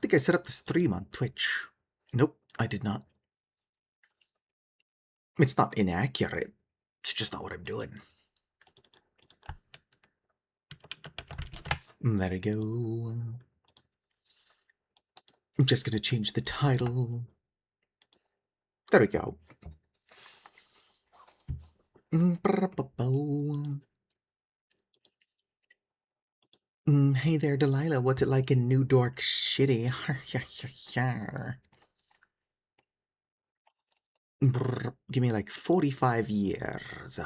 think I set up the stream on Twitch. Nope, I did not. It's not inaccurate. It's just not what I'm doing. There we go. I'm just gonna change the title. There we go. Hey there, Delilah. What's it like in New York City? Give me like 45 years.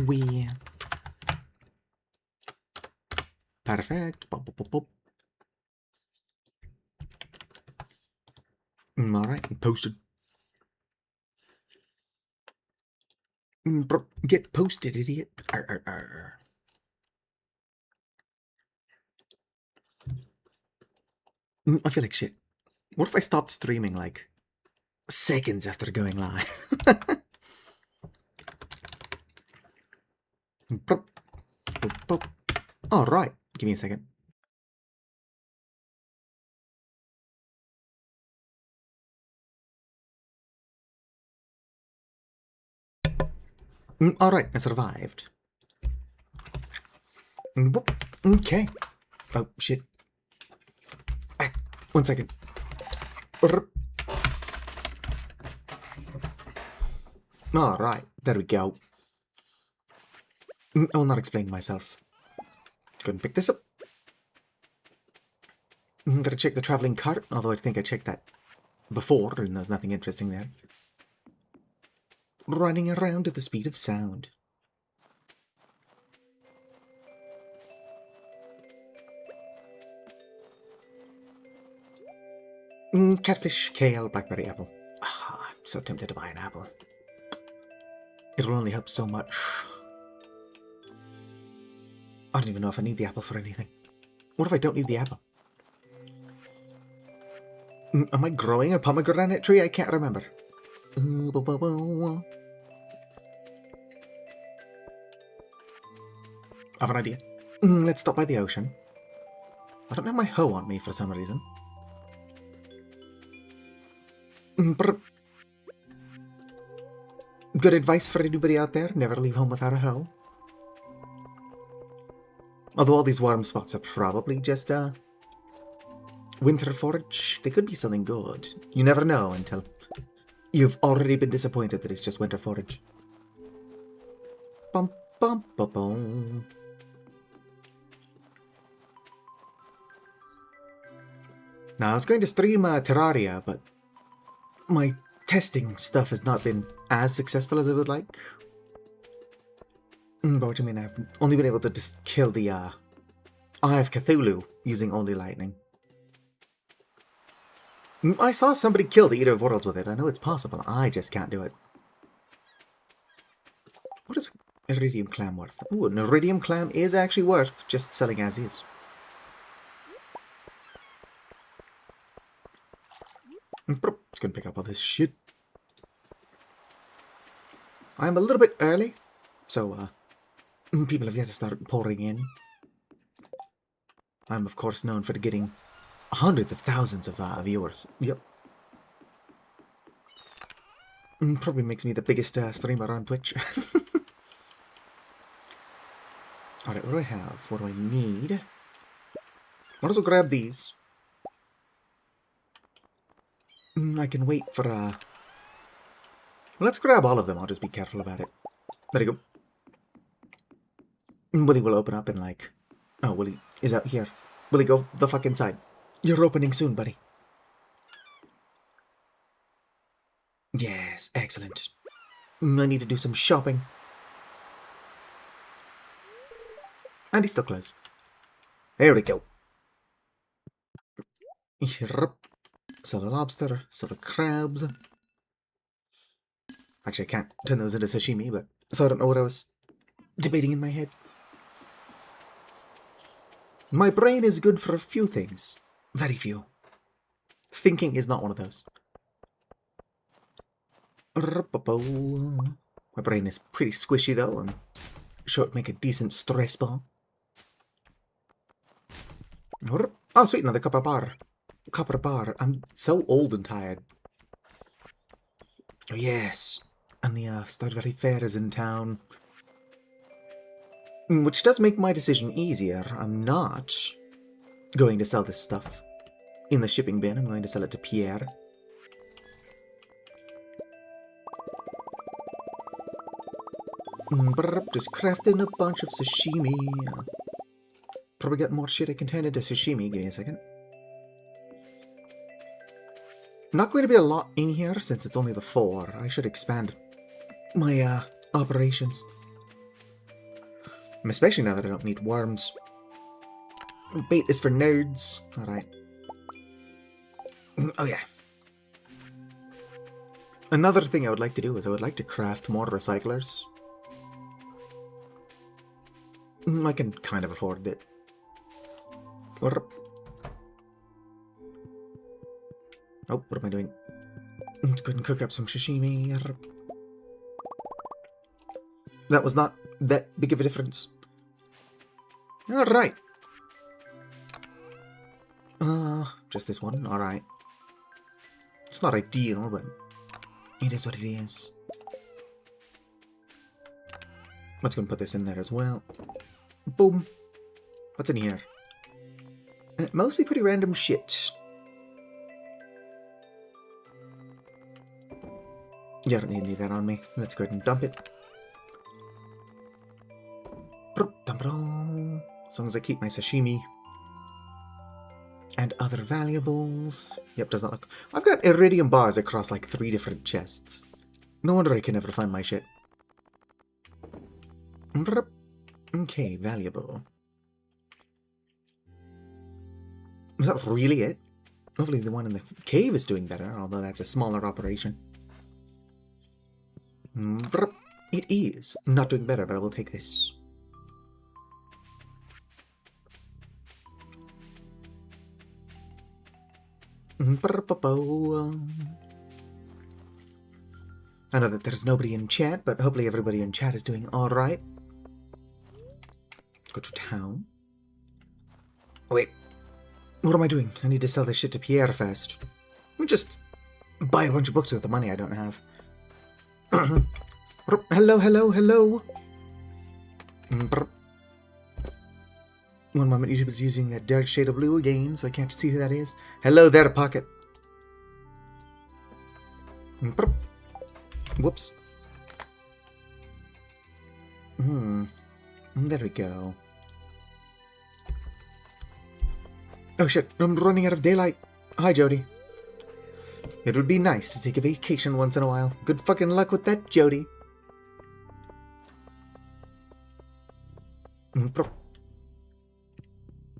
We. Perfect. Alright, posted. Get posted, idiot. I feel like shit. What if I stopped streaming like seconds after going live? Alright, give me a second. Alright, I survived. Okay. Oh, shit. 1 second. Alright, there we go. I will not explain myself. Go and pick this up. Gotta check the traveling cart, although I think I checked that before, and there's nothing interesting there. Running around at the speed of sound. Catfish, kale, blackberry apple. Ah, I'm so tempted to buy an apple. It'll only help so much. I don't even know if I need the apple for anything. What if I don't need the apple? Am I growing a pomegranate tree? I can't remember. I have an idea. Let's stop by the ocean. I don't have my hoe on me for some reason. Good advice for anybody out there, never leave home without a hoe. Although all these warm spots are probably just, winter forage. They could be something good. You never know until you've already been disappointed that it's just winter forage. Bum, bum, bum, bum. Now, I was going to stream Terraria, but my testing stuff has not been as successful as I would like. But what do you mean? I've only been able to just kill the Eye of Cthulhu using only lightning. I saw somebody kill the Eater of Worlds with it. I know it's possible. I just can't do it. What is Iridium Clam worth? Ooh, an Iridium Clam is actually worth just selling as is. Just gonna pick up all this shit. I'm a little bit early, so people have yet to start pouring in. I'm of course known for getting hundreds of thousands of viewers. Yep. Probably makes me the biggest streamer on Twitch. Alright, what do I have? What do I need? Might as well grab these. I can wait for, well, let's grab all of them. I'll just be careful about it. There you go. Willy will open up in like... Oh, Willy is out here. Willy, go the fuck inside. You're opening soon, buddy. Yes, excellent. I need to do some shopping. And he's still closed. There we go. Sell the lobster, sell the crabs. Actually, I can't turn those into sashimi, but... So I don't know what I was debating in my head. My brain is good for a few things. Very few. Thinking is not one of those. My brain is pretty squishy, though. I'm sure it'd make a decent stress ball. Oh, sweet, another copper bar. Copper bar. I'm so old and tired. Oh, yes. And the Stardew Fair is in town. Which does make my decision easier. I'm not going to sell this stuff in the shipping bin. I'm going to sell it to Pierre. Just crafting a bunch of sashimi. Probably get more shit I can turn into sashimi. Give me a second. Not going to be a lot in here since it's only the 4. I should expand my operations. Especially now that I don't need worms. Bait is for nerds. Alright. Oh yeah. Another thing I would like to do is I would like to craft more recyclers. I can kind of afford it. Oh, what am I doing? Let's go ahead and cook up some sashimi. That was not that big of a difference. Alright. Just this one? Alright. It's not ideal, but it is what it is. Let's go and put this in there as well. Boom. What's in here? Mostly pretty random shit. Yeah, I don't need any of that on me. Let's go ahead and dump it. As long as I keep my sashimi. And other valuables. Yep, does not look... I've got iridium bars across like 3 different chests. No wonder I can never find my shit. Okay, valuable. Is that really it? Hopefully the one in the cave is doing better, although that's a smaller operation. It is not doing better, but I will take this. I know that there's nobody in chat, but hopefully everybody in chat is doing alright. Go to town. Oh, wait. What am I doing? I need to sell this shit to Pierre first. Let me just buy a bunch of books with the money I don't have. Hello, hello, hello. One moment, YouTube is using that dark shade of blue again, so I can't see who that is. Hello there, Pocket. Whoops. There we go. Oh shit, I'm running out of daylight. Hi, Jody. It would be nice to take a vacation once in a while. Good fucking luck with that, Jody.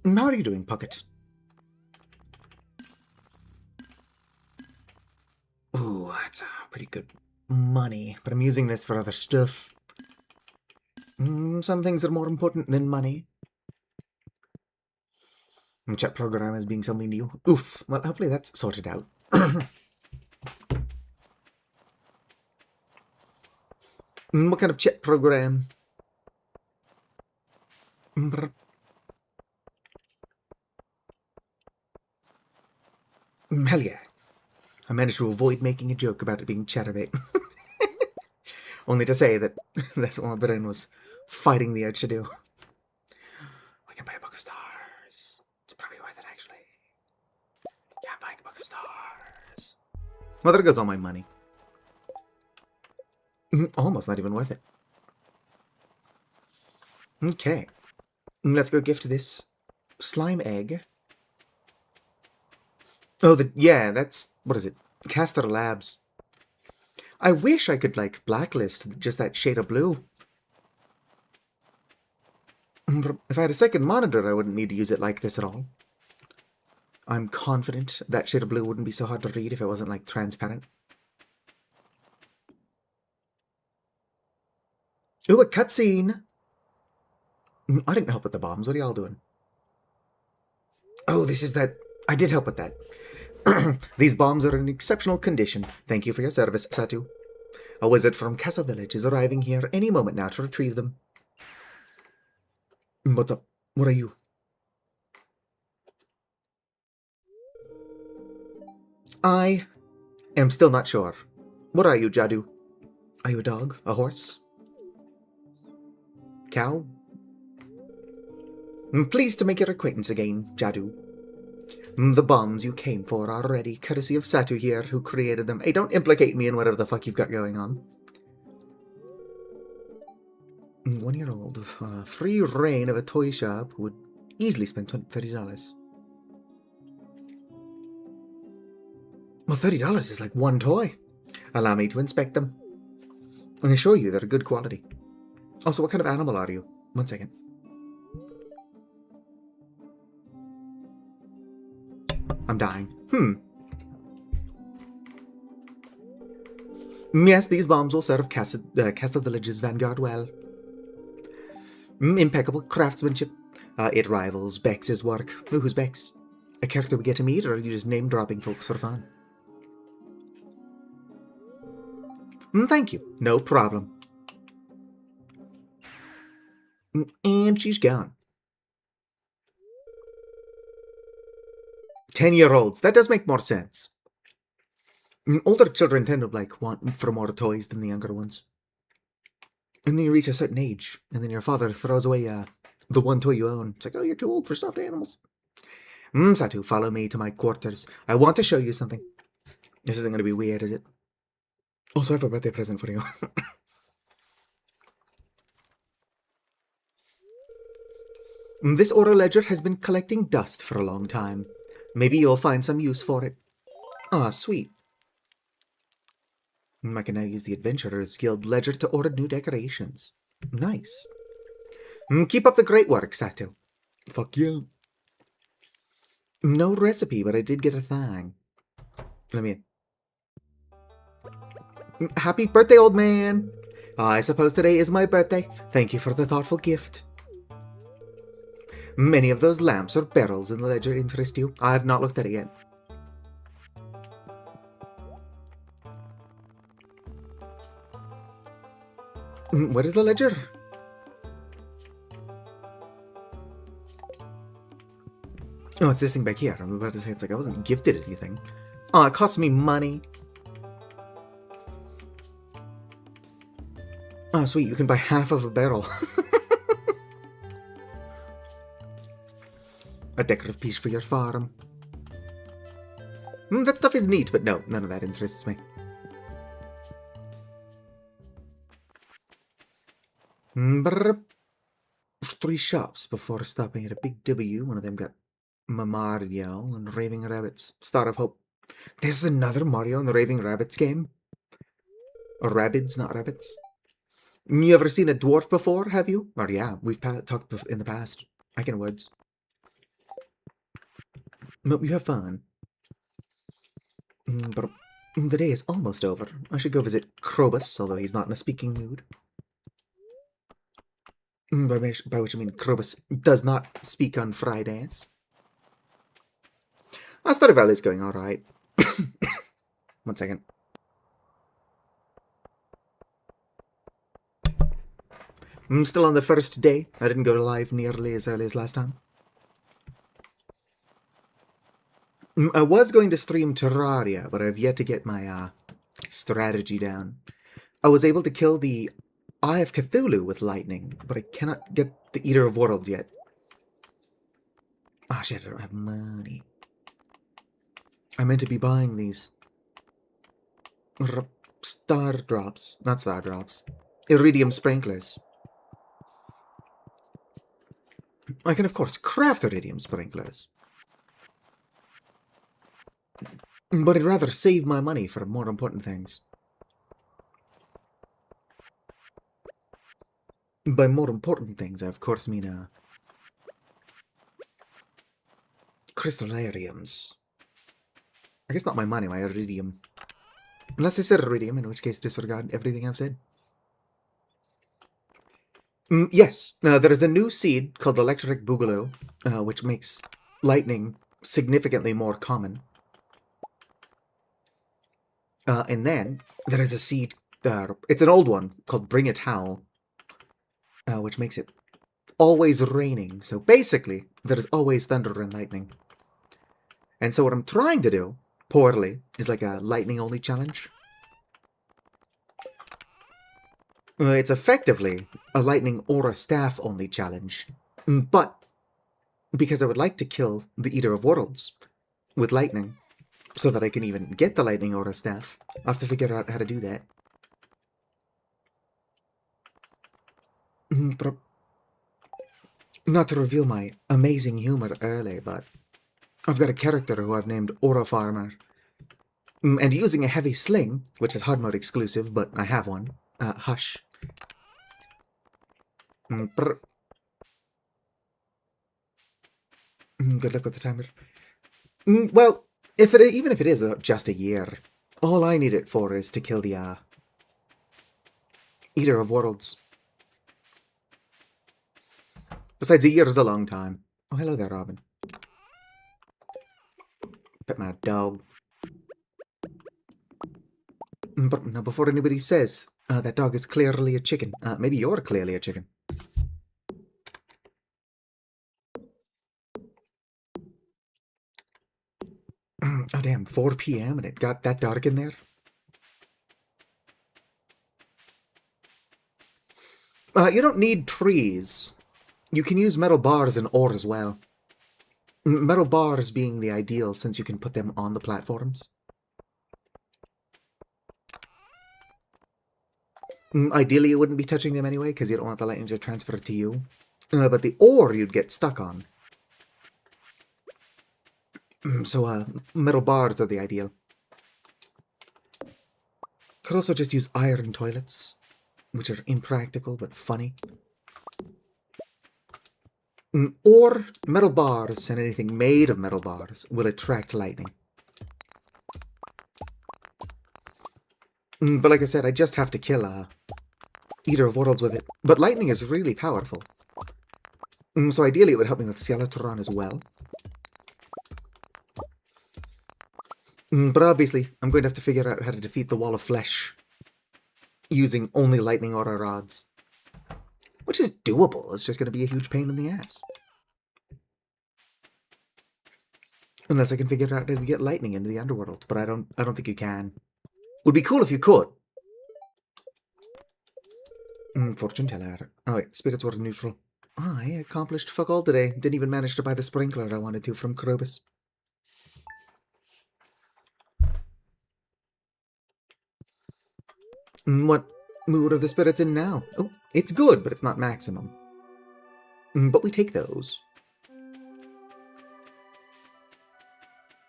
How are you doing, Pocket? Ooh, that's pretty good money, but I'm using this for other stuff. Some things are more important than money. Chat program as being something new. Oof. Well, hopefully that's sorted out. What kind of chat program? Hell yeah. I managed to avoid making a joke about it being chatterbait. Only to say that that's what my brain was fighting the urge to do. We can buy a book of stars. It's probably worth it, actually. Yeah, I'm buying a book of stars. Well, there goes all my money. Almost not even worth it. Okay. Let's go gift this slime egg. Oh, yeah, that's... What is it? Castor Labs. I wish I could, like, blacklist just that shade of blue. If I had a second monitor, I wouldn't need to use it like this at all. I'm confident that shade of blue wouldn't be so hard to read if it wasn't, like, transparent. Ooh, a cutscene! I didn't help with the bombs. What are y'all doing? Oh, this is that... I did help with that. These bombs are in exceptional condition. Thank you for your service, Satu. A wizard from Castle Village is arriving here any moment now to retrieve them. What's up? What are you? I am still not sure. What are you, Jadu? Are you a dog? A horse? Cow? Pleased to make your acquaintance again, Jadu. The bombs you came for are ready, courtesy of Satu here, who created them. Hey, don't implicate me in whatever the fuck you've got going on. 1-year-old. Free reign of a toy shop would easily spend $30. Well, $30 is like one toy. Allow me to inspect them. I assure you they're good quality. Also, what kind of animal are you? 1 second. I'm dying. Yes, these bombs will serve Castle Village's vanguard well. Impeccable craftsmanship. It rivals Bex's work. Who's Bex? A character we get to meet, or are you just name-dropping folks for fun? Thank you. No problem. And she's gone. 10-year-olds. That does make more sense. Older children tend to want for more toys than the younger ones. And then you reach a certain age, and then your father throws away the one toy you own. It's like, oh, you're too old for stuffed animals. Satu, follow me to my quarters. I want to show you something. This isn't going to be weird, is it? Also, I have a birthday present for you. This ore ledger has been collecting dust for a long time. Maybe you'll find some use for it. Ah, sweet. I can now use the Adventurers Guild ledger to order new decorations. Nice. Keep up the great work, Satu. Fuck you. No recipe, but I did get a thang. Let me in. Happy birthday, old man! I suppose today is my birthday. Thank you for the thoughtful gift. Many of those lamps or barrels in the ledger interest you. I have not looked at it yet. What is the ledger? Oh, it's this thing back here. I'm about to say, it's like I wasn't gifted anything. Oh, it cost me money. Oh, sweet. You can buy half of a barrel. A decorative piece for your farm. That stuff is neat, but no, none of that interests me. Three shops before stopping at a big W. One of them got Mario and Raving Rabbits. Star of Hope. There's another Mario and the Raving Rabbits game? Or Rabbids, not Rabbits. You ever seen a dwarf before, have you? Or yeah, we've talked in the past. I can words. Hope you have fun. But the day is almost over. I should go visit Krobus, although he's not in a speaking mood. By which I mean Krobus does not speak on Fridays. Stardew Valley is going alright. 1 second. I'm still on the first day. I didn't go live nearly as early as last time. I was going to stream Terraria, but I've yet to get my strategy down. I was able to kill the Eye of Cthulhu with lightning, but I cannot get the Eater of Worlds yet. Ah, shit, I don't have money. I meant to be buying these star drops. Not star drops. Iridium sprinklers. I can, of course, craft iridium sprinklers. But I'd rather save my money for more important things. By more important things, I of course mean, crystallariums. I guess not my money, my iridium. Unless I said iridium, in which case disregard everything I've said. Yes, there is a new seed called Electric Boogaloo, which makes lightning significantly more common. And then there is a seed It's an old one called Bring It Howl, which makes it always raining. So basically, there is always thunder and lightning. And so what I'm trying to do, poorly, is like a lightning-only challenge. It's effectively a lightning or a staff-only challenge. But because I would like to kill the Eater of Worlds with lightning, so that I can even get the lightning or a staff, I'll have to figure out how to do that. But not to reveal my amazing humor early, but I've got a character who I've named Aura Farmer. And using a heavy sling, which is hard mode exclusive, but I have one. Hush. Good luck with the timer. Well, even if it is just a year, all I need it for is to kill the Eater of Worlds. Besides, a year is a long time. Oh, hello there, Robin. Pet my dog. But now, before anybody says that dog is clearly a chicken, maybe you're clearly a chicken. Oh, damn, 4 p.m. and it got that dark in there? You don't need trees. You can use metal bars and ore as well. Metal bars being the ideal since you can put them on the platforms. Ideally, you wouldn't be touching them anyway, because you don't want the lightning to transfer to you. But the ore you'd get stuck on. So, metal bars are the ideal. Could also just use iron toilets, which are impractical but funny. Or metal bars and anything made of metal bars will attract lightning. But like I said, I just have to kill Eater of Worlds with it. But lightning is really powerful. So ideally it would help me with Skeletron as well. But obviously, I'm going to have to figure out how to defeat the Wall of Flesh using only lightning aura rods. Which is doable, it's just going to be a huge pain in the ass. Unless I can figure out how to get lightning into the underworld, but I don't think you can. Would be cool if you could. Fortune teller. Oh wait, spirits were neutral. I accomplished fuck all today. Didn't even manage to buy the sprinkler I wanted to from Krobus. What mood are the spirits in now? Oh, it's good, but it's not maximum. But we take those.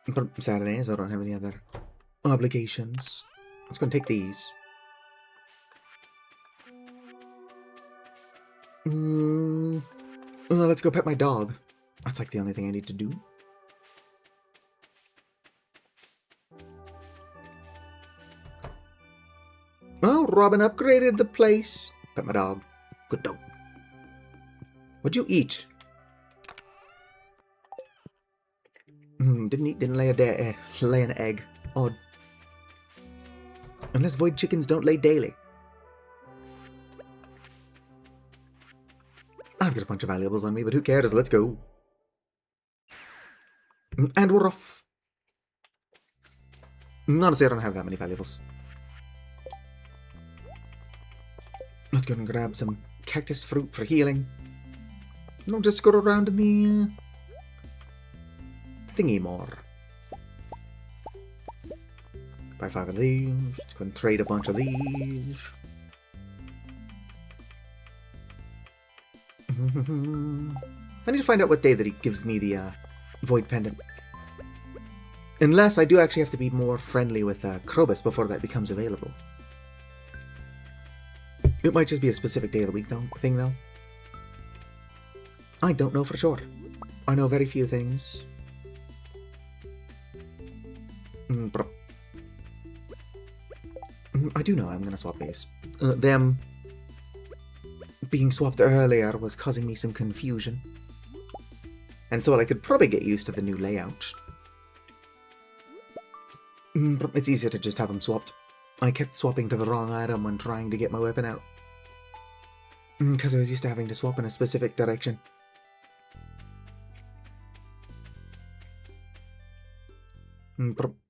But Saturdays, I don't have any other obligations. I'm just going to take these. Let's go pet my dog. That's like the only thing I need to do. Oh, Robin upgraded the place. Pet my dog. Good dog. What'd you eat? Didn't lay an egg. Odd. Unless void chickens don't lay daily. I've got a bunch of valuables on me, but who cares? Let's go. And we're off. Honestly, I don't have that many valuables. Let's go and grab some cactus fruit for healing. And I'll just go around in the thingy more. Buy 5 of these. Just go and trade a bunch of these. I need to find out what day that he gives me the Void Pendant. Unless I do actually have to be more friendly with Krobus before that becomes available. It might just be a specific day of the week thing though. I don't know for sure. I know very few things. I do know I'm going to swap these. Them being swapped earlier was causing me some confusion. And so I could probably get used to the new layout. It's easier to just have them swapped. I kept swapping to the wrong item when trying to get my weapon out. Because I was used to having to swap in a specific direction.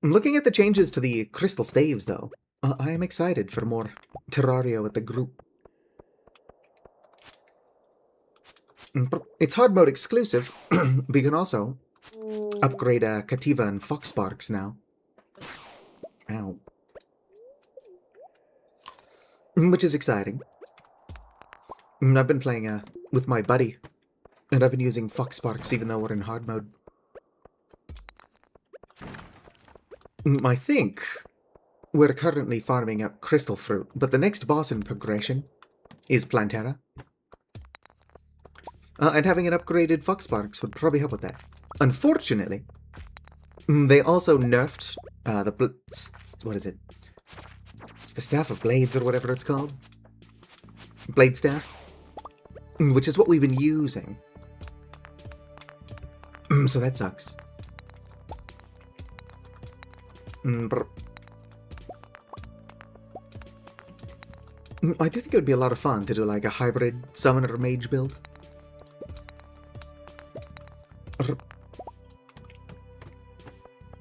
Looking at the changes to the crystal staves, though, I am excited for more Terraria with the group. It's hard mode exclusive, but you can also upgrade Cativa and Foxsparks now. Ow. Which is exciting. I've been playing with my buddy, and I've been using Foxsparks even though we're in hard mode. I think we're currently farming up Crystal Fruit, but the next boss in progression is Plantera. And having an upgraded Foxsparks would probably help with that. Unfortunately, they also nerfed what is it? It's the Staff of Blades or whatever it's called. Blade Staff. Which is what we've been using. So that sucks. I do think it would be a lot of fun to do like a hybrid summoner mage build.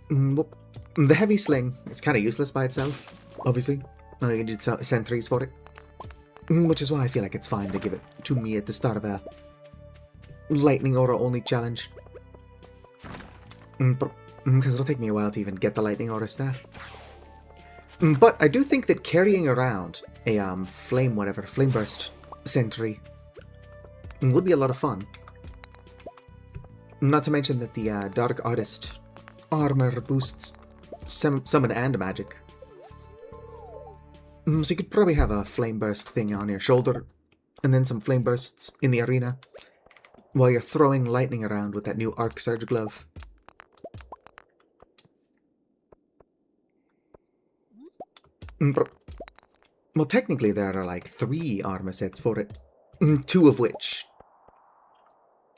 The heavy sling is kind of useless by itself, obviously. You need sentries for it. Which is why I feel like it's fine to give it to me at the start of a lightning aura only challenge. Because it'll take me a while to even get the lightning aura staff. But I do think that carrying around a flame burst sentry would be a lot of fun. Not to mention that the Dark Artist armor boosts summon and magic. So you could probably have a flame burst thing on your shoulder, and then some flame bursts in the arena, while you're throwing lightning around with that new Arc Surge glove. Well, technically there are like 3 armor sets for it, 2 of which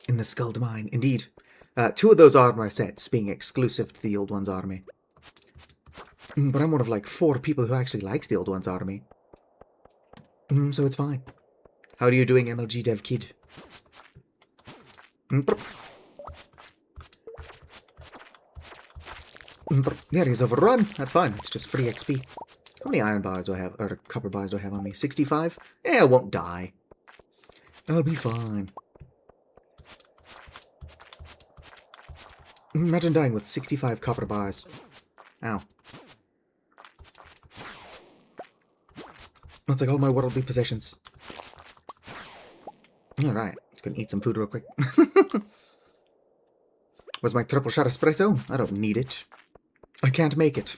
in the Skuld Mine, indeed. 2 of those armor sets being exclusive to the Old One's army. But I'm one of like 4 people who actually likes the Old One's army. So it's fine. How are you doing, MLG Dev Kid? There he's overrun. That's fine. It's just free XP. How many iron bars do I have, or copper bars do I have on me? 65? Yeah, I won't die. I'll be fine. Imagine dying with 65 copper bars. Ow. That's like all my worldly possessions. Alright, just gonna eat some food real quick. Where's my triple shot espresso? I don't need it. I can't make it.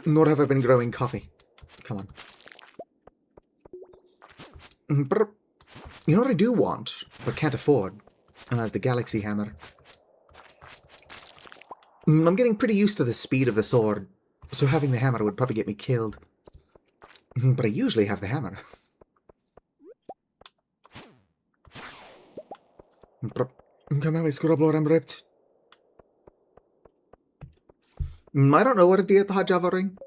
Nor have I been growing coffee. Come on. You know what I do want, but can't afford? Is the Galaxy Hammer. I'm getting pretty used to the speed of the sword, so having the hammer would probably get me killed. But I usually have the hammer. Come on, my Scrubblor, I'm ripped. I don't know what to do at the Hajjava ring.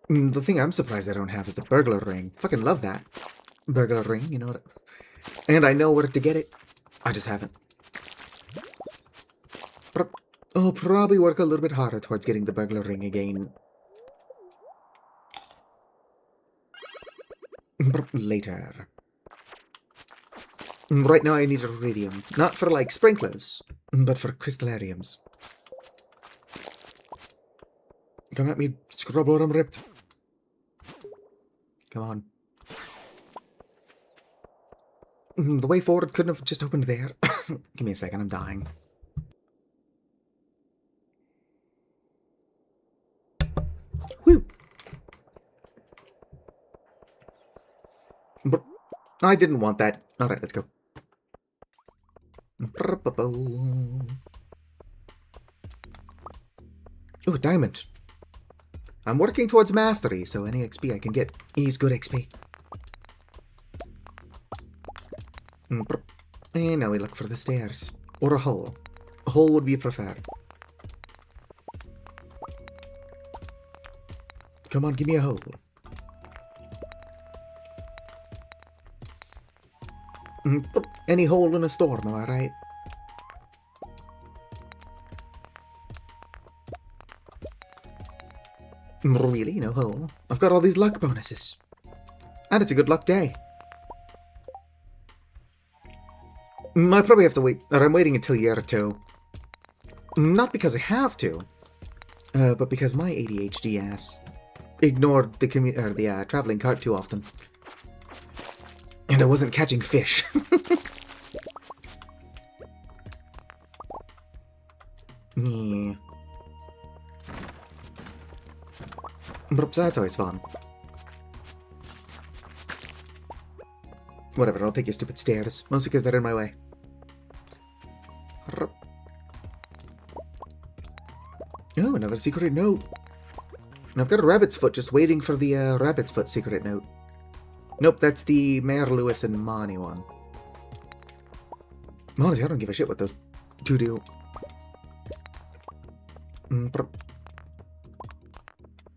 The thing I'm surprised I don't have is the burglar ring. Fucking love that. Burglar ring, you know what? And I know where to get it. I just haven't. I'll probably work a little bit harder towards getting the burglar ring again. Later. Right now I need iridium. Not for, like, sprinklers, but for crystallariums. Come at me, Scrubblor, I'm ripped. Come on. The way forward couldn't have just opened there. Give me a second, I'm dying. Whew. I didn't want that. Alright, let's go. Ooh, diamond. I'm working towards mastery, so any XP I can get is good XP. And now we look for the stairs. Or a hole. A hole would be preferred. Come on, give me a hole. Any hole in a storm, am I right? Really? No hole? I've got all these luck bonuses. And it's a good luck day. I probably have to wait, or I'm waiting until year 2. Not because I have to, but because my ADHD ass ignored the traveling cart too often. And I wasn't catching fish. Yeah. But that's always fun. Whatever, I'll take your stupid stairs. Mostly because they're in my way. Oh, another secret note. And I've got a rabbit's foot just waiting for the rabbit's foot secret note. Nope, that's the Mayor Lewis and Monty one. Honestly, I don't give a shit what those two do.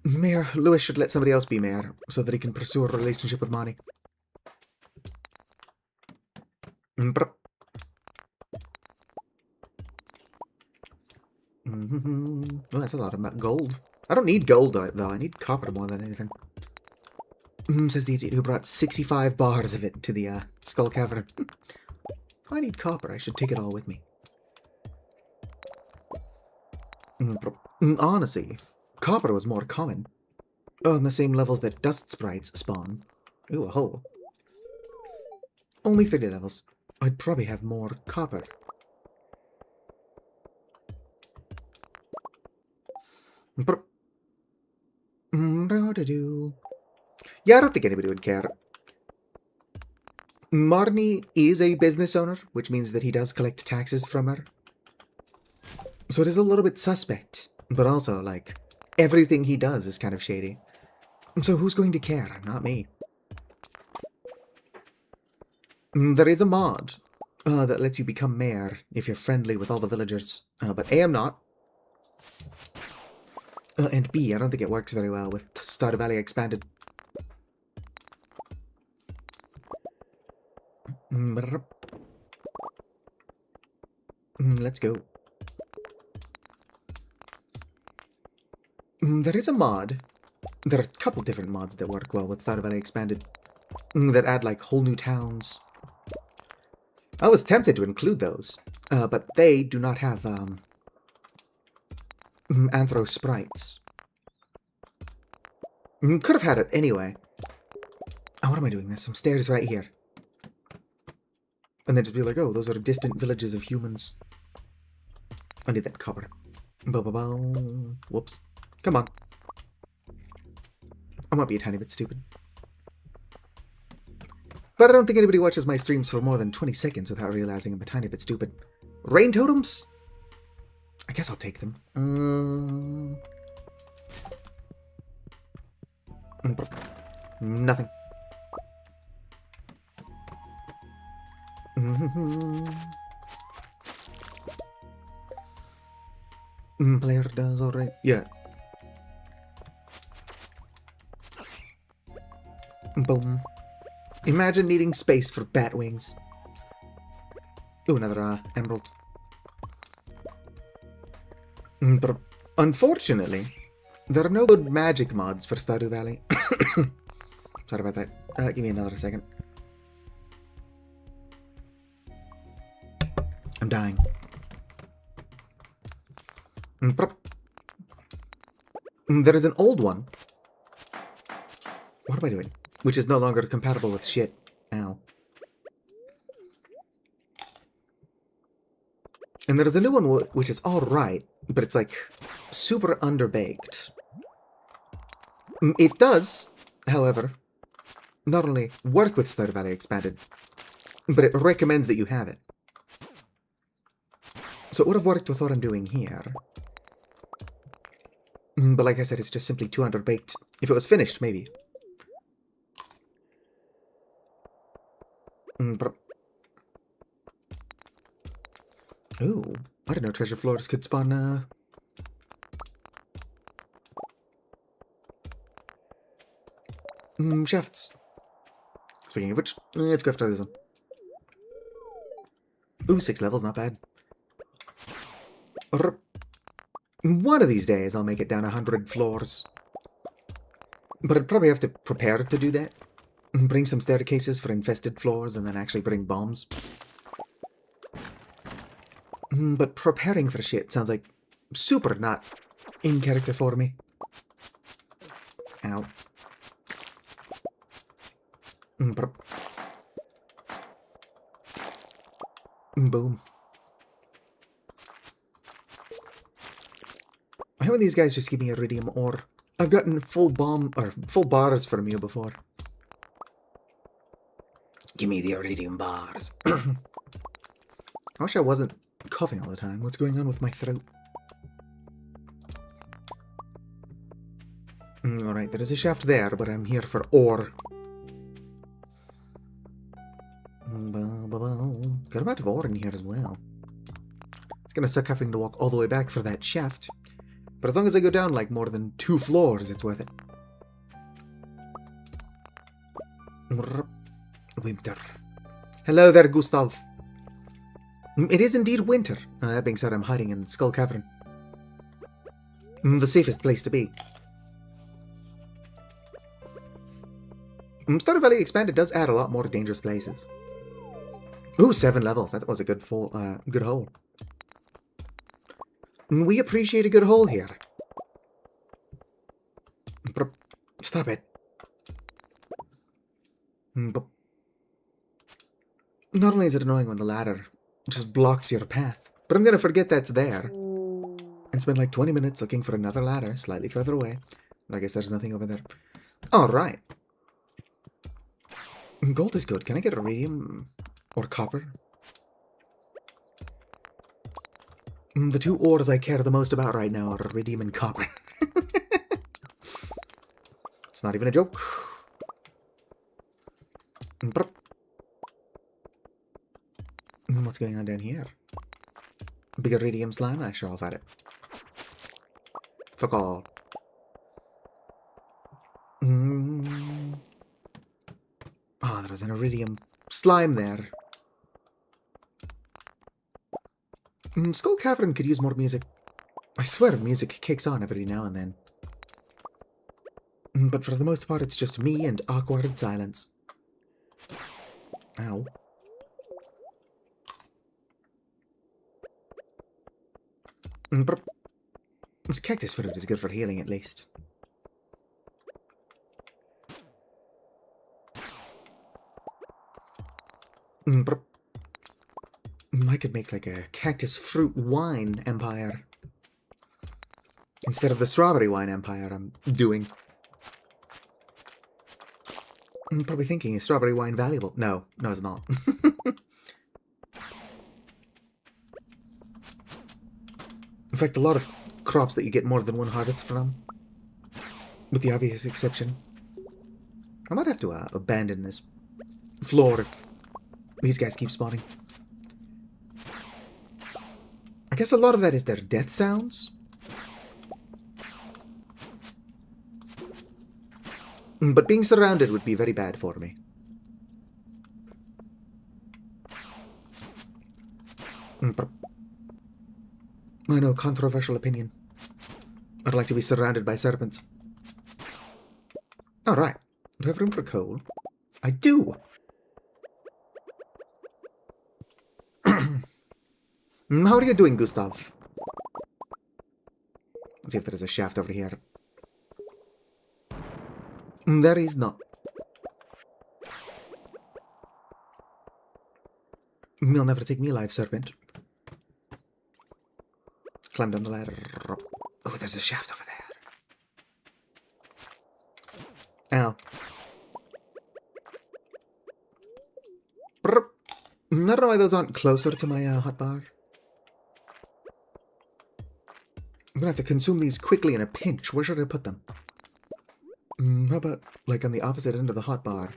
Mayor Lewis should let somebody else be mayor so that he can pursue a relationship with Monty. Well, that's a lot of gold. I don't need gold, though. I need copper more than anything. Says the idiot who brought 65 bars of it to the Skull Cavern. I need copper. I should take it all with me. Honestly, if copper was more common, on the same levels that dust sprites spawn. Ooh, a hole. Only 30 levels. I'd probably have more copper. Yeah, I don't think anybody would care. Marnie is a business owner, which means that he does collect taxes from her. So it is a little bit suspect, but also, like, everything he does is kind of shady. So who's going to care? Not me. There is a mod that lets you become mayor if you're friendly with all the villagers, but A, I'm not. And B, I don't think it works very well with Stardew Valley Expanded. Let's go. There is a mod. There are a couple different mods that work well with Stardew Valley Expanded. That add, like, whole new towns. I was tempted to include those, but they do not have, Anthro sprites. Could have had it anyway. Oh, what am I doing? There's some stairs right here. And then just be like, oh, those are distant villages of humans. I need that copper. Whoops. Come on. I might be a tiny bit stupid. But I don't think anybody watches my streams for more than 20 seconds without realizing I'm a tiny bit stupid. Rain totems? I guess I'll take them. Nothing. Player does alright. Yeah. Boom. Imagine needing space for bat wings. Ooh, another emerald. But unfortunately, there are no good magic mods for Stardew Valley. Sorry about that. Give me another second. I'm dying. There is an old one. What am I doing? Which is no longer compatible with shit. Ow. And there's a new one which is alright, but it's like super underbaked. It does, however, not only work with Stardew Valley Expanded, but it recommends that you have it. So it would have worked with what I'm doing here. But like I said, it's just simply too underbaked. If it was finished, maybe. Ooh, I didn't know treasure floors could spawn, Shafts. Speaking of which, let's go after this one. Ooh, 6 levels, not bad. One of these days I'll make it down 100 floors. But I'd probably have to prepare to do that. Bring some staircases for infested floors and then actually bring bombs. But preparing for shit sounds like super not in character for me. Ow. Boom. How about these guys just give me iridium ore? I've gotten full bars from you before. Give me the iridium bars. I wish I wasn't coughing all the time. What's going on with my throat? Alright, there is a shaft there, but I'm here for ore. Got a bit of ore in here as well. It's gonna suck having to walk all the way back for that shaft. But as long as I go down like more than 2 floors, it's worth it. Wimter. Hello there, Gustav. It is indeed winter. That being said, I'm hiding in Skull Cavern. The safest place to be. Stardew Valley Expanded does add a lot more dangerous places. Ooh, 7 levels. That was a good good hole. We appreciate a good hole here. Stop it. But not only is it annoying when the ladder just blocks your path, but I'm gonna forget that's there and spend like 20 minutes looking for another ladder slightly further away. I guess there's nothing over there. Alright. Gold is good. Can I get iridium or copper? The 2 ores I care the most about right now are iridium and copper. It's not even a joke. What's going on down here? Big iridium slime? I sure I'll fight it. Fuck all. Oh, there was an iridium slime there. Skull Cavern could use more music. I swear music kicks on every now and then. But for the most part, it's just me and awkward silence. Ow. This cactus fruit is good for healing, at least. I could make like a cactus fruit wine empire. Instead of the strawberry wine empire I'm doing. I'm probably thinking, is strawberry wine valuable? No, it's not. In fact, a lot of crops that you get more than one harvest from. With the obvious exception. I might have to abandon this floor if these guys keep spawning. I guess a lot of that is their death sounds. But being surrounded would be very bad for me. I know, controversial opinion. I'd like to be surrounded by serpents. Alright. Do I have room for coal? I do! How are you doing, Gustav? Let's see if there is a shaft over here. There is not. You'll never take me alive, serpent. Climb down the ladder. Oh, there's a shaft over there. Ow. I don't know why those aren't closer to my hotbar. I'm gonna have to consume these quickly in a pinch. Where should I put them? How about, like, on the opposite end of the hotbar?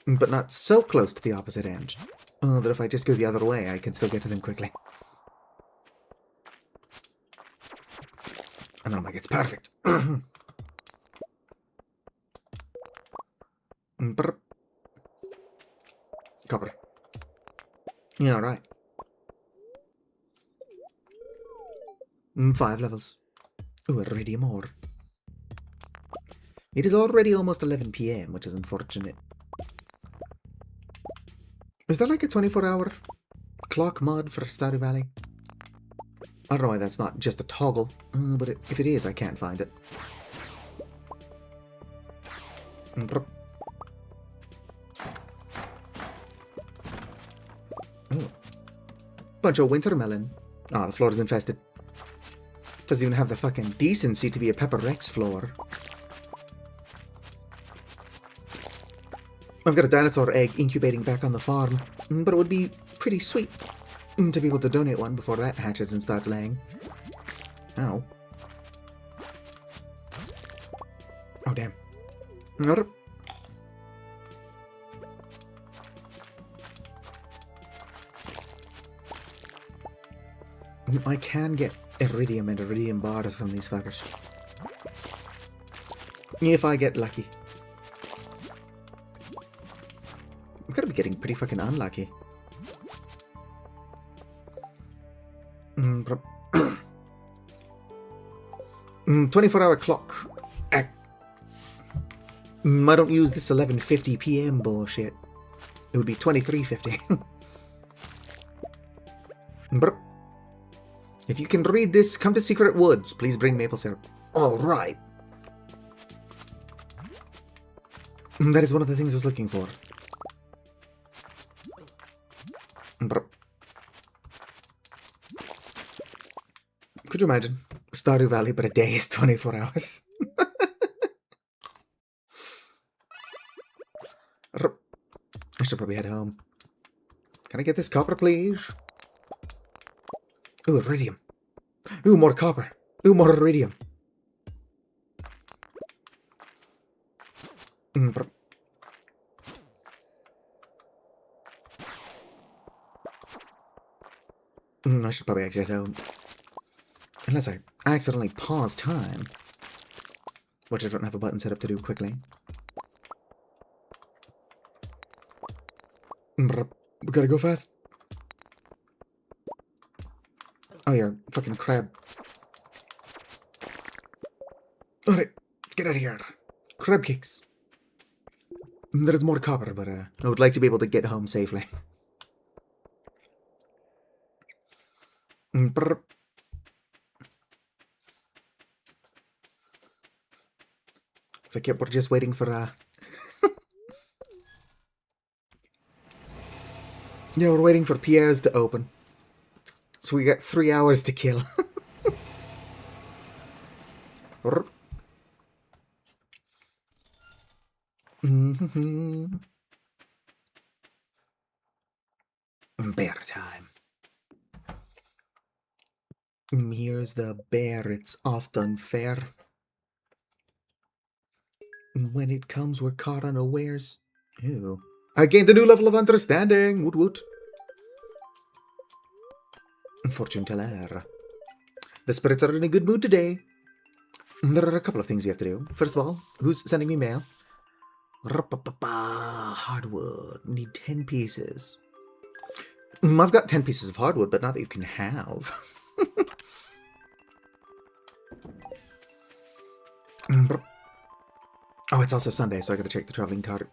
But not so close to the opposite end. That if I just go the other way, I can still get to them quickly. And then I'm like, it's perfect. Brr. Copper. Yeah, alright. 5 levels. Ooh, iridium ore. It is already almost 11 PM, which is unfortunate. Is there like a 24-hour clock mod for Stardew Valley? I don't know why that's not just a toggle, but if it is, I can't find it. Oh. Bunch of winter melon. Ah, the floor is infested. Doesn't even have the fucking decency to be a Pepper Rex floor. I've got a dinosaur egg incubating back on the farm, but it would be pretty sweet to be able to donate one before that hatches and starts laying. Ow. Oh, damn. I can get iridium and iridium bars from these fuckers. If I get lucky. I'm gonna be getting pretty fucking unlucky. 24-hour clock. I don't use this 11:50 PM bullshit. It would be 23:50. If you can read this, come to Secret Woods. Please bring maple syrup. Alright. That is one of the things I was looking for. Could you imagine? Stardew Valley, but a day is 24 hours. I should probably head home. Can I get this copper, please? Ooh, iridium. Ooh, more copper. Ooh, more iridium. I should probably actually head home. Unless I accidentally pause time. Which I don't have a button set up to do quickly. We gotta go fast. Oh, yeah, fucking crab. Alright, get out of here. Crab cakes. There is more copper, but I would like to be able to get home safely. It's like, yep, we're just waiting for, yeah, we're waiting for Pierre's to open. So we got 3 hours to kill. Bear time. Here's the bear, it's often fair. When it comes, we're caught unawares. Ew. I gained a new level of understanding. Woot woot. Fortune teller. The spirits are in a good mood today. There are a couple of things we have to do. First of all, who's sending me mail? Hardwood. Need 10 pieces. I've got 10 pieces of hardwood, but not that you can have. Oh, it's also Sunday, so I gotta check the traveling card.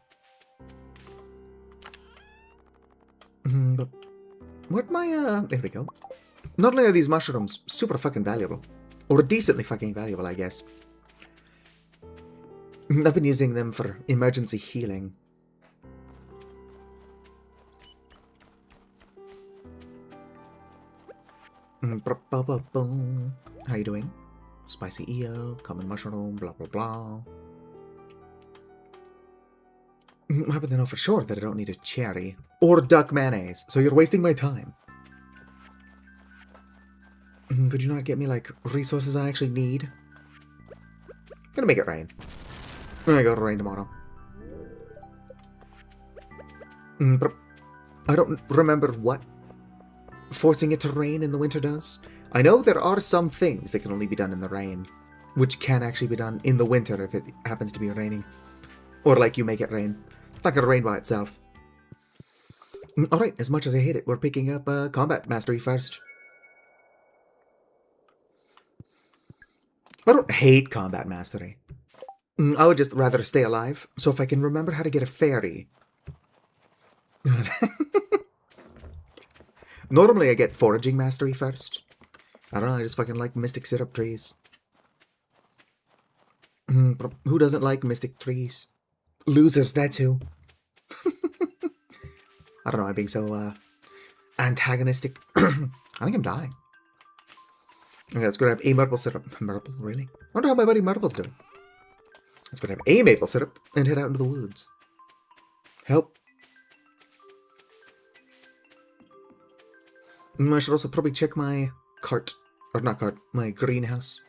What my, there we go. Not only are these mushrooms super fucking valuable, or decently fucking valuable, I guess. I've been using them for emergency healing. How you doing? Spicy eel, common mushroom, blah blah blah. I happen to know for sure that I don't need a cherry or duck mayonnaise, so you're wasting my time. Could you not get me, like, resources I actually need? I'm gonna make it rain. I'm gonna go to rain tomorrow. But I don't remember what forcing it to rain in the winter does. I know there are some things that can only be done in the rain, which can actually be done in the winter if it happens to be raining. Or, like, you make it rain. not gonna rain by itself. Alright, as much as I hate it, we're picking up combat mastery first. I don't hate combat mastery. I would just rather stay alive, so if I can remember how to get a fairy. Normally I get foraging mastery first. I don't know, I just fucking like mystic syrup trees. Who doesn't like mystic trees? Losers, that's who. I don't know, I'm being so antagonistic. I think I'm dying. Okay, let's go have a maple syrup. Maple, really? I wonder how my buddy Marple's doing. Let's go have a maple syrup and head out into the woods. Help. I should also probably check my cart. Or not cart, my greenhouse.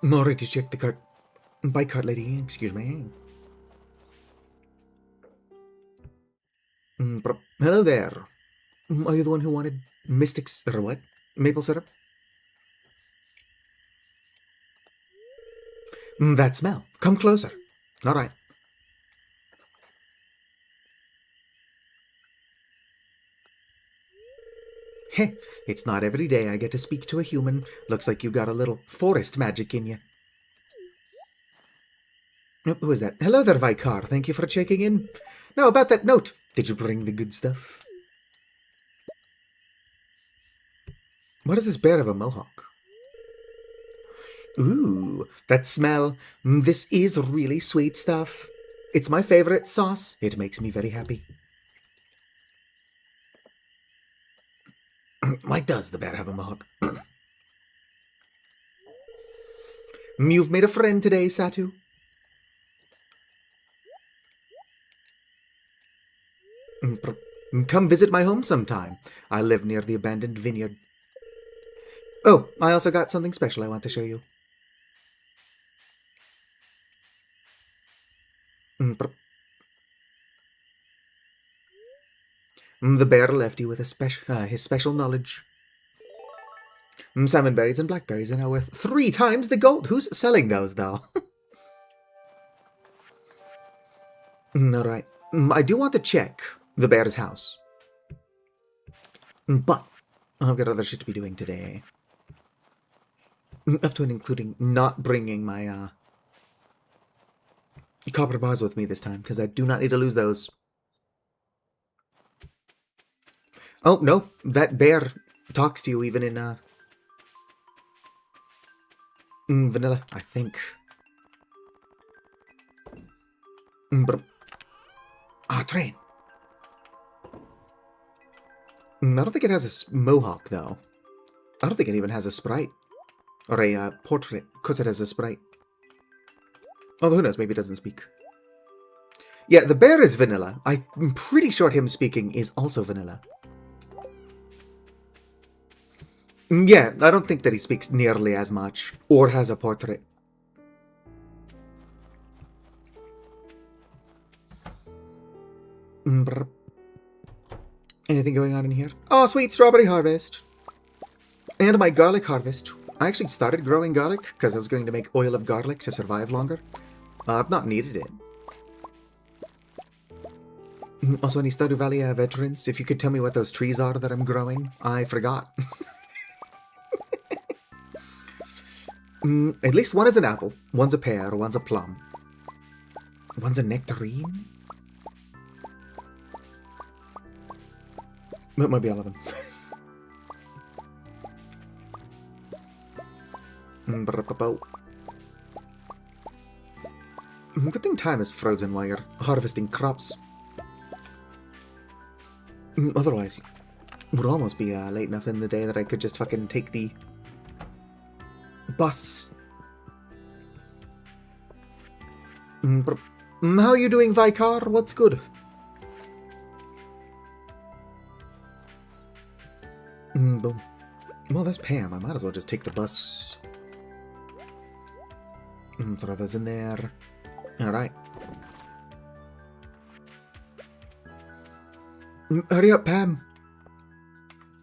I'm already to check the cart. Bye, cart lady. Excuse me. Hello there. Are you the one who wanted mystics or what? Maple syrup? That smell. Come closer. All right. Heh, it's not every day I get to speak to a human. Looks like you got a little forest magic in you. Who is that? Hello there, Vicar. Thank you for checking in. Now, about that note, did you bring the good stuff? What is this bear of a mohawk? Ooh, that smell. This is really sweet stuff. It's my favorite sauce. It makes me very happy. Why does the bear have a mohawk? You've made a friend today, Satu. Come visit my home sometime. I live near the abandoned vineyard. Oh, I also got something special I want to show you. The bear left you with his special knowledge. Salmon berries and blackberries are now worth 3 times the gold. Who's selling those, though? Alright. I do want to check the bear's house. But I've got other shit to be doing today. Up to and including not bringing my copper bars with me this time, because I do not need to lose those. Oh, no. That bear talks to you even in vanilla, I think. Train. I don't think it has a mohawk, though. I don't think it even has a sprite. Or a portrait, because it has a sprite. Although who knows, maybe it doesn't speak. Yeah, the bear is vanilla. I'm pretty sure him speaking is also vanilla. Yeah, I don't think that he speaks nearly as much, or has a portrait. Anything going on in here? Oh, sweet strawberry harvest! And my garlic harvest. I actually started growing garlic, because I was going to make oil of garlic to survive longer. I've not needed it. Also, any Stardew Valley veterans, if you could tell me what those trees are that I'm growing, I forgot. At least one is an apple, one's a pear, one's a plum. One's a nectarine? That might be all of them. Good thing time is frozen while you're harvesting crops. Otherwise, it would almost be late enough in the day that I could just fucking take the bus. How are you doing, Vicar? What's good? Boom. Well, that's Pam. I might as well just take the bus. Throw those in there. Alright. Hurry up, Pam.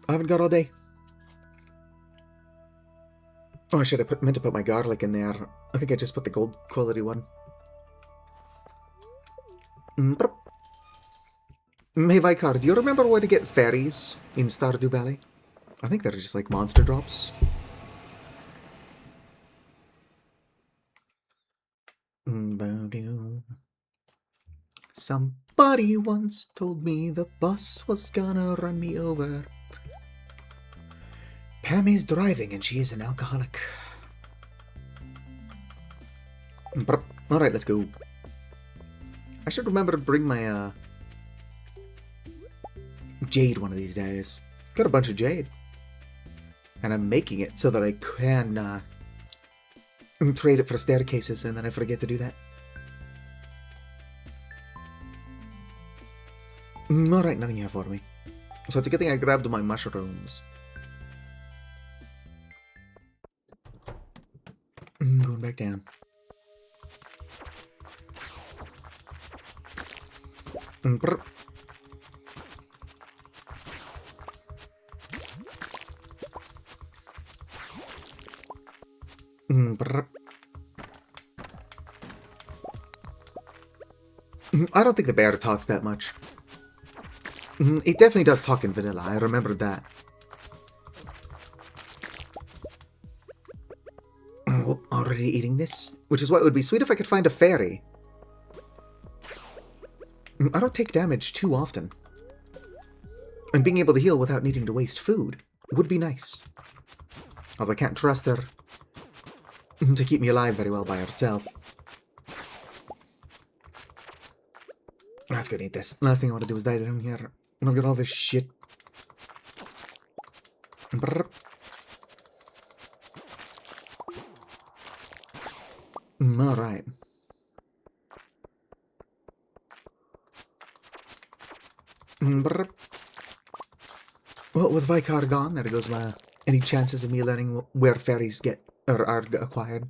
I haven't got all day. Oh, I should have meant to put my garlic in there. I think I just put the gold quality one. Hey Vicar, do you remember where to get fairies in Stardew Valley? I think they're just like monster drops. Somebody once told me the bus was gonna run me over. Pammy's driving and she is an alcoholic. Alright, let's go. I should remember to bring my jade one of these days. Got a bunch of jade. And I'm making it so that I can trade it for staircases, and then I forget to do that. Alright, nothing here for me. So it's a good thing I grabbed my mushrooms. Going back down. Brr. Brr. I don't think the bear talks that much. It definitely does talk in vanilla, I remembered that. Oh, already eating this? Which is why it would be sweet if I could find a fairy. I don't take damage too often. And being able to heal without needing to waste food would be nice. Although I can't trust her to keep me alive very well by herself. Let's go eat this. Last thing I want to do is die down here. And I've got all this shit. Brr. Alright. Well, with Vicar gone, there goes my any chances of me learning where fairies get or are acquired.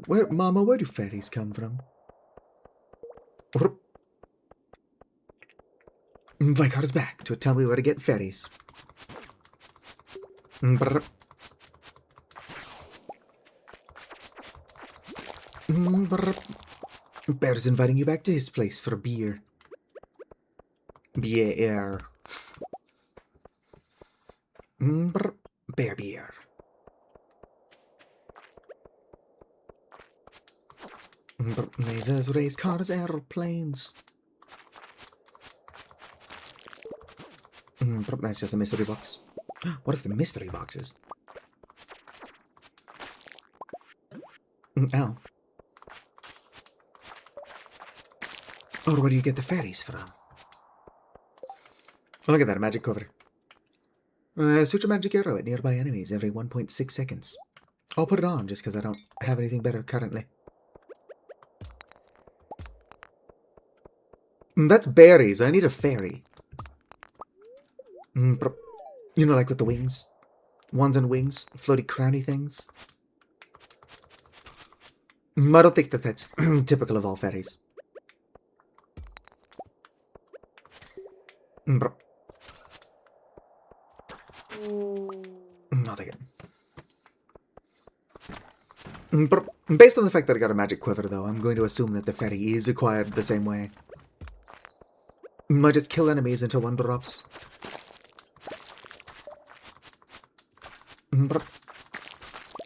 Mama, where do fairies come from? Vicar's back to tell me where to get fairies. Bear's inviting you back to his place for beer. Beer. Bear beer. Lasers, race cars, airplanes. That's just a mystery box. What if the mystery boxes? Ow. Or where do you get the fairies from? Look at that, magic cover. Suit your magic arrow at nearby enemies every 1.6 seconds. I'll put it on just because I don't have anything better currently. That's berries. I need a fairy. You know, like with the wings. Wands and wings. Floaty crowny things. I don't think that that's typical of all fairies. I'll take it. Based on the fact that I got a magic quiver, though, I'm going to assume that the fairy is acquired the same way. I just kill enemies until one drops.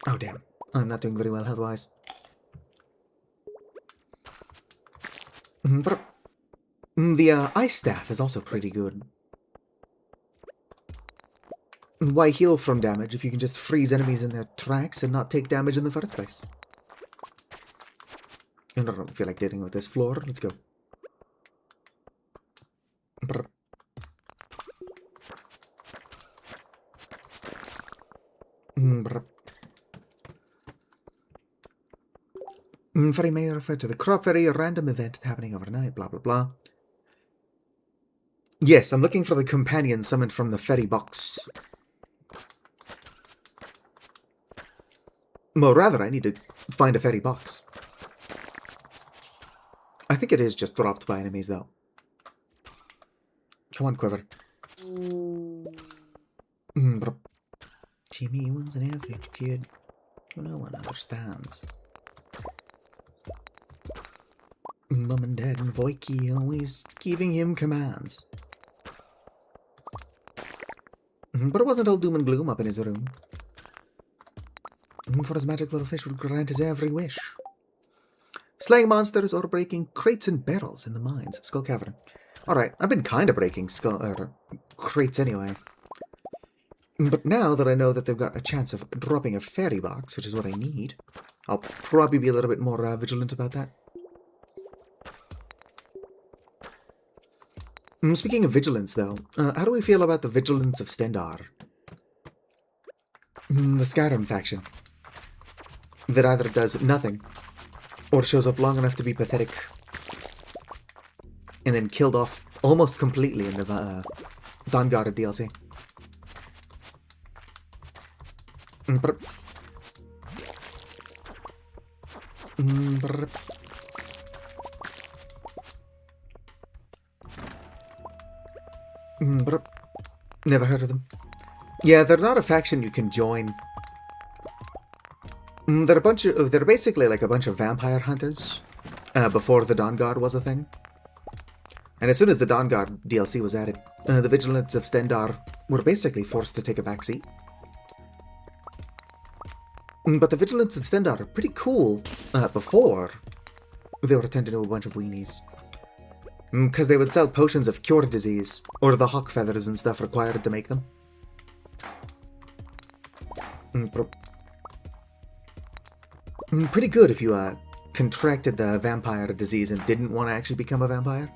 Oh, damn. I'm not doing very well health-wise. The ice staff is also pretty good. Why heal from damage if you can just freeze enemies in their tracks and not take damage in the first place? I don't feel like dealing with this floor. Let's go. Fairy may refer to the crop fairy, a random event happening overnight, blah blah blah. Yes, I'm looking for the companion summoned from the fairy box. Well, rather, I need to find a fairy box. I think it is just dropped by enemies, though. Come on, Quiver. Team Jimmy was an average kid who no one understands. Mum and Dad and Voiki always giving him commands. But it wasn't all doom and gloom up in his room. For his magic little fish would grant his every wish. Slaying monsters or breaking crates and barrels in the mines. Skull Cavern. Alright, I've been kind of breaking crates anyway. But now that I know that they've got a chance of dropping a fairy box, which is what I need, I'll probably be a little bit more vigilant about that. Speaking of vigilance, though, how do we feel about the vigilance of Stendar? The Skyrim faction. That either does nothing, or shows up long enough to be pathetic, and then killed off almost completely in the Dawnguard DLC. Never heard of them. Yeah, they're not a faction you can join. They're basically like a bunch of vampire hunters before the Dawnguard was a thing. And as soon as the Dawnguard DLC was added, the Vigilance of Stendar were basically forced to take a back seat. But the Vigilance of Stendar are pretty cool before they were turned into a bunch of weenies. Because they would sell potions of cure disease, or the hawk feathers and stuff required to make them. Pretty good if you contracted the vampire disease and didn't want to actually become a vampire.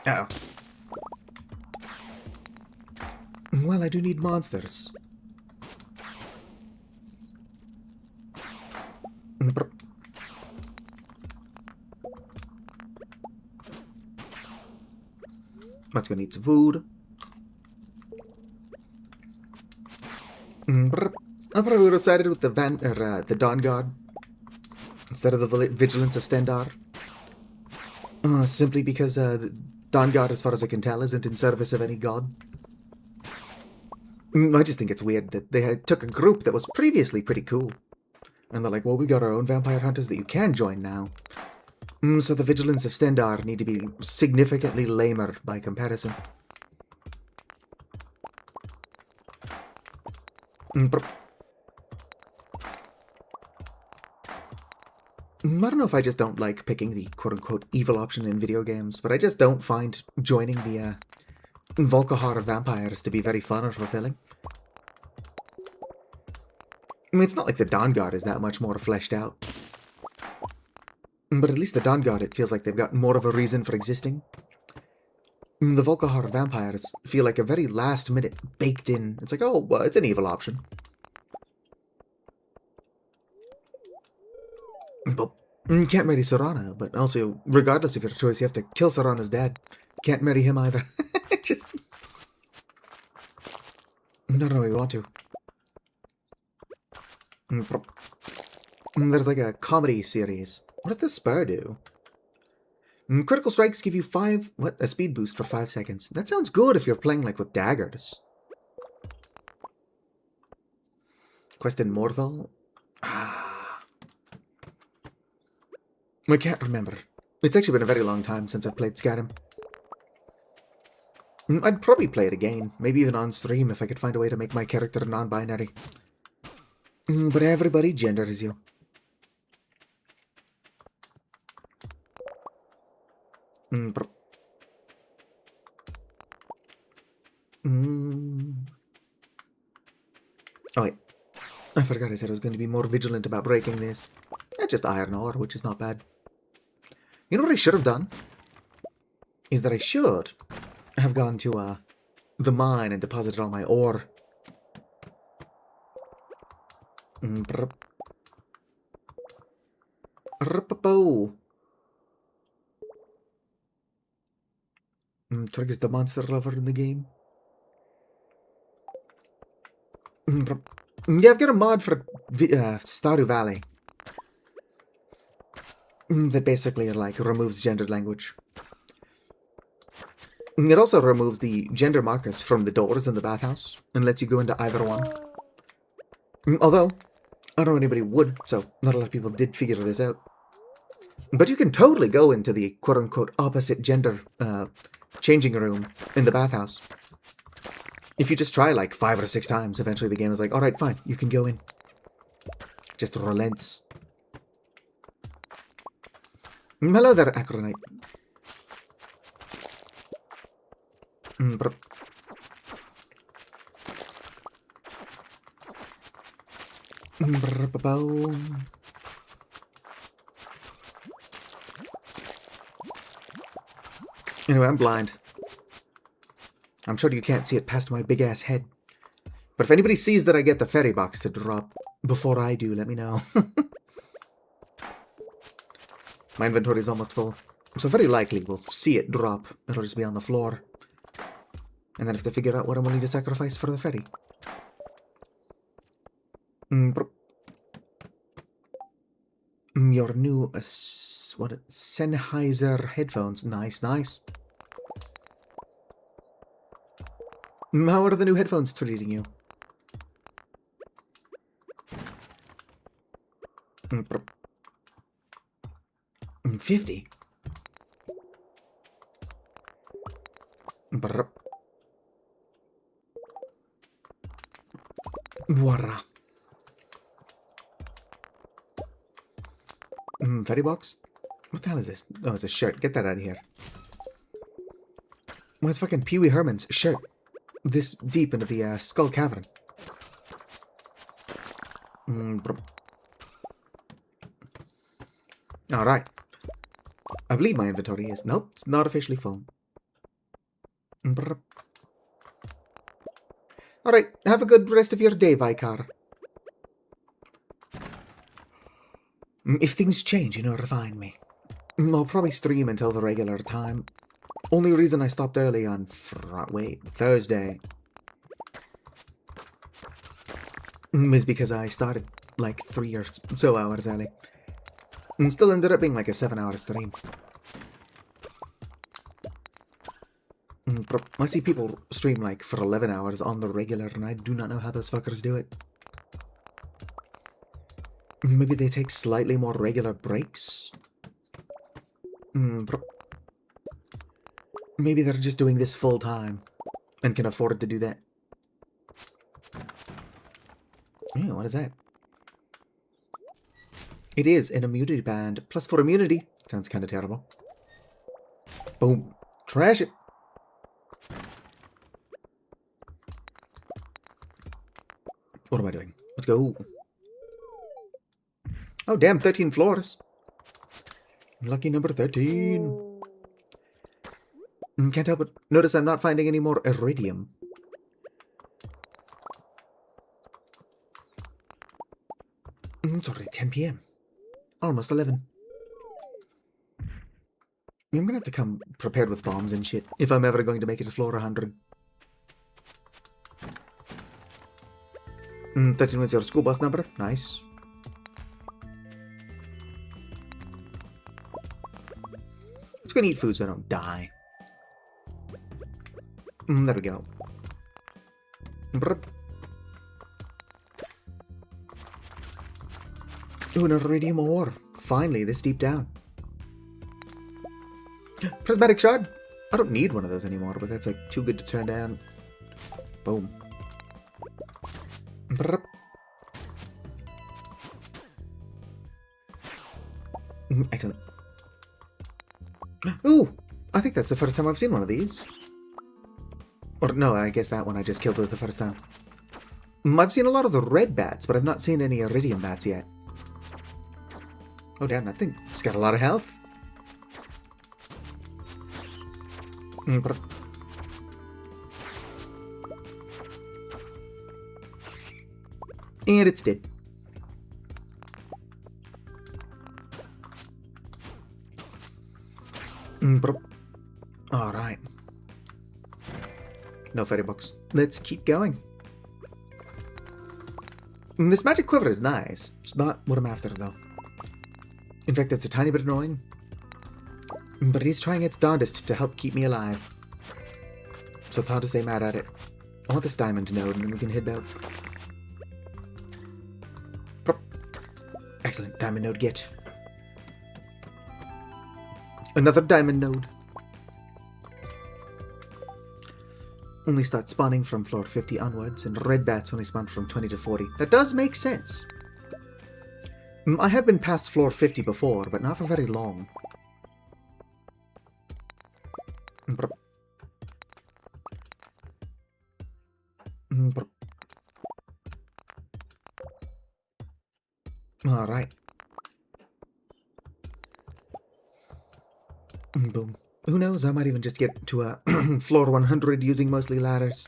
Uh-oh. Well, I do need monsters. Much gonna need some food. I probably would have sided with the Dawnguard instead of the Vigilance of Stendar. Simply because the Dawnguard, as far as I can tell, isn't in service of any god. I just think it's weird that they took a group that was previously pretty cool. And they're like, well, we got our own vampire hunters that you can join now. So the Vigilance of Stendar need to be significantly lamer by comparison. I don't know if I just don't like picking the quote-unquote evil option in video games, but I just don't find joining the Volkahar vampires to be very fun or fulfilling. I mean, it's not like the Dawnguard is that much more fleshed out. But at least the Dawnguard, it feels like they've got more of a reason for existing. The Volkahar vampires feel like a very last minute baked in. It's like, oh, well, it's an evil option. But you can't marry Serana, but also, regardless of your choice, you have to kill Serana's dad. Can't marry him either. Just... No, we want to. There's like a comedy series. What does the Stardew? Critical strikes give you a speed boost for 5 seconds. That sounds good if you're playing like with daggers. Quest in Morthal? I can't remember. It's actually been a very long time since I've played Skyrim. I'd probably play it again, maybe even on stream if I could find a way to make my character non-binary. But everybody genders you. Oh wait, I forgot I said I was going to be more vigilant about breaking this. Just iron ore, which is not bad. You know what I should have done? Is that I should have gone to the mine and deposited all my ore. Trig is the monster lover in the game. Yeah, I've got a mod for Stardew Valley. that basically like removes gendered language. It also removes the gender markers from the doors in the bathhouse and lets you go into either one. Although, I don't know anybody would, so not a lot of people did figure this out. But you can totally go into the quote-unquote opposite gender changing room in the bathhouse. If you just try like 5 or 6 times, eventually the game is like, alright, fine, you can go in. Just relents. Hello there, Acronite. Anyway, I'm blind. I'm sure you can't see it past my big-ass head. But if anybody sees that I get the ferry box to drop before I do, let me know. My inventory is almost full. So very likely we'll see it drop. It'll just be on the floor. And then have to figure out what I'm willing to sacrifice for the ferry. Your new Sennheiser headphones. Nice, nice. How are the new headphones treating you? 50? Wara. Ferry box? What the hell is this? Oh, it's a shirt. Get that out of here. Why is fucking Pee Wee Herman's shirt this deep into the skull cavern? Alright. I believe my inventory is... Nope, it's not officially full. Alright, have a good rest of your day, Vicar. If things change, you know where to find me. I'll probably stream until the regular time. Only reason I stopped early on Thursday is because I started like 3 or so hours early. And still ended up being like a 7-hour stream. I see people stream like for 11 hours on the regular, and I do not know how those fuckers do it. Maybe they take slightly more regular breaks? Maybe they're just doing this full time and can afford to do that. Yeah, what is that? It is an immunity band. Plus 4 immunity. Sounds kind of terrible. Boom. Trash it. What am I doing? Let's go. Oh, damn, 13 floors. Lucky number 13. Can't help but notice I'm not finding any more iridium. It's already 10 p.m. Almost 11. I'm gonna have to come prepared with bombs and shit if I'm ever going to make it to floor 100. 13 was your school bus number. Nice. Let's go and eat food so I don't die. There we go. Ooh, an iridium ore. Finally, this deep down. Prismatic shard? I don't need one of those anymore, but that's like too good to turn down. Boom. Excellent. Ooh! I think that's the first time I've seen one of these. Or no, I guess that one I just killed was the first time. I've seen a lot of the red bats, but I've not seen any iridium bats yet. Oh damn, that thing's got a lot of health. And it's dead. Alright. No fairy books. Let's keep going. This magic quiver is nice. It's not what I'm after, though. In fact, it's a tiny bit annoying. But it is trying its darndest to help keep me alive. So it's hard to stay mad at it. I want this diamond node and then we can head out. Excellent. Diamond node get. Another diamond node. Only start spawning from floor 50 onwards, and red bats only spawn from 20 to 40. That does make sense. I have been past floor 50 before, but not for very long. Alright. Boom. Who knows, I might even just get to floor 100 using mostly ladders.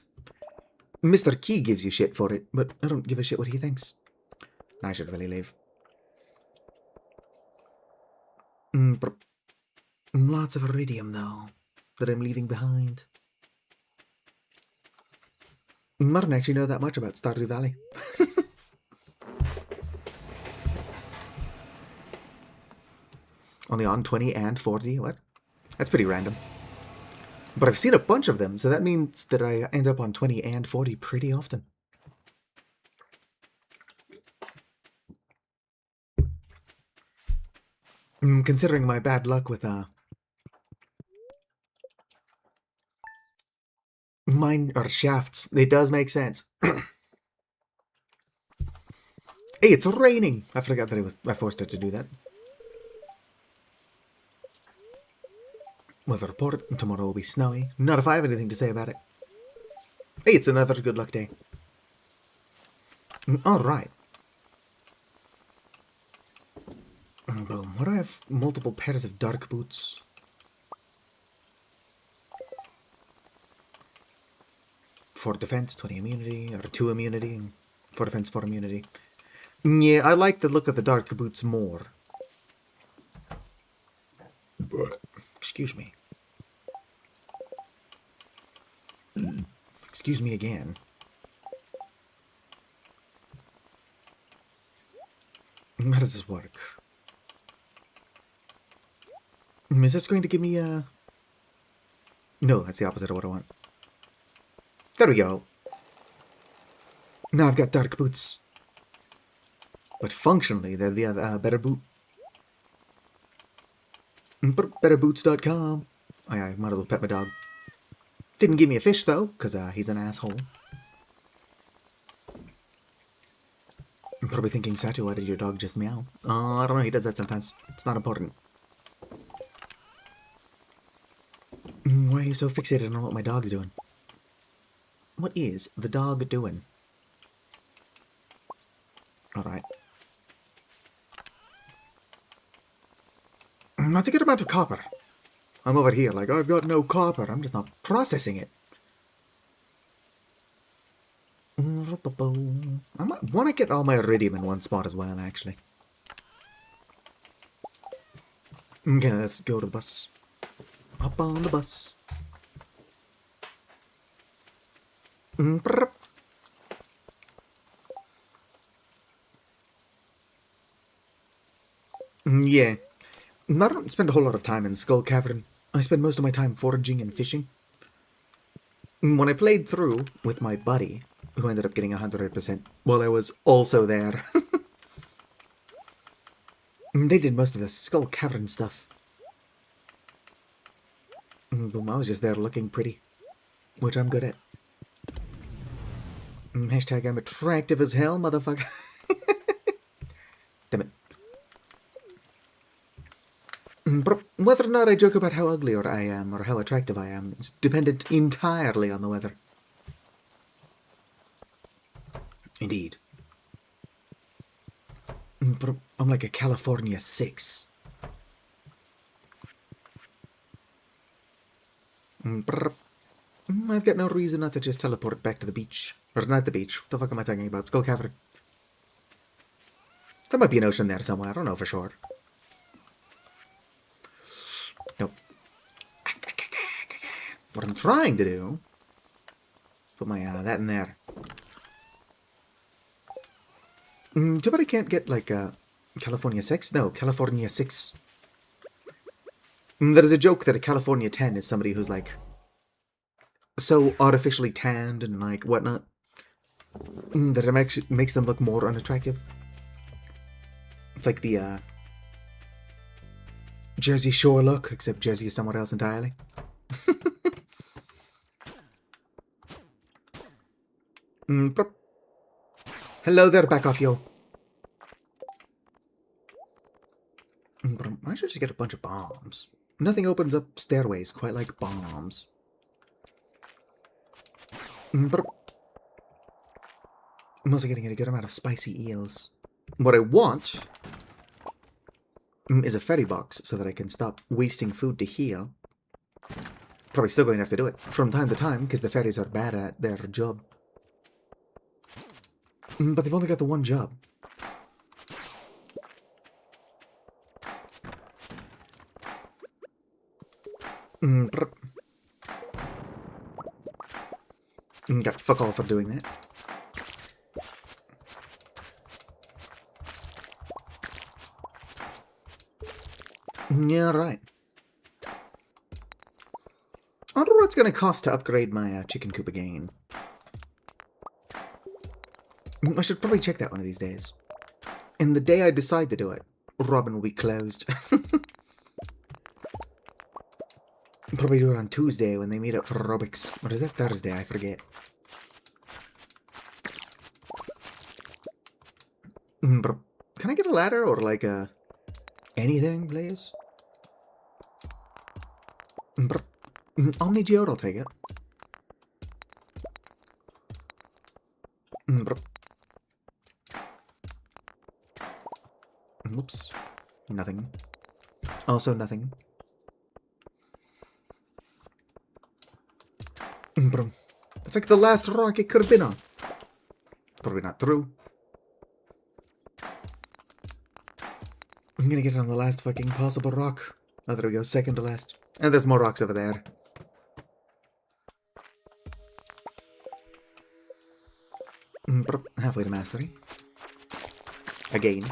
Mr. Key gives you shit for it, but I don't give a shit what he thinks. I should really leave. Lots of iridium, though, that I'm leaving behind. I don't actually know that much about Stardew Valley. Only on 20 and 40? What? That's pretty random. But I've seen a bunch of them, so that means that I end up on 20 and 40 pretty often. Considering my bad luck with mine or shafts, it does make sense. Hey, it's raining! I forgot that I forced it to do that. Weather report, tomorrow will be snowy. Not if I have anything to say about it. Hey, it's another good luck day. Alright. Boom. What do I have? Multiple pairs of dark boots. For defense, 20 immunity, or 2 immunity. For defense, 4 immunity. Yeah, I like the look of the dark boots more. Excuse me. Excuse me again. How does this work? Is this going to give me a... No, that's the opposite of what I want. There we go. Now I've got dark boots. But functionally, they're the better boot. Betterboots.com. I might as well pet my dog. Didn't give me a fish, though, because he's an asshole. I'm probably thinking, Satu, why did your dog just meow? I don't know, he does that sometimes. It's not important. Why are you so fixated on what my dog's doing? What is the dog doing? Alright. That's a good amount of copper. I'm over here like, I've got no copper. I'm just not processing it. I might want to get all my iridium in one spot as well, actually. Okay, let's go to the bus. Hop on the bus. Yeah. I don't spend a whole lot of time in Skull Cavern. I spend most of my time foraging and fishing. When I played through with my buddy, who ended up getting 100% while I was also there, they did most of the Skull Cavern stuff. Boom, I was just there looking pretty, which I'm good at. Hashtag I'm attractive as hell, motherfucker. Damn it. But whether or not I joke about how ugly I am or how attractive I am is dependent entirely on the weather. Indeed. But I'm like a California 6. I've got no reason not to just teleport back to the beach. Or not the beach. What the fuck am I talking about? Skull Cavern. There might be an ocean there somewhere. I don't know for sure. Nope. What I'm trying to do... Put my, that in there. Too bad I can't get, like, California 6? No, California 6. There's a joke that a California 10 is somebody who's like so artificially tanned and like whatnot that it makes them look more unattractive. It's like the Jersey Shore look, except Jersey is somewhere else entirely. Hello there, back off, yo. I should just get a bunch of bombs. Nothing opens up stairways quite like bombs. I'm also getting a good amount of spicy eels. What I want is a ferry box so that I can stop wasting food to heal. Probably still going to have to do it from time to time because the ferries are bad at their job. But they've only got the one job. Got fuck all for doing that. Yeah, right. I wonder what it's going to cost to upgrade my chicken coop again. I should probably check that one of these days. And the day I decide to do it, Robin will be closed. Probably do it on Tuesday when they meet up for aerobics. Or is that Thursday? I forget. Can I get a ladder or like a anything, please? Omni Geode, I'll take it. Oops. Nothing. Also nothing. It's like the last rock it could have been on. Probably not true. I'm gonna get it on the last fucking possible rock. Oh, there we go. Second to last. And there's more rocks over there. Halfway to mastery. Again.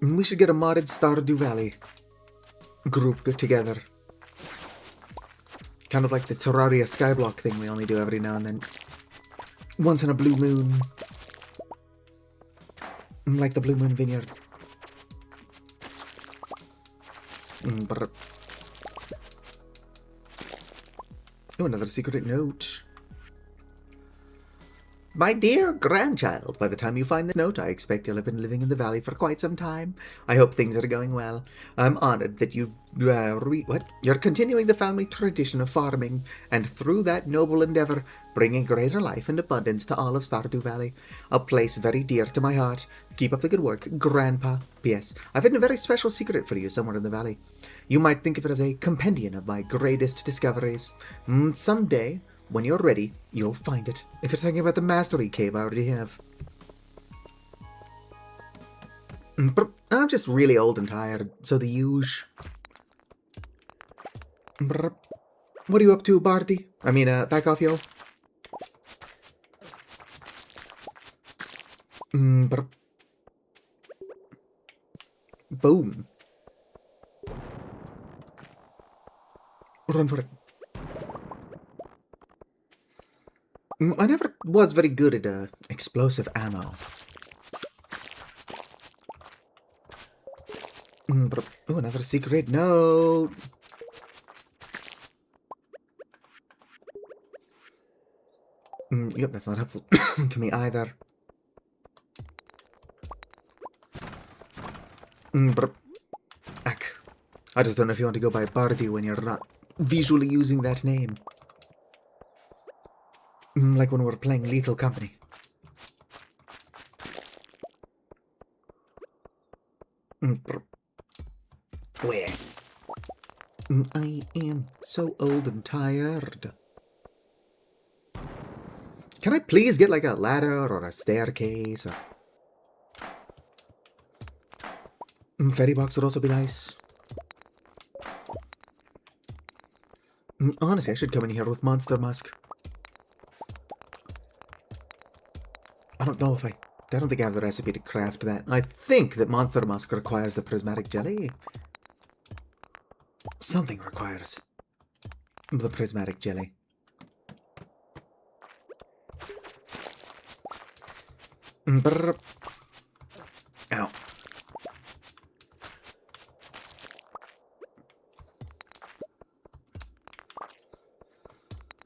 We should get a modded Stardew Valley group together. Kind of like the Terraria Skyblock thing we only do every now and then. Once in a blue moon. Like the Blue Moon Vineyard. Oh, another secret note. My dear grandchild, by the time you find this note, I expect you'll have been living in the valley for quite some time. I hope things are going well. I'm honored that you're continuing the family tradition of farming, and through that noble endeavor, bringing greater life and abundance to all of Stardew Valley. A place very dear to my heart. Keep up the good work, Grandpa. P.S. I've hidden a very special secret for you somewhere in the valley. You might think of it as a compendium of my greatest discoveries. Someday, when you're ready, you'll find it. If you're talking about the Mastery Cave, I already have. I'm just really old and tired, so the huge. What are you up to, Barty? I mean, back off, yo. Boom. Run for it. I never was very good at explosive ammo. Oh, another secret note. Yep, that's not helpful to me either. I just don't know if you want to go by Bardi when you're not visually using that name. Like when we're playing Lethal Company. Where? I am so old and tired. Can I please get like a ladder or a staircase? Or... ferry box would also be nice. Honestly, I should come in here with Monster Musk. don't know if I don't think I have the recipe to craft that. I think that Monster Musk requires the prismatic jelly. Something requires the prismatic jelly. Brr. Ow.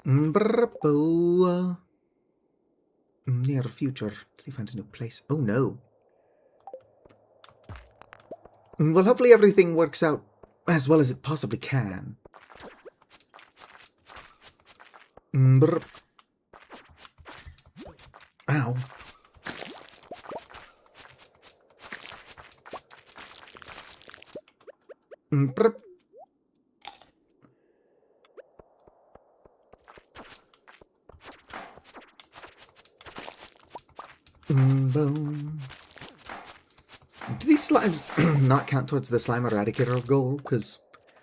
Brr. Near future. Can you find a new place? Oh no. Well, hopefully everything works out as well as it possibly can. Brr. Ow. Brr. Boom. Do these slimes not count towards the slime eradicator goal? Because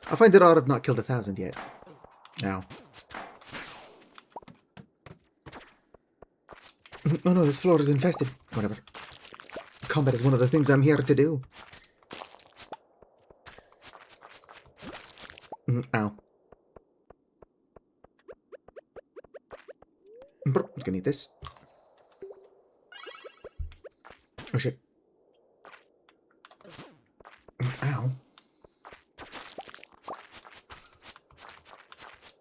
I find it odd I've not killed 1,000 yet. Ow. Oh no, this floor is infested. Whatever. Combat is one of the things I'm here to do. Ow. I'm gonna need this. Oh shit. Ow.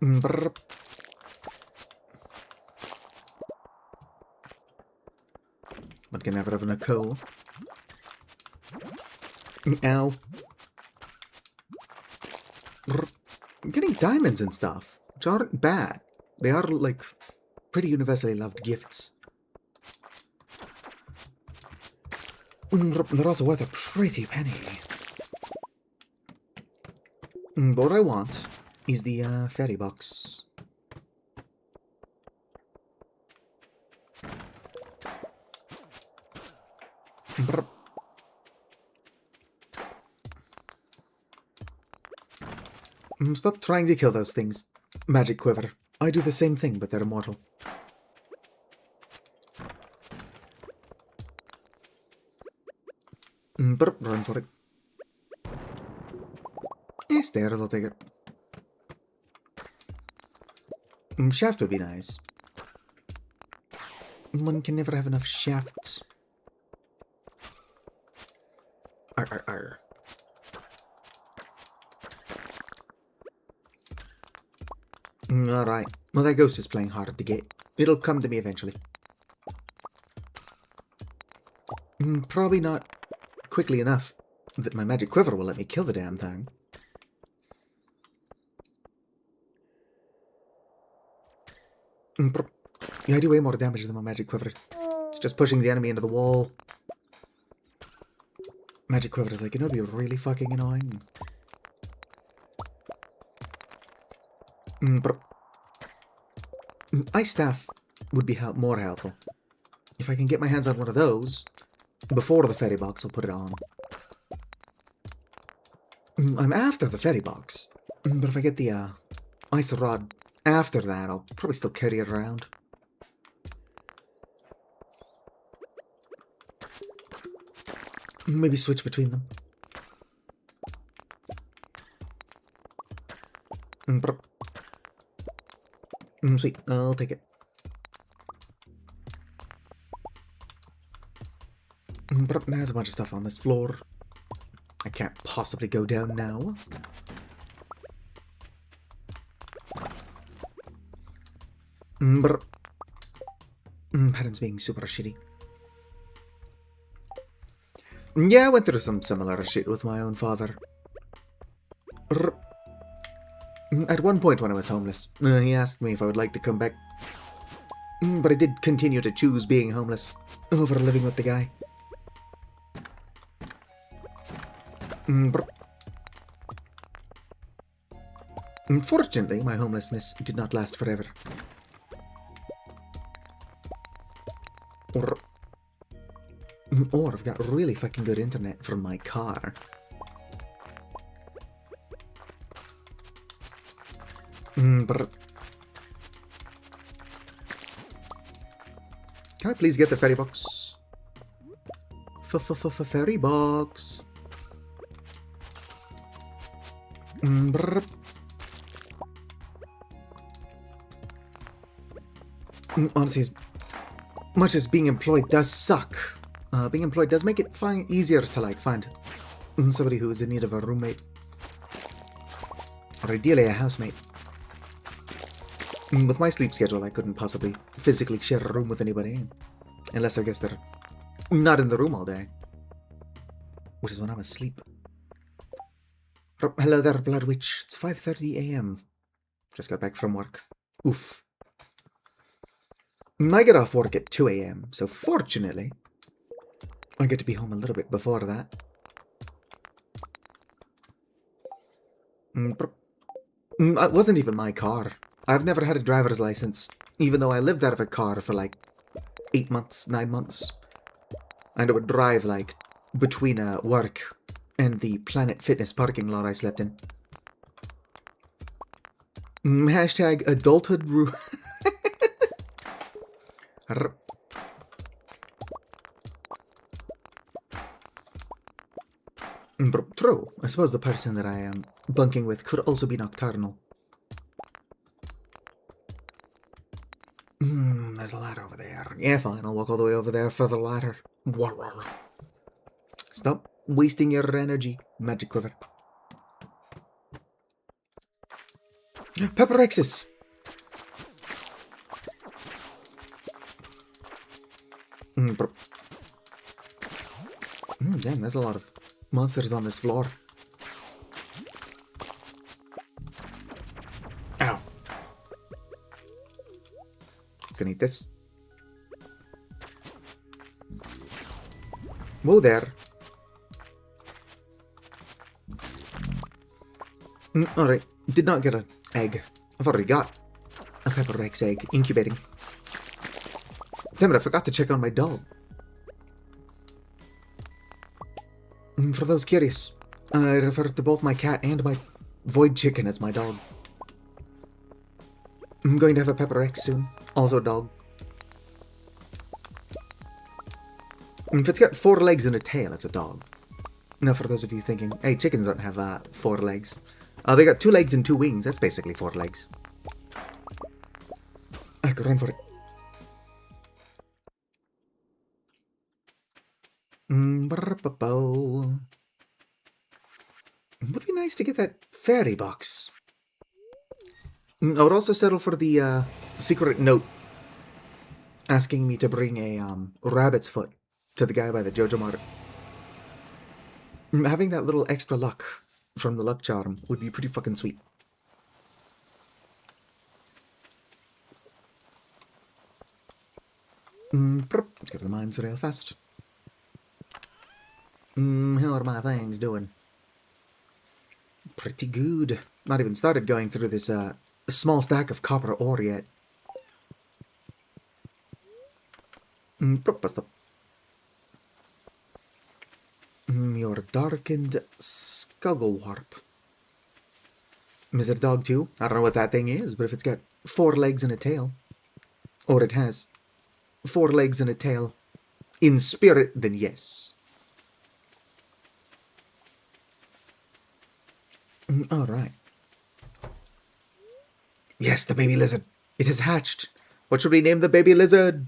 Brr. But can never have enough coal. Ow. Brr. I'm getting diamonds and stuff, which aren't bad. They are, like, pretty universally loved gifts. They're also worth a pretty penny. But what I want is the fairy box. Brr. Stop trying to kill those things. Magic Quiver. I do the same thing, but they're immortal. Brr, run for it. Yes, there, I'll take it. Shaft would be nice. One can never have enough shafts. Arr. Alright. Well, that ghost is playing hard to get. It'll come to me eventually. Probably not quickly enough that my magic quiver will let me kill the damn thing. Yeah, I do way more damage than my magic quiver. It's just pushing the enemy into the wall. Magic quiver is like, you know, it'd be really fucking annoying. Ice staff would be more helpful. If I can get my hands on one of those before the fairy box, I'll put it on. I'm after the fairy box, but if I get the ice rod after that, I'll probably still carry it around. Maybe switch between them. Sweet, I'll take it. There's a bunch of stuff on this floor. I can't possibly go down now. Parents being super shitty. Yeah, I went through some similar shit with my own father. At one point when I was homeless, he asked me if I would like to come back. But I did continue to choose being homeless over living with the guy. Unfortunately, my homelessness did not last forever. Or I've got really fucking good internet from my car. Can I please get the ferry box? Ferry box. Honestly, as much as being employed does suck, being employed does make it easier to like find somebody who is in need of a roommate, or ideally a housemate. With my sleep schedule, I couldn't possibly physically share a room with anybody, unless I guess they're not in the room all day, which is when I'm asleep. Hello there, Blood Witch. It's 5:30 a.m. Just got back from work. Oof. I get off work at 2 a.m., so fortunately, I get to be home a little bit before that. It wasn't even my car. I've never had a driver's license, even though I lived out of a car for like 8 months, 9 months. And I would drive like between work and the Planet Fitness parking lot I slept in. Hashtag adulthood True. I suppose the person that I am bunking with could also be nocturnal. There's a ladder over there. Yeah, fine. I'll walk all the way over there for the ladder. Stop wasting your energy, Magic Quiver. Pepperexis! Damn, there's a lot of monsters on this floor. Ow. Can eat this. Whoa there. Alright, did not get an egg. I've already got a Pepperex egg incubating. Damn it, I forgot to check on my dog. For those curious, I refer to both my cat and my void chicken as my dog. I'm going to have a Pepperex soon. Also dog. If it's got 4 legs and a tail, it's a dog. Now for those of you thinking, hey, chickens don't have 4 legs. They got 2 legs and 2 wings. That's basically 4 legs. I could run for it. Would be nice to get that fairy box. I would also settle for the secret note asking me to bring a rabbit's foot to the guy by the Jojo Mart. Having that little extra luck from the luck charm would be pretty fucking sweet. Let's go to the mines real fast. How are my things doing? Pretty good. Not even started going through this small stack of copper ore yet. Your darkened Skugglewarp. Is it a dog too? I don't know what that thing is, but if it's got 4 legs and a tail, or it has 4 legs and a tail in spirit, then yes. Alright. Yes, the baby lizard. It has hatched. What should we name the baby lizard?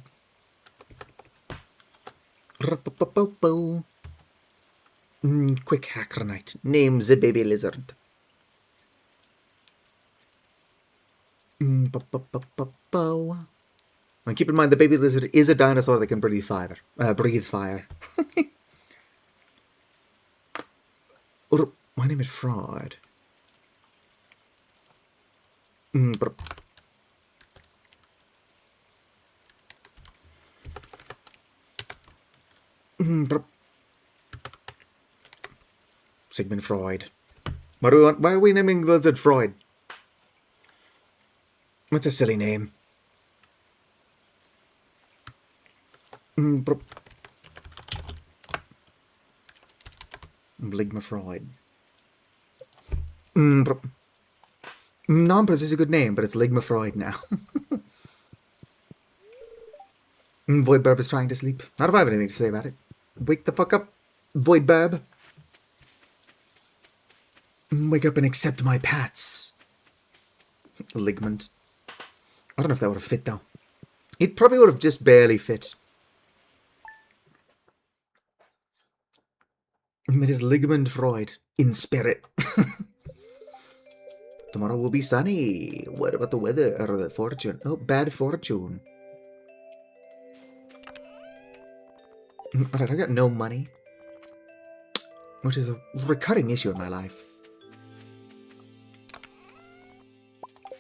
Quick hacker night. Name the baby lizard. And keep in mind, the baby lizard is a dinosaur that can breathe fire. Or, my name is Fraud. Sigmund Freud. Why are we naming the lizard Freud? What's a silly name? Bligma Freud. Nombras is a good name, but it's Ligma Freud now. Void Burb is trying to sleep. Not if I have anything to say about it. Wake the fuck up, Void Burb. Wake up and accept my pats. Ligament. I don't know if that would have fit, though. It probably would have just barely fit. It is Ligament Freud in spirit. Tomorrow will be sunny. What about the weather or the fortune? Oh, bad fortune. Alright, I got no money. Which is a recurring issue in my life.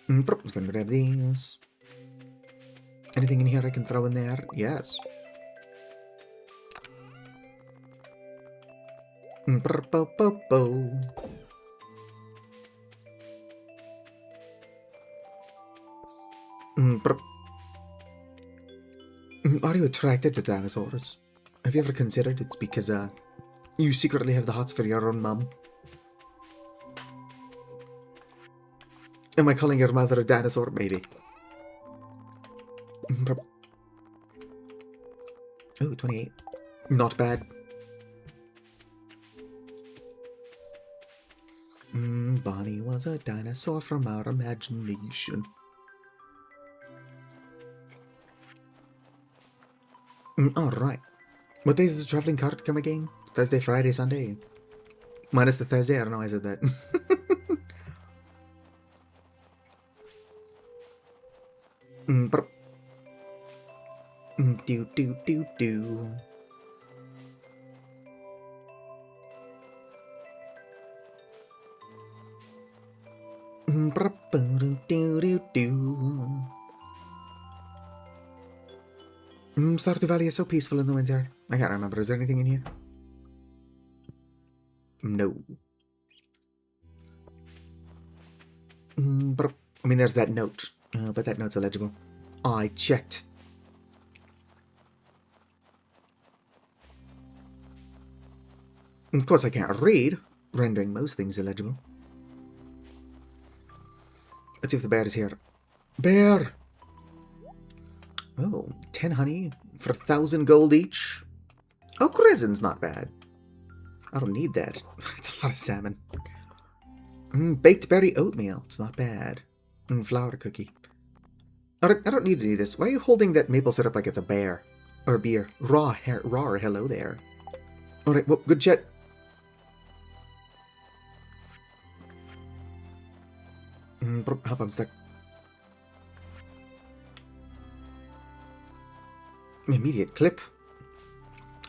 I'm just gonna grab these. Anything in here I can throw in there? Yes. Are you attracted to dinosaurs? Have you ever considered it's because you secretly have the hots for your own mum? Am I calling your mother a dinosaur? Maybe. Oh, 28. Not bad. Bonnie was a dinosaur from our imagination. Alright. What days does the traveling cart come again? Thursday, Friday, Sunday? Minus the Thursday? I don't know why I said that. Do do do do. Stardew Valley is so peaceful in the winter. I can't remember. Is there anything in here? No. I mean, there's that note. But that note's illegible. I checked. Of course, I can't read, rendering most things illegible. Let's see if the bear is here. Bear! Oh, 10 honey for 1,000 gold each. Oak resin's not bad. I don't need that. It's a lot of salmon. Baked berry oatmeal. It's not bad. Flour cookie. I don't need any of this. Why are you holding that maple syrup like it's a bear? Or beer? Raw, hello there. Alright, well, good chat. Help, I'm stuck. Immediate clip.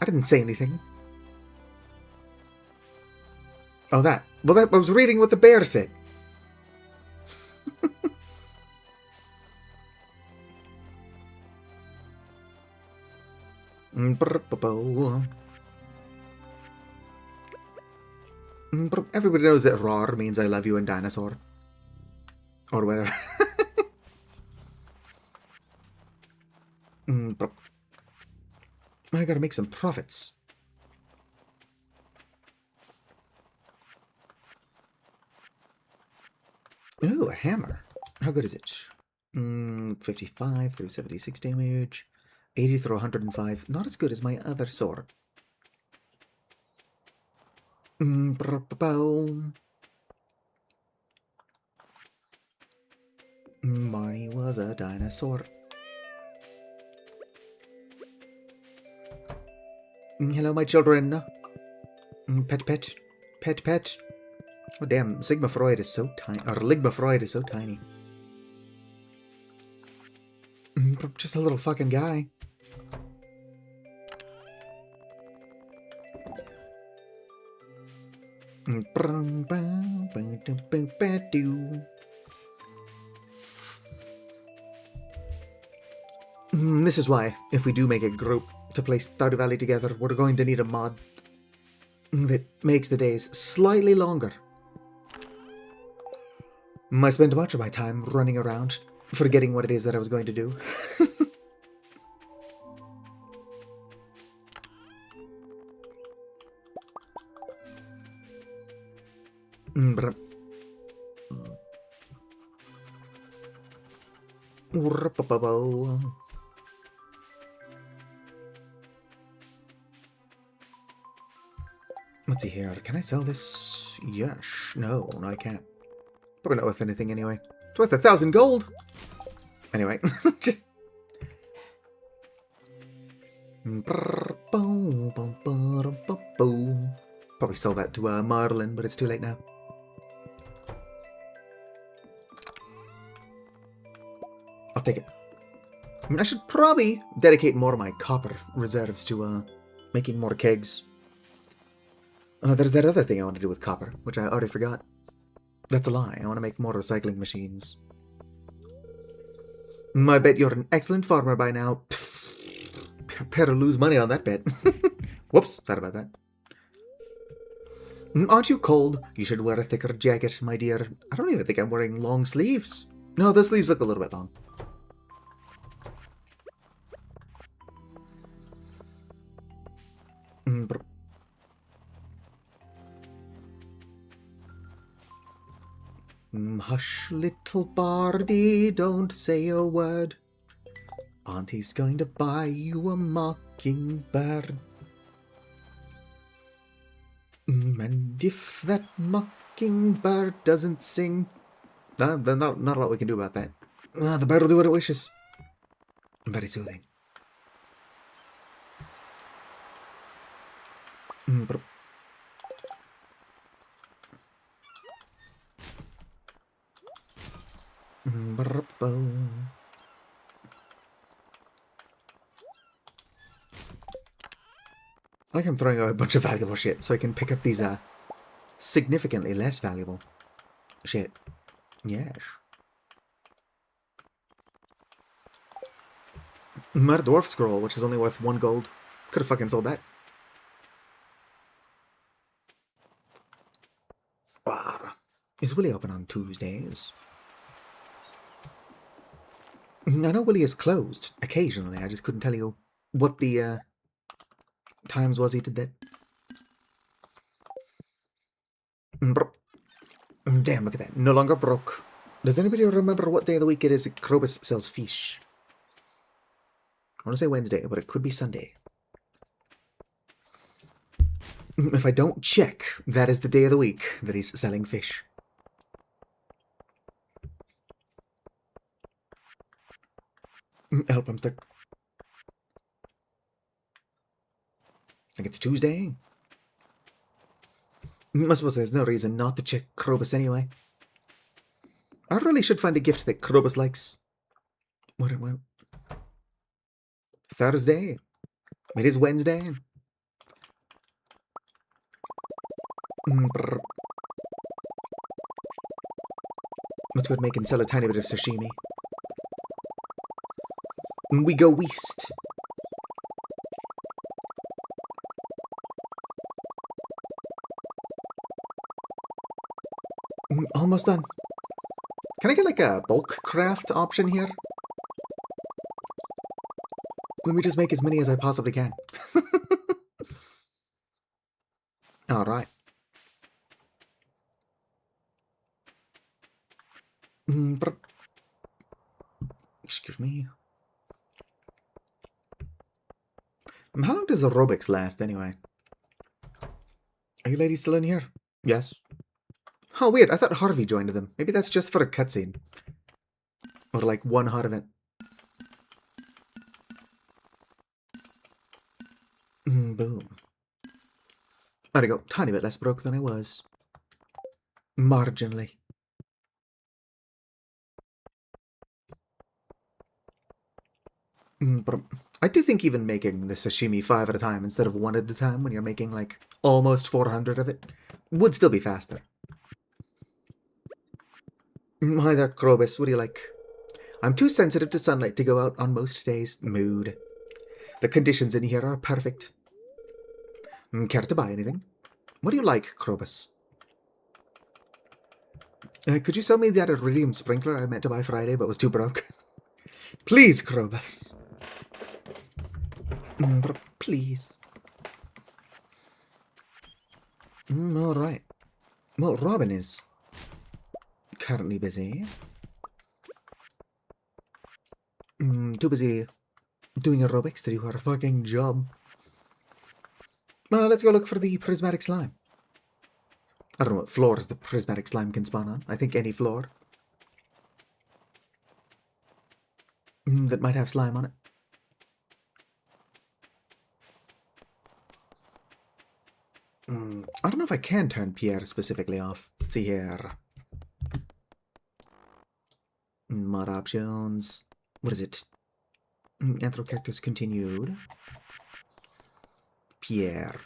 I didn't say anything. Oh, that. Well, I was reading what the bear said. Everybody knows that roar means I love you in dinosaur. Or whatever. I gotta make some profits. Ooh, a hammer. How good is it? 55 through 76 damage. 80 through 105. Not as good as my other sword. Marnie was a dinosaur. Hello, my children. Pet, pet. Pet, pet. Oh, damn. Sigma Freud is so tiny. Or Ligma Freud is so tiny. Just a little fucking guy. This is why, if we do make a group to play Stardew Valley together, we're going to need a mod that makes the days slightly longer. I spent much of my time running around, forgetting what it is that I was going to do. Let's see here. Can I sell this? Yes. No, I can't. Probably not worth anything anyway. It's worth 1,000 gold! Anyway, just... Probably sell that to Marlin, but it's too late now. I'll take it. I mean, I should probably dedicate more of my copper reserves to making more kegs. There's that other thing I want to do with copper, which I already forgot. That's a lie. I want to make more recycling machines. I bet you're an excellent farmer by now. Prepare to lose money on that bet. Whoops, sorry about that. Aren't you cold? You should wear a thicker jacket, my dear. I don't even think I'm wearing long sleeves. No, the sleeves look a little bit long. Hush, little birdie, don't say a word. Auntie's going to buy you a mockingbird. And if that mockingbird doesn't sing... there's not a lot we can do about that. The bird will do what it wishes. Very soothing. Like I'm throwing out a bunch of valuable shit so I can pick up these significantly less valuable shit. Yes. Mud Dwarf Scroll, which is only worth 1 gold. Could have fucking sold that. Is Willie open on Tuesdays? I know Willie is closed occasionally. I just couldn't tell you what the times was he did that. Damn, look at that. No longer broke. Does anybody remember what day of the week it is that Krobus sells fish? I want to say Wednesday, but it could be Sunday. If I don't check, that is the day of the week that he's selling fish. Help, I'm stuck. I think it's Tuesday. I suppose there's no reason not to check Krobus anyway. I really should find a gift that Krobus likes. What? Thursday. It is Wednesday. Let's go make and sell a tiny bit of sashimi. We go west. Almost done. Can I get like a bulk craft option here? Let me just make as many as I possibly can. Alright. Excuse me. How long does aerobics last anyway? Are you ladies still in here? Yes. Oh, weird. I thought Harvey joined them. Maybe that's just for a cutscene. Or like one hot event. Boom. There we go. Tiny bit less broke than I was. Marginally. But I do think even making the sashimi 5 at a time instead of 1 at a time when you're making like almost 400 of it would still be faster. Hi there, Krobus. What do you like? I'm too sensitive to sunlight to go out on most days. Mood. The conditions in here are perfect. Care to buy anything? What do you like, Krobus? Could you sell me that iridium sprinkler I meant to buy Friday but was too broke? Please, Krobus. Please. Alright. Well, Robin is currently busy. Too busy doing aerobics to do her fucking job. Well, let's go look for the prismatic slime. I don't know what floors the prismatic slime can spawn on. I think any floor that might have slime on it. I don't know if I can turn Pierre specifically off. Let's see here. Mod options. What is it? Anthro cactus continued. Pierre.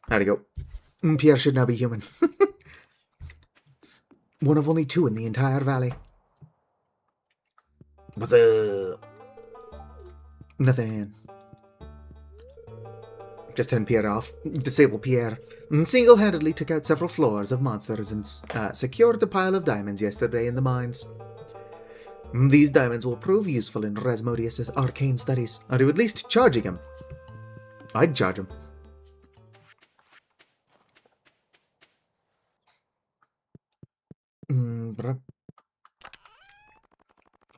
There we go. Pierre should now be human. One of only 2 in the entire valley. What's up? Nothing. Just turned Pierre off. Disable Pierre. Single-handedly took out several floors of monsters and secured a pile of diamonds yesterday in the mines. These diamonds will prove useful in Rasmodius's arcane studies. Are you at least charging him? I'd charge him.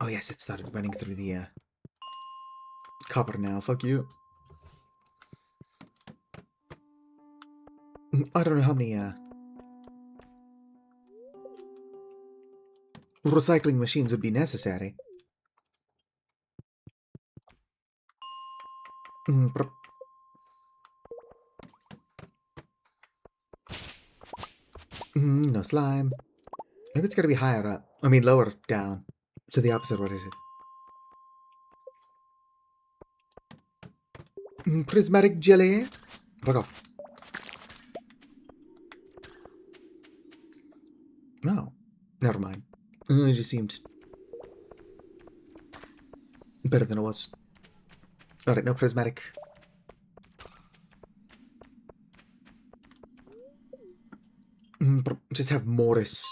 Oh yes, it started running through the copper now. Fuck you. I don't know how many recycling machines would be necessary. No slime. Maybe it's gotta be higher up. I mean, lower down. So the opposite, what is it? Prismatic jelly. Fuck off. No. Never mind. It just seemed better than it was. Alright, no prismatic. Just have Morris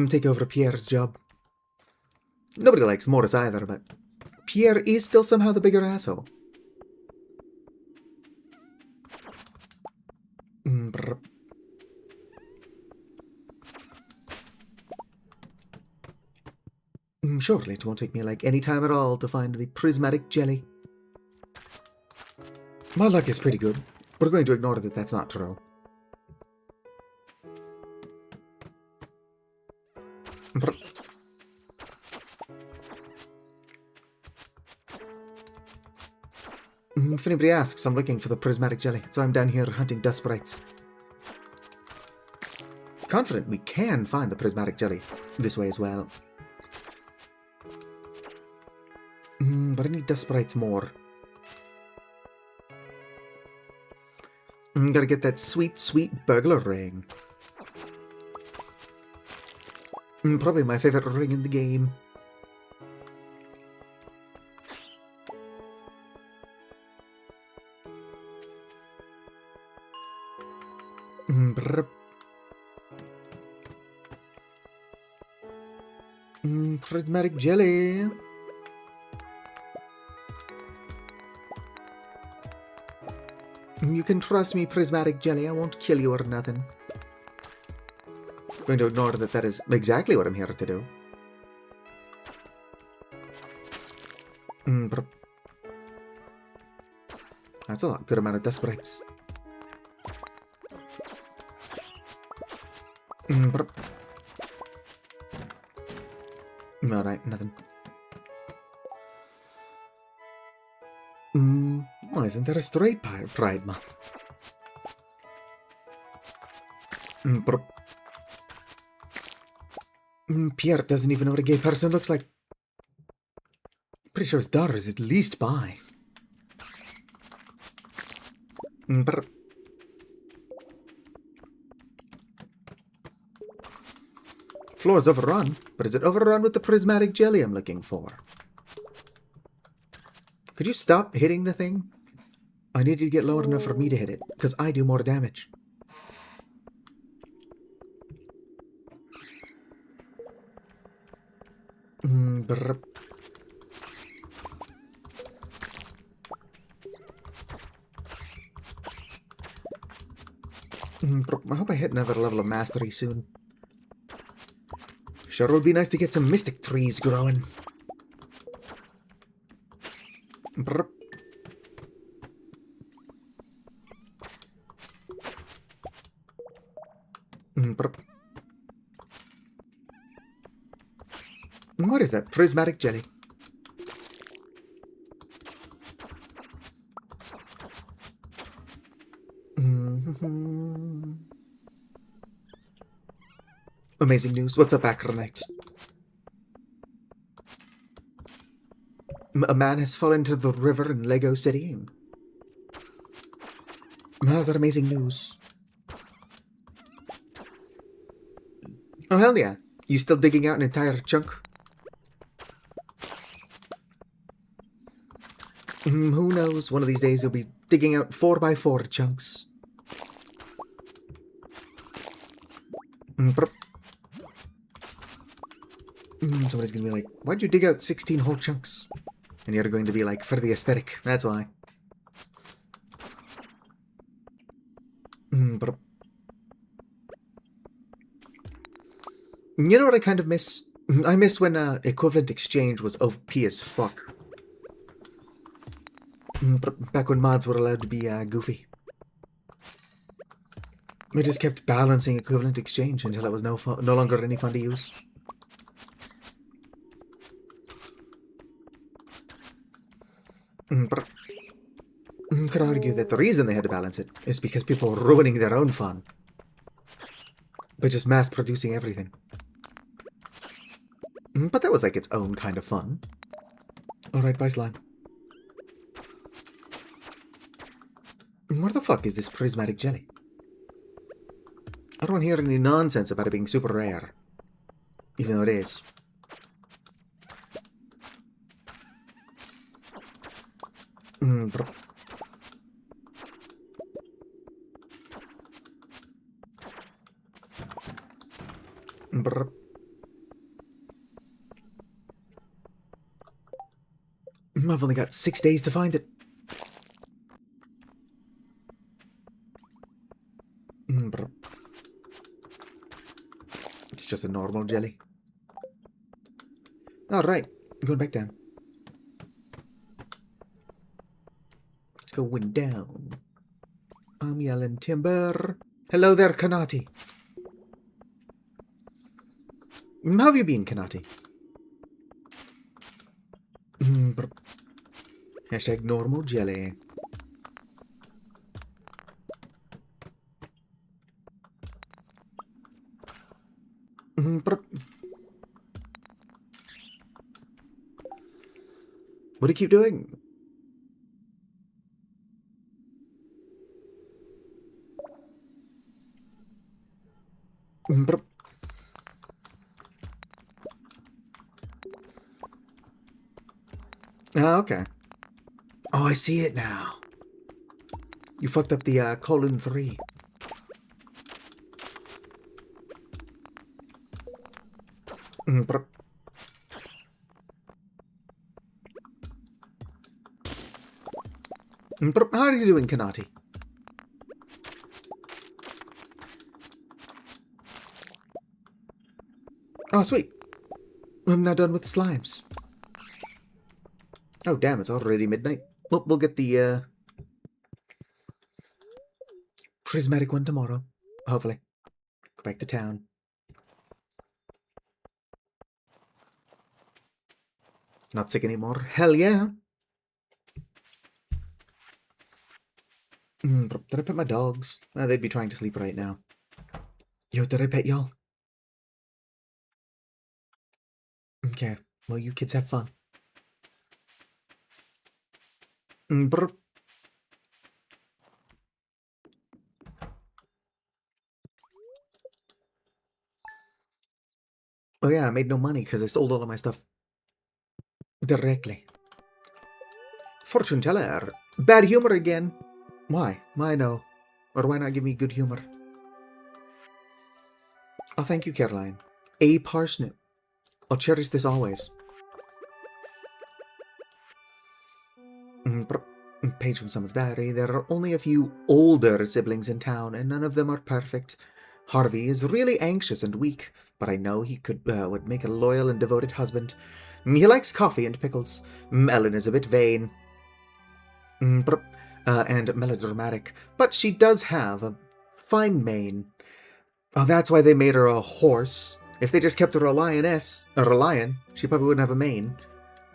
take over Pierre's job. Nobody likes Morris either, but Pierre is still somehow the bigger asshole. Surely it won't take me like any time at all to find the prismatic jelly. My luck is pretty good. We're going to ignore that that's not true. If anybody asks, I'm looking for the prismatic jelly, so I'm down here hunting dust sprites. Confident we can find the prismatic jelly this way as well. But I need dust sprites more. Gotta get that sweet, sweet burglar ring. Probably my favorite ring in the game. Prismatic jelly. You can trust me, prismatic jelly. I won't kill you or nothing. Going to ignore that that is exactly what I'm here to do. That's a lot. Good amount of dust sprites. Alright, nothing. Why isn't there a straight Pride Month? Pierre doesn't even know what a gay person looks like. Pretty sure his daughter is at least bi. Floor's overrun, but is it overrun with the prismatic jelly I'm looking for? Could you stop hitting the thing? I need you to get low enough for me to hit it, because I do more damage. I hope I hit another level of mastery soon. Sure would be nice to get some mystic trees growing. What is that? Prismatic jelly. Amazing news. What's up, Acronite? A man has fallen into the river in Lego City. How's that amazing news? Oh, hell yeah. You still digging out an entire chunk? Who knows? One of these days you'll be digging out 4x4 chunks. Somebody's gonna be like, why'd you dig out 16 whole chunks? And you're going to be like, for the aesthetic. That's why. You know what I kind of miss? I miss when equivalent exchange was OP as fuck. Back when mods were allowed to be goofy. We just kept balancing equivalent exchange until it was no longer any fun to use. Could argue that the reason they had to balance it is because people were ruining their own fun by just mass-producing everything. But that was like its own kind of fun. Alright, bye, slime. Where the fuck is this prismatic jelly? I don't want to hear any nonsense about it being super rare. Even though it is. I've only got 6 days to find it. It's just a normal jelly. Alright, going back down. Let's go wind down. I'm yelling timber. Hello there, Kanati. How have you been, Kanati? Hashtag normal jelly. What do you keep doing? Ah, okay. Oh, I see it now. You fucked up the colon 3. How are you doing, Kanati? Oh, sweet. I'm now done with the slimes. Oh, damn, it's already midnight. Well, we'll get the prismatic one tomorrow. Hopefully. Go back to town. Not sick anymore. Hell yeah. Did I pet my dogs? They'd be trying to sleep right now. Yo, did I pet y'all? Okay. Well, you kids have fun. Oh yeah, I made no money because I sold all of my stuff directly. Fortune teller. Bad humor again. Why? Why no? Or why not give me good humor? Oh, thank you, Caroline. A parsnip. I'll cherish this always. Page from someone's diary. There are only a few older siblings in town, and none of them are perfect. Harvey is really anxious and weak, but I know he would make a loyal and devoted husband. He likes coffee and pickles. Ellen is a bit vain. And melodramatic, but she does have a fine mane. Oh, that's why they made her a horse. If they just kept her a lioness, or a lion, she probably wouldn't have a mane.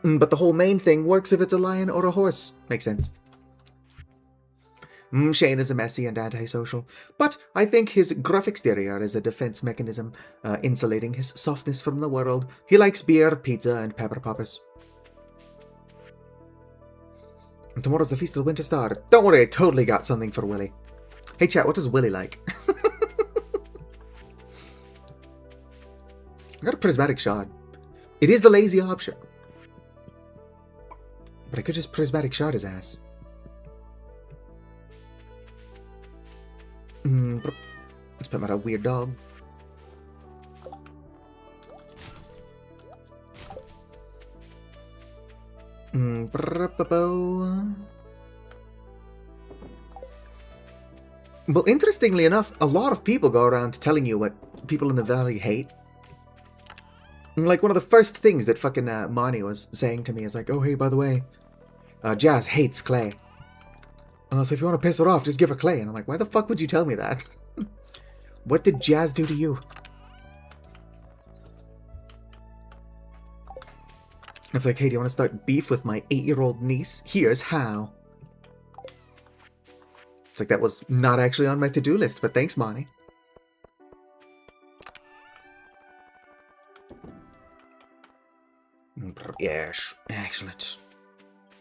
But the whole mane thing works if it's a lion or a horse. Makes sense. Shane is a messy and antisocial, but I think his gruff exterior is a defense mechanism, insulating his softness from the world. He likes beer, pizza, and pepper poppers. And tomorrow's the Feast of the Winter Star. Don't worry, I totally got something for Willy. Hey chat, what does Willy like? I got a prismatic shard. It is the lazy option. But I could just prismatic shard his ass. Let's put him at a weird dog. Well, interestingly enough, a lot of people go around telling you what people in the valley hate. Like, one of the first things that fucking Marnie was saying to me is like, oh, hey, by the way, Jazz hates clay. So if you want to piss her off, just give her clay. And I'm like, why the fuck would you tell me that? What did Jazz do to you? It's like, hey, do you want to start beef with my 8-year-old niece? Here's how. It's like, that was not actually on my to-do list, but thanks, Marnie. Yes, excellent.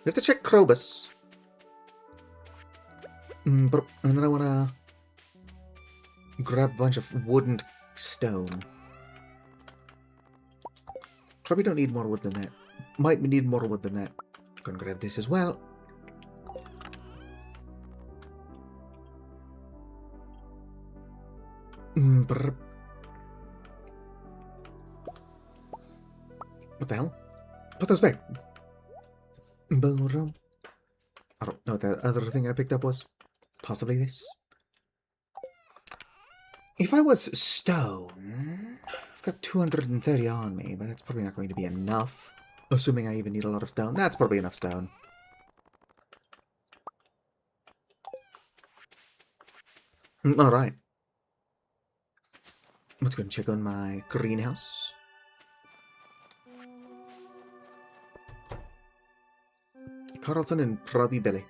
We have to check Krobus. And then I want to grab a bunch of wood and stone. Probably don't need more wood than that. Might need more wood than that. Gonna grab this as well. What the hell? Put those back. I don't know what the other thing I picked up was. Possibly this. If I was stone, I've got 230 on me, but that's probably not going to be enough. Assuming I even need a lot of stone. That's probably enough stone. Alright. Let's go and check on my greenhouse. Carlton and probably Billy.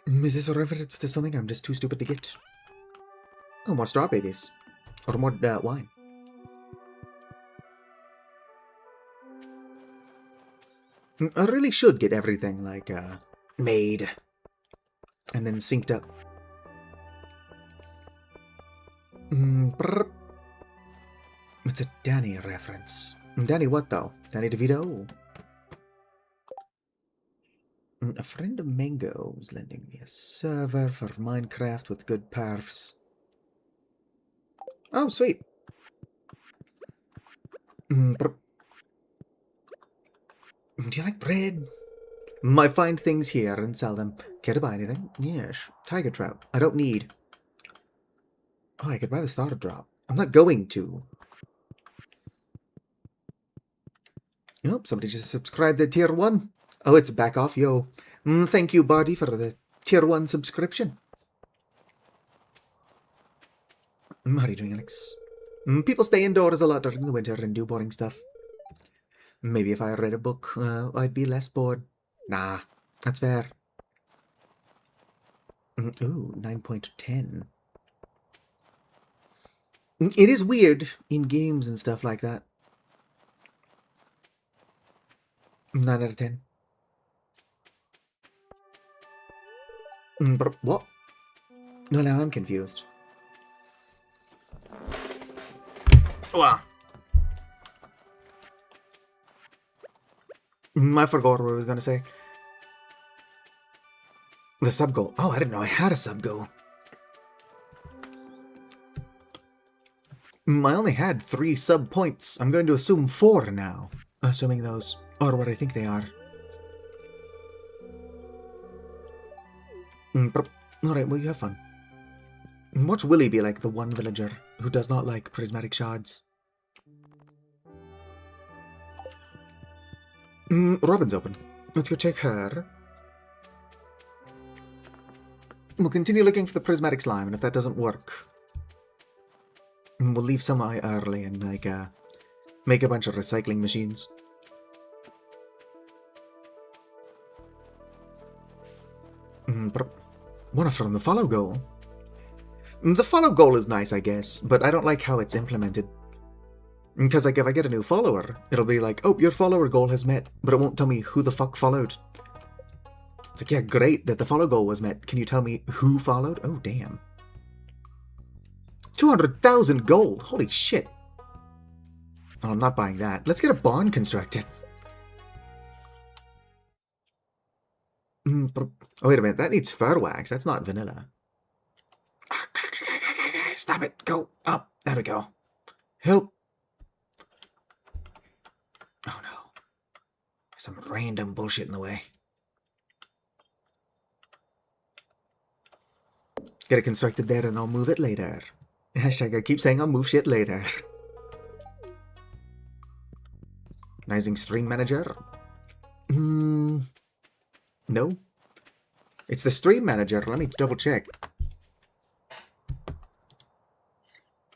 Is this a reference to something I'm just too stupid to get? Oh, more straw babies. Or more wine. I really should get everything, like, made. And then synced up. It's a Danny reference. Danny what, though? Danny DeVito? A friend of Mango is lending me a server for Minecraft with good perfs. Oh, sweet. Do you like bread? I find things here and sell them. Care to buy anything? Yes. Tiger trout. I don't need. Oh, I could buy the starter drop. I'm not going to. Nope, somebody just subscribed to tier 1. Oh, it's back off, yo. Thank you, Barty, for the tier 1 subscription. How are you doing, Alex? People stay indoors a lot during the winter and do boring stuff. Maybe if I read a book, I'd be less bored. Nah, that's fair. Ooh, 9.10. It is weird in games and stuff like that. 9 out of 10. What? No, now I'm confused. Wow. I forgot what I was going to say. The sub goal. Oh, I didn't know I had a sub goal. I only had 3 sub points. I'm going to assume 4 now. Assuming those are what I think they are. Alright, well, you have fun. Watch Willy be like the one villager who does not like prismatic shards. Robin's open. Let's go check her. We'll continue looking for the prismatic slime, and if that doesn't work, We'll leave some early and, like, make a bunch of recycling machines. What from the follow goal? The follow goal is nice, I guess, but I don't like how it's implemented. Because, like, if I get a new follower, it'll be like, oh, your follower goal has met, but it won't tell me who the fuck followed. It's like, yeah, great that the follow goal was met. Can you tell me who followed? Oh, damn. 200,000 gold! Holy shit. Oh, I'm not buying that. Let's get a barn constructed. Oh, wait a minute. That needs fur wax. That's not vanilla. Stop it. Go up. There we go. Help. Oh, no. Some random bullshit in the way. Get it constructed there and I'll move it later. Hashtag I keep saying I'll move shit later. Rising Stream Manager? No. It's the Stream Manager. Let me double check.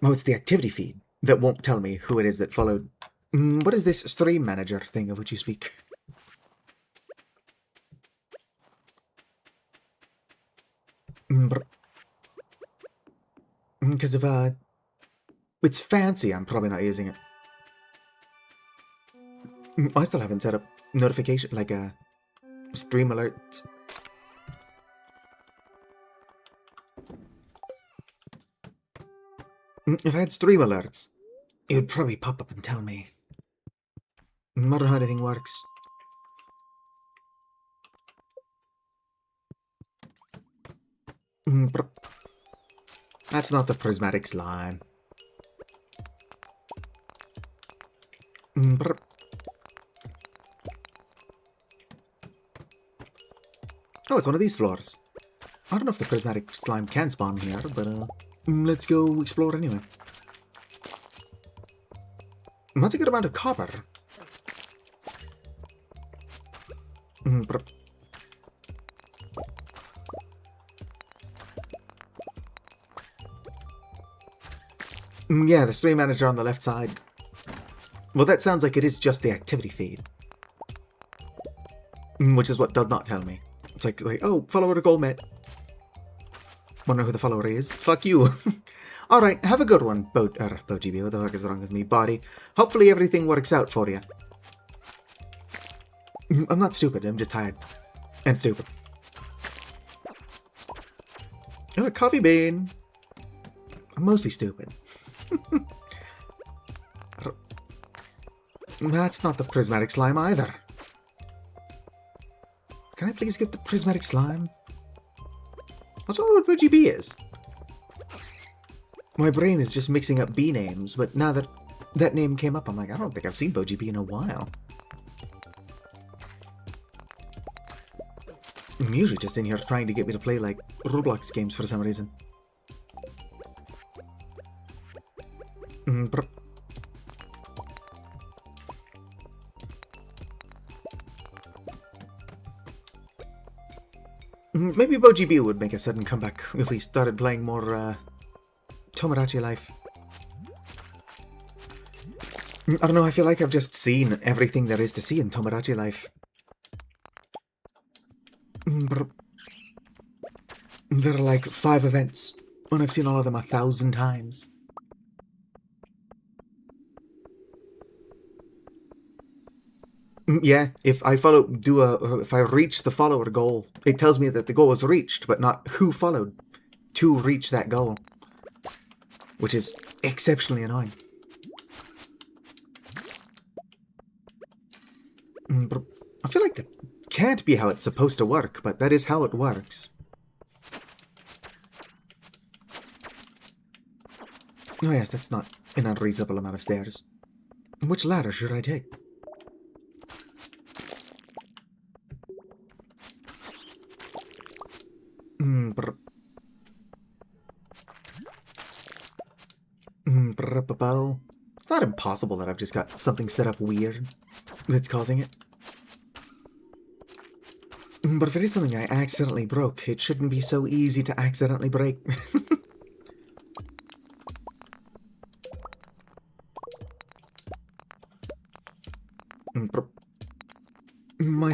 Oh, it's the activity feed that won't tell me who it is that followed. What is this Stream Manager thing of which you speak? Because of, it's fancy, I'm probably not using it. I still haven't set up notification, like, stream alerts. If I had stream alerts, it would probably pop up and tell me. I don't know how anything works. That's not the prismatic slime. Oh, it's one of these floors. I don't know if the prismatic slime can spawn here, but let's go explore anyway. That's a good amount of copper. Yeah, the stream manager on the left side. Well, that sounds like it is just the activity feed. Which is what does not tell me. It's like oh, follower goal met. Wonder who the follower is? Fuck you. Alright, have a good one, BoGB. What the fuck is wrong with me, body? Hopefully everything works out for you. I'm not stupid, I'm just tired. And stupid. Oh, a coffee bean. I'm mostly stupid. That's not the prismatic slime either. Can I please get the prismatic slime? I don't know what BoGB is. My brain is just mixing up B names, but now that that name came up, I'm like, I don't think I've seen BoGB in a while. I'm usually just in here trying to get me to play, like, Roblox games for some reason. Maybe BoGB would make a sudden comeback if we started playing more, Tomodachi Life. I don't know, I feel like I've just seen everything there is to see in Tomodachi Life. There are like 5 events, and I've seen all of them 1,000 times. Yeah, if I if I reach the follower goal, it tells me that the goal was reached, but not who followed to reach that goal. Which is exceptionally annoying. But I feel like that can't be how it's supposed to work, but that is how it works. Oh yes, that's not an unreasonable amount of stairs. Which ladder should I take? It's not impossible that I've just got something set up weird that's causing it. But if it is something I accidentally broke, it shouldn't be so easy to accidentally break.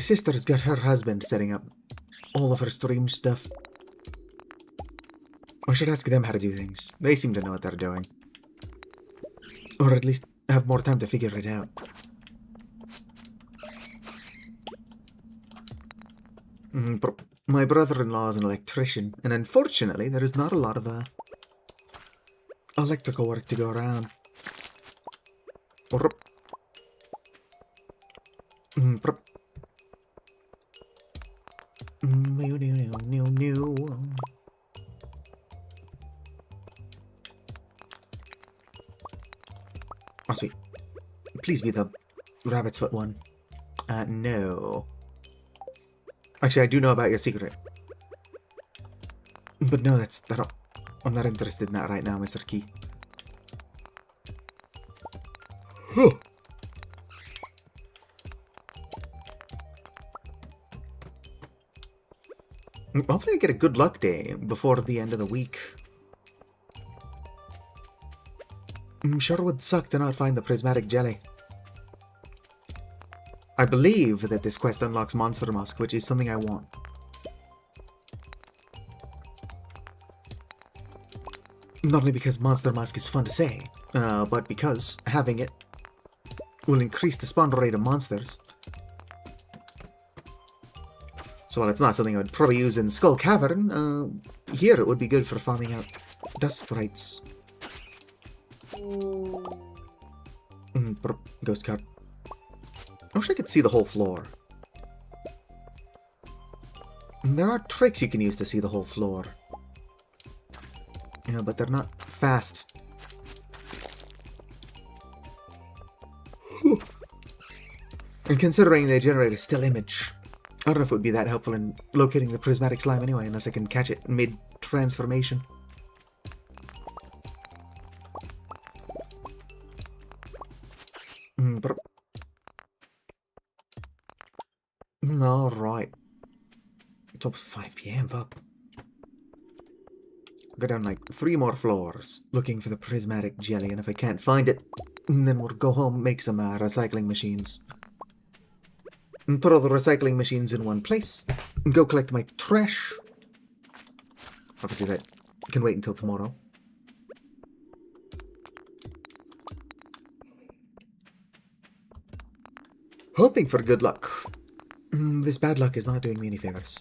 My sister's got her husband setting up all of her stream stuff. I should ask them how to do things. They seem to know what they're doing. Or at least have more time to figure it out. My brother-in-law is an electrician, and unfortunately there is not a lot of electrical work to go around. Oh, sweet. Please be the rabbit's foot one. No. Actually, I do know about your secret. But no, I'm not interested in that right now, Mr. Key. Hopefully I get a good luck day before the end of the week. Sure would suck to not find the prismatic jelly. I believe that this quest unlocks Monster Musk, which is something I want. Not only because Monster Musk is fun to say, but because having it will increase the spawn rate of monsters. So while it's not something I would probably use in Skull Cavern, here it would be good for farming out dust sprites. Ghost card. I wish I could see the whole floor. There are tricks you can use to see the whole floor. Yeah, but they're not fast. And considering they generate a still image, I don't know if it would be that helpful in locating the prismatic slime anyway, unless I can catch it mid-transformation. Alright. It's almost 5 PM, fuck. Go down like 3 more floors, looking for the prismatic jelly, and if I can't find it, then we'll go home, make some recycling machines. And put all the recycling machines in one place, and go collect my trash. Obviously that can wait until tomorrow. Hoping for good luck. This bad luck is not doing me any favors.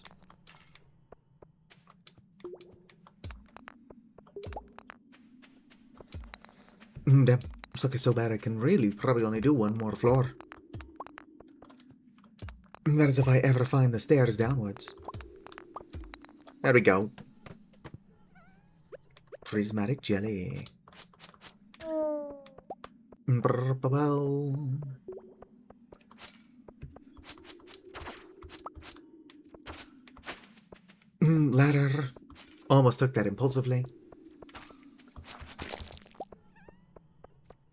Damn, this luck is so bad I can really probably only do 1 more floor. That is if I ever find the stairs downwards. There we go. Prismatic jelly. Ladder. Almost took that impulsively.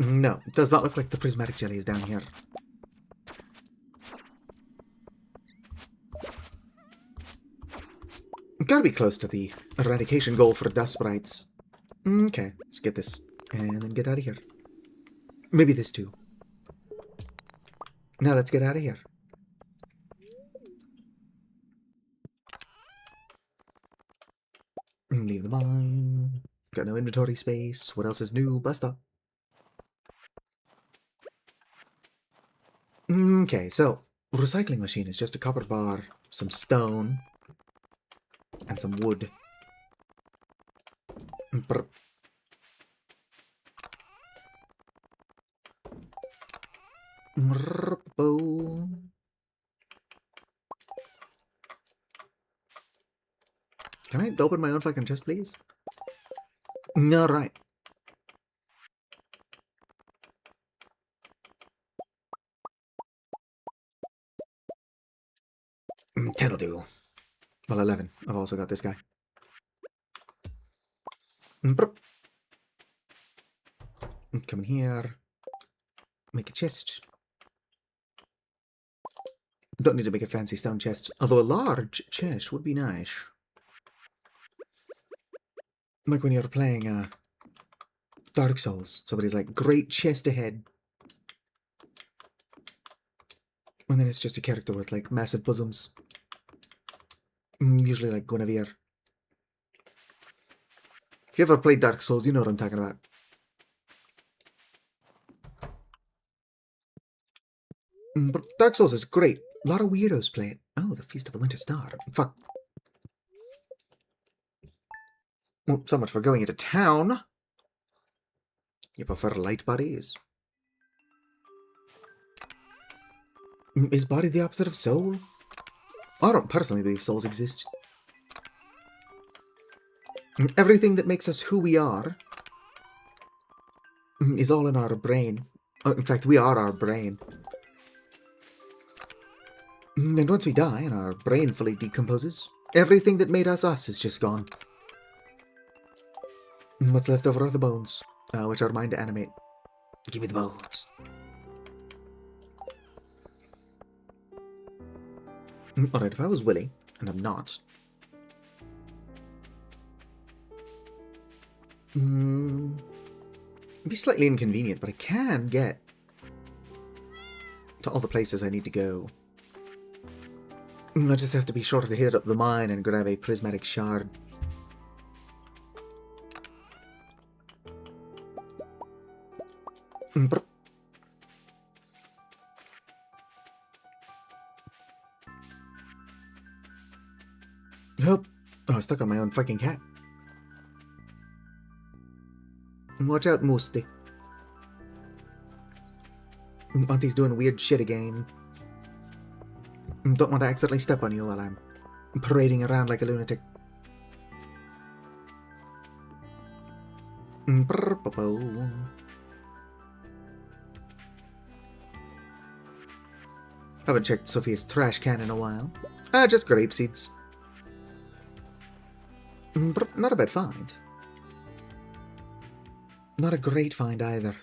No, it does not look like the prismatic jelly is down here. Gotta be close to the eradication goal for dust sprites. Okay, let's get this. And then get out of here. Maybe this too. Now let's get out of here. Leave the mine. Got no inventory space. What else is new? Basta. Okay, so recycling machine is just a copper bar, some stone, and some wood. Can I open my own fucking chest, please? Alright. Ten'll do. Well, 11. I've also got this guy. Come in here. Make a chest. Don't need to make a fancy stone chest, although a large chest would be nice. Like when you're playing Dark Souls, somebody's like, great chest ahead. And then it's just a character with, like, massive bosoms. Usually, like, Guinevere. If you ever played Dark Souls, you know what I'm talking about. But Dark Souls is great. A lot of weirdos play it. Oh, the Feast of the Winter Star. Fuck. Well, so much for going into town. You prefer light bodies? Is body the opposite of soul? I don't personally believe souls exist. Everything that makes us who we are is all in our brain. In fact, we are our brain. And once we die and our brain fully decomposes, everything that made us us is just gone. What's left over are the bones, which are mine to animate. Give me the bones. Alright, if I was Willy, and I'm not... it'd be slightly inconvenient, but I can get to all the places I need to go. I just have to be sure to hit up the mine and grab a prismatic shard. Help! Oh, I'm stuck on my own fucking cat. Watch out, Moosty. Auntie's doing weird shit again. Don't want to accidentally step on you while I'm parading around like a lunatic. Haven't checked Sophia's trash can in a while. Just grape seeds. Not a bad find. Not a great find either.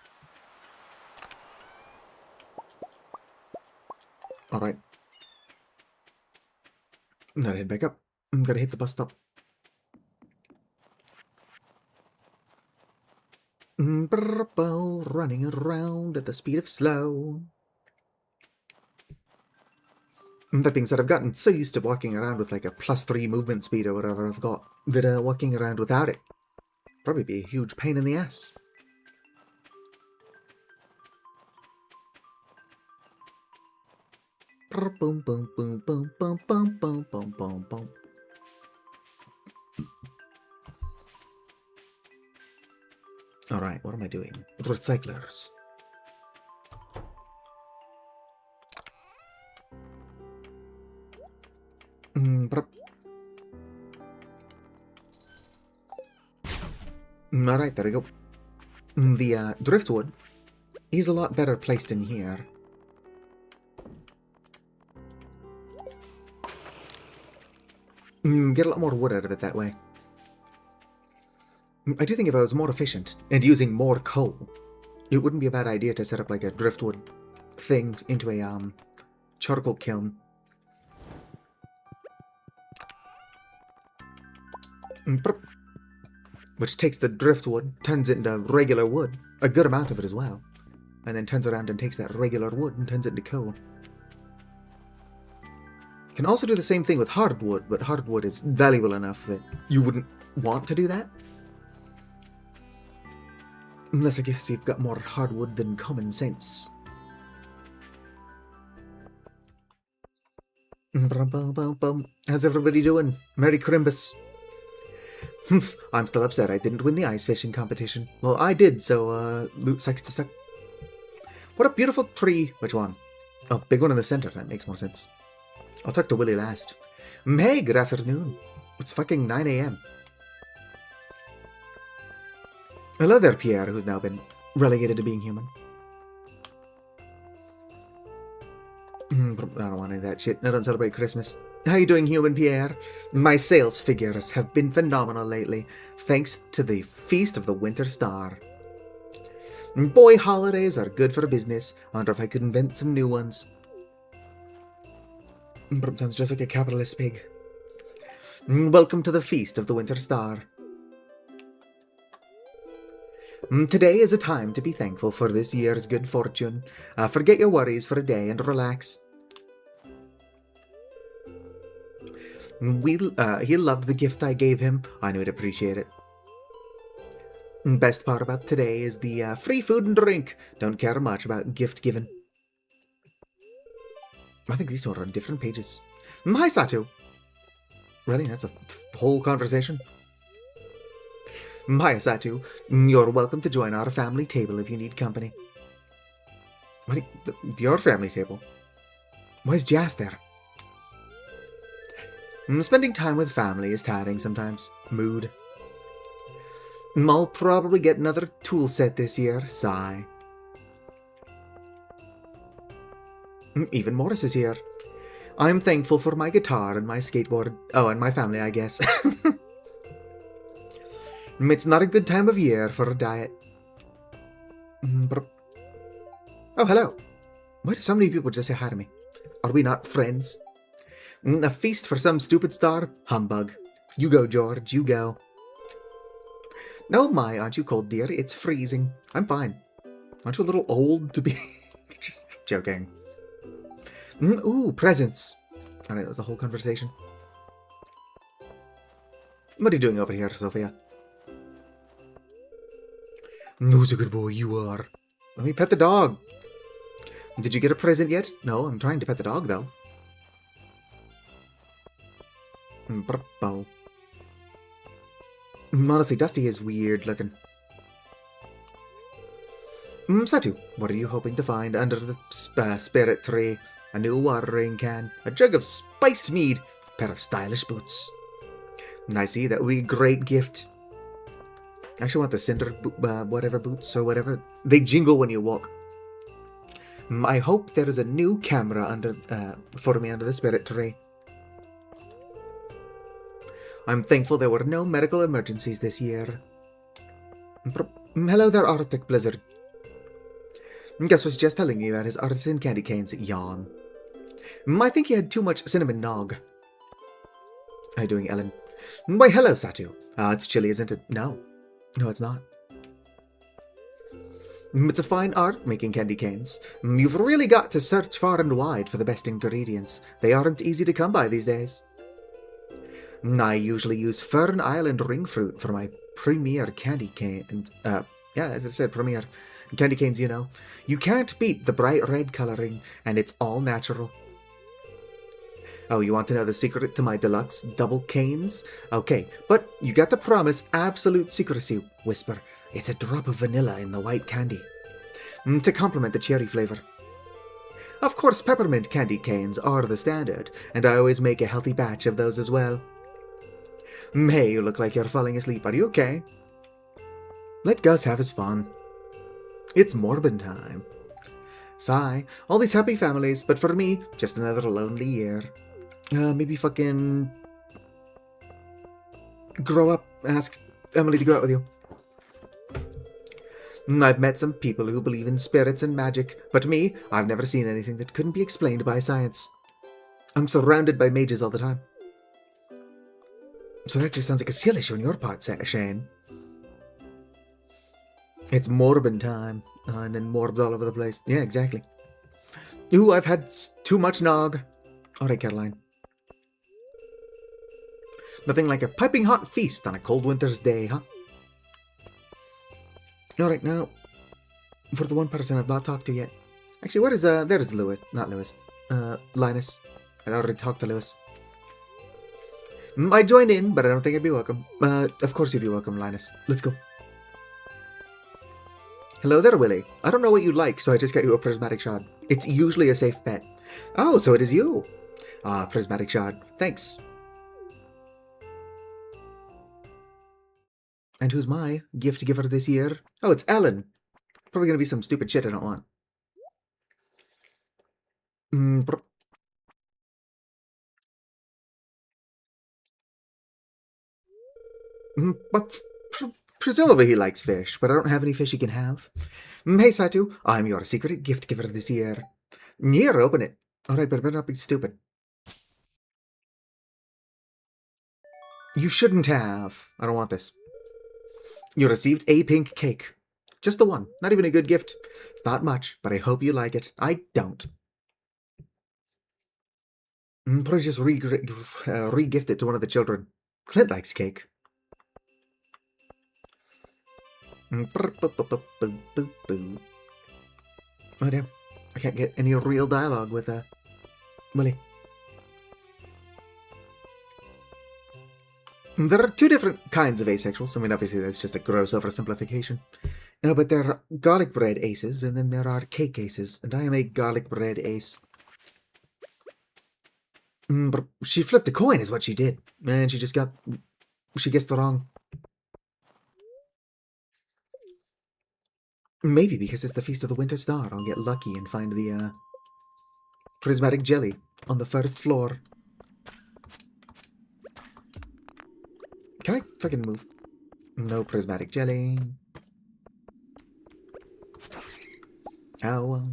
Alright. Now head back up. I'm gonna hit the bus stop. Running around at the speed of slow. That being said, I've gotten so used to walking around with like a +3 movement speed or whatever I've got, that walking around without it probably be a huge pain in the ass. Boom, boom, boom, boom, boom, boom, boom, boom, boom, boom. Alright, what am I doing? Recyclers. Alright, there we go. The driftwood is a lot better placed in here. Get a lot more wood out of it that way. I do think if I was more efficient and using more coal, it wouldn't be a bad idea to set up like a driftwood thing into a charcoal kiln. Which takes the driftwood, turns it into regular wood, a good amount of it as well, and then turns around and takes that regular wood and turns it into coal. Can also do the same thing with hardwood, but hardwood is valuable enough that you wouldn't want to do that. Unless I guess you've got more hardwood than common sense. How's everybody doing? Merry Crimbus. I'm still upset I didn't win the ice fishing competition. Well, I did, so, loot sucks to suck. What a beautiful tree. Which one? Oh, big one in the center. That makes more sense. I'll talk to Willy last. Hey, good afternoon. It's fucking 9 a.m. Hello there, Pierre, who's now been relegated to being human. I don't want any of that shit. I don't celebrate Christmas. How you doing, human Pierre? My sales figures have been phenomenal lately, thanks to the Feast of the Winter Star. Boy, holidays are good for business. I wonder if I could invent some new ones. Sounds just like a capitalist pig. Welcome to the Feast of the Winter Star. Today is a time to be thankful for this year's good fortune. Forget your worries for a day and relax. He loved the gift I gave him. I knew he'd appreciate it. Best part about today is the free food and drink. Don't care much about gift giving. I think these two are on different pages. Hi, Satu. Really? That's a whole conversation? Hi, Satu. You're welcome to join our family table if you need company. What? Your family table? Why is Jas there? Spending time with family is tiring sometimes. Mood. I'll probably get another tool set this year. Sigh. Even Morris is here. I'm thankful for my guitar and my skateboard. Oh, and my family, I guess. It's not a good time of year for a diet. Oh, hello. Why do so many people just say hi to me? Are we not friends? A feast for some stupid star? Humbug. You go, George, you go. No, my, aren't you cold, dear? It's freezing. I'm fine. Aren't you a little old to be... Just joking. Ooh, presents. Alright, that was the whole conversation. What are you doing over here, Sophia? Who's a good boy you are. Let me pet the dog. Did you get a present yet? No, I'm trying to pet the dog, though. Honestly, Dusty is weird looking. Satu, what are you hoping to find under the spirit tree? A new watering can, a jug of spice mead, a pair of stylish boots. I see, that would be a great gift. I actually want the cinder whatever boots or whatever. They jingle when you walk. I hope there is a new camera under for me under the spirit tree. I'm thankful there were no medical emergencies this year. Hello there, Arctic Blizzard. Gus was just telling me about his artisan candy canes. Yawn. I think he had too much cinnamon nog. How you doing, Ellen? Why, hello, Satu. It's chilly, isn't it? No. No, it's not. It's a fine art, making candy canes. You've really got to search far and wide for the best ingredients. They aren't easy to come by these days. I usually use Fern Island ring fruit for my premier candy cane. Yeah, as I said, premier candy canes, you know. You can't beat the bright red coloring, and it's all natural. Oh, you want to know the secret to my deluxe double canes? Okay, but you got to promise absolute secrecy, Whisper. It's a drop of vanilla in the white candy. To complement the cherry flavor. Of course, peppermint candy canes are the standard, and I always make a healthy batch of those as well. Hey, you look like you're falling asleep. Are you okay? Let Gus have his fun. It's Morbin time. Sigh. All these happy families, but for me, just another lonely year. Maybe fucking... grow up. Ask Emily to go out with you. I've met some people who believe in spirits and magic, but me, I've never seen anything that couldn't be explained by science. I'm surrounded by mages all the time. So that just sounds like a skill issue on your part, Shane. It's Morbin time. And then morbs all over the place. Yeah, exactly. Ooh, I've had too much nog. Alright, Caroline. Nothing like a piping hot feast on a cold winter's day, huh? Alright, now, for the one person I've not talked to yet. Actually, where is, there's Lewis. Not Lewis. Linus. I already talked to Lewis. I joined in, but I don't think I'd be welcome. Of course you'd be welcome, Linus. Let's go. Hello there, Willie. I don't know what you like, so I just got you a prismatic shard. It's usually a safe bet. Oh, so it is you. Prismatic shard. Thanks. And who's my gift giver this year? Oh, it's Ellen. Probably gonna be some stupid shit I don't want. But presumably he likes fish, but I don't have any fish he can have. Hey, Satu, I'm your secret gift giver this year. Here, open it. Alright, but it better not be stupid. You shouldn't have. I don't want this. You received a pink cake. Just the one. Not even a good gift. It's not much, but I hope you like it. I don't. Probably just re-gift it to one of the children. Clint likes cake. Oh damn. I can't get any real dialogue with Willie. There are two different kinds of asexuals. I mean, obviously that's just a gross oversimplification. But there are garlic bread aces, and then there are cake aces, and I am a garlic bread ace. But she flipped a coin is what she did, and she guessed it wrong. Maybe because it's the Feast of the Winter Star, I'll get lucky and find the prismatic jelly on the first floor. Can I fucking move? No prismatic jelly. Oh.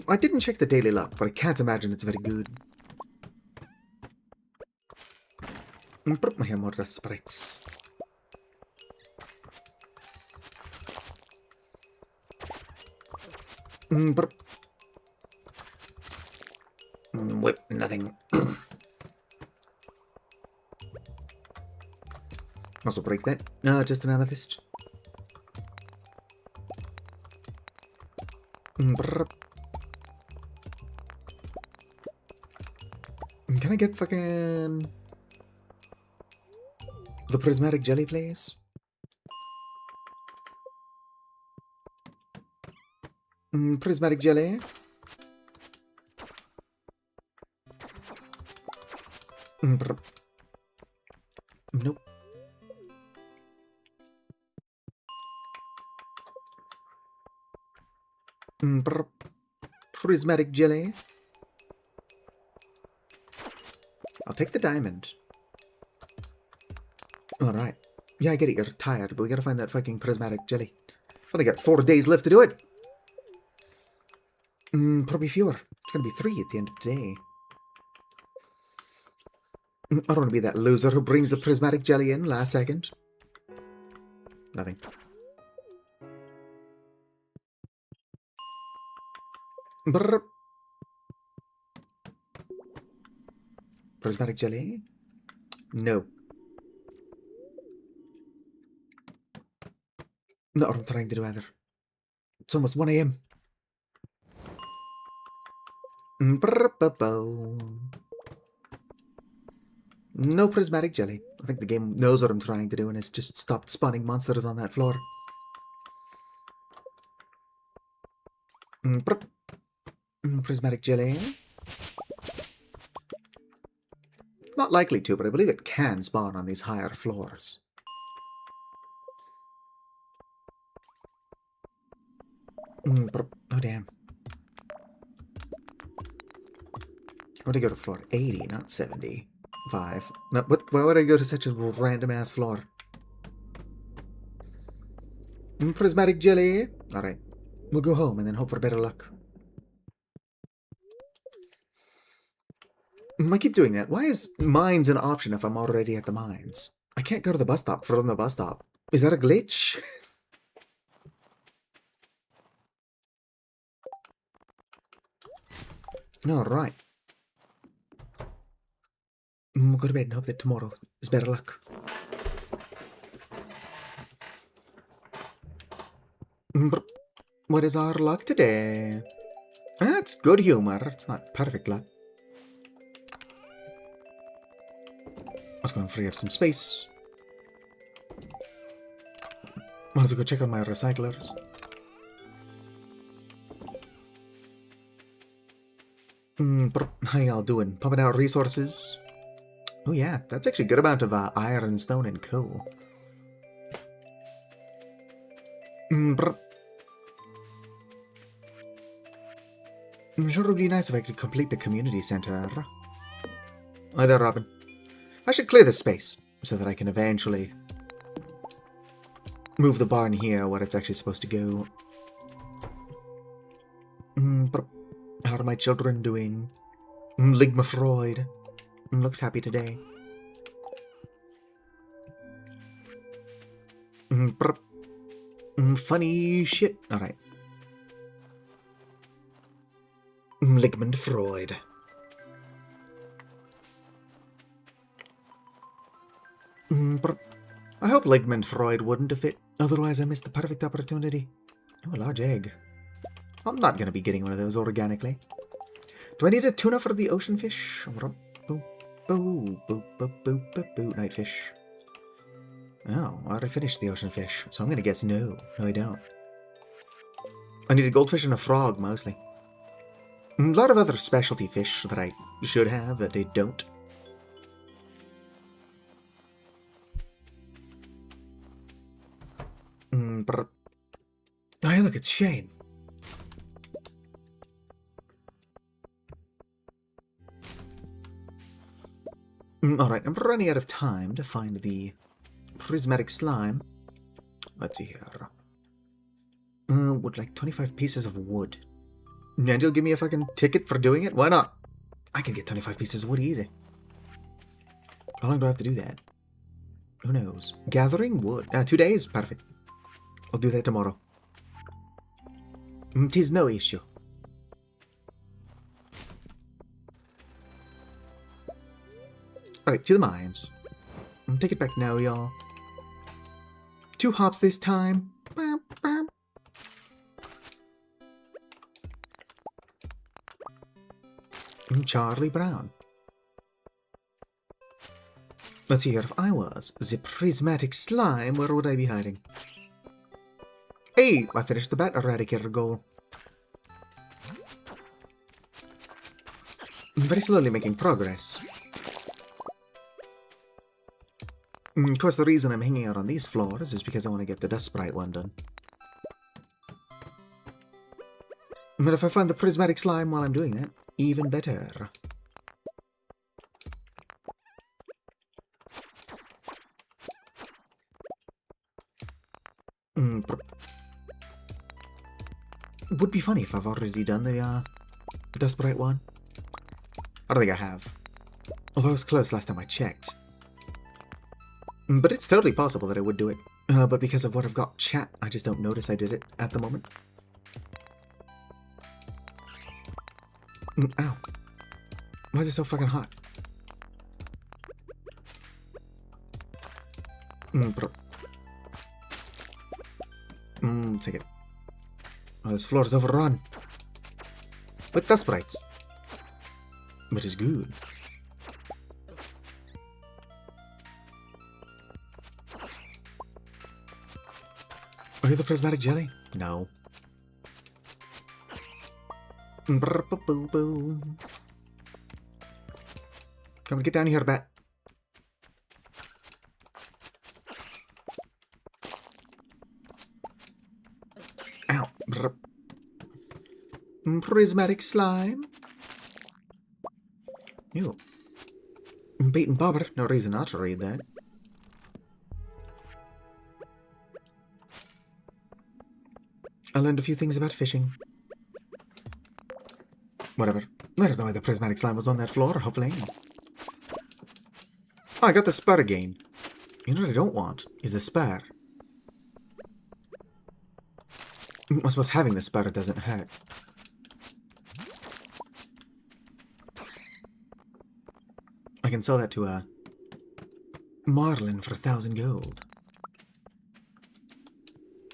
I didn't check the daily luck, but I can't imagine it's very good. I have more sprites. Whip, nothing. Also break that. No, just an amethyst. Can I get fucking the prismatic jelly, please? Prismatic jelly. Nope. Prismatic jelly. I'll take the diamond. Alright. Yeah, I get it, you're tired, but we gotta find that fucking prismatic jelly. I've only got 4 days left to do it. Probably fewer. It's gonna be 3 at the end of the day. I don't want to be that loser who brings the prismatic jelly in last second. Nothing. Brr. Prismatic jelly? No. Not what I'm trying to do either. It's almost 1 AM. No prismatic jelly. I think the game knows what I'm trying to do and it's just stopped spawning monsters on that floor. Prismatic jelly. Not likely to, but I believe it can spawn on these higher floors. Oh damn. I want to go to floor 80, not 75. No, why would I go to such a random ass floor? Prismatic jelly. Alright. We'll go home and then hope for better luck. I keep doing that. Why is mines an option if I'm already at the mines? I can't go to the bus stop from the bus stop. Is that a glitch? Alright. We'll go to bed and hope that tomorrow is better luck. What is our luck today? That's good humor. It's not perfect luck. Let's go and free up some space. Let's go check on my recyclers. How y'all doing? Pumping out resources? Oh yeah, that's actually a good amount of iron, stone, and coal. I'm sure it would be nice if I could complete the community center. Hi there, Robin. I should clear this space so that I can eventually move the barn here where it's actually supposed to go. How are my children doing? Ligma Freud looks happy today. Funny shit. Alright. Ligmund Freud. I hope Ligmund Freud wouldn't if it. Otherwise I missed the perfect opportunity. Oh, a large egg. I'm not gonna be getting one of those organically. Do I need a tuna for the ocean fish? Boo, boo, boo, boo, boo, boo, boo. Night fish. Oh, I already finished the ocean fish, so I'm gonna guess no. No, I don't. I need a goldfish and a frog, mostly. A lot of other specialty fish that I should have, but I don't. Oh, hey, look, it's Shane. Alright, I'm running out of time to find the prismatic slime. Let's see here. Would like 25 pieces of wood. And you'll give me a fucking ticket for doing it? Why not? I can get 25 pieces of wood easy. How long do I have to do that? Who knows? Gathering wood. 2 days? Perfect. I'll do that tomorrow. 'Tis no issue. Alright, to the mines. Take it back now, y'all. 2 hops this time. Charlie Brown. Let's see here. If I was the prismatic slime, where would I be hiding? Hey, I finished the bat eradicator goal. Very slowly making progress. Of course, the reason I'm hanging out on these floors is because I want to get the Dust Sprite one done. But if I find the prismatic slime while I'm doing that, even better. Would be funny if I've already done the Dust Sprite one. I don't think I have. Although I was close last time I checked. But it's totally possible that I would do it. But because of what I've got chat, I just don't notice I did it at the moment. Ow. Why is it so fucking hot? Take it. Oh, this floor is overrun. With dust sprites. But it's good. Are you the prismatic jelly? No. Come on, get down here, bat. Ow. Prismatic slime. Ew. Beaten bobber. No reason not to read that. I learned a few things about fishing. Whatever. There's no way the prismatic slime was on that floor, hopefully. Oh, I got the spur again. You know what I don't want? Is the spur. I suppose having the spur doesn't hurt. I can sell that to a Marlin for 1,000 gold.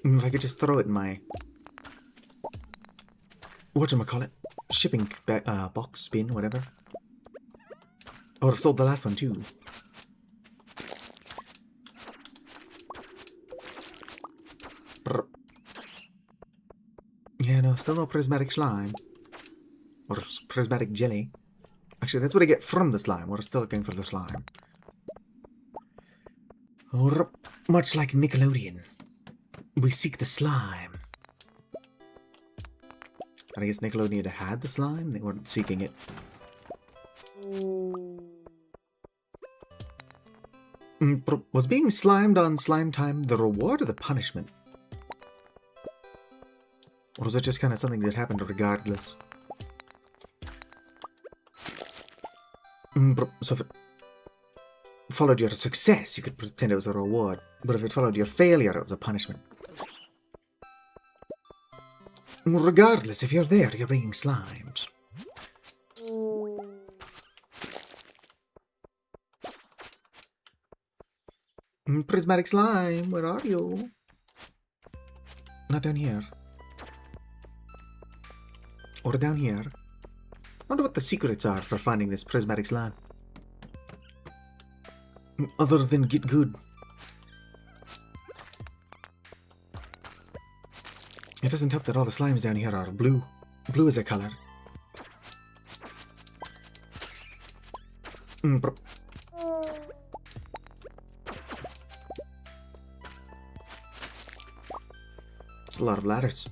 If I could just throw it in my... whatchamacallit? Shipping box, bin, whatever. I would have sold the last one too. Brr. Yeah, no, still no prismatic slime. Or prismatic jelly. Actually, that's what I get from the slime. We're still looking for the slime. Or, much like Nickelodeon, we seek the slime. I guess Nickelodeon had the slime, they weren't seeking it. Was being slimed on Slime Time the reward or the punishment? Or was it just kind of something that happened regardless? So if it followed your success, you could pretend it was a reward. But if it followed your failure, it was a punishment. Regardless, if you're there, you're being slimed. Prismatic slime, where are you? Not down here. Or down here. I wonder what the secrets are for finding this prismatic slime. Other than get good. It doesn't help that all the slimes down here are blue. Blue is a color. There's a lot of ladders.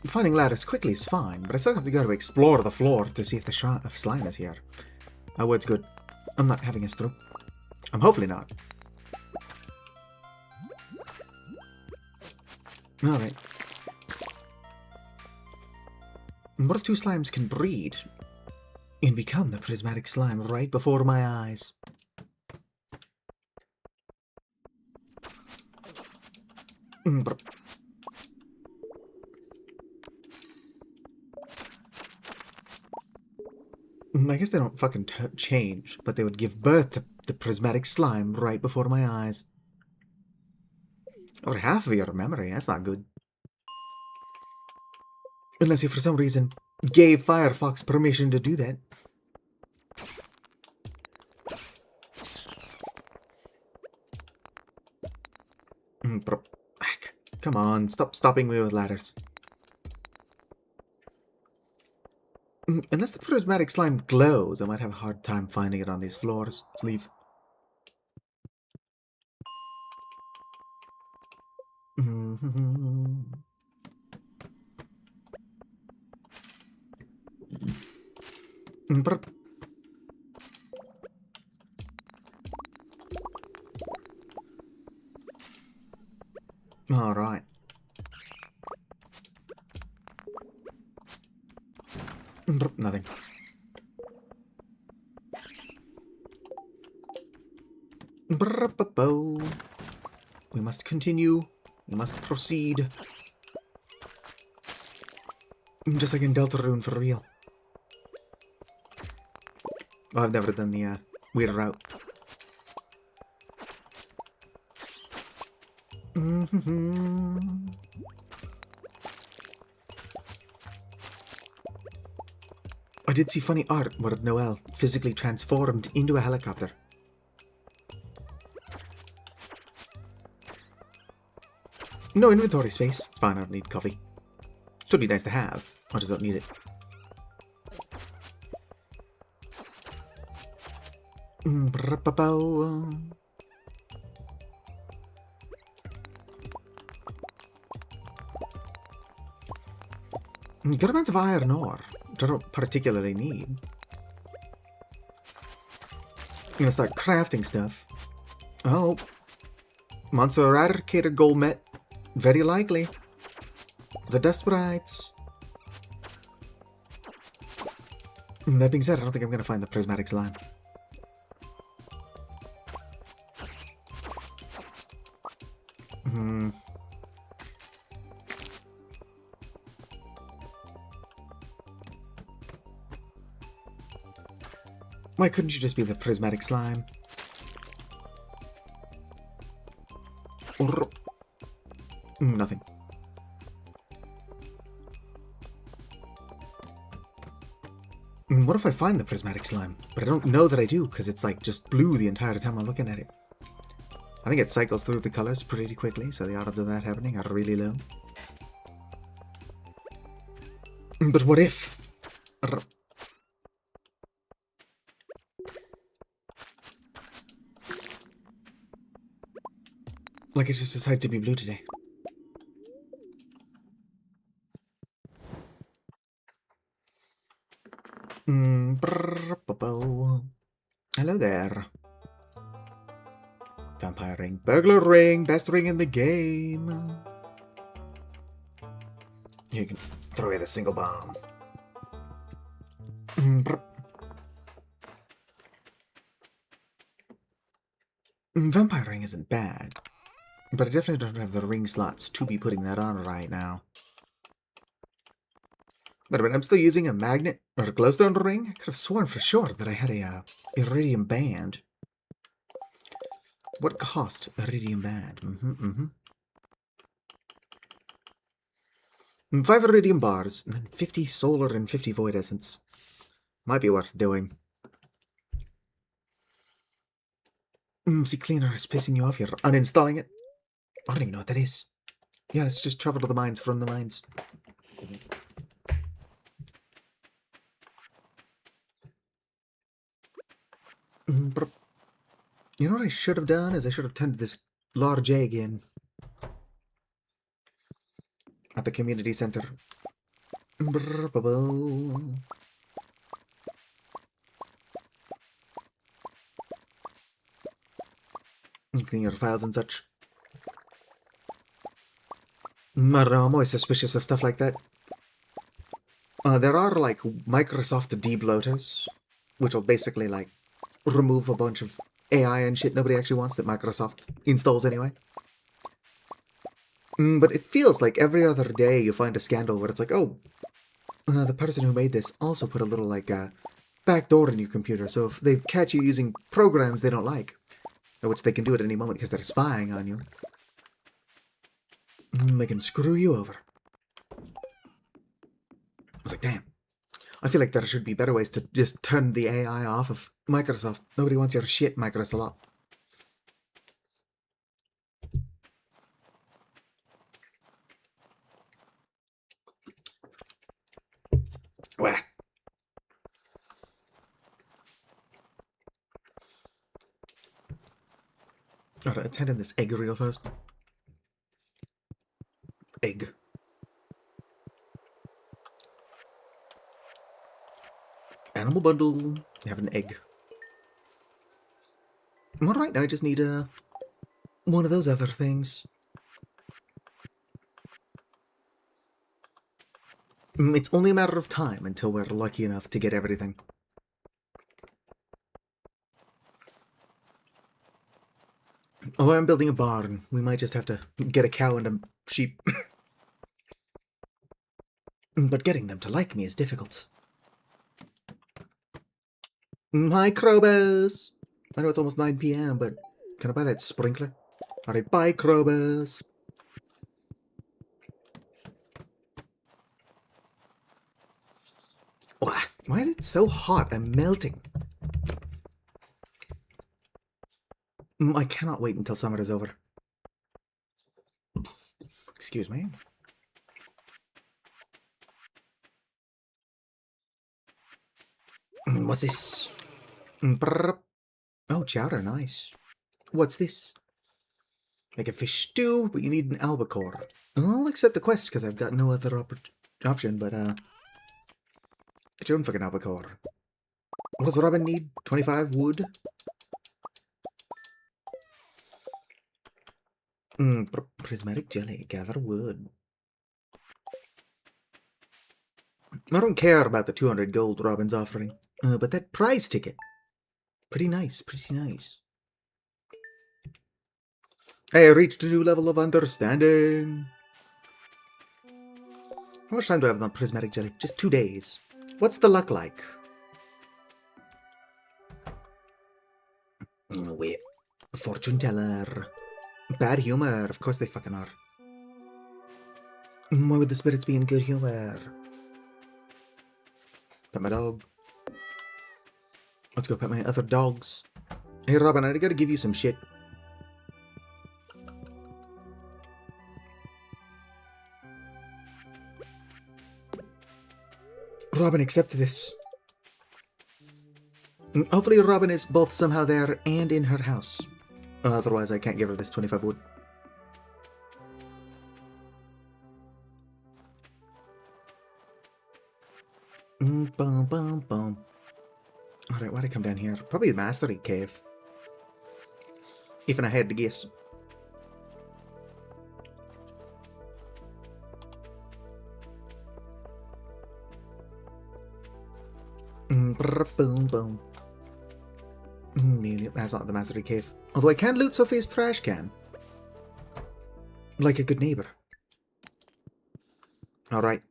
Finding ladders quickly is fine, but I still have to go to explore the floor to see if the slime is here. Oh, word's good. I'm not having us through. I'm hopefully not. Alright. What if two slimes can breed and become the prismatic slime right before my eyes? I guess they don't fucking change, but they would give birth to the prismatic slime right before my eyes. Over half of your memory, that's not good. Unless you, for some reason, gave Firefox permission to do that. Come on, stop stopping me with ladders. Unless the prismatic slime glows, I might have a hard time finding it on these floors. Let's leave. Alright. Nothing. We must continue. We must proceed. Just like in Deltarune for real. Oh, I've never done the weird route. I did see funny art where Noelle physically transformed into a helicopter. No inventory space. Fine, I don't need coffee. Should be nice to have. I just don't need it. Good amounts of iron ore, which I don't particularly need. I'm gonna start crafting stuff. Oh. Monster Eradicator goal met. Very likely. The Dust Sprites. That being said, I don't think I'm gonna find the prismatic slime. Why couldn't you just be the prismatic slime? Or... nothing. What if I find the prismatic slime? But I don't know that I do, because it's like just blue the entire time I'm looking at it. I think it cycles through the colors pretty quickly, so the odds of that happening are really low. But what if... like it just decides to be blue today. Hello there. Vampire ring. Burglar ring. Best ring in the game. You can throw away the single bomb. Vampire ring isn't bad. But I definitely don't have the ring slots to be putting that on right now. But I'm still using a magnet or a glowstone ring. I could have sworn for sure that I had a iridium band. What cost? Iridium band. 5 iridium bars, and then 50 solar and 50 void essence. Might be worth doing. See, cleaner is pissing you off. You're uninstalling it. I don't even know what that is. Yeah, let's just travel to the mines from the mines. You know what I should have done is I should have tended this large egg in at the community center. Clean your files and such. I don't know, I'm always suspicious of stuff like that. There are, like, Microsoft debloaters, which will basically, like, remove a bunch of AI and shit nobody actually wants that Microsoft installs anyway. But it feels like every other day you find a scandal where it's like, oh, the person who made this also put a little, like, backdoor in your computer, so if they catch you using programs they don't like, which they can do at any moment because they're spying on you, they can screw you over. I was like, damn. I feel like there should be better ways to just turn the AI off of Microsoft. Nobody wants your shit, Microsoft. Wah. Alright, attend in this egg reel first. Egg. Animal bundle. You have an egg. Alright, now I just need one of those other things. It's only a matter of time until we're lucky enough to get everything. Oh, I'm building a barn. We might just have to get a cow and a sheep. But getting them to like me is difficult. Hi, Krobus! I know it's almost 9 PM, but can I buy that sprinkler? Alright, bye, Krobus! Why is it so hot? I'm melting. I cannot wait until summer is over. Excuse me. What's this? Oh, chowder, nice. What's this? Make a fish stew, but you need an albacore. I'll accept the quest because I've got no other option, but get your own fucking albacore. What does Robin need? 25 wood? Prismatic jelly, gather wood. I don't care about the 200 gold Robin's offering, but that prize ticket, pretty nice, pretty nice. I reached a new level of understanding. How much time do I have on prismatic jelly? Just 2 days. What's the luck like? Wait. Fortune teller. Bad humor. Of course they fucking are. Why would the spirits be in good humor? Pet my dog. Let's go pet my other dogs. Hey Robin, I gotta give you some shit. Robin, accept this. Hopefully Robin is both somehow there and in her house. Otherwise I can't give her this 25 wood. Bum, bum, bum. Alright, why'd I come down here? Probably the Mastery Cave. Even I had to guess. Boom, boom. That's not the Mastery Cave. Although I can loot Sophia's trash can. Like a good neighbor. Alright.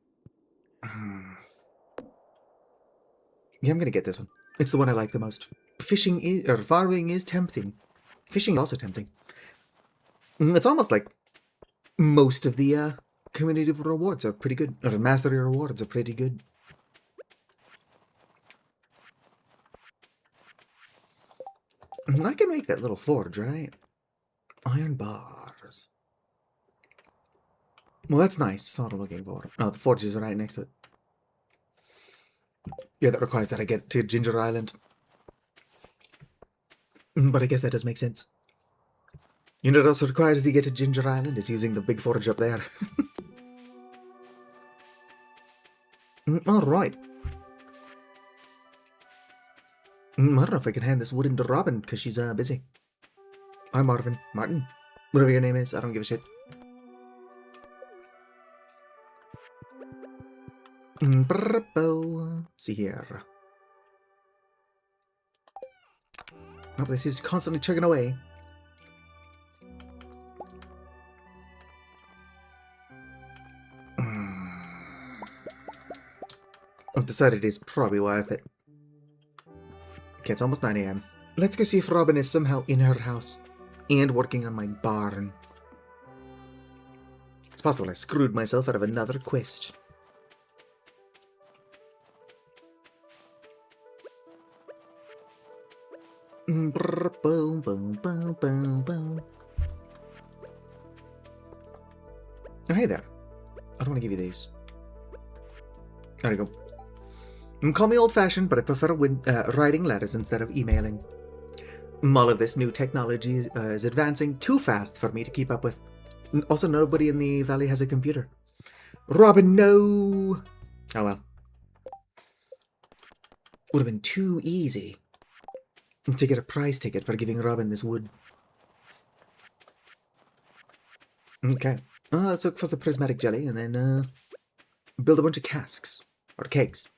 Yeah, I'm gonna get this one. It's the one I like the most. Fishing is, or farming is tempting. Fishing is also tempting. It's almost like most of the community rewards are pretty good, or the mastery rewards are pretty good. I can make that little forge, right? Iron bars. Well, that's nice. That's what I'm looking for. Oh, the forge is right next to it. Yeah, that requires that I get to Ginger Island. But I guess that does make sense. You know what else requires to get to Ginger Island is using the big forge up there. Alright. I don't know if I can hand this wood into Robin, because she's busy. Hi, Marvin. Martin. Whatever your name is, I don't give a shit. See here. Oh, this is constantly chugging away. I've decided it's probably worth it. Okay, it's almost 9 AM. Let's go see if Robin is somehow in her house and working on my barn. It's possible I screwed myself out of another quest. Boom, boom, boom, boom, boom. Oh, hey there. I don't want to give you these. There you go. Call me old-fashioned, but I prefer writing letters instead of emailing. All of this new technology is advancing too fast for me to keep up with. Also, nobody in the valley has a computer. Robin, no! Oh well. Would have been too easy to get a prize ticket for giving Robin this wood. Okay. Let's look for the prismatic jelly and then build a bunch of casks. Or kegs.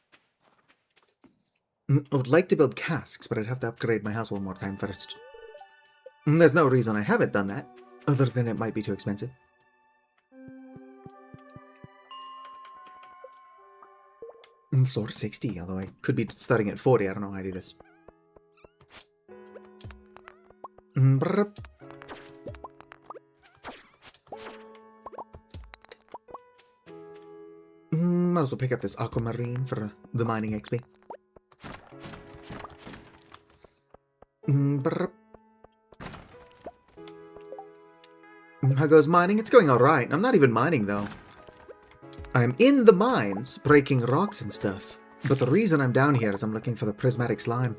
I would like to build casks, but I'd have to upgrade my house one more time first. There's no reason I haven't done that, other than it might be too expensive. Floor 60, although I could be starting at 40, I don't know how I do this. Might as well pick up this aquamarine for the mining XP. How goes mining? It's going alright. I'm not even mining, though. I'm in the mines, breaking rocks and stuff. But the reason I'm down here is I'm looking for the prismatic slime.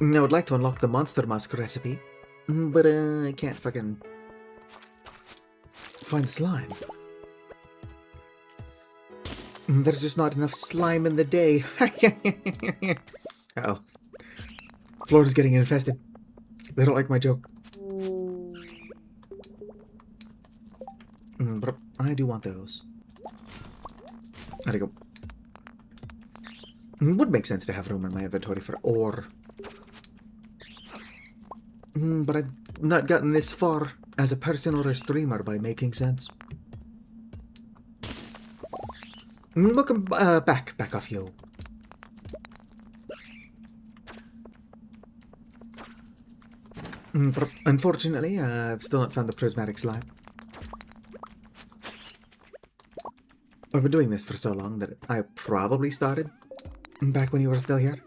I would like to unlock the monster musk recipe, but I can't fucking find the slime. There's just not enough slime in the day. Uh-oh. Floor is getting infested. They don't like my joke. But I do want those. There you go. It would make sense to have room in my inventory for ore. But I've not gotten this far as a person or a streamer by making sense. Welcome back off you. Unfortunately, I've still not found the prismatic slime. I've been doing this for so long that I probably started back when you were still here.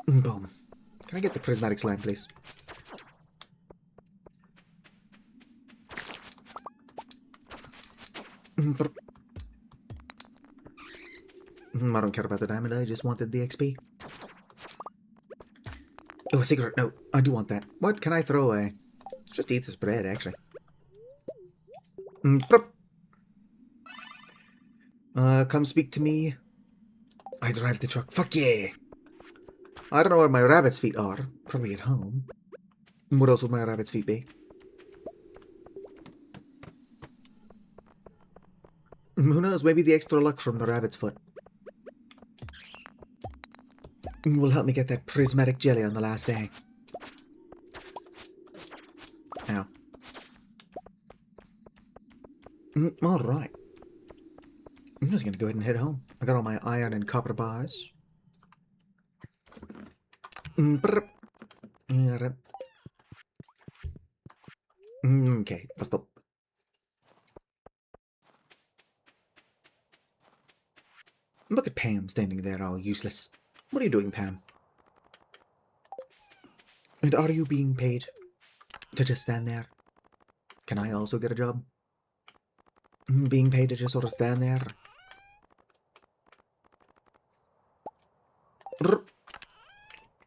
Boom. Can I get the prismatic slime, please? I don't care about the diamond, I just wanted the XP. Oh, a secret note. I do want that. What can I throw away? Let's just eat this bread, actually. Come speak to me. I drive the truck. Fuck yeah! I don't know where my rabbit's feet are. Probably at home. What else would my rabbit's feet be? Who knows? Maybe the extra luck from the rabbit's foot will help me get that prismatic jelly on the last day. Ow. Alright. I'm just gonna go ahead and head home. I got all my iron and copper bars. Okay, basta up. Look at Pam standing there all useless. What are you doing, Pam? And are you being paid to just stand there? Can I also get a job? Being paid to just sort of stand there?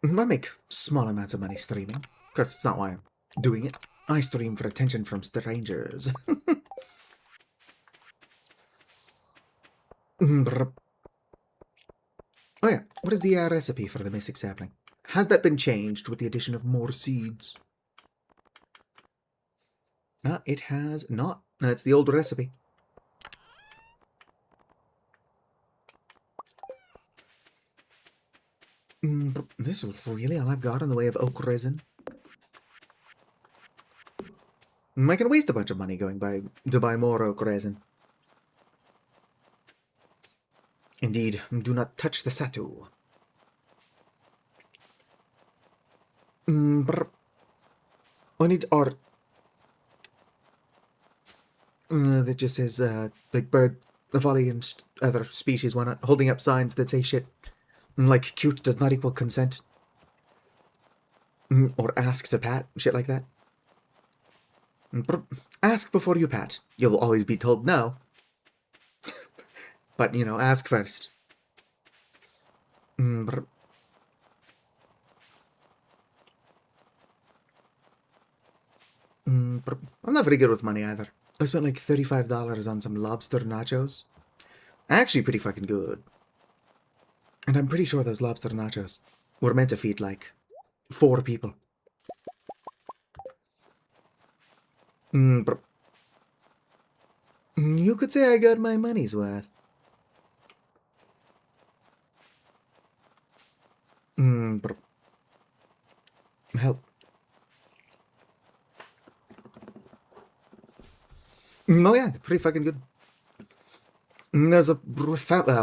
I make small amounts of money streaming, because it's not why I'm doing it. I stream for attention from strangers. Oh yeah, what is the recipe for the mystic sapling? Has that been changed with the addition of more seeds? It has not. It's the old recipe. This is really all I've got in the way of oak resin. I can waste a bunch of money going to buy more oak resin. Indeed, do not touch the Satu. I need art. That just says, like bird, volley, and other species why not, holding up signs that say shit. Like, cute does not equal consent. Or ask to pat, shit like that. Ask before you pat. You'll always be told no. But, you know, ask first. I'm not very good with money either. I spent like $35 on some lobster nachos. Actually pretty fucking good. And I'm pretty sure those lobster nachos were meant to feed like 4 people. You could say I got my money's worth. Help. Oh yeah, they're pretty fucking good. There's a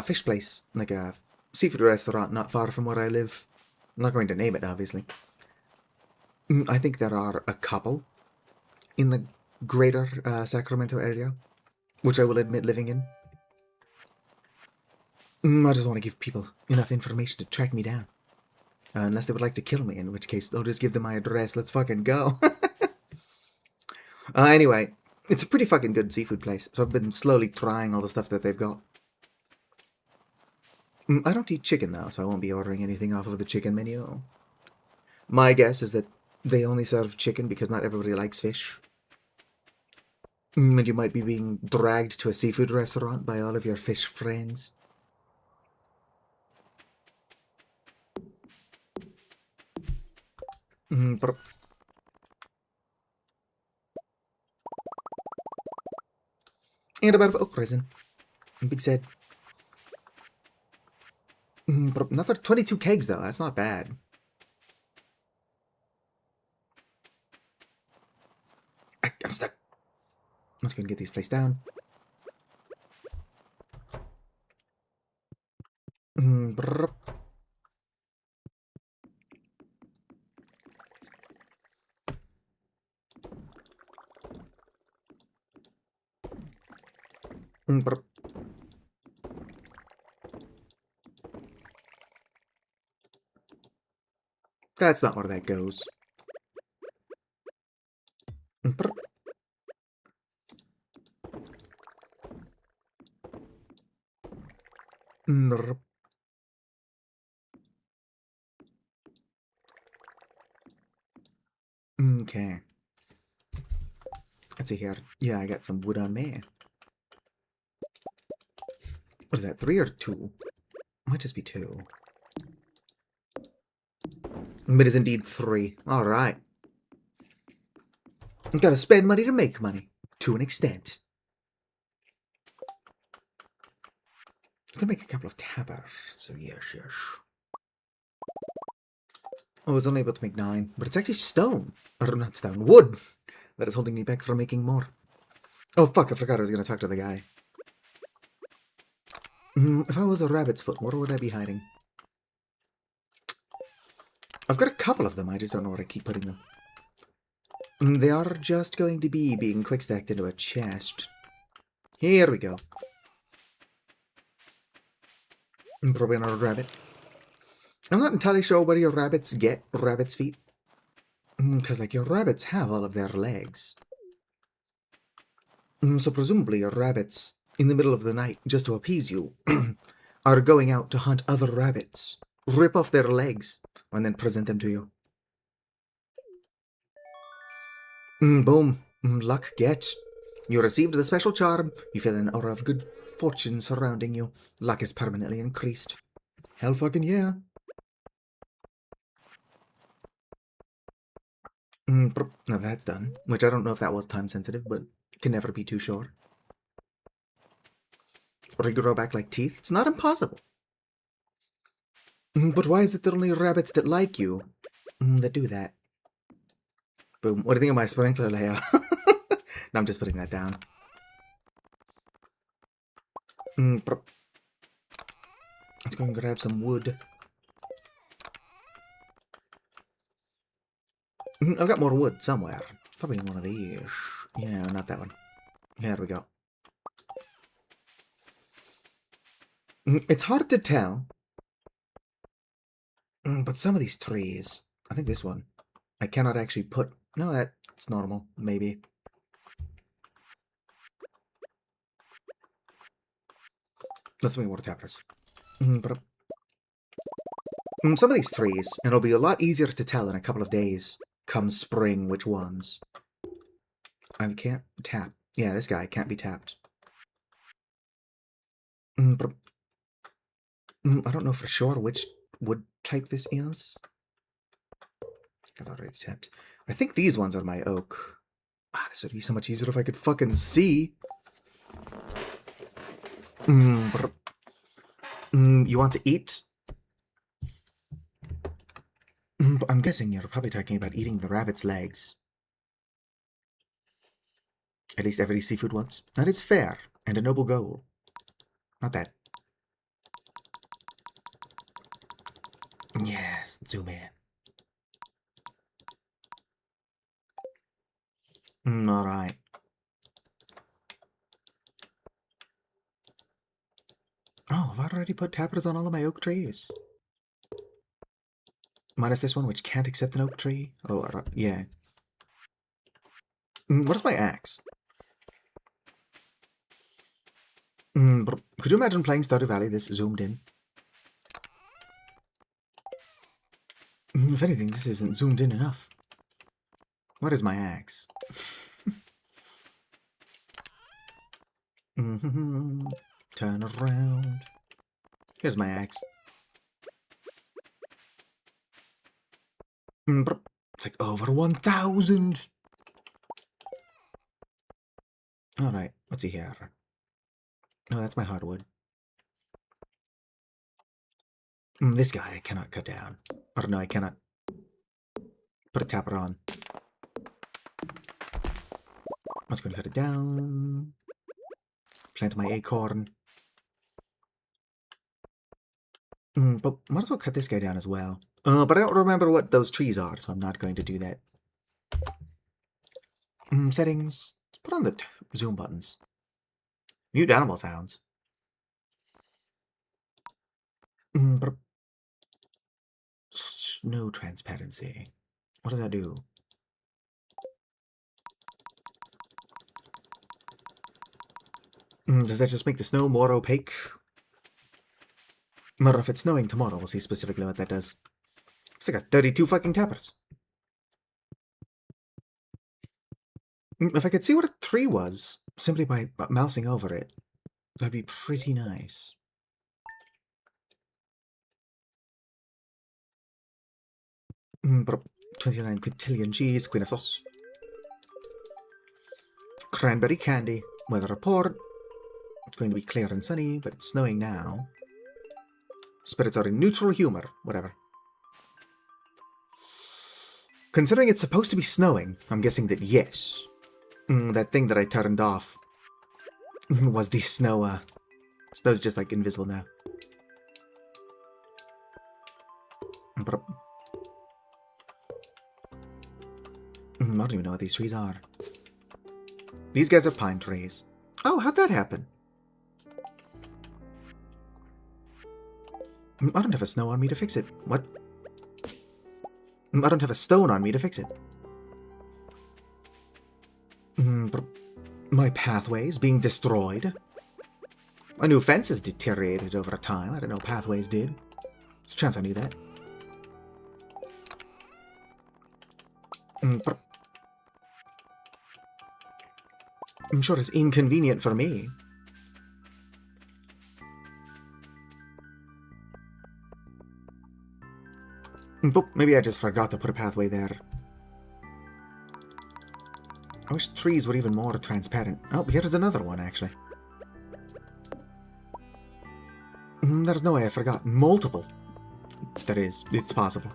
fish place, like a seafood restaurant not far from where I live. I'm not going to name it, obviously. I think there are a couple in the greater Sacramento area, which I will admit living in. I just want to give people enough information to track me down. Unless they would like to kill me, in which case I'll just give them my address. Let's fucking go. Anyway, it's a pretty fucking good seafood place, so I've been slowly trying all the stuff that they've got. I don't eat chicken, though, so I won't be ordering anything off of the chicken menu. My guess is that they only serve chicken because not everybody likes fish. And you might be being dragged to a seafood restaurant by all of your fish friends. And a bit of oak resin. Big said. Another 22 kegs, though. That's not bad. I'm stuck. Let's go and get these placed down. That's not where that goes. Okay. Let's see here. Yeah, I got some wood on me. What is that, 3 or 2? Might just be 2. But it is indeed 3. Alright. You gotta spend money to make money. To an extent. I'm gonna make a couple of tappers, so yes. I was only able to make 9, but it's actually stone. Or not stone, wood. That is holding me back from making more. Oh fuck, I forgot I was gonna talk to the guy. If I was a rabbit's foot, what would I be hiding? I've got a couple of them, I just don't know where I keep putting them. They are just going to be being quick stacked into a chest. Here we go. Probably another rabbit. I'm not entirely sure where your rabbits get rabbit's feet. Because, like, your rabbits have all of their legs. So presumably your rabbits, in the middle of the night, just to appease you, are going out to hunt other rabbits, rip off their legs, and then present them to you. Boom. Luck get. You received the special charm. You feel an aura of good fortune surrounding you. Luck is permanently increased. Hell fucking yeah. Now that's done. Which I don't know if that was time sensitive, but can never be too sure. Regrow back like teeth? It's not impossible. But why is it that only rabbits that like you that do that? Boom. What do you think of my sprinkler layer? No, I'm just putting that down. Let's go and grab some wood. I've got more wood somewhere. It's probably in one of these. Yeah, not that one. Here we go. It's hard to tell. But some of these trees... I think this one. I cannot actually put... No, that's normal. Maybe. Let's make water tappers. But some of these trees, and it'll be a lot easier to tell in a couple of days, come spring, which ones. I can't tap. Yeah, this guy can't be tapped. But I don't know for sure which wood type this is. It's already tapped. I think these ones are my oak. This would be so much easier if I could fucking see. You want to eat? I'm guessing you're probably talking about eating the rabbit's legs. At least every seafood wants. That is fair, and a noble goal. Not that. Yes, zoom in. Alright. Oh, I've already put tappers on all of my oak trees. Minus this one, which can't accept an oak tree. Oh, yeah. What is my axe? Could you imagine playing Stardew Valley this zoomed in? If anything, this isn't zoomed in enough. What is my axe? Turn around. Here's my axe. It's like over 1,000. Alright, what's he here? Oh, that's my hardwood. This guy I cannot cut down. Or no, I cannot put a tapper on. I'm just going to cut it down. Plant my acorn. But might as well cut this guy down as well. But I don't remember what those trees are, so I'm not going to do that. Settings. Put on the zoom buttons. Mute animal sounds. Snow transparency. What does that do? Does that just make the snow more opaque? Or if it's snowing tomorrow, we'll see specifically what that does. So I got 32 fucking tappers. If I could see what a tree was, simply by mousing over it, that'd be pretty nice. But 29 quintillion cheese, queen of sauce. Cranberry candy, weather report. It's going to be clear and sunny, but it's snowing now. Spirits are in neutral humor, whatever. Considering it's supposed to be snowing, I'm guessing that yes. That thing that I turned off was the snow So those just like invisible now. I don't even know what these trees are. These guys are pine trees. Oh, how'd that happen? I don't have a snow on me to fix it. What? I don't have a stone on me to fix it. My pathways being destroyed. I knew fences deteriorated over time. I didn't know pathways did. There's a chance I knew that. I'm sure it's inconvenient for me. But maybe I just forgot to put a pathway there. I wish trees were even more transparent. Oh, here's another one, actually. There's no way I forgot. Multiple. There is. It's possible.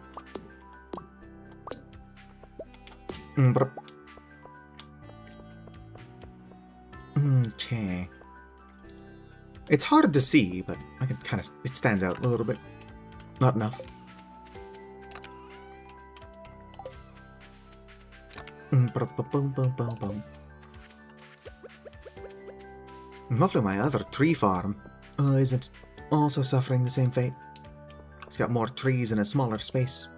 Okay. It's hard to see, but I can kind of... It stands out a little bit. Not enough. Hopefully my other tree farm isn't also suffering the same fate. It's got more trees in a smaller space.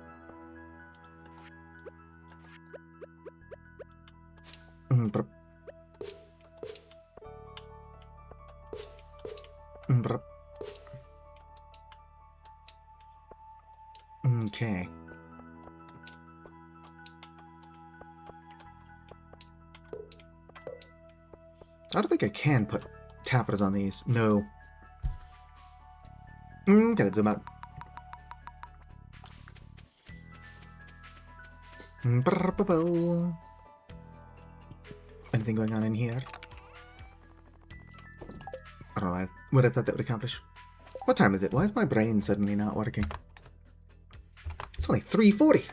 Okay. I don't think I can put tappers on these. No. Gotta zoom out. Anything going on in here? I don't know what I thought that would accomplish. What time is it? Why is my brain suddenly not working? It's only 3:40.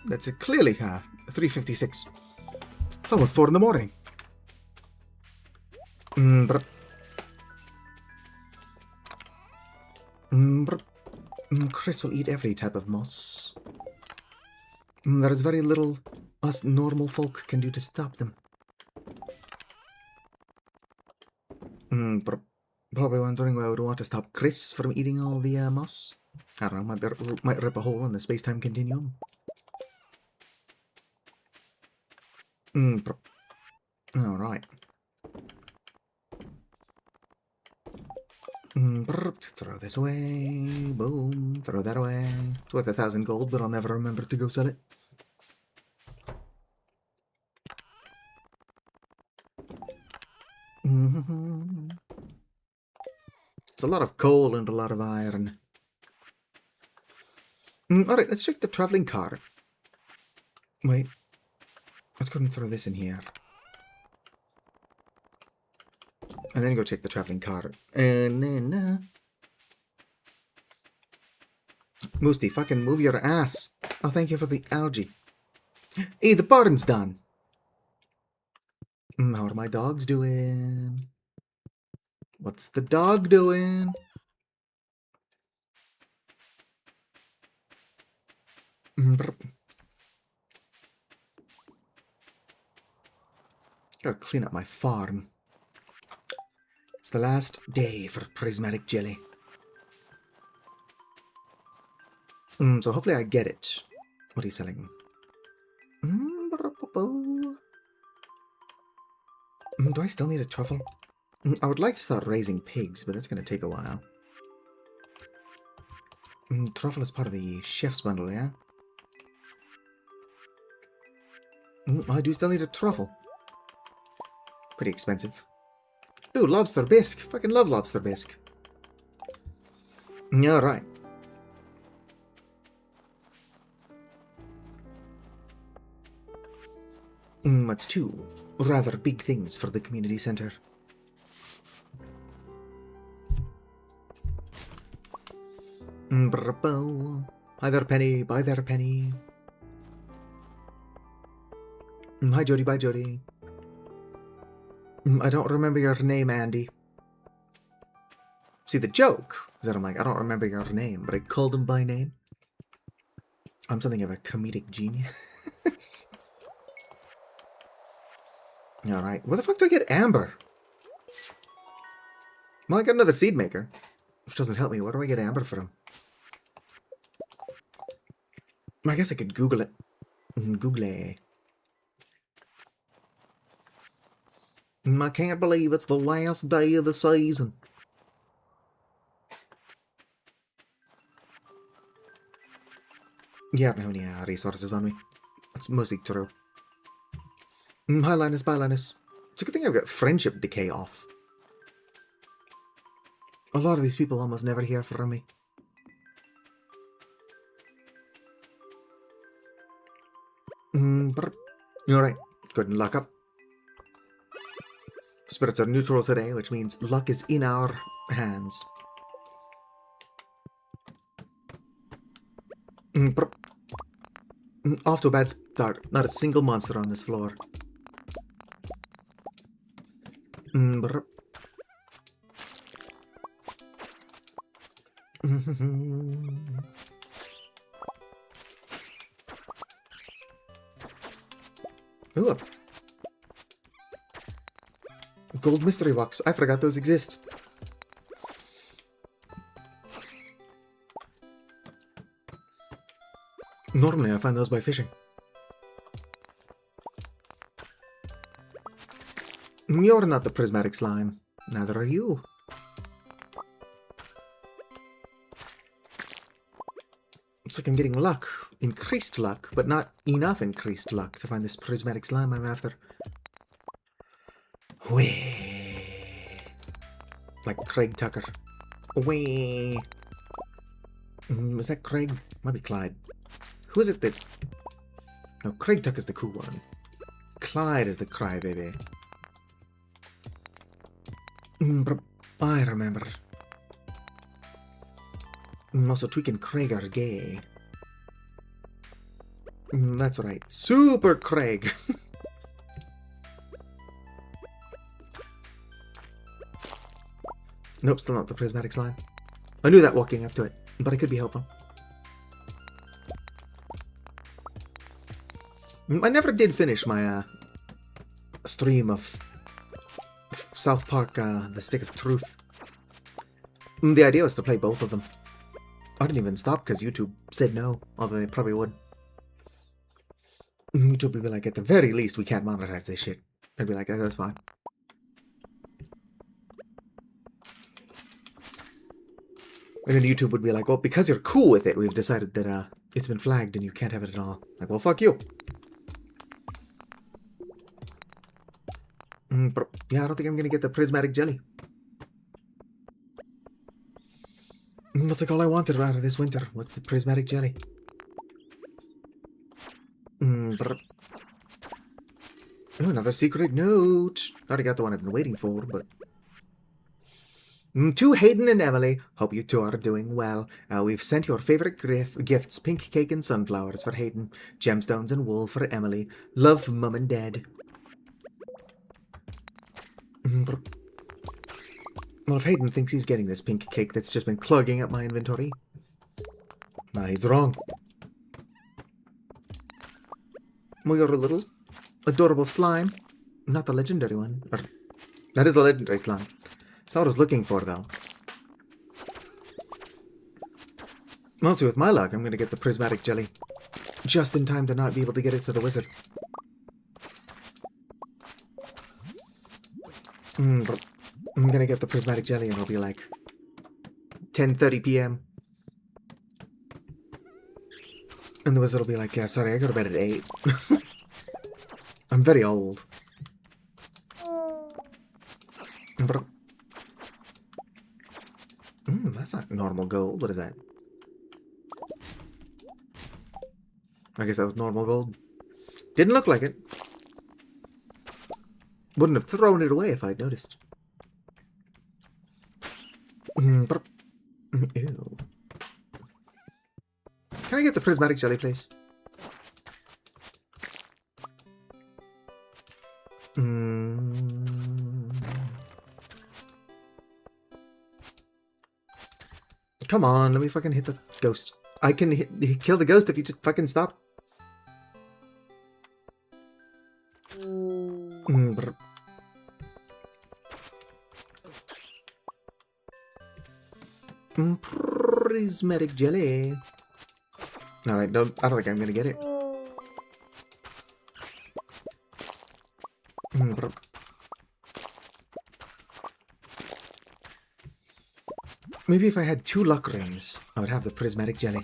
That's clearly 3:56. It's almost 4 in the morning. Chris will eat every type of moss. There is very little us normal folk can do to stop them. Probably wondering why I would want to stop Chris from eating all the moss. I don't know, might rip a hole in the space-time continuum. Alright. Throw this away. Boom. Throw that away. It's worth 1,000 gold, but I'll never remember to go sell it. It's a lot of coal and a lot of iron. Alright, let's check the traveling cart. Wait. Let's go and throw this in here. And then go check the traveling cart. And then... Moosty, fucking move your ass. Oh, thank you for the algae. Hey, the barn's done. How are my dogs doing? What's the dog doing? Gotta clean up my farm. It's the last day for prismatic jelly. So hopefully I get it. What are you selling? Do I still need a truffle? I would like to start raising pigs, but that's going to take a while. Truffle is part of the chef's bundle, yeah? I do still need a truffle. Pretty expensive. Ooh, lobster bisque. Fucking love lobster bisque. Alright. That's two rather big things for the community center. Hi there, Penny. Bye there, Penny. Hi, Jody. Bye, Jody. I don't remember your name, Andy. See, the joke is that I'm like, I don't remember your name, but I called him by name. I'm something of a comedic genius. Alright, where the fuck do I get amber? Well, I got another seed maker, which doesn't help me. Where do I get amber from? I guess I could Google it. Google it. I can't believe it's the last day of the season. Yeah, I don't have any resources on me. That's mostly true. Hi, Linus. Bye, Linus. It's a good thing I've got friendship decay off. A lot of these people almost never hear from me. Alright, go ahead and lock up. Spirits are neutral today, which means luck is in our hands. Off to a bad start. Not a single monster on this floor. Ooh. Gold mystery box. I forgot those exist. Normally I find those by fishing. You're not the prismatic slime. Neither are you. Looks like I'm getting luck. Increased luck, but not enough increased luck to find this prismatic slime I'm after. Whee! Like Craig Tucker. Whee! Was that Craig? Might be Clyde. Who is it that... No, Craig Tucker's the cool one. Clyde is the crybaby. I remember. Also, Tweak and Craig are gay. That's right. Super Craig! Nope, still not the prismatic slime. I knew that walking up to it, but I could be helpful. I never did finish my stream of South Park, The Stick of Truth. The idea was to play both of them. I didn't even stop because YouTube said no, although they probably would. YouTube would be like, at the very least, we can't monetize this shit. I'd be like, that's fine. And then YouTube would be like, well, because you're cool with it, we've decided that it's been flagged and you can't have it at all. Like, well, fuck you. Yeah, I don't think I'm gonna get the prismatic jelly. Looks like all I wanted out of this winter was the prismatic jelly. Oh, another secret note. Already got the one I've been waiting for, but... To Hayden and Emily, hope you two are doing well. We've sent your favorite gifts, pink cake and sunflowers for Hayden, gemstones and wool for Emily. Love, Mum and Dad. Well, if Hayden thinks he's getting this pink cake that's just been clogging up my inventory, he's wrong. We got a little adorable slime. Not the legendary one. That is a legendary slime. That's what I was looking for, though. Mostly with my luck, I'm going to get the prismatic jelly. Just in time to not be able to get it to the wizard. I'm going to get the prismatic jelly and it'll be like 10:30 p.m. And the wizard will be like, yeah, sorry, I go to bed at 8. I'm very old. That's not normal gold. What is that? I guess that was normal gold. Didn't look like it. Wouldn't have thrown it away if I'd noticed. Ew. Can I get the prismatic jelly, please? Come on, let me fucking hit the ghost. I can kill the ghost if you just fucking stop. Brr. Prismatic jelly. Alright, I don't think I'm gonna get it. Brr. Maybe if I had 2 luck rings, I would have the prismatic jelly.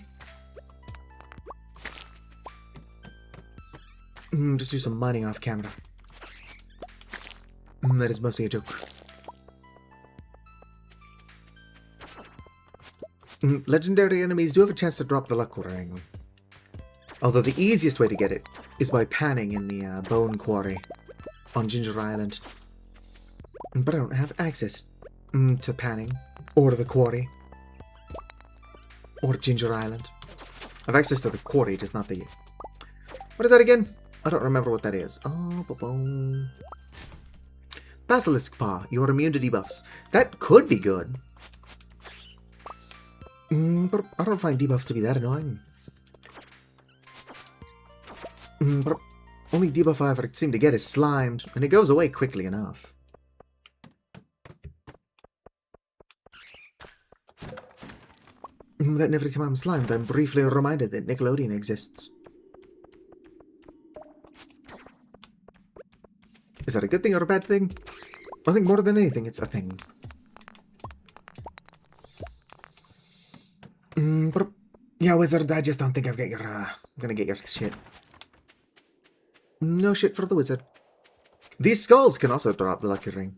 Just do some mining off camera. That is mostly a joke. Legendary enemies do have a chance to drop the luck ring. Although the easiest way to get it is by panning in the bone quarry on Ginger Island. But I don't have access to panning, or the quarry, or Ginger Island. I have access to the quarry, just not the... What is that again? I don't remember what that is. Oh, Basilisk Paw. You are immune to debuffs. That could be good. But I don't find debuffs to be that annoying. But only debuff I ever seem to get is slimed, and it goes away quickly enough. Then every time I'm slimed, I'm briefly reminded that Nickelodeon exists. Is that a good thing or a bad thing? I think more than anything, it's a thing. But yeah, Wizard, I just don't think I've got your, gonna get your shit. No shit for the Wizard. These skulls can also drop the lucky ring.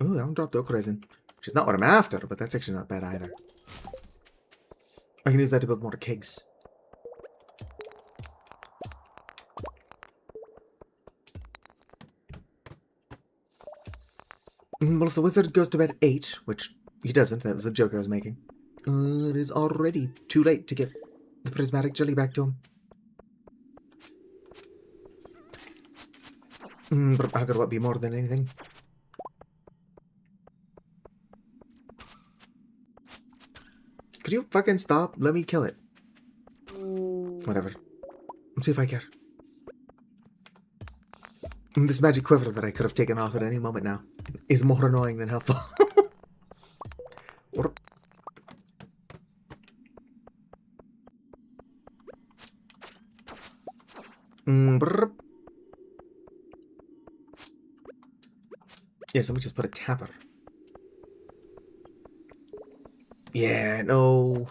Ooh, that one dropped oak resin. Which is not what I'm after, but that's actually not bad either. I can use that to build more kegs. Well, if the Wizard goes to bed at 8, which he doesn't, that was the joke I was making, it is already too late to get the prismatic jelly back to him. But how could what be more than anything? Could you fucking stop? Let me kill it. Whatever. Let's see if I care. This magic quiver that I could have taken off at any moment now is more annoying than helpful. Yes, let me just put a tapper. Yeah, no.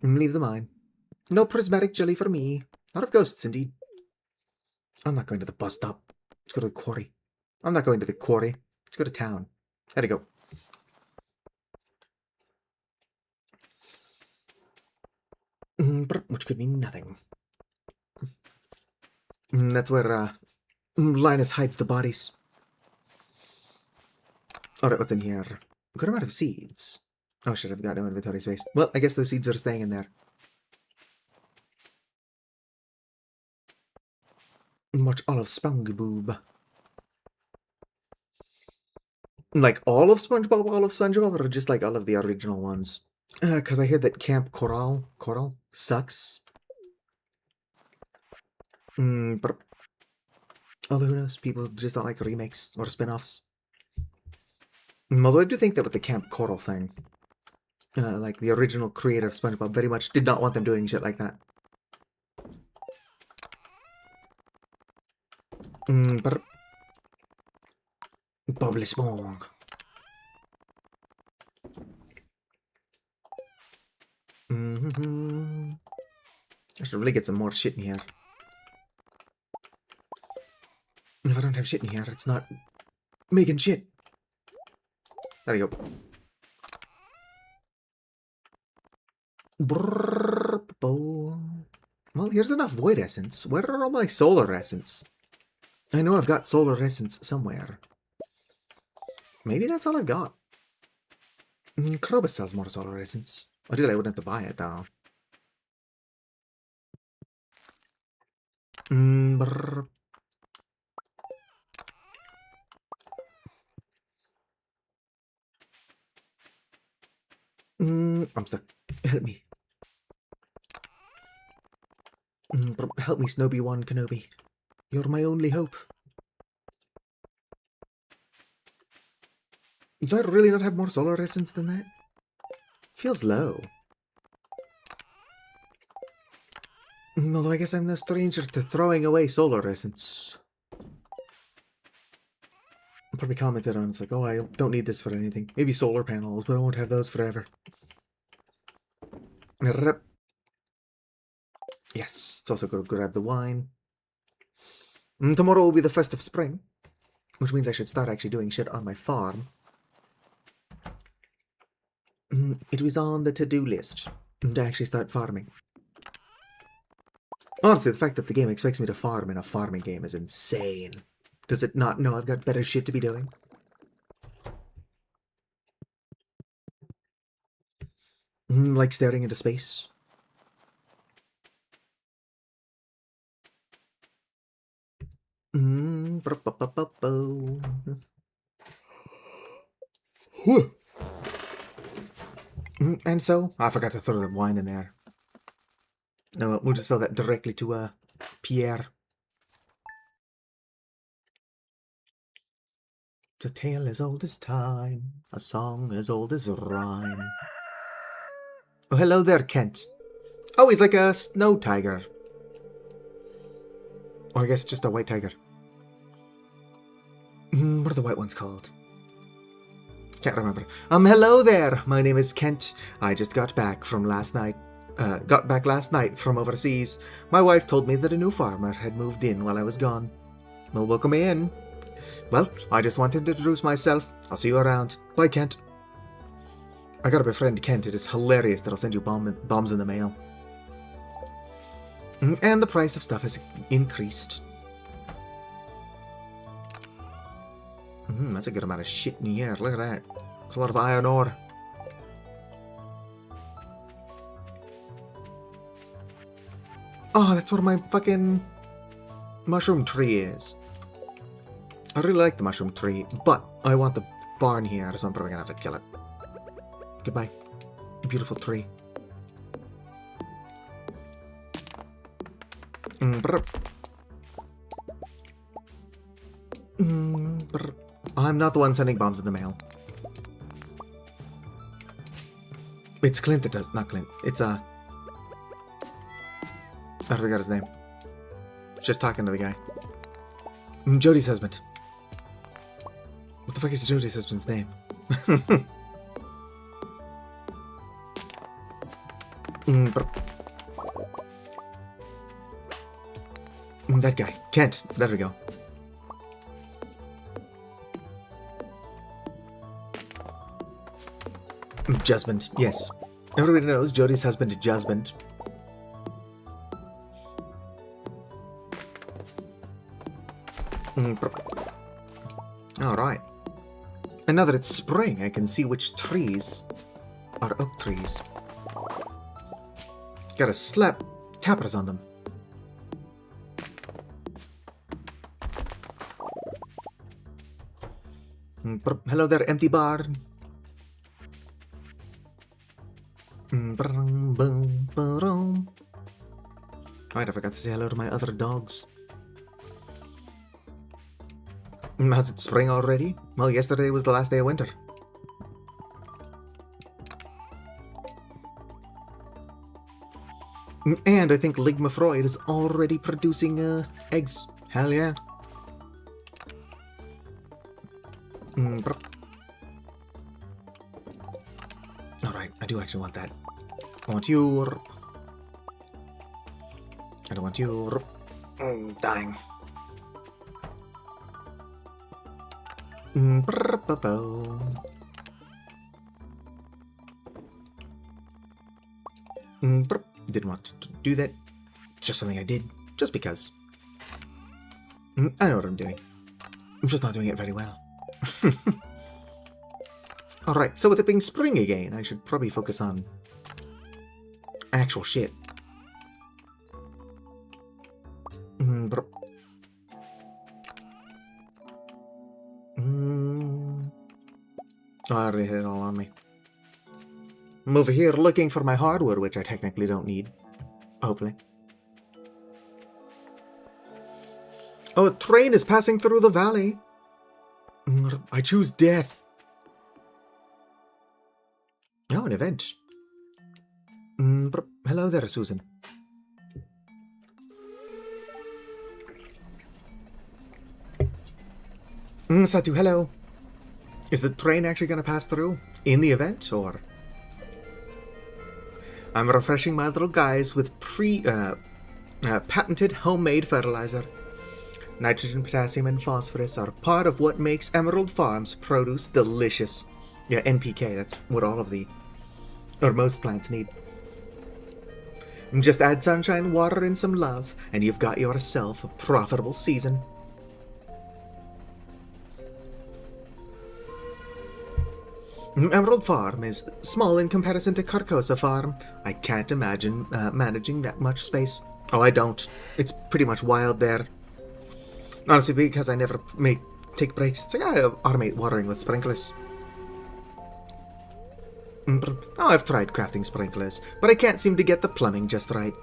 Leave the mine. No prismatic jelly for me. Lot of ghosts, indeed. I'm not going to the bus stop. Let's go to the quarry. I'm not going to the quarry. Let's go to town. How'd it go? Which could mean nothing. That's where Linus hides the bodies. Alright, what's in here? Good amount of seeds. Oh shit, I've got no inventory space. Well, I guess those seeds are staying in there. Watch all of SpongeBob. Like all of SpongeBob, or just like all of the original ones? Because I heard that Camp Coral sucks. But although who knows, people just don't like remakes or spin-offs. Although I do think that with the Camp Coral thing, like the original creator of SpongeBob very much did not want them doing shit like that. But Bubbly Spong. I should really get some more shit in here. If I don't have shit in here, it's not making shit. There you go. Well, here's enough void essence. Where are all my solar essence? I know I've got solar essence somewhere. Maybe that's all I've got. Krobus sells more solar essence. Ideally, I wouldn't have to buy it, though. I'm stuck. Help me. Help me, Snowy-Wan Kenobi. You're my only hope. Do I really not have more solar essence than that? Feels low. Although I guess I'm no stranger to throwing away solar essence. I probably commented on it's like, oh, I don't need this for anything. Maybe solar panels, but I won't have those forever. Yes, it's also going to grab the wine. Tomorrow will be the first of spring, which means I should start actually doing shit on my farm. It was on the to-do list to actually start farming. Honestly, the fact that the game expects me to farm in a farming game is insane. Does it not know I've got better shit to be doing? Like staring into space. And so, I forgot to throw the wine in there. No, we'll just sell that directly to Pierre. It's a tale as old as time, a song as old as rhyme. Oh, hello there, Kent. Oh, he's like a snow tiger. Or I guess just a white tiger. What are the white ones called? Can't remember. Hello there. My name is Kent. I just got back from last night. Got back last night from overseas. My wife told me that a new farmer had moved in while I was gone. Well, welcome me in. Well, I just wanted to introduce myself. I'll see you around. Bye, Kent. I gotta befriend Kent. It is hilarious that I'll send you bombs in the mail. And the price of stuff has increased. That's a good amount of shit in the air. Look at that. There's a lot of iron ore. Oh, that's where my fucking mushroom tree is. I really like the mushroom tree, but I want the barn here, so I'm probably gonna have to kill it. Goodbye. Beautiful tree. I'm not the one sending bombs in the mail. It's Clint that does, not Clint. It's I forgot his name. Just talking to the guy. Jody's husband. What the fuck is Jody's husband's name? That guy. Kent. There we go. Husband. Yes. Everybody knows Jody's husband is husband. Alright. And now that it's spring, I can see which trees are oak trees. Gotta slap tappers on them. Hello there, empty barn. Alright, I forgot to say hello to my other dogs. Has it spring already? Well, yesterday was the last day of winter. And I think Ligma Freud is already producing eggs. Hell yeah. Alright, I do actually want that. I want you. I don't want you. Dying. Didn't want to do that. Just something I did, just because. I know what I'm doing. I'm just not doing it very well. Alright, so with it being spring again, I should probably focus on actual shit. Oh, I already hit it all on me. I'm over here looking for my hardwood, which I technically don't need. Hopefully. Oh, a train is passing through the valley. I choose death. Oh, an event. Hello there, Susan. Satu, hello. Is the train actually going to pass through in the event, or? I'm refreshing my little guys with patented homemade fertilizer. Nitrogen, potassium, and phosphorus are part of what makes Emerald Farm's produce delicious. Yeah, NPK, that's what all of the, or most plants need. Just add sunshine, water, and some love, and you've got yourself a profitable season. Emerald Farm is small in comparison to Carcosa Farm. I can't imagine managing that much space. Oh, I don't. It's pretty much wild there. Honestly, because I never take breaks. It's like I automate watering with sprinklers. Oh, I've tried crafting sprinklers, but I can't seem to get the plumbing just right.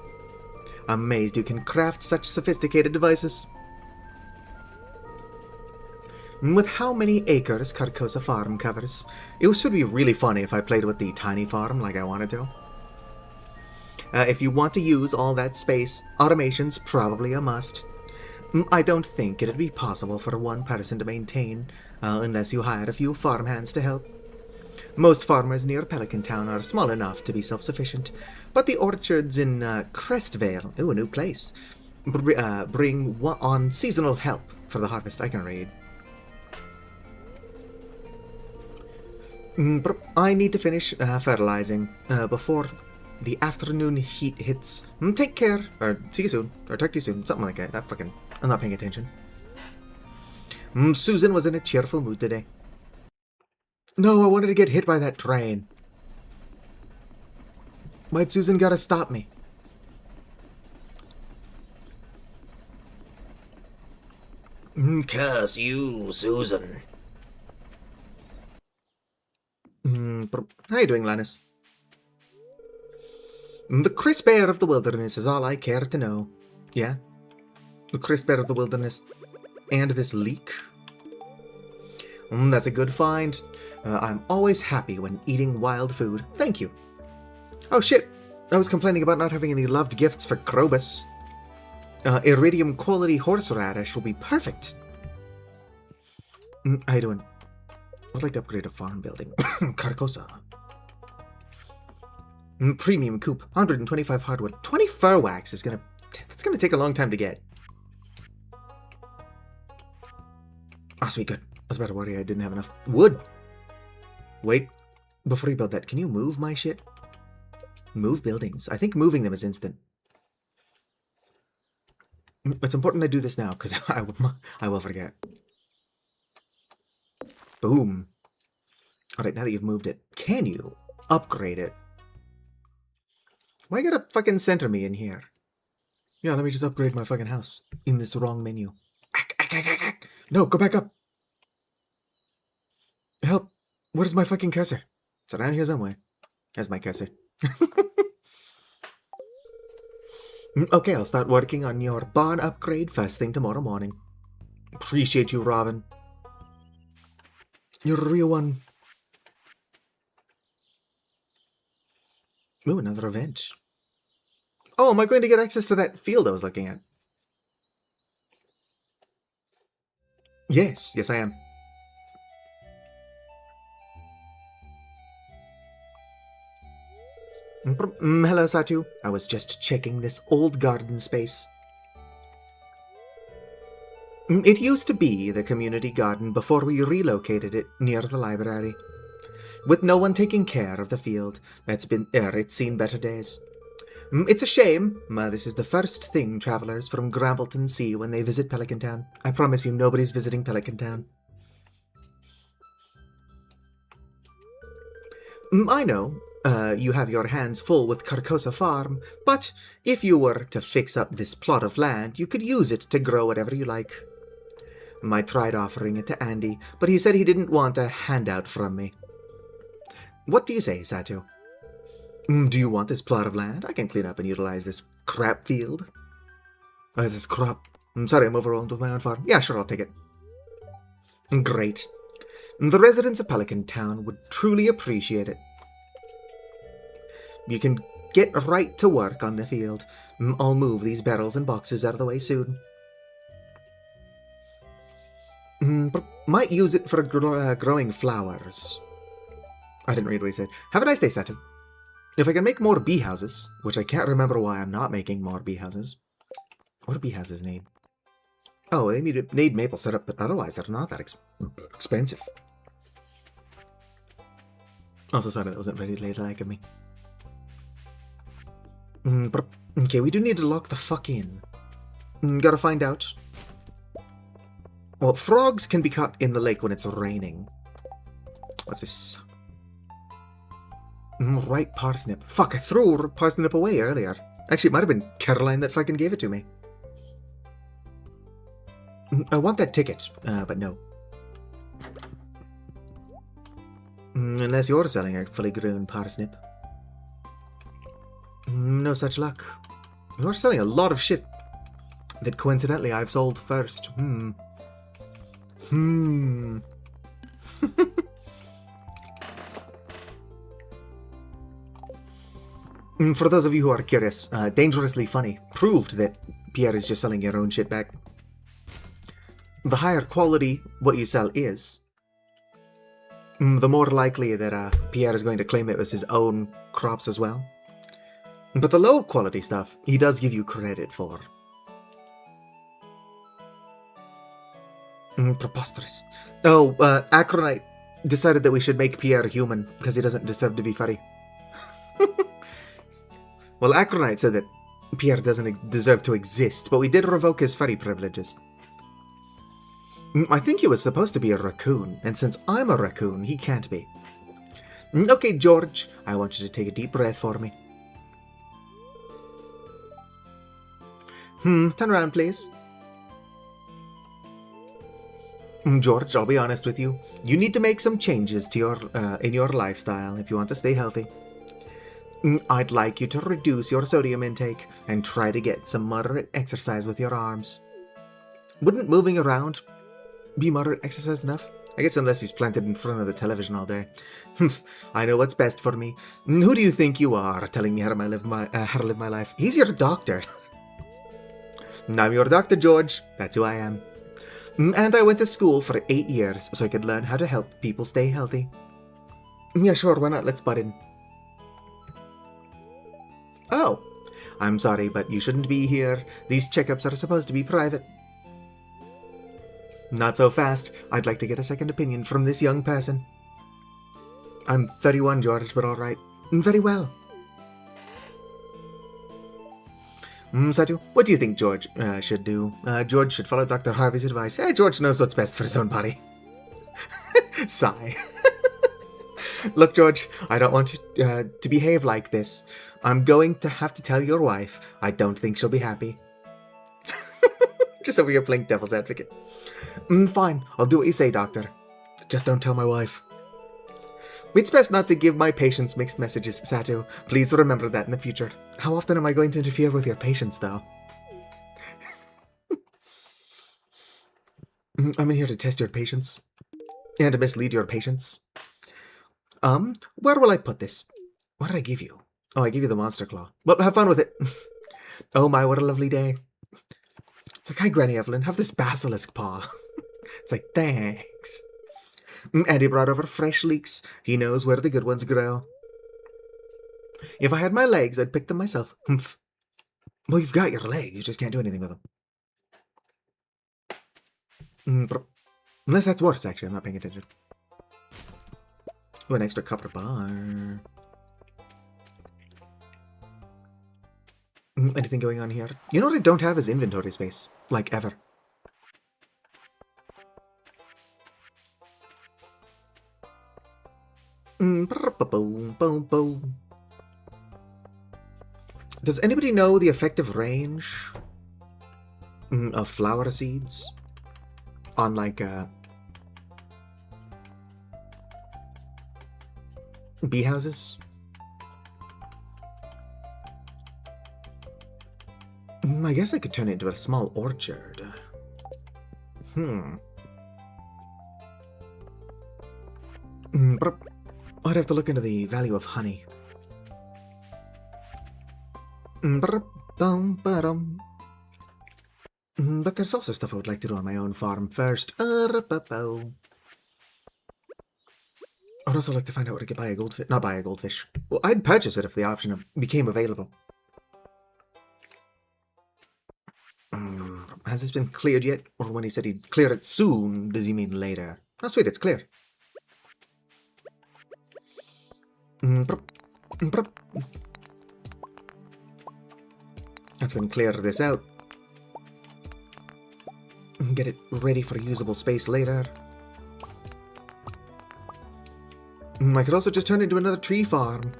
Amazed you can craft such sophisticated devices. With how many acres Carcosa Farm covers, it would be really funny if I played with the tiny farm like I wanted to. If you want to use all that space, automation's probably a must. I don't think it'd be possible for one person to maintain, unless you hired a few farmhands to help. Most farmers near Pelican Town are small enough to be self-sufficient, but the orchards in Crestvale, ooh, a new place, bring on seasonal help for the harvest I can raid. I need to finish fertilizing before the afternoon heat hits. Take care, or see you soon, or talk to you soon, something like that. I'm not paying attention. Susan was in a cheerful mood today. No, I wanted to get hit by that train. Why'd Susan gotta stop me? Curse you, Susan. How you doing, Lannis? The crisp air of the wilderness is all I care to know. Yeah? The crisp air of the wilderness and this leak? That's a good find. I'm always happy when eating wild food. Thank you. Oh shit, I was complaining about not having any loved gifts for Krobus. Iridium quality horseradish will be perfect. How you doing? I'd like to upgrade a farm building. Carcosa. Premium coop, 125 hardwood. 20 fur wax is that's gonna take a long time to get. Ah, sweet, good. I was about to worry I didn't have enough wood. Wait, before you build that, can you move my shit? Move buildings. I think moving them is instant. It's important I do this now, because I will forget. Boom. Alright, now that you've moved it, can you upgrade it? Why you gotta fucking center me in here? Yeah, let me just upgrade my fucking house in this wrong menu. No, go back up. Help. Where's my fucking cursor? It's around here somewhere. There's my cursor. Okay, I'll start working on your barn upgrade first thing tomorrow morning. Appreciate you, Robin. You're a real one. Ooh, another event. Oh, am I going to get access to that field I was looking at? Yes, I am. Hello, Satu. I was just checking this old garden space. It used to be the community garden before we relocated it near the library. With no one taking care of the field, it's seen better days. It's a shame. This is the first thing travelers from Grambleton see when they visit Pelican Town. I promise you nobody's visiting Pelican Town. I know, you have your hands full with Carcosa Farm, but if you were to fix up this plot of land, you could use it to grow whatever you like. I tried offering it to Andy, but he said he didn't want a handout from me. What do you say, Satu? Do you want this plot of land? I can clean up and utilize this crap field. This crop. I'm sorry, I'm overwhelmed with my own farm. Yeah, sure, I'll take it. Great. The residents of Pelican Town would truly appreciate it. You can get right to work on the field. I'll move these barrels and boxes out of the way soon. But might use it for growing flowers. I didn't read what he said. Have a nice day, Satu. If I can make more bee houses, which I can't remember why I'm not making more bee houses. What do bee houses need? Oh, they need maple setup, but otherwise they're not that expensive. Also, sorry, that wasn't very ladylike of me. Okay, we do need to lock the fuck in. Gotta find out. Well, frogs can be caught in the lake when it's raining. What's this? Ripe parsnip. Fuck, I threw parsnip away earlier. Actually, it might have been Caroline that fucking gave it to me. I want that ticket, but no. Unless you're selling a fully grown parsnip. No such luck. You're selling a lot of shit that coincidentally I've sold first. For those of you who are curious, Dangerously Funny proved that Pierre is just selling your own shit back. The higher quality what you sell is, the more likely that Pierre is going to claim it was his own crops as well. But the low quality stuff, he does give you credit for. Preposterous. Oh, Acronite decided that we should make Pierre human, because he doesn't deserve to be furry. Well, Acronite said that Pierre doesn't deserve to exist, but we did revoke his furry privileges. I think he was supposed to be a raccoon, and since I'm a raccoon, he can't be. Okay, George, I want you to take a deep breath for me. Turn around, please. George, I'll be honest with you. You need to make some changes to your in your lifestyle if you want to stay healthy. I'd like you to reduce your sodium intake and try to get some moderate exercise with your arms. Wouldn't moving around be moderate exercise enough? I guess unless he's planted in front of the television all day. I know what's best for me. Who do you think you are, telling me how to live my life? He's your doctor. I'm your doctor, George. That's who I am. And I went to school for 8 years so I could learn how to help people stay healthy. Yeah, sure, why not? Let's butt in. Oh, I'm sorry, but you shouldn't be here. These checkups are supposed to be private. Not so fast. I'd like to get a second opinion from this young person. I'm 31, George, but alright. Very well. Satu, what do you think George should do? George should follow Dr. Harvey's advice. George knows what's best for his own body. Sigh. Look, George, I don't want you to behave like this. I'm going to have to tell your wife. I don't think she'll be happy. Just over here playing devil's advocate. Fine, I'll do what you say, doctor. Just don't tell my wife. It's best not to give my patients mixed messages, Satu. Please remember that in the future. How often am I going to interfere with your patients, though? I'm in here to test your patience. And to mislead your patients. Where will I put this? What did I give you? Oh, I gave you the monster claw. Well, have fun with it. Oh my, what a lovely day. It's like, hi, Granny Evelyn, have this basilisk paw. It's like, thanks. And he brought over fresh leeks. He knows where the good ones grow. If I had my legs, I'd pick them myself. Well, you've got your legs. You just can't do anything with them. Unless that's worse, actually. I'm not paying attention. Oh, an extra copper bar. Anything going on here? You know what I don't have is inventory space. Like, ever. Does anybody know the effective range of flower seeds on, like, bee houses? I guess I could turn it into a small orchard. But I'd have to look into the value of honey. But there's also stuff I would like to do on my own farm first. I'd also like to find out where to buy a goldfish. Not buy a goldfish. Well, I'd purchase it if the option became available. Has this been cleared yet? Or when he said he'd clear it soon, does he mean later? Oh, sweet, it's cleared. Let's go and clear this out. Get it ready for usable space later. I could also just turn it into another tree farm.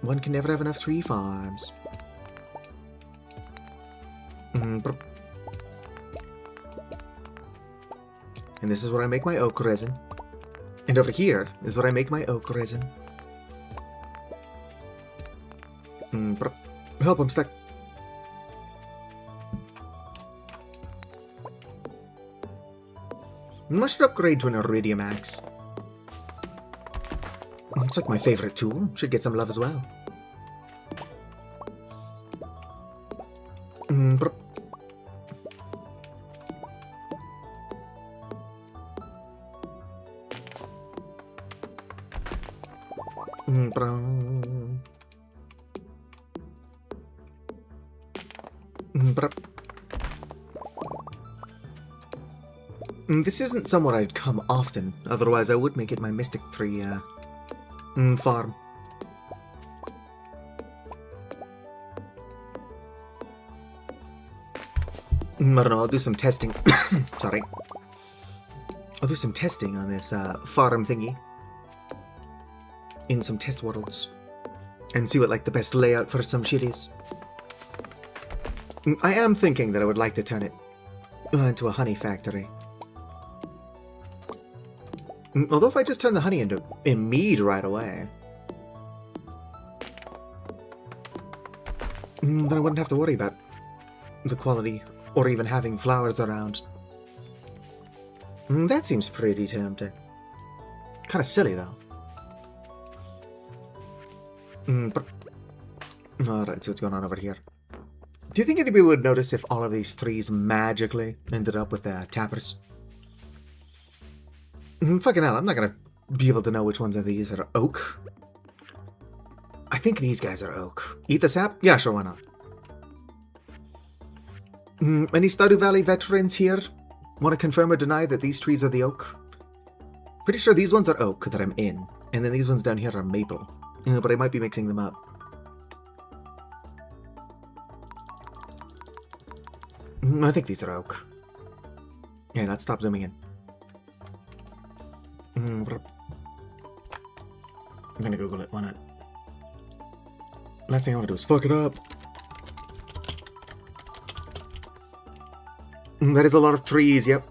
One can never have enough tree farms. And this is where I make my oak resin. And over here is where I make my oak resin. Help, I'm stuck. I should upgrade to an iridium axe. It's like my favorite tool. Should get some love as well. This isn't somewhere I'd come often, otherwise I would make it my Mystic Tree farm. I don't know, I'll do some testing. Sorry. I'll do some testing on this farm thingy. In some test worlds. And see what like the best layout for some shit is. I am thinking that I would like to turn it into a honey factory. Although if I just turn the honey into mead right away, then I wouldn't have to worry about the quality or even having flowers around. That seems pretty tempting. Kind of silly though. Alright, see what's going on over here. Do you think anybody would notice if all of these trees magically ended up with tappers? Fucking hell, I'm not gonna be able to know which ones of these are oak. I think these guys are oak. Eat the sap? Yeah, sure, why not? Any Stardew Valley veterans here want to confirm or deny that these trees are the oak? Pretty sure these ones are oak that I'm in, and then these ones down here are maple. But I might be mixing them up. I think these are oak. Yeah, let's stop zooming in. I'm gonna Google it, why not? Last thing I want to do is fuck it up. That is a lot of trees, yep.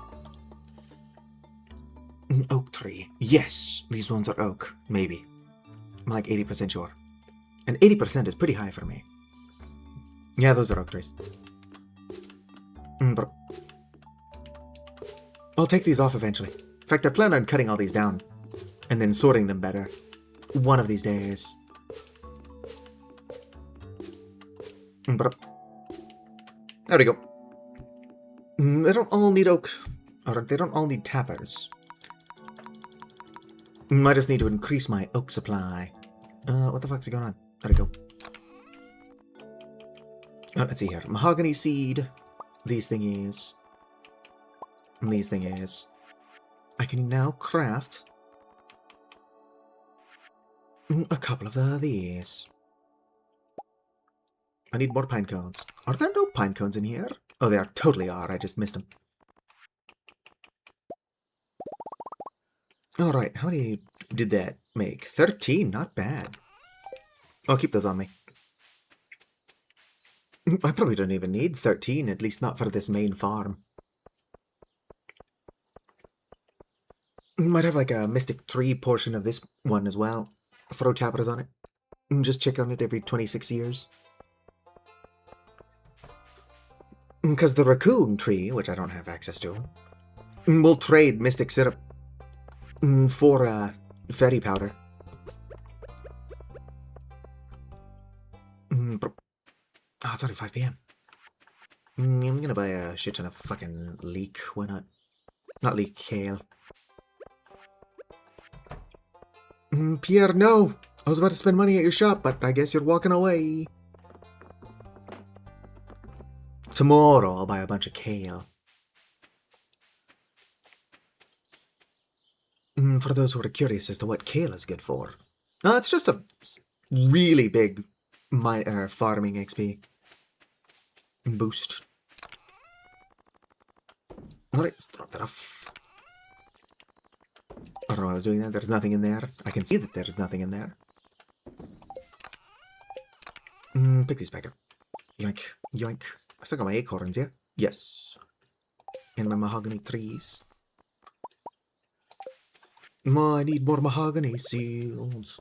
Oak tree. Yes, these ones are oak. Maybe. I'm like 80% sure. And 80% is pretty high for me. Yeah, those are oak trees. I'll take these off eventually. In fact, I plan on cutting all these down. And then sorting them better. One of these days. There we go. They don't all need oak. Or they don't all need tappers. I just need to increase my oak supply. What the fuck's going on? There we go. Let's see here. Mahogany seed. These thingies. And these thingies. I can now craft a couple of these. I need more pine cones. Are there no pine cones in here? Oh, there totally are. I just missed them. Alright, how many did that make? 13, not bad. I'll keep those on me. I probably don't even need 13, at least not for this main farm. Might have like a Mystic Tree portion of this one as well. Throw tappers on it. Just check on it every 26 years. Because the raccoon tree, which I don't have access to, will trade mystic syrup for fairy powder. Oh, it's only 5 p.m. I'm gonna buy a shit ton of fucking leek. Why not? Not leek, kale. Pierre, no! I was about to spend money at your shop, but I guess you're walking away. Tomorrow I'll buy a bunch of kale. For those who are curious as to what kale is good for. It's just a really big farming XP boost. Alright, let's drop that off. I don't know why I was doing that. There's nothing in there. I can see that there's nothing in there. Pick these back up. Yoink, yoink. I still got my acorns, yeah? Yes. And my mahogany trees. I need more mahogany seals.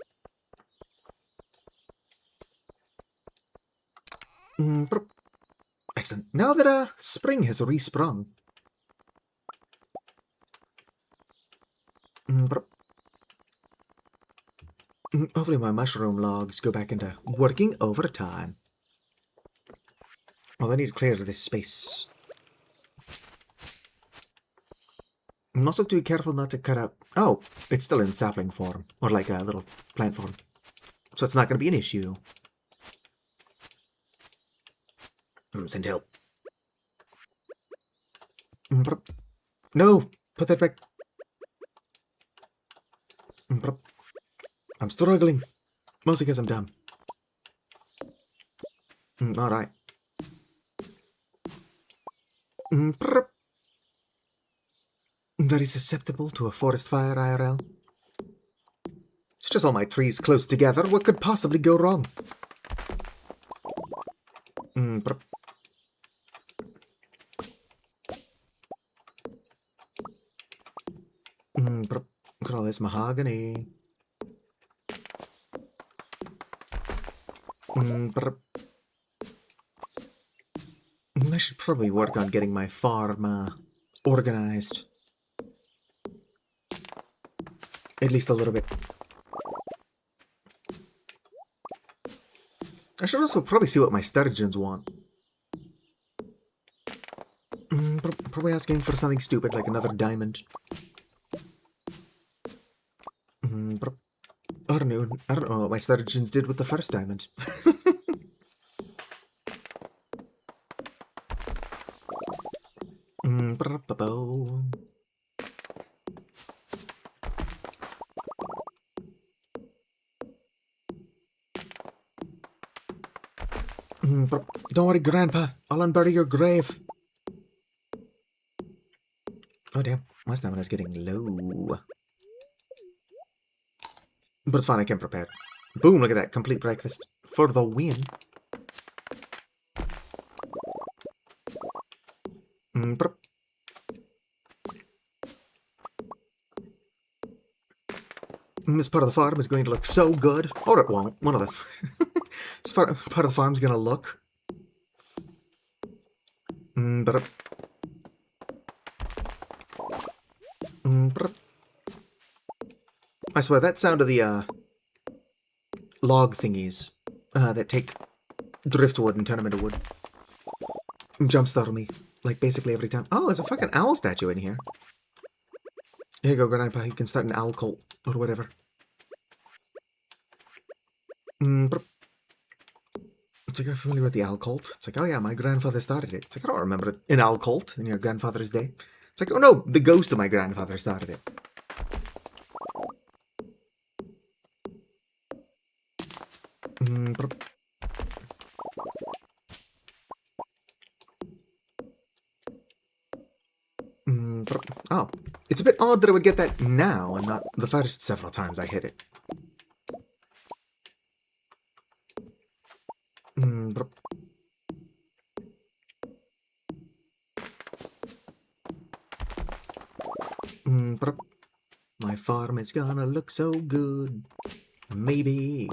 Excellent. Now that spring has resprung. Hopefully my mushroom logs go back into working overtime. Well, I need to clear this space. I'm also to be careful not to cut out... Oh, it's still in sapling form. Or like a little plant form. So it's not going to be an issue. Send help. No! Put that back. I'm struggling. Mostly because I'm dumb. Alright. Very susceptible to a forest fire, IRL. It's just all my trees close together. What could possibly go wrong? Look at all this mahogany. I should probably work on getting my farm organized. At least a little bit. I should also probably see what my sturgeons want. Probably asking for something stupid like another diamond. I don't know what my sturgeons did with the first diamond. Don't worry, Grandpa. I'll unbury your grave. Oh, damn. My stamina's getting low. But it's fine, I can prepare. Boom, look at that. Complete breakfast. For the win. This part of the farm is going to look so good. Or it won't. One of the... This part of the farm's going to look. I swear, that sound of the log thingies that take driftwood and turn them into wood jumpstart me, like, basically every time. Oh, there's a fucking owl statue in here. Here you go, Grandpa. You can start an owl cult, or whatever. It's like, I'm familiar with the owl cult. It's like, oh yeah, my grandfather started it. It's like, I don't remember an owl cult in your grandfather's day. It's like, oh no, the ghost of my grandfather started it. Oh, it's a bit odd that I would get that now and not the first several times I hit it. My farm is gonna look so good. Maybe.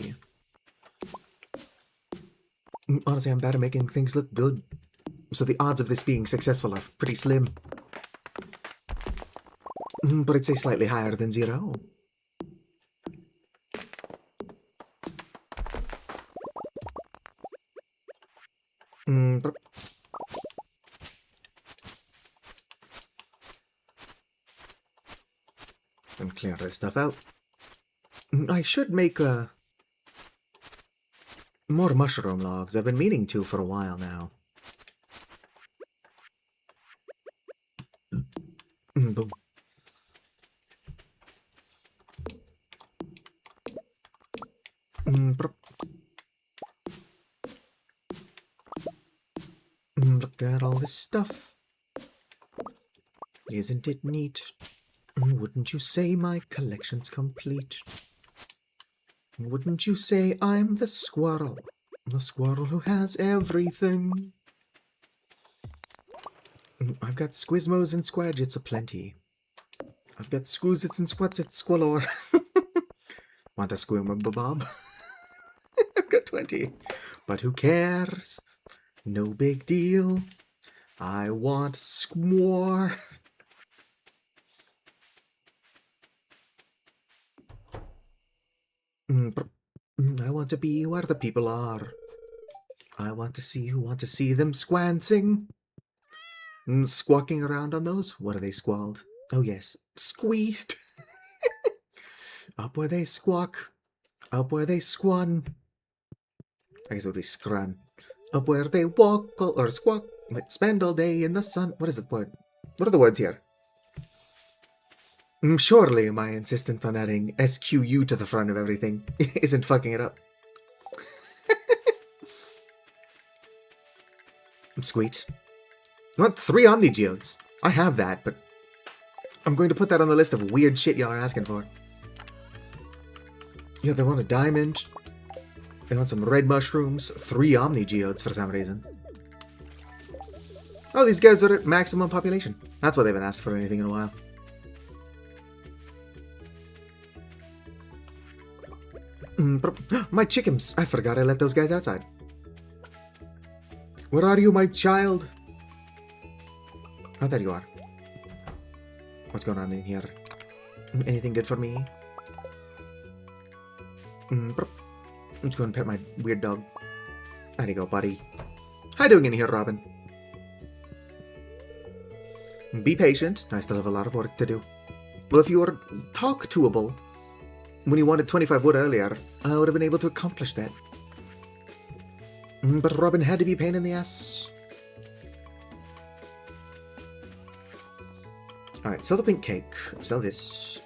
Honestly, I'm bad at making things look good. so the odds of this being successful are pretty slim. But I'd say slightly higher than 0. But and clear this stuff out. I should make more mushroom logs. I've been meaning to for a while now. Boom. Look at all this stuff. Isn't it neat? Wouldn't you say my collection's complete? Wouldn't you say I'm the squirrel who has everything? I've got squizmos and squadgets aplenty. I've got squoozits and squatsits squalor. Want a squimmabob? I've got 20. But who cares? No big deal. I want squore. I want to be where the people are. I want to see them squancing. Squawking around on those. What are they squalled? Oh yes, squeaked. Up where they squawk. Up where they squan. I guess it would be scrun. Up where they walk or squawk. Spend all day in the sun. What is the word? What are the words here? Surely my insistence on adding SQU to the front of everything isn't fucking it up. Sweet. I want 3 Omnigeodes. I have that, but I'm going to put that on the list of weird shit y'all are asking for. Yeah, they want a diamond. They want some red mushrooms. 3 Omnigeodes for some reason. Oh, these guys are at maximum population. That's why they haven't asked for anything in a while. My chickens! I forgot I let those guys outside. Where are you, my child? Oh, there you are. What's going on in here? Anything good for me? Let's go and pet my weird dog. There you go, buddy. How you doing in here, Robin? Be patient. I still have a lot of work to do. Well, if you were talk-toable when you wanted 25 wood earlier, I would have been able to accomplish that. But Robin had to be a pain in the ass. Alright, sell the pink cake. Sell this.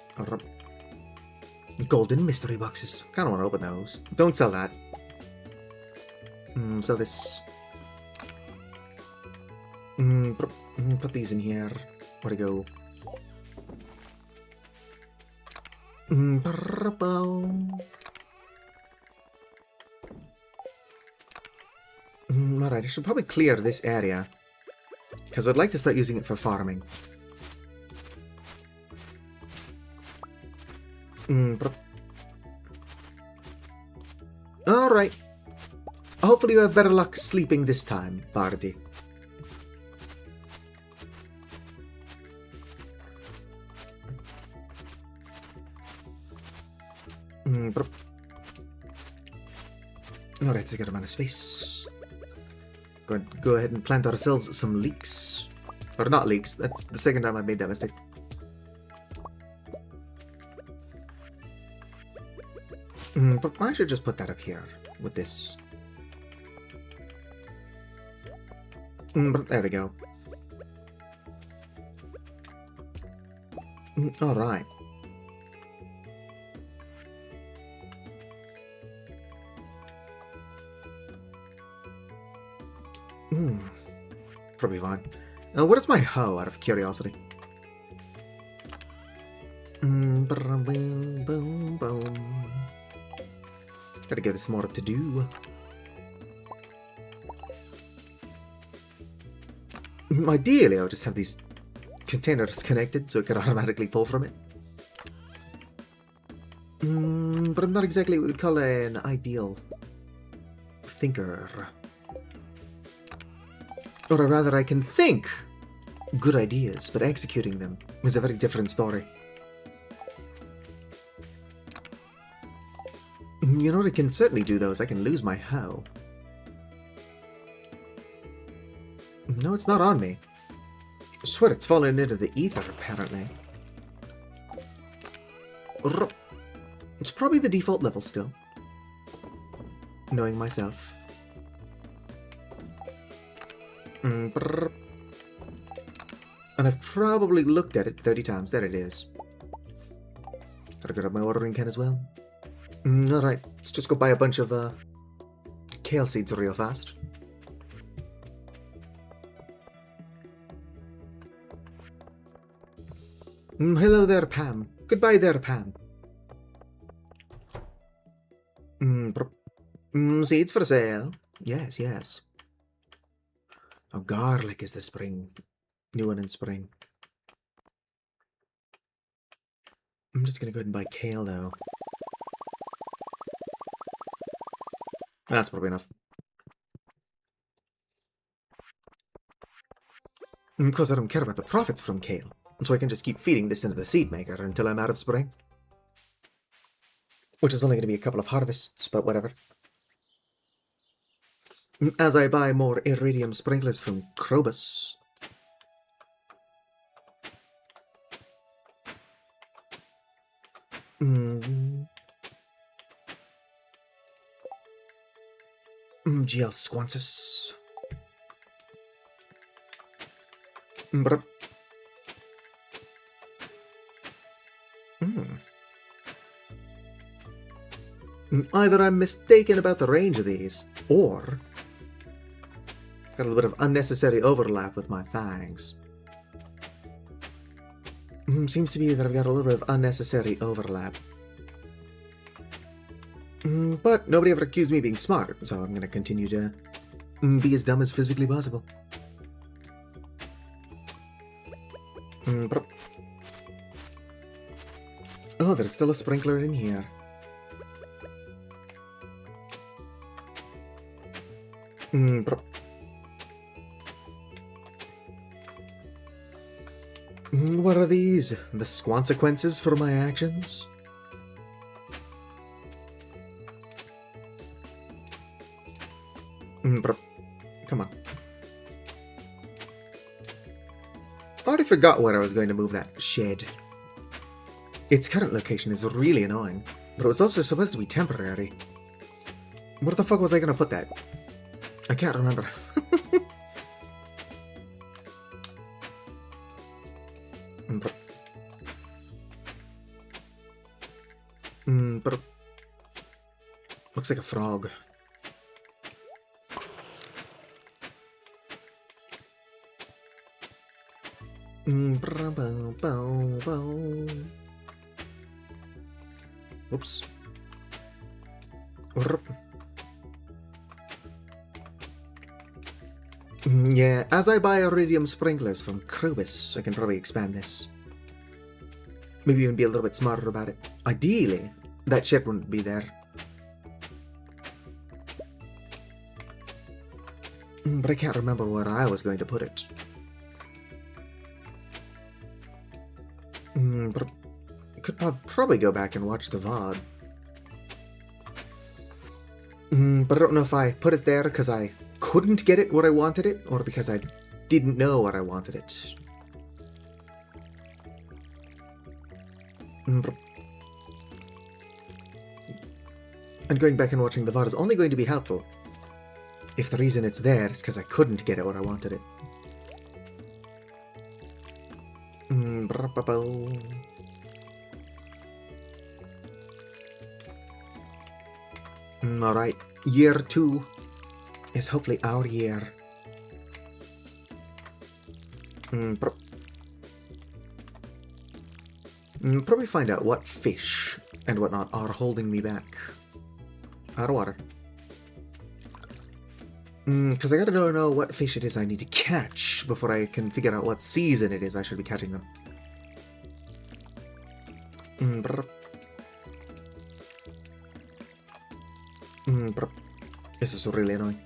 Golden mystery boxes. Kinda want to open those. Don't sell that. Sell this. Put these in here. Where'd it go? Alright, I should probably clear this area, because I'd like to start using it for farming. Alright. Hopefully you have better luck sleeping this time, Barty. Alright, let's get a amount of space. Go ahead and plant ourselves some leeks. Or not leeks, that's the second time I made that mistake. But I should just put that up here with this. There we go. Alright. Probably fine. What is my hoe, out of curiosity? Gotta give this more to do. Ideally, I would just have these containers connected so it could automatically pull from it. But I'm not exactly what we'd call an ideal thinker. Or rather, I can think good ideas, but executing them is a very different story. You know what I can certainly do, though, is I can lose my hoe. No, it's not on me. I swear it's fallen into the ether, apparently. It's probably the default level still. Knowing myself. And I've probably looked at it 30 times. There it is. Gotta grab my watering can as well. Alright, let's just go buy a bunch of kale seeds real fast. Hello there, Pam. Goodbye there, Pam. Seeds for sale. Yes, yes. Oh, garlic is the spring. New one in spring. I'm just gonna go ahead and buy kale, though. That's probably enough. Because I don't care about the profits from kale, so I can just keep feeding this into the seed maker until I'm out of spring. Which is only going to be a couple of harvests, but whatever. As I buy more iridium sprinklers from Krobus. GL Squantus. Either I'm mistaken about the range of these, or got a little bit of unnecessary overlap with my thangs. Seems to be that I've got a little bit of unnecessary overlap. But nobody ever accused me of being smart, so I'm going to continue to be as dumb as physically possible. Oh, there's still a sprinkler in here. What are these? The consequences for my actions? Come on. I already forgot where I was going to move that shed. Its current location is really annoying, but it was also supposed to be temporary. Where the fuck was I going to put that? I can't remember. Looks like a frog. Oops. Yeah, as I buy iridium sprinklers from Krobus, I can probably expand this. Maybe even be a little bit smarter about it. Ideally, that shed wouldn't be there. But I can't remember where I was going to put it. But I could probably go back and watch the VOD. But I don't know if I put it there because I couldn't get it where I wanted it, or because I didn't know where I wanted it. And going back and watching the VOD is only going to be helpful if the reason it's there is because I couldn't get it where I wanted it. Alright, year 2 is hopefully our year. Probably find out what fish and whatnot are holding me back. Out of water. Because I gotta know what fish it is I need to catch before I can figure out what season it is I should be catching them. This is really annoying.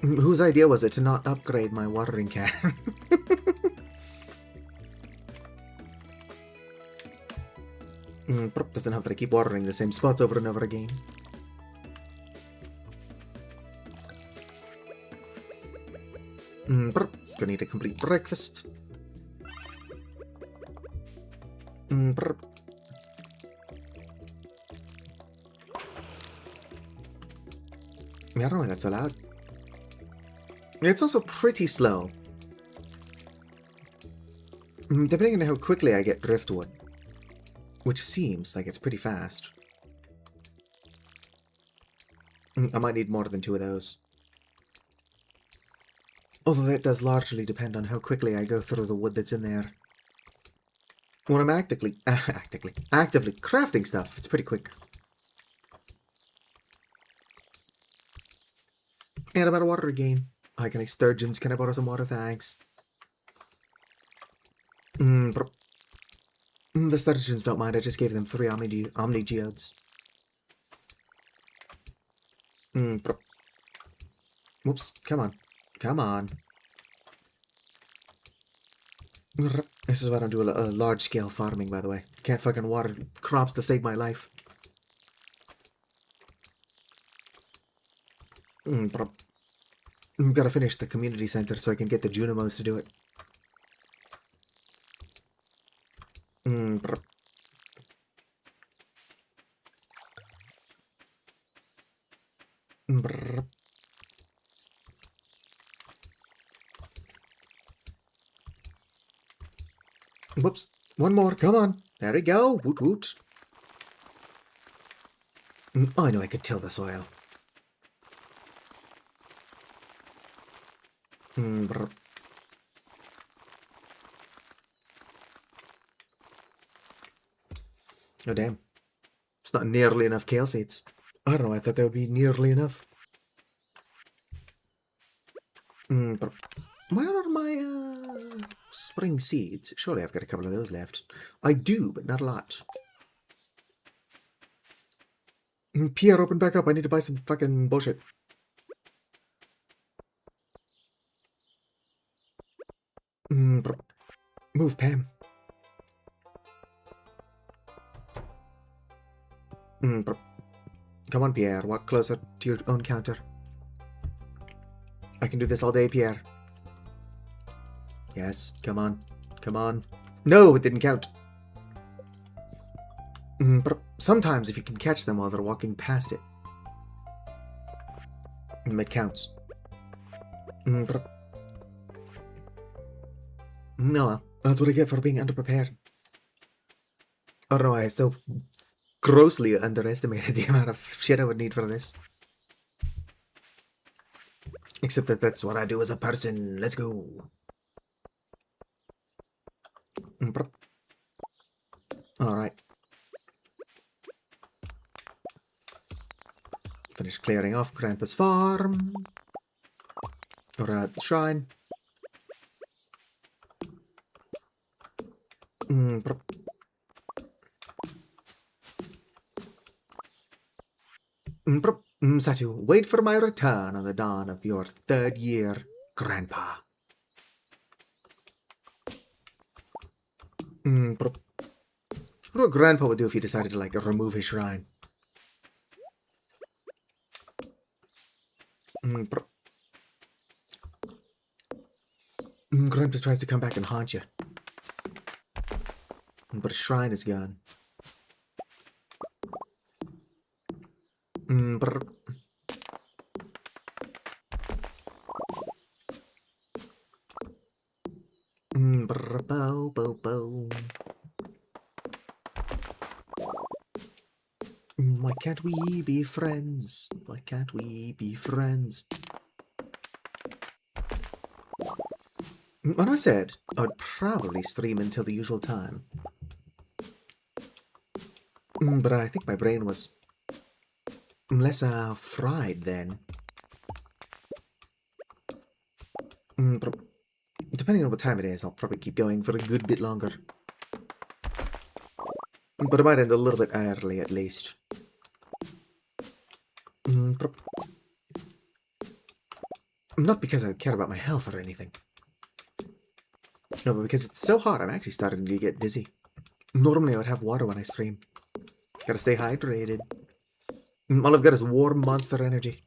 Whose idea was it to not upgrade my watering can? Doesn't help that I keep watering the same spots over and over again. Gonna need a complete breakfast. I don't know why that's so loud. It's also pretty slow. Depending on how quickly I get driftwood. Which seems like it's pretty fast. I might need more than 2 of those. Although that does largely depend on how quickly I go through the wood that's in there. When I'm actively crafting stuff, it's pretty quick. And I'm out of water again. Hi, can I sturgeons? Can I borrow some water? Thanks. The sturgeons don't mind. I just gave them 3 Omni Geodes. Whoops. Come on. Come on. This is why I don't do a large-scale farming, by the way. Can't fucking water crops to save my life. Gotta finish the community center so I can get the Junimos to do it. Whoops. One more. Come on. There we go. Woot woot. I knew I could till the soil. Oh, damn. It's not nearly enough kale seeds. I don't know. I thought that would be nearly enough. Where are my spring seeds? Surely I've got a couple of those left. I do, but not a lot. Pierre, open back up. I need to buy some fucking bullshit. Move, Pam. Come on, Pierre. Walk closer to your own counter. I can do this all day, Pierre. Yes, come on. Come on. No, it didn't count. Sometimes if you can catch them while they're walking past it, it counts. No, that's what I get for being underprepared. I don't know why I so grossly underestimated the amount of shit I would need for this. Except that that's what I do as a person. Let's go. Alright. Finish clearing off Grandpa's farm. Or shrine. Satu, wait for my return on the dawn of your 3rd year, Grandpa. What would Grandpa would do if he decided to, like, remove his shrine? Grandpa tries to come back and haunt you. But his shrine is gone. Bow, bow, bow. Why can't we be friends? Why can't we be friends? When I said I would probably stream until the usual time. But I think my brain was less fried then. But depending on what time it is, I'll probably keep going for a good bit longer. But I might end a little bit early at least. Not because I care about my health or anything. No, but because it's so hot, I'm actually starting to get dizzy. Normally I would have water when I stream. Gotta stay hydrated. All I've got is warm monster energy.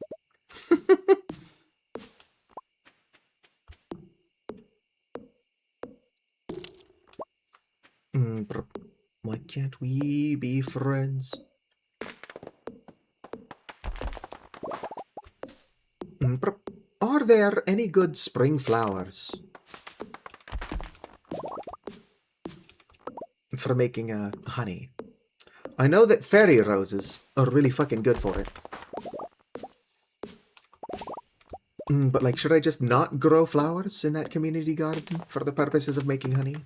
Why can't we be friends? Are there any good spring flowers for making honey? I know that fairy roses are really fucking good for it. But like, should I just not grow flowers in that community garden for the purposes of making honey?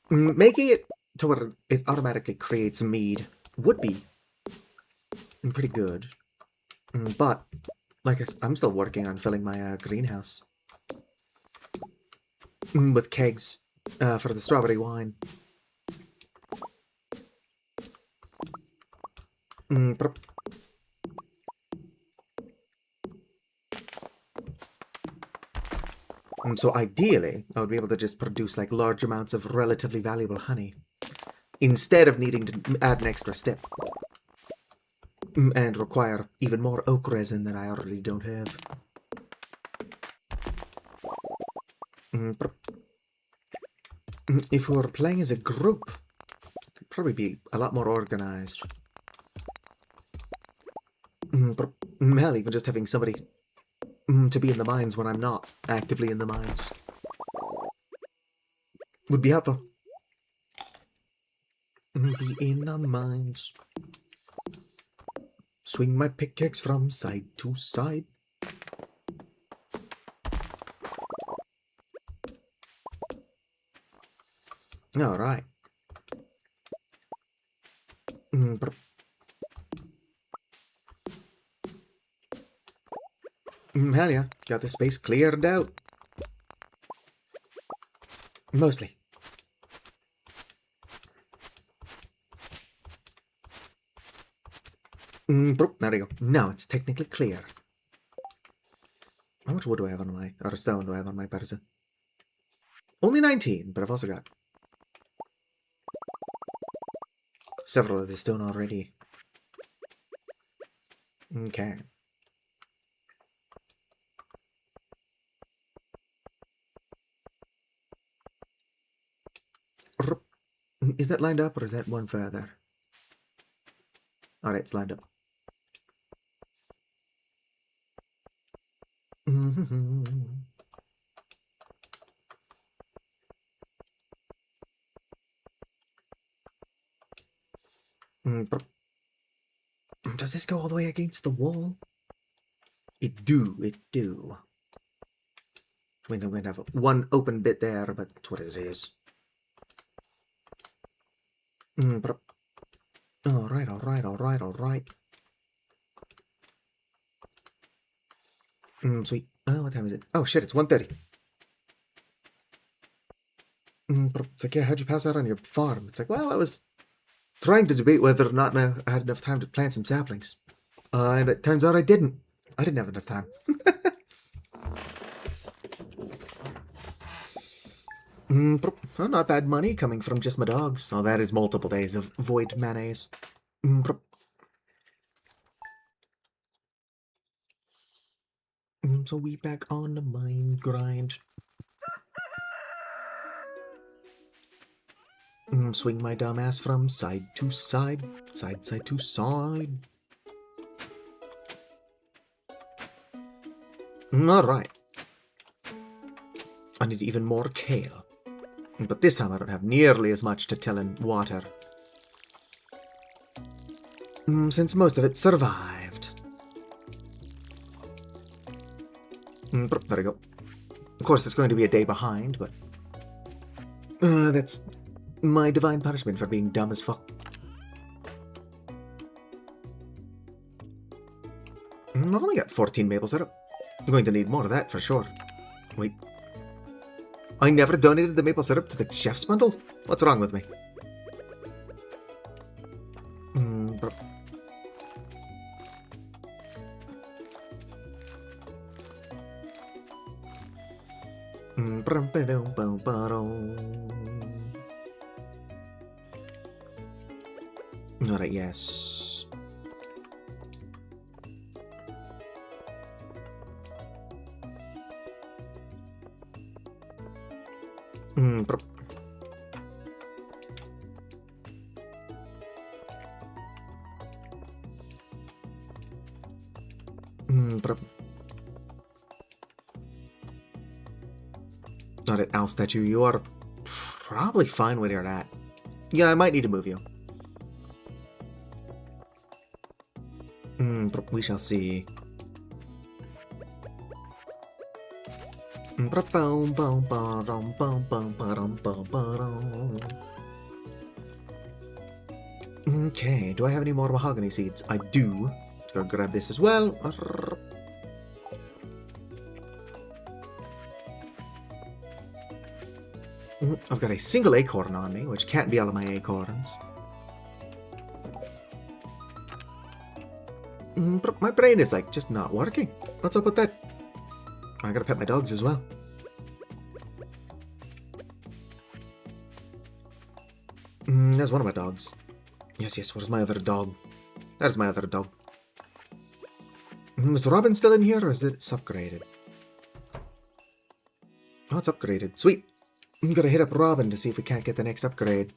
Making it to where it automatically creates mead would be pretty good. But, like I'm still working on filling my greenhouse with kegs for the strawberry wine. So ideally, I would be able to just produce like large amounts of relatively valuable honey instead of needing to add an extra step and require even more oak resin that I already don't have. If we were playing as a group, it'd probably be a lot more organized. Hell, even just having somebody to be in the mines when I'm not actively in the mines would be helpful. Be in the mines. Swing my pickaxe from side to side. Alright. Hell yeah, got the space cleared out. Mostly. There we go. Now it's technically clear. How much wood do I have on my... or stone do I have on my person? Only 19, but I've also got several of the stone already. Okay. Is that lined up or is that one further? Alright, it's lined up. Does this go all the way against the wall? It do. I mean, I'm going to have one open bit there, but that's what it is. Alright. Sweet. Oh, what time is it? Oh shit, it's 1:30. It's like, yeah, how'd you pass out on your farm? It's like, well, I was trying to debate whether or not I had enough time to plant some saplings. And it turns out I didn't. I didn't have enough time. Not bad money coming from just my dogs. Oh, that is multiple days of void mayonnaise. So we back on the mine grind. Swing my dumb ass from side to side. Side to side. Alright. I need even more kale. But this time I don't have nearly as much to till in water. Since most of it survived. There we go. Of course, it's going to be a day behind, but... that's my divine punishment for being dumb as fuck. I've only got 14 maple syrup. I'm going to need more of that for sure. Wait. I never donated the maple syrup to the chef's bundle? What's wrong with me? Alright, yes. Alright, owl statue, you are probably fine where you're at. Yeah, I might need to move you. We shall see. Okay, do I have any more mahogany seeds? I do. Let's go grab this as well. I've got a single acorn on me, which can't be all of my acorns. My brain is like just not working. What's up with that? I gotta pet my dogs as well. There's one of my dogs. Yes, where's my other dog? There's my other dog. Is Robin still in here, or is it upgraded? Oh, it's upgraded. Sweet. I'm gonna hit up Robin to see if we can't get the next upgrade.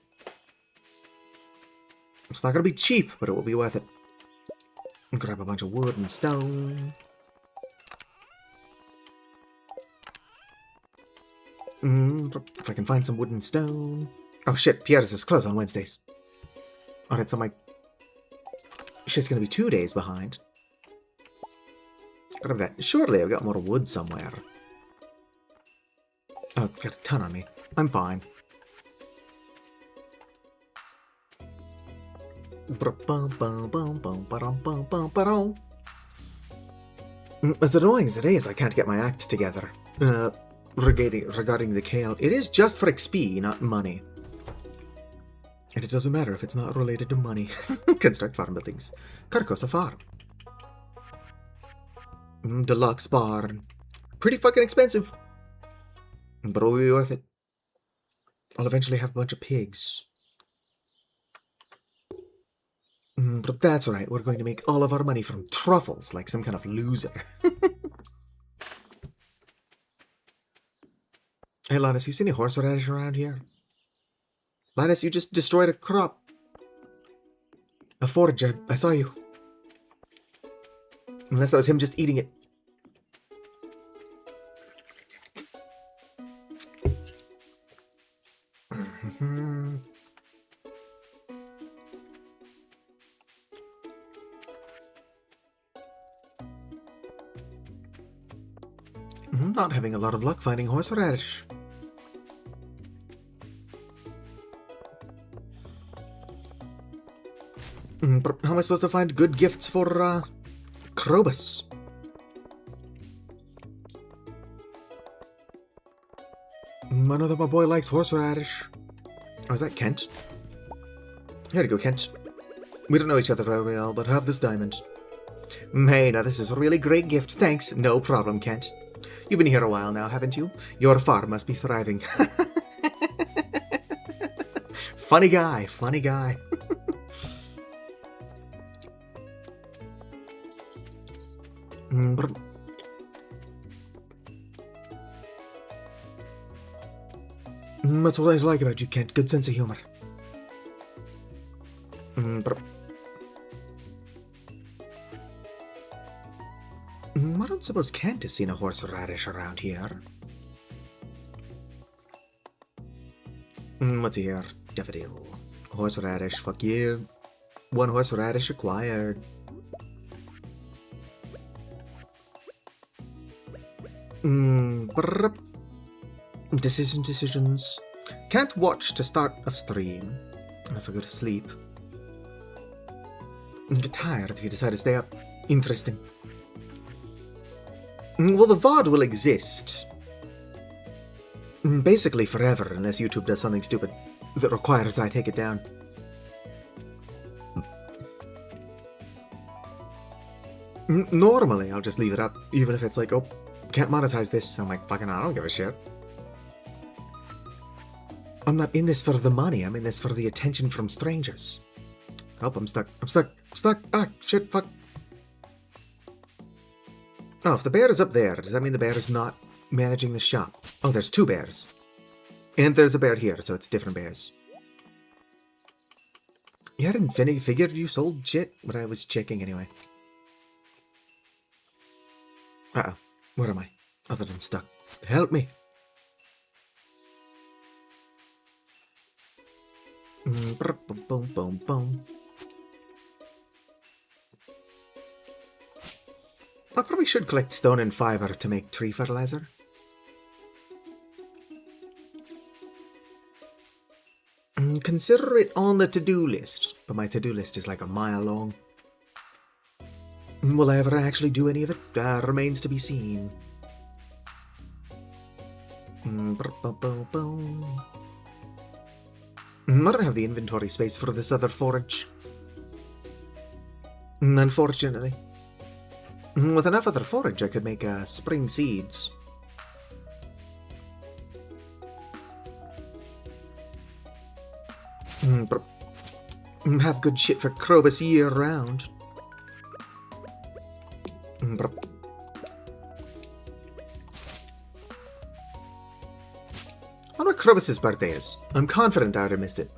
It's not gonna be cheap, but it will be worth it. Grab a bunch of wood and stone. If I can find some wood and stone. Oh shit, Pierre's is closed on Wednesdays. Alright, so my shit's gonna be 2 days behind. Grab that. Surely I've got more wood somewhere. Oh, I've got a ton on me. I'm fine. As annoying as it is, I can't get my act together. Regarding the kale, it is just for XP, not money. And it doesn't matter if it's not related to money. Construct farm buildings. Carcosa Farm. Deluxe barn. Pretty fucking expensive. But it'll be worth it. I'll eventually have a bunch of pigs. But that's right, we're going to make all of our money from truffles, like some kind of loser. Hey Linus, you see any horseradish around here? Linus, you just destroyed a crop. A forage, I saw you. Unless that was him just eating it. I'm not having a lot of luck finding horseradish. How am I supposed to find good gifts for, Krobus? I know that my boy likes horseradish. Oh, is that Kent? Here you go, Kent. We don't know each other very well, but have this diamond. Hey, now this is a really great gift. Thanks. No problem, Kent. You've been here a while now, haven't you? Your farm must be thriving. Funny guy, funny guy. That's what I like about you, Kent. Good sense of humor. I don't suppose Kent has seen a horseradish around here. What's here? Daffodil. Horseradish, fuck you. One horseradish acquired. Decisions. Can't watch to start a stream. If I go to sleep. Get tired if you decide to stay up. Interesting. Well, the VOD will exist. Basically forever, unless YouTube does something stupid. that requires I take it down. Normally, I'll just leave it up, even if it's like, oh, can't monetize this. I'm like, fucking, I don't give a shit. I'm not in this for the money, I'm in this for the attention from strangers. Oh, I'm stuck. I'm stuck. I'm stuck. Ah, shit, fuck. Oh, if the bear is up there, does that mean the bear is not managing the shop? Oh, there's two bears. And there's a bear here, so it's different bears. You hadn't figured you sold shit? But I was checking anyway. Uh-oh. Where am I? Other than stuck. Help me. Boom, boom, boom. I probably should collect stone and fiber to make tree fertilizer. Consider it on the to-do list, but my to-do list is like a mile long. Will I ever actually do any of it? Remains to be seen. I don't have the inventory space for this other forage. Unfortunately. With enough other forage, I could make spring seeds. Have good shit for Krobus year round. I don't know what Krobus' birthday is. I'm confident I would have missed it.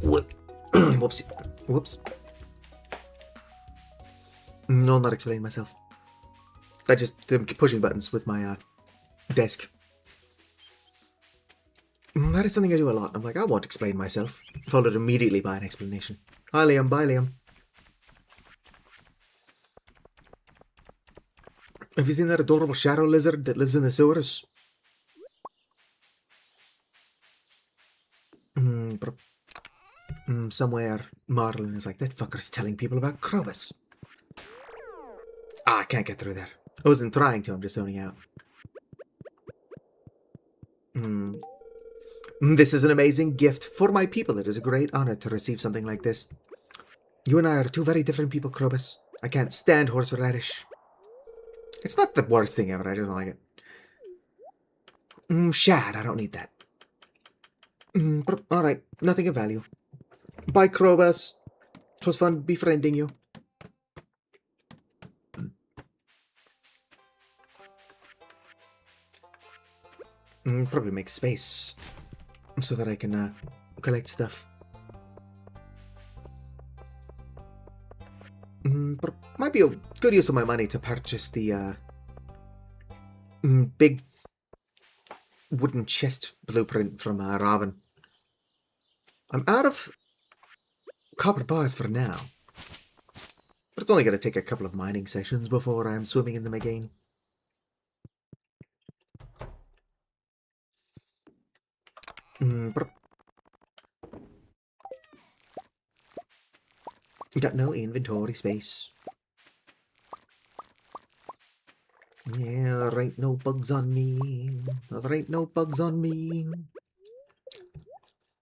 Whoopsie. Whoops. No, I'll not explain myself. I just am pushing buttons with my desk. That is something I do a lot. I'm like, I won't explain myself. Followed immediately by an explanation. Hi, Liam. Bye, Liam. Have you seen that adorable shadow lizard that lives in the sewers? Somewhere, Marlin is like, that fucker's telling people about Krobus. Ah, I can't get through there. I wasn't trying to, I'm just zoning out. This is an amazing gift for my people. It is a great honor to receive something like this. You and I are two very different people, Krobus. I can't stand horseradish. It's not the worst thing ever, I just don't like it. Shad, I don't need that. Alright, nothing of value. Bye, Krobus. It was fun befriending you. Probably make space so that I can collect stuff. Might be a good use of my money to purchase the big wooden chest blueprint from Robin. I'm out of copper bars for now, but it's only going to take a couple of mining sessions before I'm swimming in them again. Got no inventory space. Yeah, there ain't no bugs on me. There ain't no bugs on me.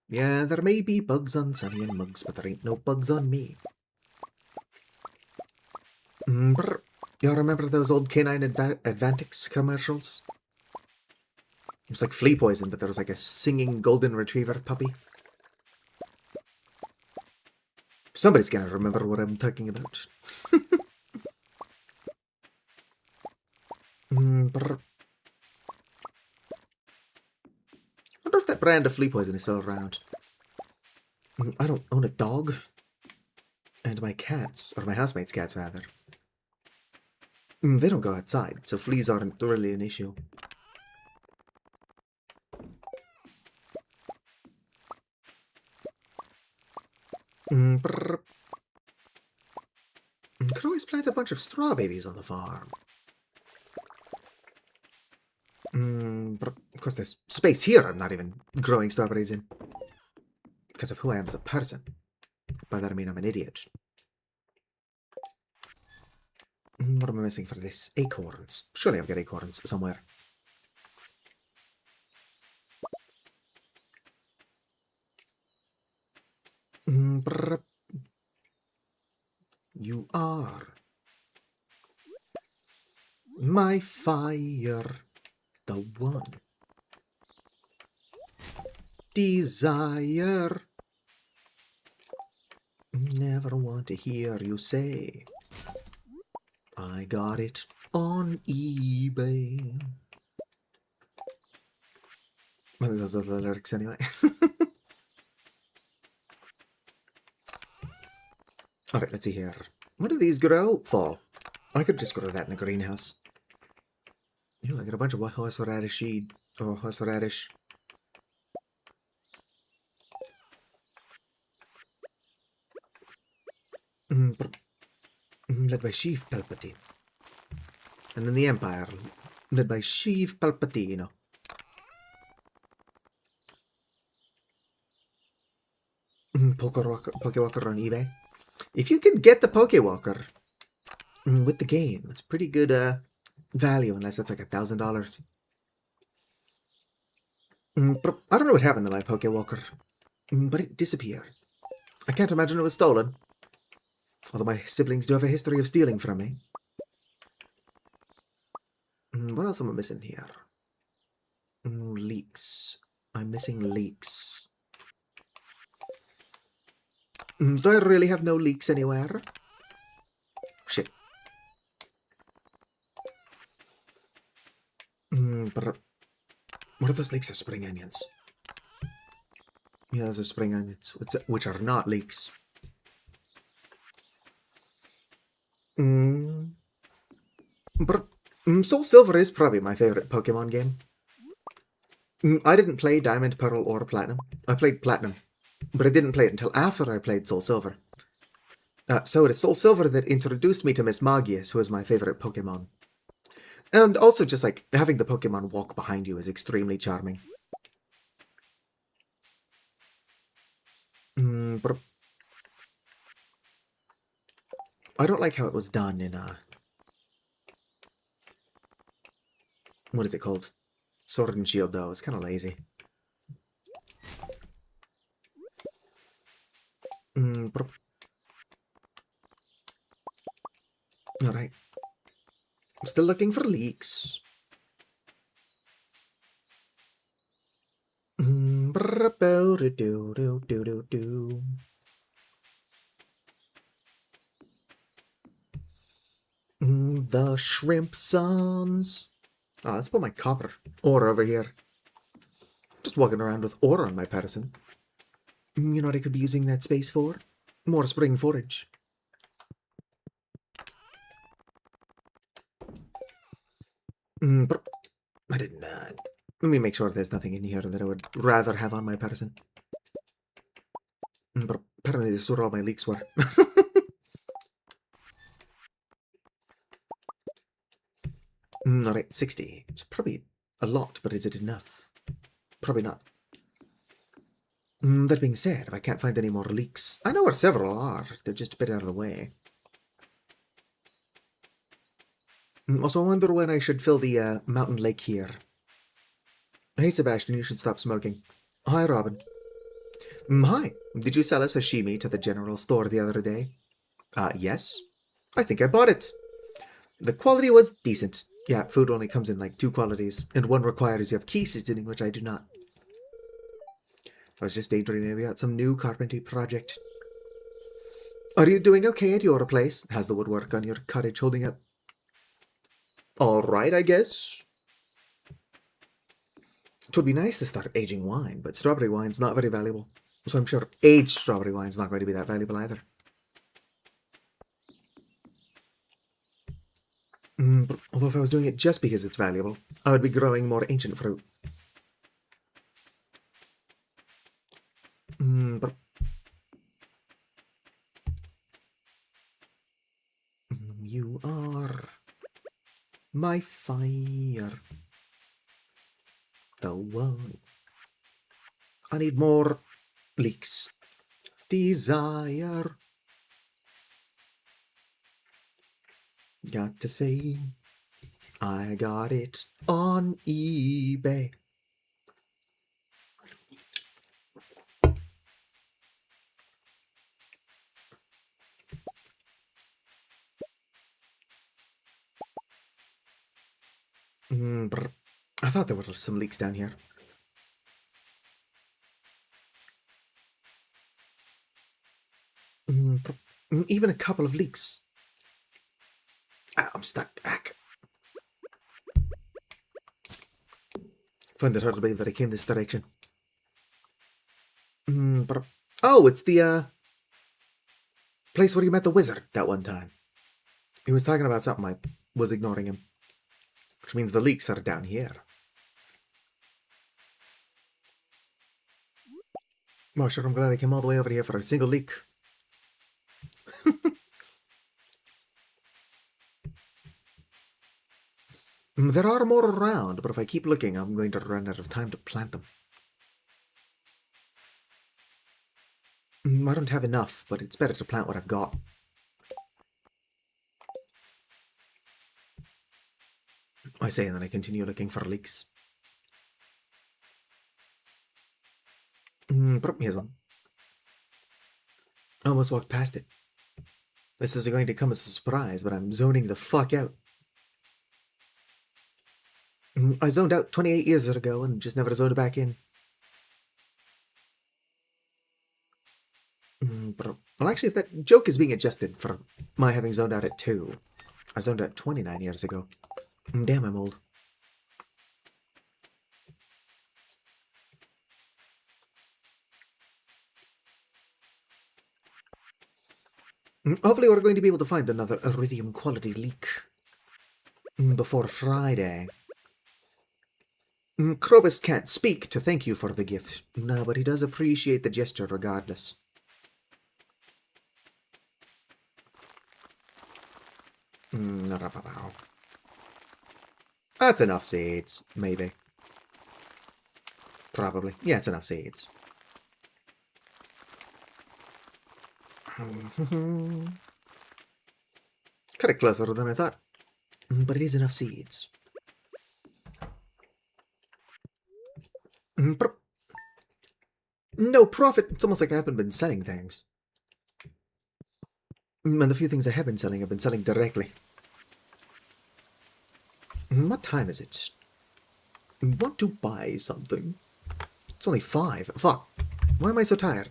Yeah, there may be bugs on Sunny and Mugs, but there ain't no bugs on me. Y'all remember those old Canine Advantix commercials? It was like flea poison, but there was like a singing golden retriever puppy. Somebody's gonna remember what I'm talking about. I wonder if that brand of flea poison is still around. I don't own a dog. And my cats, or my housemate's cats rather, they don't go outside, so fleas aren't really an issue. Could always plant a bunch of straw babies on the farm. But of course there's space here I'm not even growing strawberries in. Because of who I am as a person. By that I mean I'm an idiot. What am I missing for this? Acorns. Surely I've got acorns somewhere. Brr. You are my fire, the one desire. Never want to hear you say, I got it on eBay. I think those are the lyrics anyway. Alright, let's see here. What do these grow for? I could just grow that in the greenhouse. Yeah, I got a bunch of horseradish or horseradish. Led by Chief Palpatine. And then the Empire, led by Chief Palpatino. Pokewalker on eBay. If you can get the Pokewalker with the game, that's pretty good value, unless that's like $1,000. I don't know what happened to my Pokewalker, but it disappeared. I can't imagine it was stolen. Although my siblings do have a history of stealing from me. What else am I missing here? Leeks. I'm missing leeks. Do I really have no leeks anywhere? Shit. But what are those leeks? Are spring onions? Yeah, those are spring onions, which are not leeks. But Soul Silver is probably my favorite Pokemon game. I didn't play Diamond, Pearl, or Platinum. I played Platinum, but I didn't play it until after I played Soul Silver. So it is Soul Silver that introduced me to Miss Magius, who is my favorite Pokemon. And also just like having the Pokemon walk behind you is extremely charming. But I don't like how it was done in what is it called? Sword and Shield, though. It's kind of lazy. Alright. I'm still looking for leaks. The shrimp sons. Oh, let's put my copper ore over here. Just walking around with ore on my person. You know what I could be using that space for? More spring forage. But I didn't. Let me make sure there's nothing in here that I would rather have on my person. But apparently this is where all my leaks were. Alright, 60. It's probably a lot, but is it enough? Probably not. That being said, if I can't find any more leaks, I know where several are. They're just a bit out of the way. Also, I wonder when I should fill the mountain lake here. Hey, Sebastian, you should stop smoking. Hi, Robin. Hi. Did you sell a sashimi to the general store the other day? Yes. I think I bought it. The quality was decent. Yeah, food only comes in like 2 qualities, and one requires you have key seasoning, which I do not. I was just daydreaming about some new carpentry project. Are you doing okay at your place? How's the woodwork on your cottage holding up? Alright, I guess. It would be nice to start aging wine, but strawberry wine's not very valuable. So I'm sure aged strawberry wine's not going to be that valuable either. But although if I was doing it just because it's valuable, I would be growing more ancient fruit. But you are my fire. The one. I need more leeks. Desire. Got to say, I got it on eBay. I thought there were some leaks down here. Even a couple of leaks. I'm stuck. Find it hard to believe that I came this direction. Oh, it's the place where you met the wizard that one time. He was talking about something. I was ignoring him. Which means the leaks are down here. Oh, sure, I'm glad I came all the way over here for a single leak. There are more around, but if I keep looking, I'm going to run out of time to plant them. I don't have enough, but it's better to plant what I've got. I say, and then I continue looking for leaks. Here's one. I almost walked past it. This is going to come as a surprise, but I'm zoning the fuck out. I zoned out 28 years ago and just never zoned back in. Well, actually, if that joke is being adjusted for my having zoned out at 2, I zoned out 29 years ago. Damn, I'm old. Hopefully we're going to be able to find another iridium quality leak before Friday. Krobus can't speak to thank you for the gift. No, but he does appreciate the gesture regardless. That's enough seeds, maybe. Probably. Yeah, it's enough seeds. Kind of closer than I thought. But it is enough seeds. No profit. It's almost like I haven't been selling things. And the few things I have been selling, I've been selling directly. What time is it? I want to buy something. It's only 5. Fuck. Why am I so tired?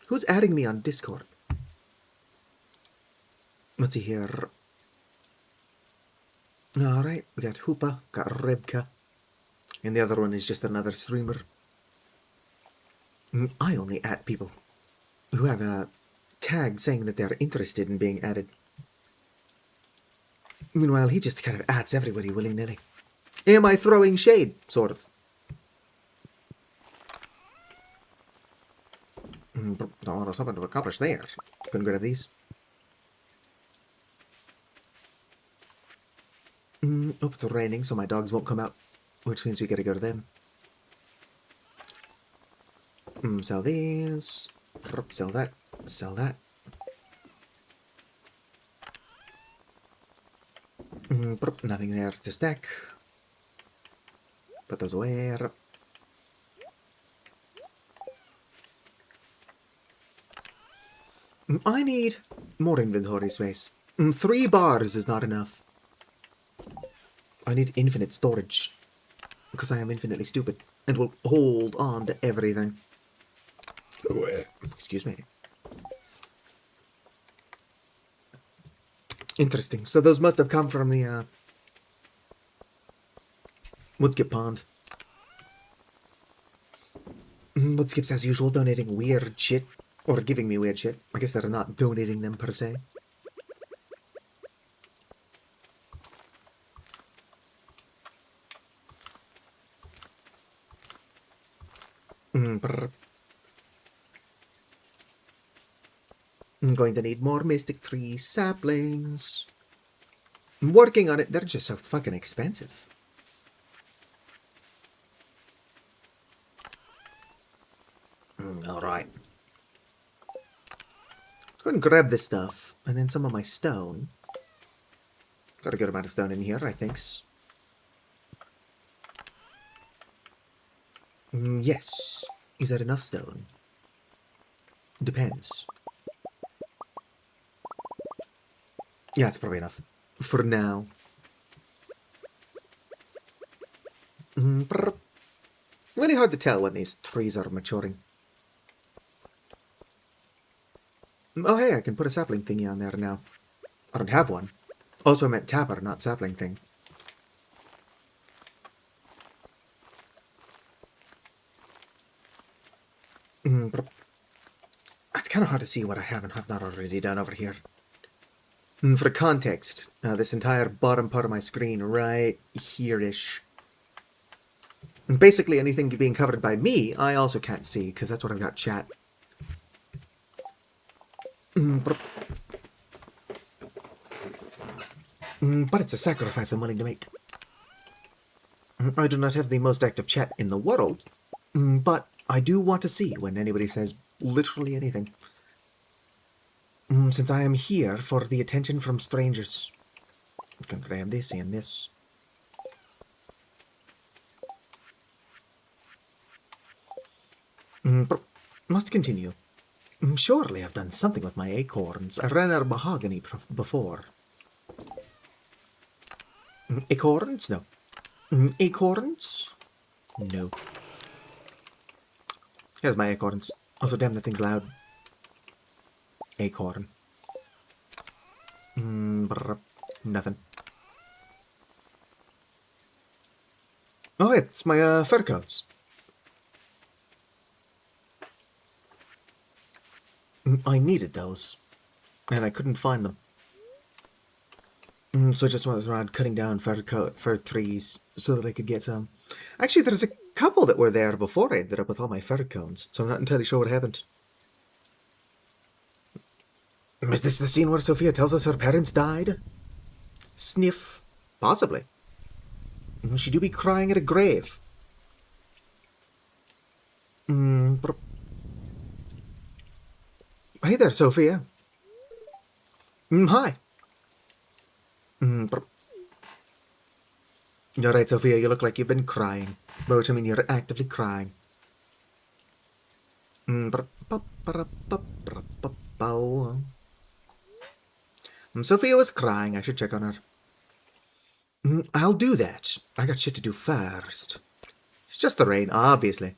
Who's adding me on Discord? Let's see here. Alright, we got Hoopa, got Rebka. And the other one is just another streamer. I only add people who have a tag saying that they're interested in being added. Meanwhile, he just kind of adds everybody willy-nilly. Am I throwing shade? Sort of. There's something to accomplish there. Couldn't grab these. Oh, it's raining, so my dogs won't come out. Which means we gotta go to them. Sell these. Sell that. Sell that. Nothing there to stack. Put those away. I need more inventory space. 3 bars is not enough. I need infinite storage. Because I am infinitely stupid. And will hold on to everything. Excuse me. Interesting. So those must have come from the Woodskip Pond. Woodskips, as usual, donating weird shit. Or giving me weird shit. I guess they're not donating them per se. I'm going to need more Mystic Tree saplings. I'm working on it. They're just so fucking expensive. Alright. Go ahead and grab this stuff. And then some of my stone. Got a good amount of stone in here, I think. Yes. Is that enough stone? Depends. Yeah, it's probably enough. For now. Brr. Really hard to tell when these trees are maturing. Oh hey, I can put a sapling thingy on there now. I don't have one. Also I meant tapper, not sapling thing. It's kind of hard to see what I have and have not already done over here. For context, this entire bottom part of my screen right here-ish. And basically anything being covered by me, I also can't see, because that's what I've got chat. But it's a sacrifice I'm willing to make. I do not have the most active chat in the world, but I do want to see when anybody says literally anything. Since I am here for the attention from strangers. I can grab this and this. But must continue. Surely I've done something with my acorns. I ran out of mahogany before. Acorns? No. Acorns? No. Here's my acorns. Also, damn, that thing's loud. Acorn. Nothing. Oh, it's my fur coats. I needed those, and I couldn't find them. So I just went around cutting down fir trees so that I could get some. Actually, there's a couple that were there before I ended up with all my fir cones, so I'm not entirely sure what happened. Is this the scene where Sophia tells us her parents died? Sniff. Possibly. She do be crying at a grave. Hey there, Sophia. Hi. You're right, Sophia, you look like you've been crying. By which I mean you're actively crying. Sophia was crying, I should check on her. I'll do that. I got shit to do first. It's just the rain, obviously.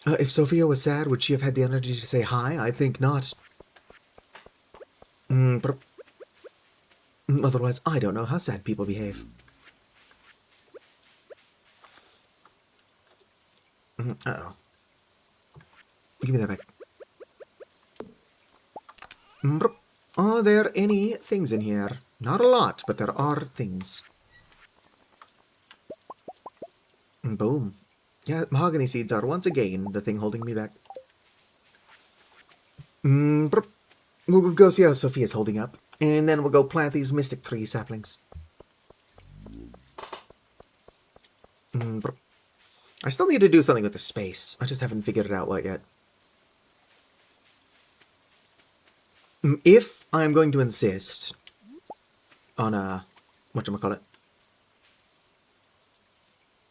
If Sophia was sad, would she have had the energy to say hi? I think not. Otherwise, I don't know how sad people behave. Uh-oh. Give me that back. Are there any things in here? Not a lot, but there are things. Boom. Yeah, mahogany seeds are once again the thing holding me back. We'll go see how Sophia's holding up, and then we'll go plant these mystic tree saplings. I still need to do something with the space. I just haven't figured it out what yet. If I'm going to insist on whatchamacallit?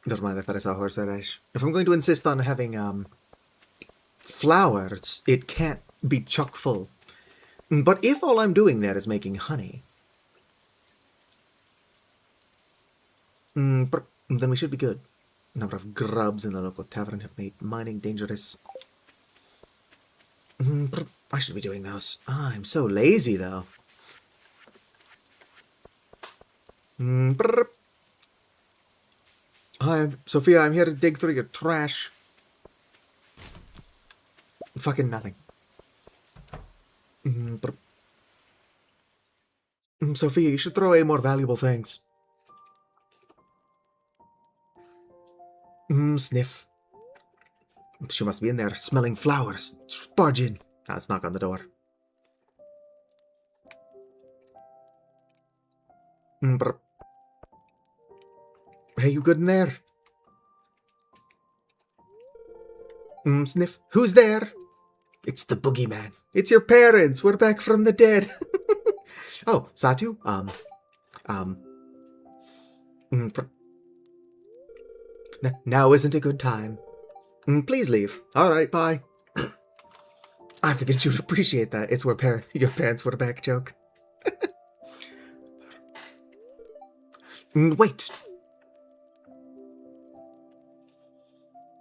Never mind, I thought I saw a horse radish. If I'm going to insist on having flowers, it can't be chock full. But if all I'm doing there is making honey, then we should be good. A number of grubs in the local tavern have made mining dangerous. I should be doing those. I'm so lazy, though. Hi, Sophia, I'm here to dig through your trash. Fucking nothing. Sophia, you should throw away more valuable things. Sniff. She must be in there smelling flowers. Barge in. Let's knock on the door. Hey, you good in there? Sniff. Who's there? It's the boogeyman. It's your parents. We're back from the dead. Oh, Satu? Now isn't a good time. Please leave. Alright, bye. I figured you'd appreciate that. It's where your parents were back joke. Wait.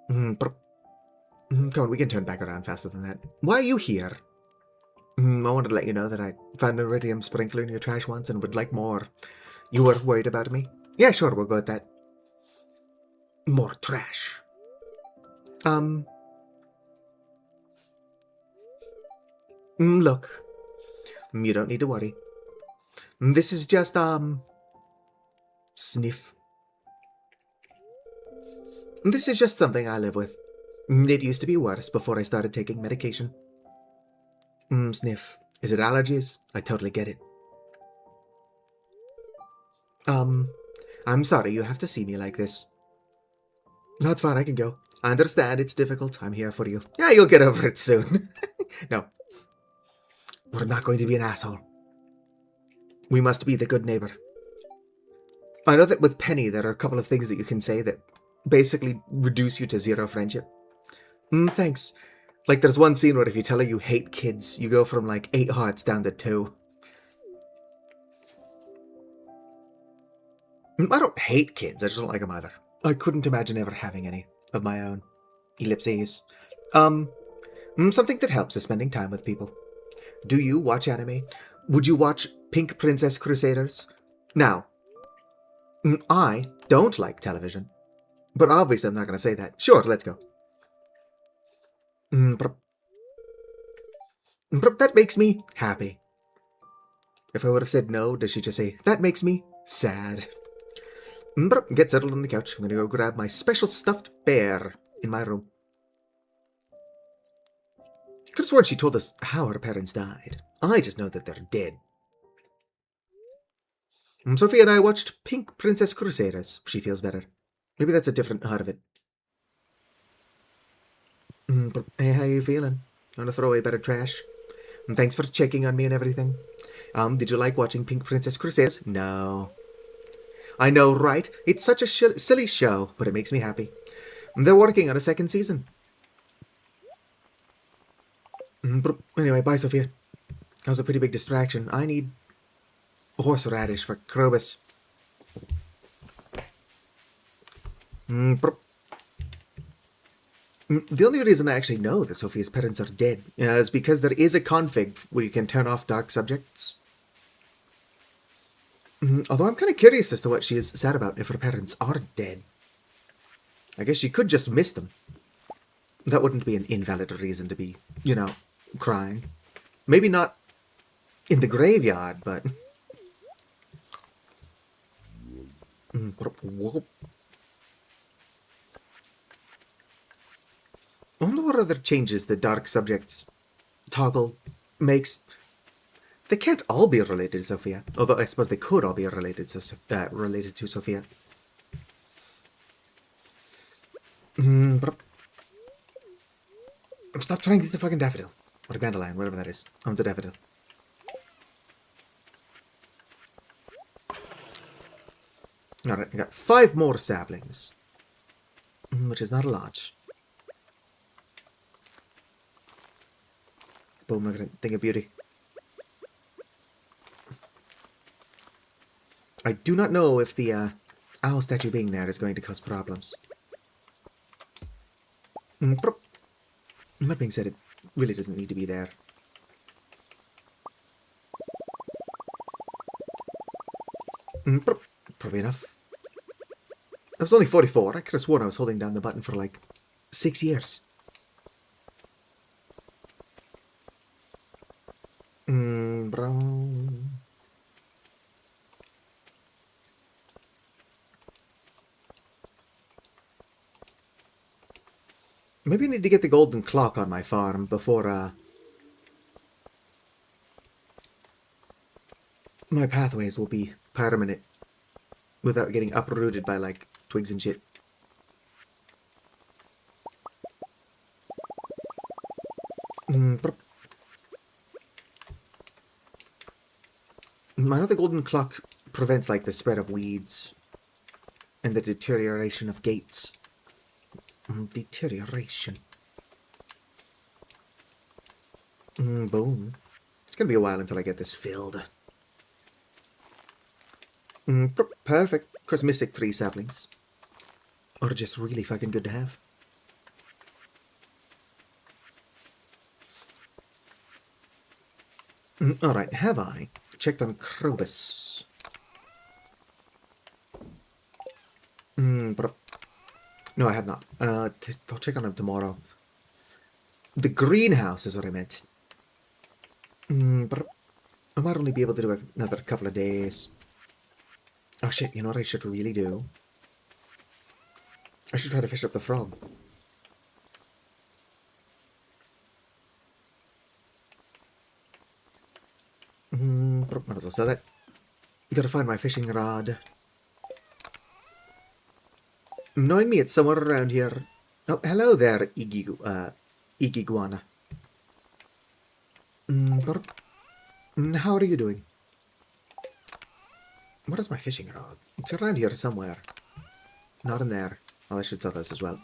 Come on, we can turn back around faster than that. Why are you here? I wanted to let you know that I found an iridium sprinkler in your trash once and would like more. You were worried about me? Yeah, sure, we'll go with that. More trash. Look. You don't need to worry. This is just, sniff. This is just something I live with. It used to be worse before I started taking medication. Sniff. Is it allergies? I totally get it. I'm sorry you have to see me like this. No, it's fine, I can go. I understand it's difficult. I'm here for you. Yeah, you'll get over it soon. No. We're not going to be an asshole. We must be the good neighbor. I know that with Penny, there are a couple of things that you can say that basically reduce you to 0 friendship. Thanks. Like, there's one scene where if you tell her you hate kids, you go from, like, 8 hearts down to 2. I don't hate kids, I just don't like them either. I couldn't imagine ever having any of my own. Ellipses. Something that helps is spending time with people. Do you watch anime? Would you watch Pink Princess Crusaders? Now, I don't like television. But obviously I'm not going to say that. Sure, let's go. That makes me happy. If I would have said no, does she just say, that makes me sad? Get settled on the couch. I'm going to go grab my special stuffed bear in my room. Could have sworn she told us how her parents died. I just know that they're dead. Sophia and I watched Pink Princess Crusaders. She feels better. Maybe that's a different part of it. Hey, how you feeling? Want to throw away better trash? And thanks for checking on me and everything. Did you like watching Pink Princess Crusaders? No. I know, right? It's such a silly show, but it makes me happy. They're working on a 2nd season. Anyway, bye, Sophia. That was a pretty big distraction. I need horseradish for Krobus. The only reason I actually know that Sophia's parents are dead is because there is a config where you can turn off dark subjects. Although I'm kind of curious as to what she is sad about if her parents are dead. I guess she could just miss them. That wouldn't be an invalid reason to be, you know, crying. Maybe not in the graveyard, but... I wonder what other changes the dark subjects toggle makes. They can't all be related to Sophia, although I suppose they could all be related to Sophia. Stop trying to get the fucking daffodil. Or a dandelion, whatever that is. Oh, it's a daffodil. Alright, I got 5 more saplings. Which is not a lot. Boom, look at it. Thing of beauty. I do not know if the owl statue being there is going to cause problems. That being said, it really doesn't need to be there. Probably enough. I was only 44. I could have sworn I was holding down the button for like 6 years. Brown. Maybe I need to get the golden clock on my farm before, my pathways will be permanent without getting uprooted by, like, twigs and shit. I know the golden clock prevents, like, the spread of weeds and the deterioration of gates. Deterioration. Boom. It's gonna be a while until I get this filled. Perfect. Of course, Mystic 3 saplings. Or just really fucking good to have. Alright, have I checked on Krobus? But no, I have not. I'll check on him tomorrow. The greenhouse is what I meant. But I might only be able to do another couple of days. Oh shit, you know what I should really do? I should try to fish up the frog. Might as well sell it. Gotta find my fishing rod. Knowing me, it's somewhere around here. Oh, hello there, Igiguana. How are you doing? What is my fishing rod? It's around here somewhere. Not in there. Oh, I should sell this as well.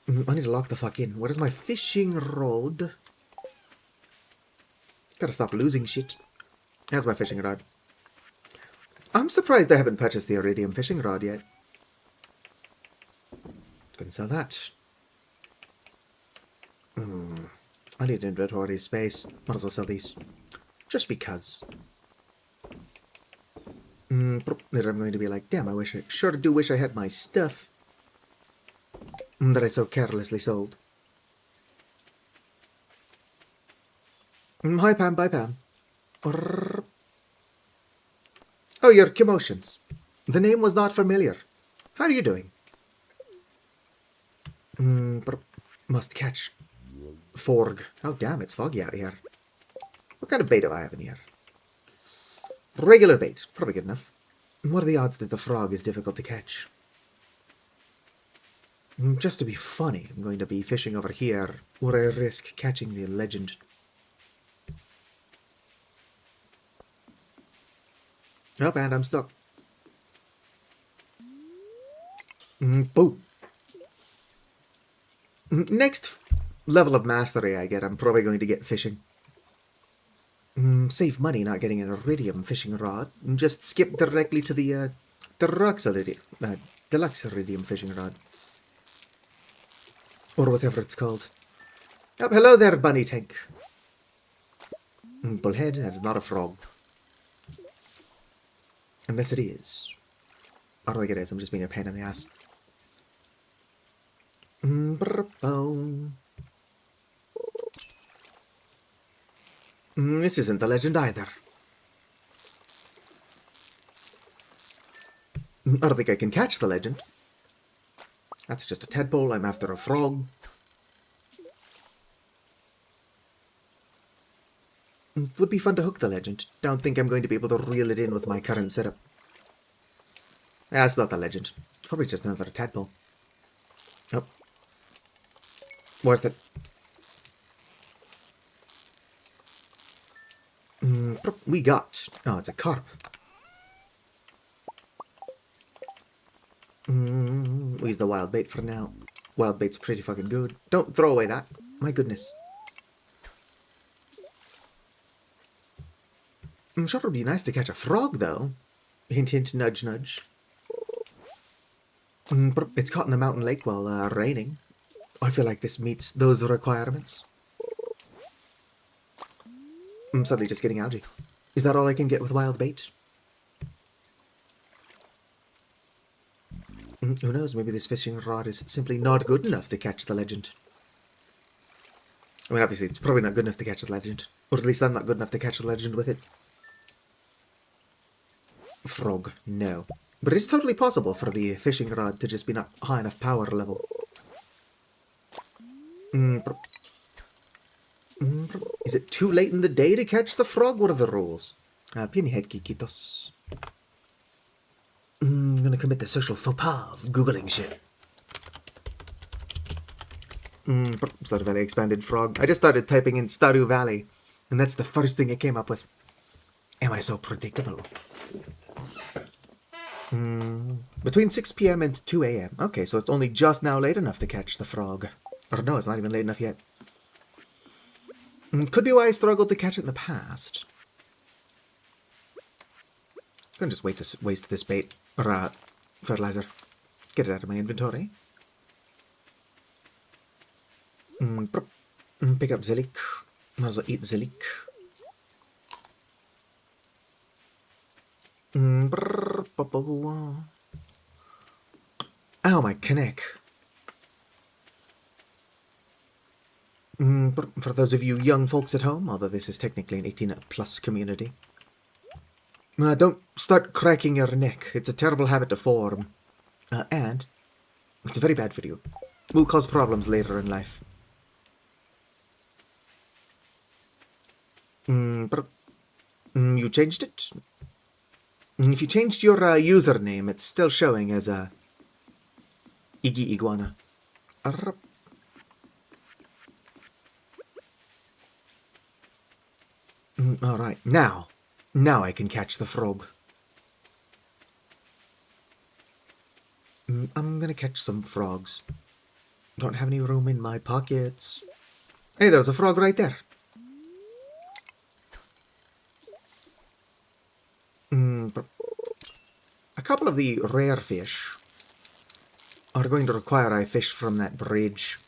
I need to lock the fuck in. Where is my fishing rod? Gotta stop losing shit. There's my fishing rod. I'm surprised I haven't purchased the iridium fishing rod yet. Can sell that. I need inventory space. Might as well sell these. Just because. Later I'm going to be like, damn, I sure do wish I had my stuff that I so carelessly sold. Hi Pam, bye Pam. Oh, your commotions. The name was not familiar. How are you doing? Must catch Forg. Oh damn, it's foggy out here. What kind of bait do I have in here? Regular bait. Probably good enough. What are the odds that the frog is difficult to catch? Just to be funny, I'm going to be fishing over here where I risk catching the legend. Oh, and I'm stuck. Boom. Next level of mastery I get, I'm probably going to get fishing. Save money not getting an iridium fishing rod. And just skip directly to the deluxe iridium fishing rod. Or whatever it's called. Oh, hello there, bunny tank. Bullhead, that is not a frog. Unless it is. I don't think it is, I'm just being a pain in the ass. This isn't the legend either. I don't think I can catch the legend. That's just a tadpole, I'm after a frog. It would be fun to hook the legend. Don't think I'm going to be able to reel it in with my current setup. That's not the legend. Probably just another tadpole. Oh. Worth it. We got... Oh, it's a carp. We'll use the wild bait for now. Wild bait's pretty fucking good. Don't throw away that. My goodness. I'm sure it would be nice to catch a frog, though. Hint, hint, nudge, nudge. It's caught in the mountain lake while raining. I feel like this meets those requirements. I'm suddenly just getting algae. Is that all I can get with wild bait? Who knows, maybe this fishing rod is simply not good enough to catch the legend. I mean, obviously, it's probably not good enough to catch the legend. Or at least I'm not good enough to catch the legend with it. Frog, no. But it's totally possible for the fishing rod to just be not high enough power level. Is it too late in the day to catch the frog? What are the rules? Pinhead Kikitos. I'm gonna commit the social faux pas of Googling shit. Stardew Valley expanded frog. I just started typing in Stardew Valley, and that's the first thing it came up with. Am I so predictable? Between 6 PM and 2 AM. Okay, so it's only just now late enough to catch the frog. Or no, it's not even late enough yet. Could be why I struggled to catch it in the past. I'm gonna just waste this bait, or fertilizer. Get it out of my inventory. Pick up Zelik. Might as well eat Zelik. Oh, my connect. For those of you young folks at home, although this is technically an 18+ community, don't start cracking your neck. It's a terrible habit to form. And it's very bad for you. Will cause problems later in life. You changed it? If you changed your username, it's still showing as Iggy Iguana. Alright, now I can catch the frog. I'm gonna catch some frogs. Don't have any room in my pockets. Hey, there's a frog right there. A couple of the rare fish are going to require I fish from that bridge.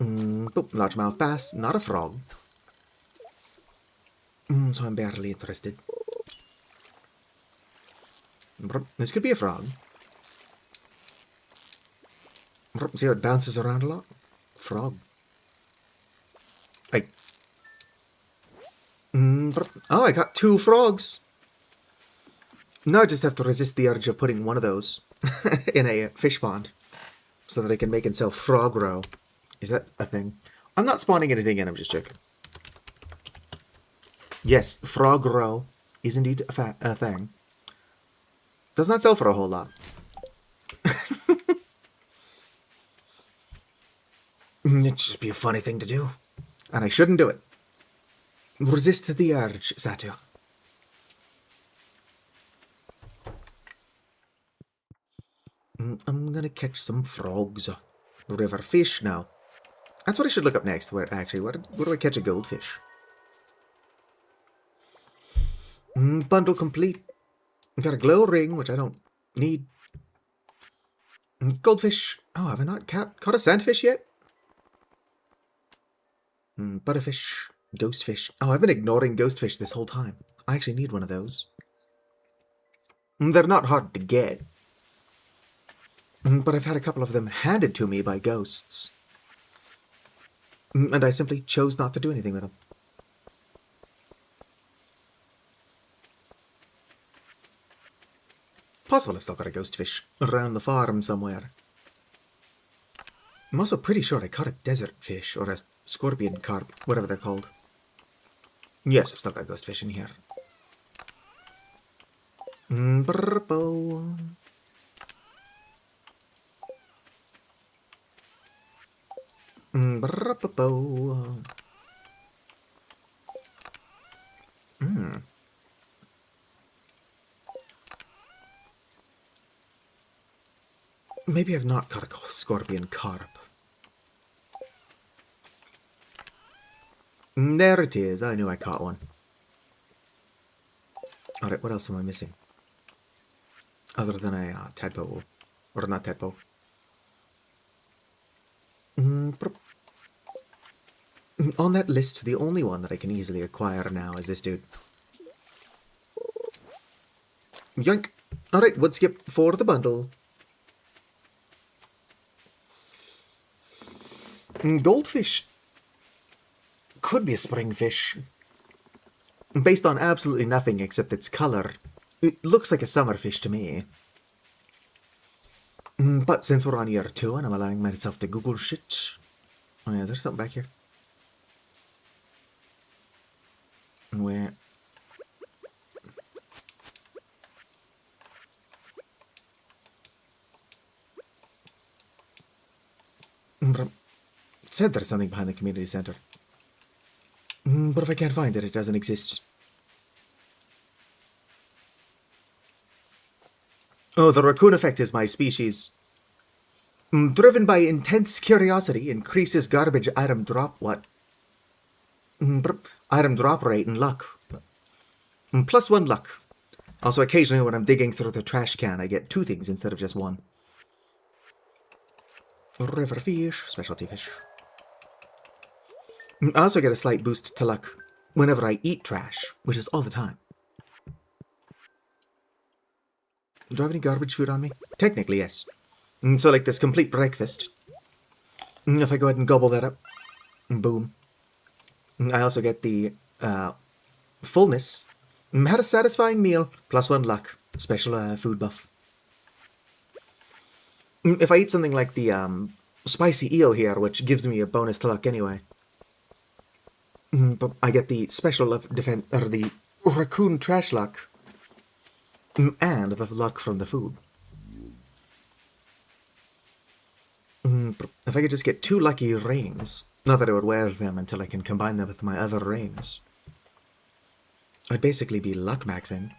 Largemouth bass, not a frog. So I'm barely interested. This could be a frog. See how it bounces around a lot? Frog. Oh, I got 2 frogs. Now I just have to resist the urge of putting one of those in a fish pond so that I can make and sell frog roe. Is that a thing? I'm not spawning anything in, I'm just checking. Yes, frog roe is indeed a thing. Does not sell for a whole lot. It'd just be a funny thing to do. And I shouldn't do it. Resist the urge, Satu. I'm gonna catch some frogs. River fish now. That's what I should look up next. Where do I catch a goldfish? Bundle complete. Got a glow ring, which I don't need. Goldfish. Oh, have I not caught a sandfish yet? Butterfish. Ghostfish. Oh, I've been ignoring ghostfish this whole time. I actually need one of those. They're not hard to get. But I've had a couple of them handed to me by ghosts. And I simply chose not to do anything with them. Possible I've still got a ghostfish around the farm somewhere. I'm also pretty sure I caught a desert fish or a scorpion carp, whatever they're called. Yes, I've still got ghostfish in here. Maybe I've not caught a scorpion carp. There it is. I knew I caught one. Alright, what else am I missing? Other than a tadpole. Or not tadpole. On that list, the only one that I can easily acquire now is this dude. Yoink! Alright, wood skip for the bundle. Goldfish could be a spring fish. Based on absolutely nothing except its color, it looks like a summer fish to me. But since we're on year 2 and I'm allowing myself to Google shit... Oh yeah, is there something back here? Where? It said there's something behind the community center. But if I can't find it, it doesn't exist. Oh, the raccoon effect is my species. Driven by intense curiosity, increases garbage item drop what? Item drop rate and luck. +1 luck. Also, occasionally when I'm digging through the trash can, I get 2 things instead of just 1. River fish, specialty fish. I also get a slight boost to luck whenever I eat trash, which is all the time. Do I have any garbage food on me? Technically, yes. So like this complete breakfast. If I go ahead and gobble that up, boom. I also get the fullness. Had a satisfying meal, +1 luck. Special food buff. If I eat something like the spicy eel here, which gives me a bonus to luck anyway. But I get the special defense, or the raccoon trash luck. And the luck from the food. If I could just get 2 lucky rings, not that I would wear them until I can combine them with my other rings, I'd basically be luck maxing.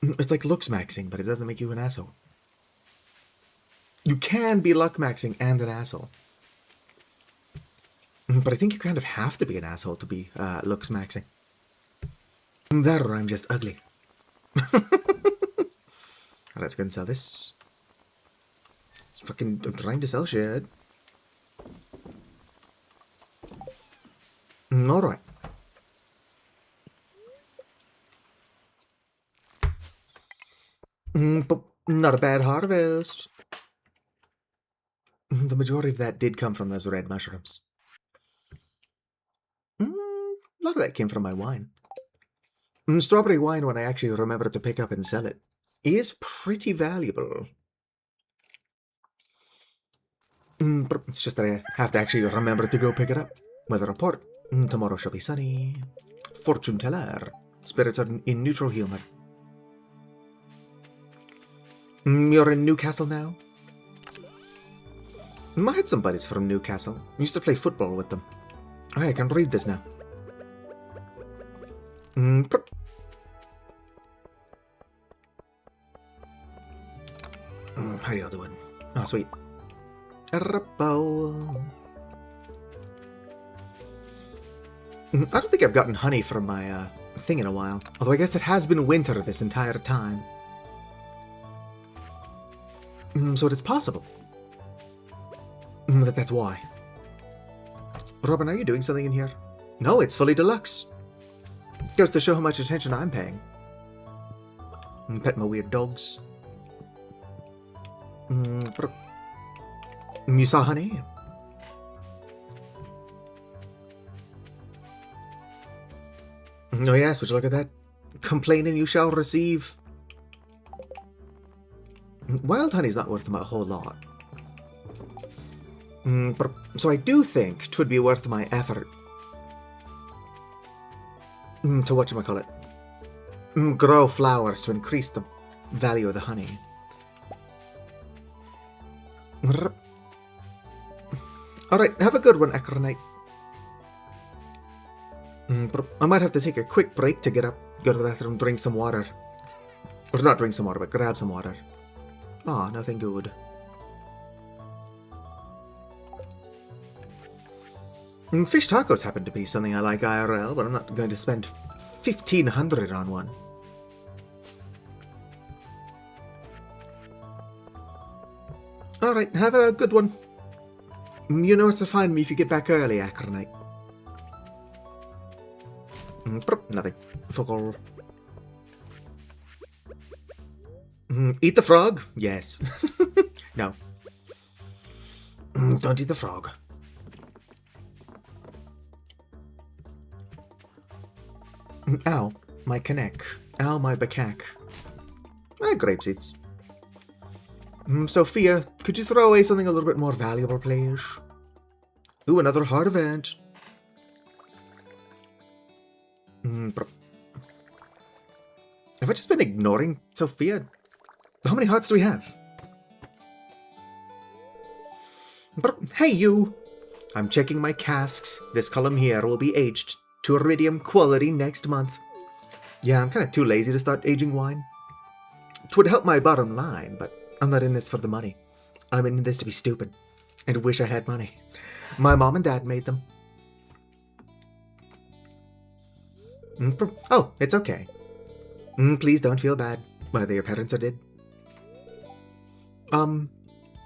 It's like looks maxing, but it doesn't make you an asshole. You can be luck maxing and an asshole. But I think you kind of have to be an asshole to be looks maxing. That or I'm just ugly. Let's go and sell this. I'm trying to sell shit. Alright. But not a bad harvest. The majority of that did come from those red mushrooms. A lot of that came from my wine. Strawberry wine, when I actually remember to pick up and sell it, is pretty valuable. But it's just that I have to actually remember to go pick it up. Weather report. Tomorrow shall be sunny. Fortune teller. Spirits are in neutral humor. You're in Newcastle now? I had some buddies from Newcastle. I used to play football with them. Oh, I can read this now. How y'all doing? Oh, sweet. I don't think I've gotten honey from my thing in a while. Although I guess it has been winter this entire time. So it is possible. That's why. Robin, are you doing something in here? No, it's fully deluxe. Goes to show how much attention I'm paying. Pet my weird dogs. You saw honey? Oh yes, would you look at that? Complaining you shall receive. Wild honey's not worth a whole lot. So I do think 'twould be worth my effort to whatchamacallit, grow flowers to increase the value of the honey. Alright, have a good one, Acronite. I might have to take a quick break to get up, go to the bathroom, drink some water. Or not drink some water, but grab some water. Aw, nothing good. Fish tacos happen to be something I like IRL, but I'm not going to spend 1,500 on one. Alright, have a good one. You know where to find me if you get back early, Acronite. Nothing. Fuck all. Eat the frog? Yes. No. Don't eat the frog. Ow, my connect. Ow, my bacac. Grape seeds. Sophia, could you throw away something a little bit more valuable, please? Ooh, another heart event. Have I just been ignoring Sophia? How many hearts do we have? Hey, you! I'm checking my casks. This column here will be aged to iridium quality next month. Yeah, I'm kind of too lazy to start aging wine. It would help my bottom line, but I'm not in this for the money. I'm in this to be stupid and wish I had money. My mom and dad made them. Oh, it's okay. Please don't feel bad whether your parents are dead.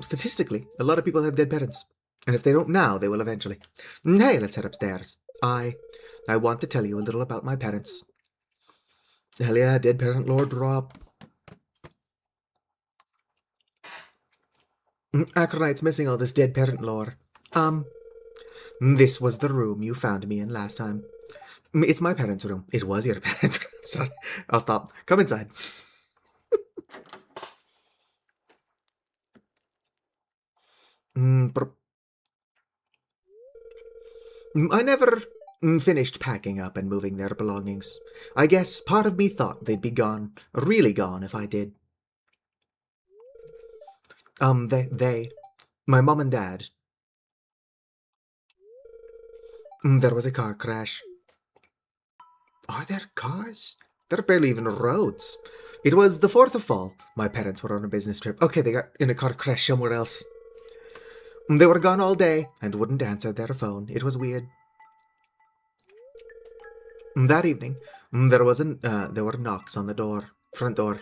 Statistically, a lot of people have dead parents. And if they don't now, they will eventually. Hey, let's head upstairs. I want to tell you a little about my parents. Hell yeah, dead parent lore drop. Acronite's missing all this dead parent lore. This was the room you found me in last time. It's my parents' room. It was your parents' room. Sorry. I'll stop. Come inside. I never finished packing up and moving their belongings. I guess part of me thought they'd be gone, really gone, if I did. My mom and dad. There was a car crash. Are there cars? There are barely even roads. It was the 4th of fall. My parents were on a business trip. Okay, they got in a car crash somewhere else. They were gone all day and wouldn't answer their phone. It was weird. That evening, there were knocks on the front door.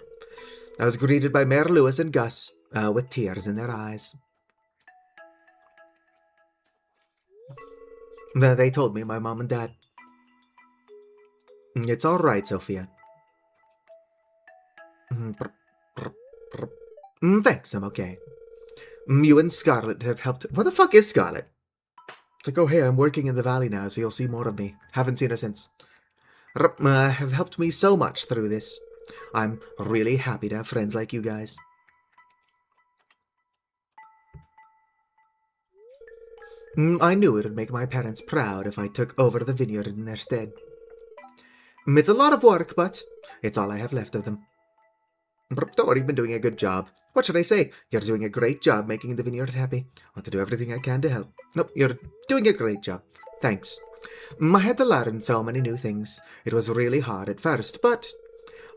I was greeted by Mayor Lewis and Gus, with tears in their eyes. They told me my mom and dad. It's all right, Sophia. Thanks, I'm okay. You and Scarlet have helped. What the fuck is Scarlet? It's like, oh hey, I'm working in the valley now, so you'll see more of me. Haven't seen her since. Have helped me so much through this. I'm really happy to have friends like you guys. I knew it would make my parents proud if I took over the vineyard in their stead. It's a lot of work, but it's all I have left of them. Don't worry, you've been doing a good job. What should I say? You're doing a great job making the vineyard happy. I want to do everything I can to help. Nope, you're doing a great job. Thanks. I had to learn so many new things. It was really hard at first, but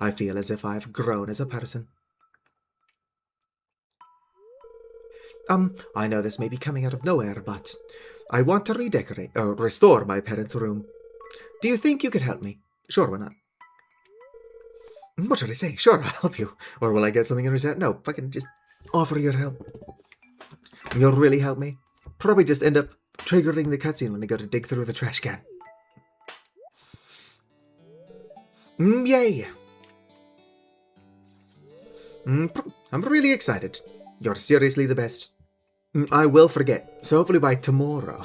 I feel as if I've grown as a person. I know this may be coming out of nowhere, but I want to redecorate or restore my parents' room. Do you think you could help me? Sure, why not? What should I say? Sure, I'll help you. Or will I get something in return? No, fucking just offer your help. You'll really help me? Probably just end up triggering the cutscene when I go to dig through the trash can. Yay! I'm really excited. You're seriously the best. I will forget, so hopefully by tomorrow.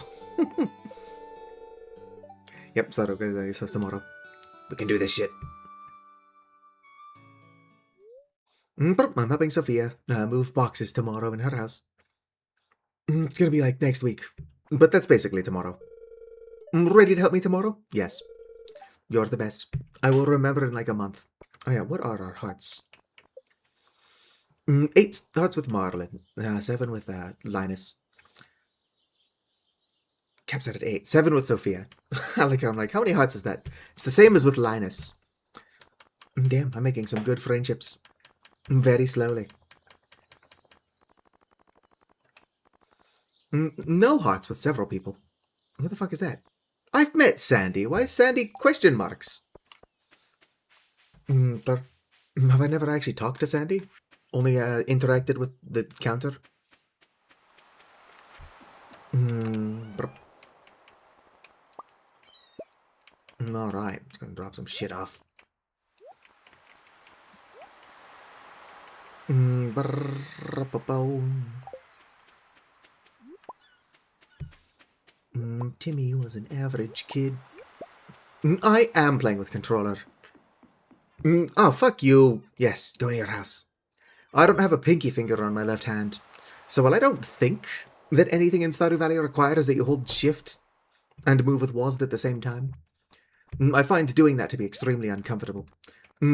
Yep, so stuff tomorrow. We can do this shit. I'm helping Sophia move boxes tomorrow in her house. It's gonna be like next week, but that's basically tomorrow. Ready to help me tomorrow? Yes. You're the best. I will remember in like a month. Oh yeah, what are our hearts? 8 hearts with Marlin, 7 with Linus. Caps out at 8. 7 with Sophia. I'm like, how many hearts is that? It's the same as with Linus. Damn, I'm making some good friendships. Very slowly. No hearts with several people. Who the fuck is that? I've met Sandy. Why is Sandy question marks? But have I never actually talked to Sandy? Only interacted with the counter? Alright, let's go and drop some shit off. Timmy was an average kid. I am playing with controller. Oh, fuck you. Yes, go to your house. I don't have a pinky finger on my left hand. So while I don't think that anything in Stardew Valley requires that you hold shift and move with WASD at the same time, I find doing that to be extremely uncomfortable.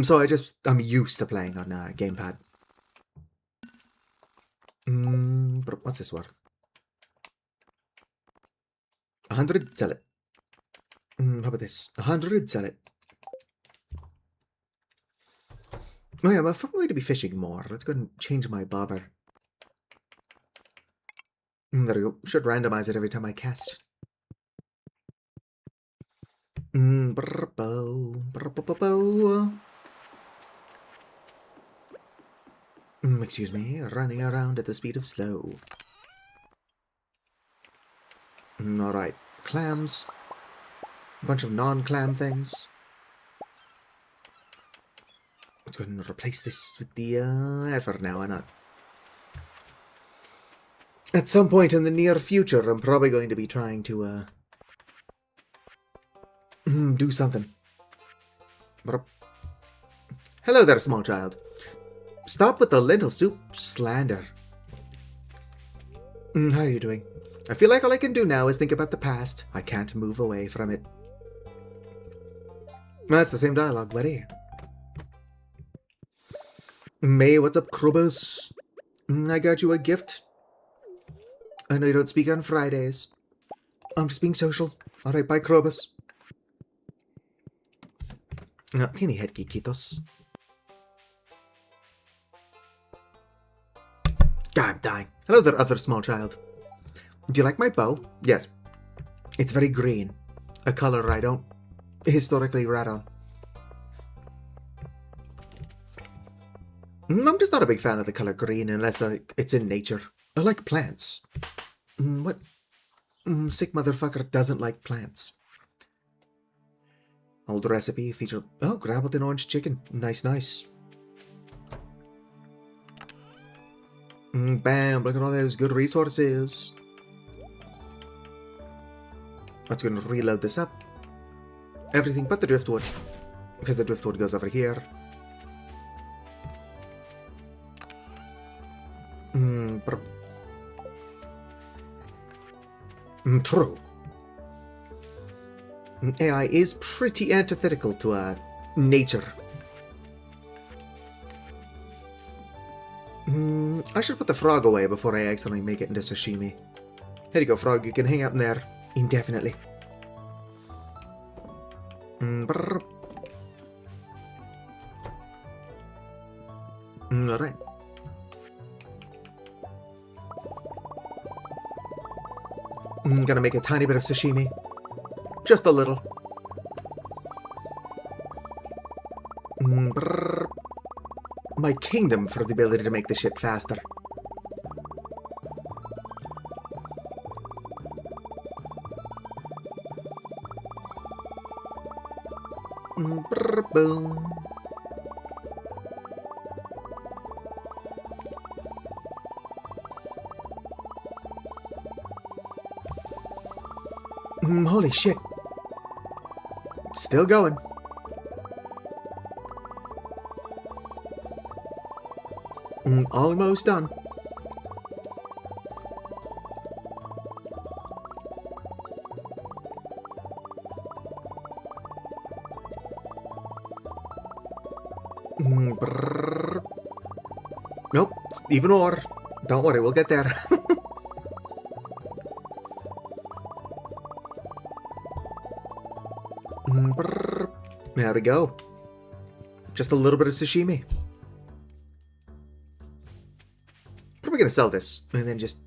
So I'm used to playing on a gamepad. But what's this worth? 100, sell it. How about this? 100, sell it. Oh yeah, I'm going to be fishing more. Let's go and change my bobber. There we go. Should randomize it every time I cast. Excuse me, running around at the speed of slow. Alright. Clams. A bunch of non-clam things. Let's go ahead and replace this with the effort now, why not? At some point in the near future, I'm probably going to be trying to do something. Hello there, small child. Stop with the lentil soup slander. How are you doing? I feel like all I can do now is think about the past. I can't move away from it. That's the same dialogue, buddy. May, what's up, Krobus? I got you a gift. I know you don't speak on Fridays. I'm just being social. Alright, bye, Krobus. Pini head kikitos. God, I'm dying. Hello there, other small child. Do you like my bow? Yes. It's very green. A color I don't historically rat on. I'm just not a big fan of the color green unless it's in nature. I like plants. What sick motherfucker doesn't like plants? Old recipe featured... Oh, grabbed an orange chicken. Nice, nice. Bam, look at all those good resources. Let's go and reload this up. Everything but the driftwood. Because the driftwood goes over here. True. AI is pretty antithetical to nature. I should put the frog away before I accidentally make it into sashimi. Here you go, frog. You can hang out in there indefinitely. Alright. Gonna make a tiny bit of sashimi. Just a little. My kingdom for the ability to make this shit faster. Boom. Holy shit. Still going. Almost done. Nope, even more. Don't worry, we'll get there. There we go. Just a little bit of sashimi. Probably gonna sell this and then just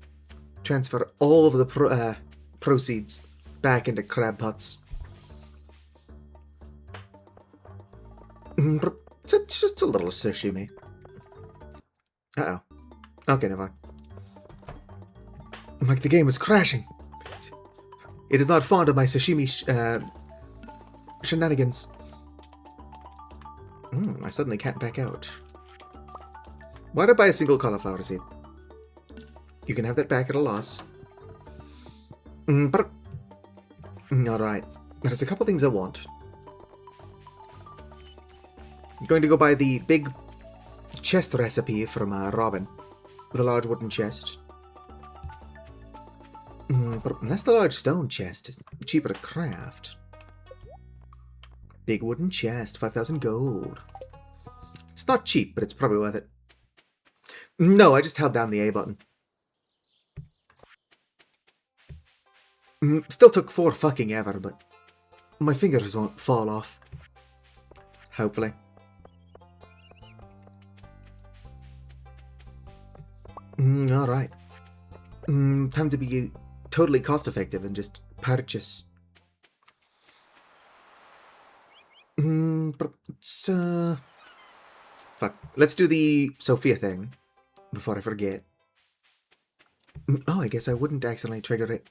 transfer all of the proceeds back into crab pots. Just a little sashimi. Uh-oh. Okay, never mind. Like the game is crashing. It is not fond of my sashimi shenanigans. I suddenly can't back out. Why did I buy a single cauliflower seed? You can have that back at a loss. Alright. There's a couple things I want. I'm going to go buy the big chest recipe from Robin. With a large wooden chest. But unless the large stone chest is cheaper to craft. Big wooden chest, 5,000 gold. It's not cheap, but it's probably worth it. No, I just held down the A button. Still took 4 fucking ever, but my fingers won't fall off. Hopefully. Alright. Time to be totally cost effective and just purchase. Fuck. Let's do the Sophia thing before I forget. Oh, I guess I wouldn't accidentally trigger it.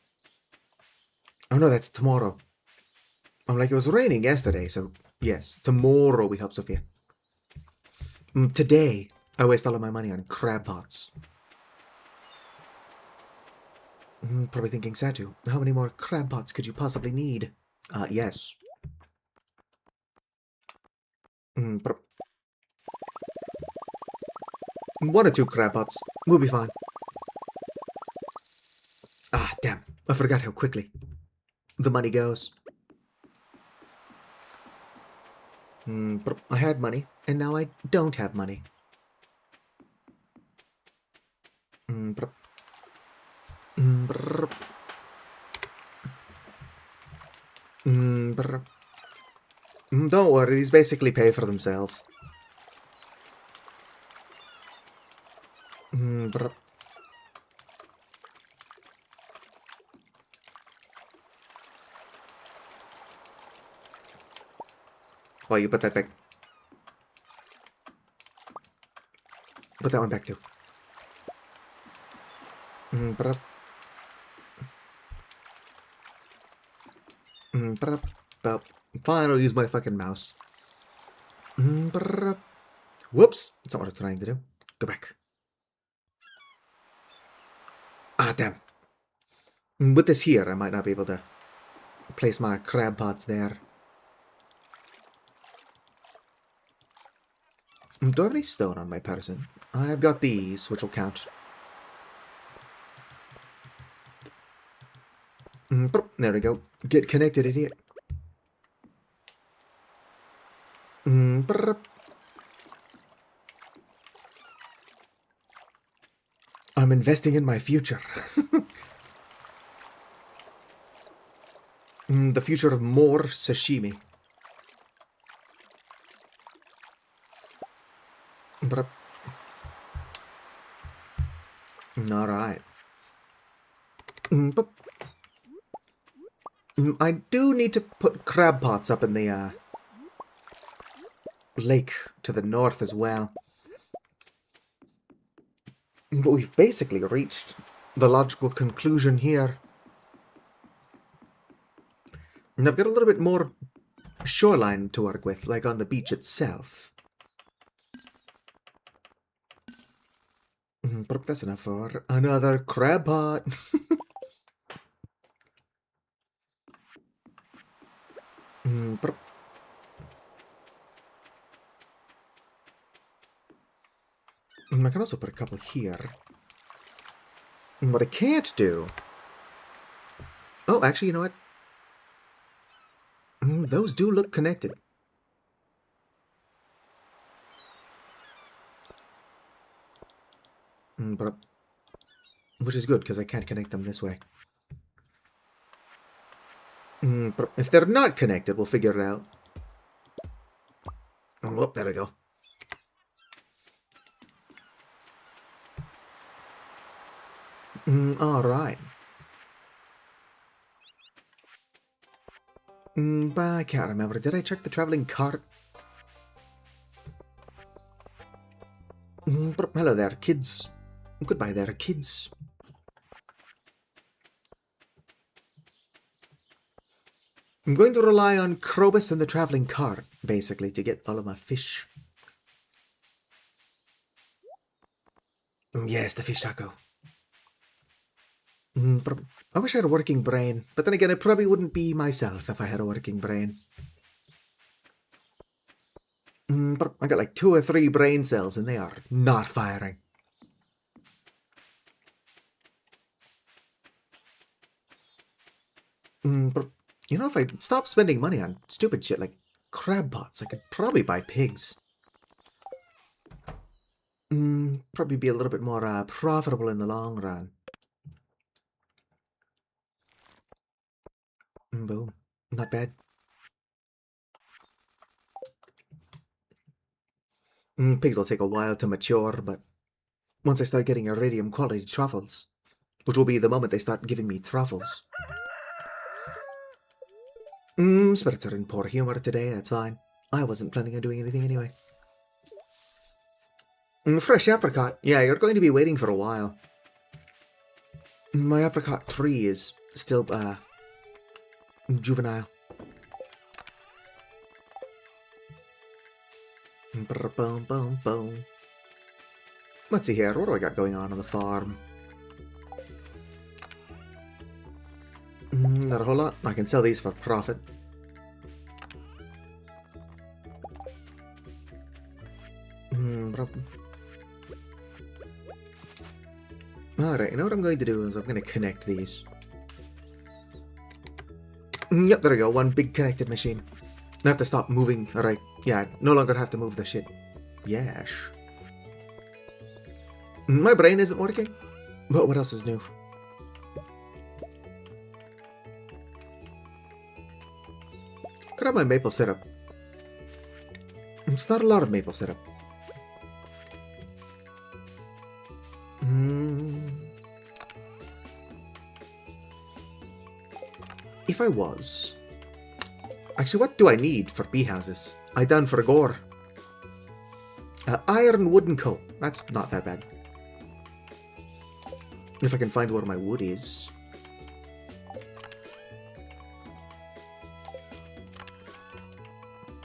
Oh no, that's tomorrow. I'm like, it was raining yesterday, so yes, tomorrow we help Sophia. Today, I waste all of my money on crab pots. Probably thinking, Satu, how many more crab pots could you possibly need? Yes. But 1 or 2 crab pots. We'll be fine. Ah, damn. I forgot how quickly the money goes. But I had money, and now I don't have money. But don't worry, these basically pay for themselves. Why you put that back? Put that one back too. Fine, I'll use my fucking mouse. Whoops! That's not what I was trying to do. Go back. Ah, damn. With this here, I might not be able to place my crab pots there. Do I have any stone on my person? I've got these, which will count. There we go. Get connected, idiot. I'm investing in my future. The future of more sashimi. Alright. I do need to put crab pots up in the lake to the north as well. But we've basically reached the logical conclusion here. And I've got a little bit more shoreline to work with, like on the beach itself. But that's enough for another crab pot. I can also put a couple here. What I can't do... Oh, actually, you know what? Those do look connected. Which is good, because I can't connect them this way. But if they're not connected, we'll figure it out. Oh, whoop, there we go. Alright. But I can't remember. Did I check the traveling cart? Hello there, kids. Goodbye there, kids. I'm going to rely on Krobus and the traveling cart, basically, to get all of my fish. Yes, the fish taco. I wish I had a working brain, but then again, I probably wouldn't be myself if I had a working brain. But I got like 2 or 3 brain cells and they are not firing. But you know, if I stop spending money on stupid shit like crab pots, I could probably buy pigs. Probably be a little bit more profitable in the long run. Boom. Not bad. Pigs will take a while to mature, but once I start getting iridium quality truffles, which will be the moment they start giving me truffles. Spirits are in poor humor today, that's fine. I wasn't planning on doing anything anyway. Fresh apricot. Yeah, you're going to be waiting for a while. My apricot tree is still, Juvenile. Boom. Let's see here. What do I got going on the farm? Not a whole lot. I can sell these for profit. Alright, you know what I'm going to do is I'm going to connect these. Yep, there we go. One big connected machine. I have to stop moving. Alright, yeah, no longer have to move the shit. Yes. My brain isn't working. But what else is new? Grab my maple syrup. It's not a lot of maple syrup. If I was... Actually, what do I need for bee houses? I done for gore. Iron, wood, and coal. That's not that bad. If I can find where my wood is.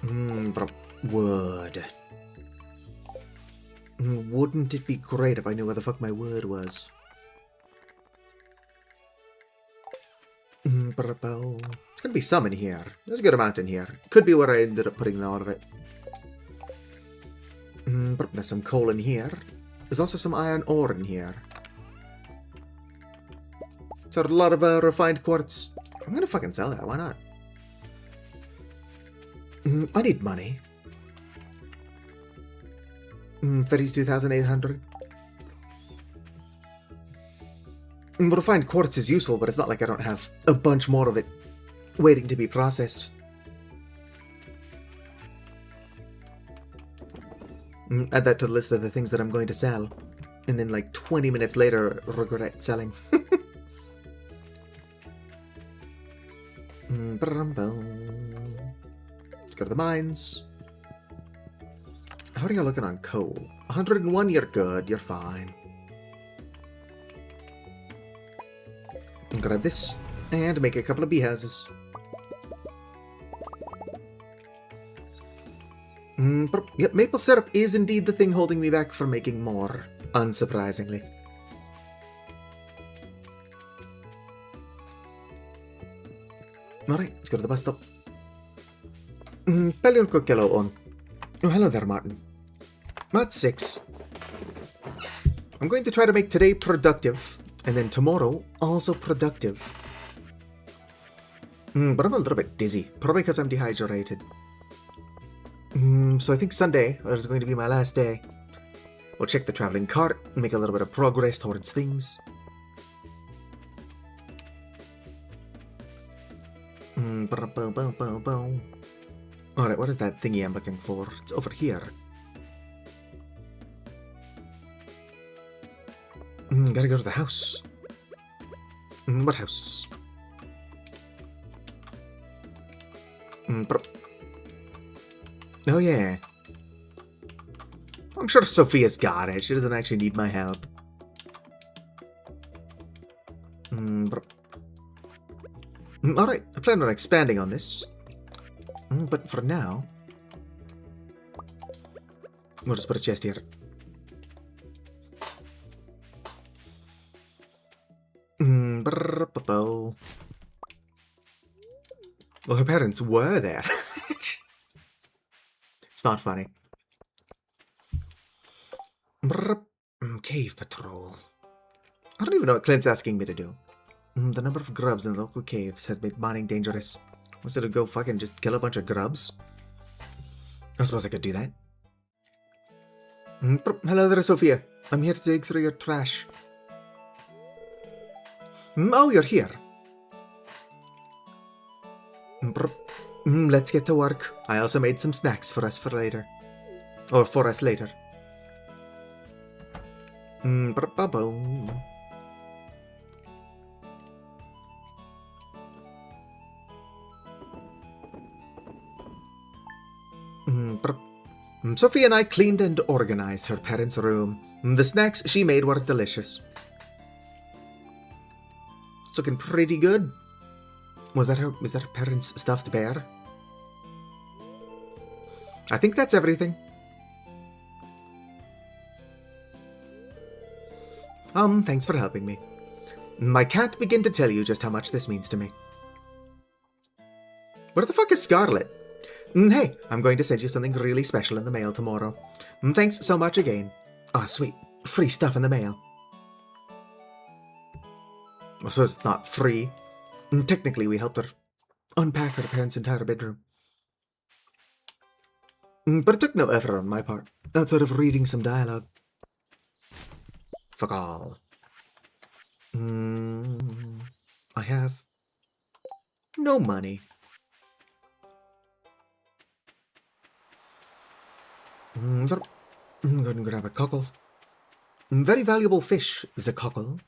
Bro, wood. Wouldn't it be great if I knew where the fuck my wood was? There's gonna be some in here. There's a good amount in here. Could be where I ended up putting a lot of it. There's some coal in here. There's also some iron ore in here. So a lot of refined quartz. I'm gonna fucking sell that. Why not? I need money. 32,800. Refined quartz is useful, but it's not like I don't have a bunch more of it waiting to be processed. Add that to the list of the things that I'm going to sell. And then like 20 minutes later, regret selling. Let's go to the mines. How are you looking on coal? 101, you're good, you're fine. Grab this and make a couple of bee houses. Yep, maple syrup is indeed the thing holding me back from making more, unsurprisingly. Alright, let's go to the bus stop. Paljon ko kello on. Oh, hello there, Martin. Not 6. I'm going to try to make today productive, and then tomorrow also productive. But I'm a little bit dizzy, probably because I'm dehydrated. So I think Sunday is going to be my last day. We'll check the traveling cart, make a little bit of progress towards things. Alright, what is that thingy I'm looking for? It's over here. Gotta go to the house. What house? Oh yeah. I'm sure Sophia's got it. She doesn't actually need my help. Alright, I plan on expanding on this. But for now... we'll just put a chest here. Well, her parents were there. It's not funny. Cave patrol. I don't even know what Clint's asking me to do. The number of grubs in the local caves has made mining dangerous. Was it to go fucking just kill a bunch of grubs? I suppose I could do that. Hello there, Sophia. I'm here to dig through your trash. Oh, you're here. Let's get to work. I also made some snacks for us for later. Or for us later. Sophie and I cleaned and organized her parents' room. The snacks she made were delicious. It's looking pretty good. Was that her parents' stuffed bear? I think that's everything. Thanks for helping me. I can't begin to tell you just how much this means to me. Where the fuck is Scarlet? Hey, I'm going to send you something really special in the mail tomorrow. Thanks so much again. Ah, sweet. Free stuff in the mail. I suppose it's not free. Technically, we helped her unpack her parents' entire bedroom. But it took no effort on my part, outside of reading some dialogue. Fuck all. I have no money. Go ahead and grab a cockle. Very valuable fish, the cockle.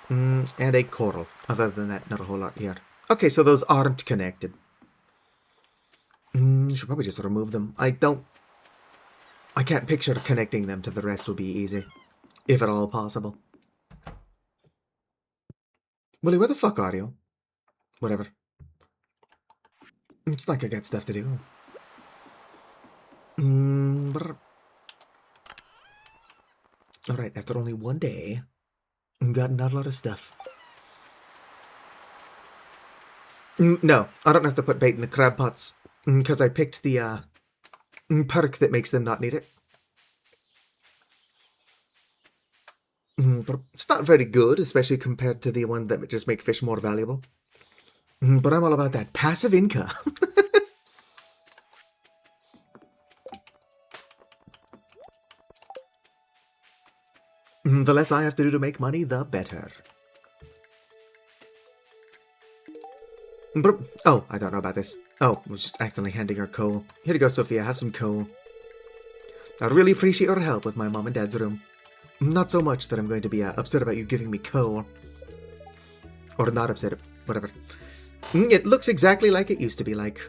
And a coral. Other than that, not a whole lot here. Okay, so those aren't connected. Should probably just remove them. I can't picture connecting them to the rest would be easy. If at all possible. Willie, where the fuck are you? Whatever. It's like I got stuff to do. Alright, after only one day, got not a lot of stuff. No, I don't have to put bait in the crab pots, because I picked the perk that makes them not need it. But it's not very good, especially compared to the one that would just make fish more valuable. But I'm all about that passive income. The less I have to do to make money, the better. Oh, I don't know about this. Oh, I was just accidentally handing her coal. Here you go, Sophia, have some coal. I really appreciate your help with my mom and dad's room. Not so much that I'm going to be upset about you giving me coal. Or not upset, whatever. It looks exactly like it used to be like.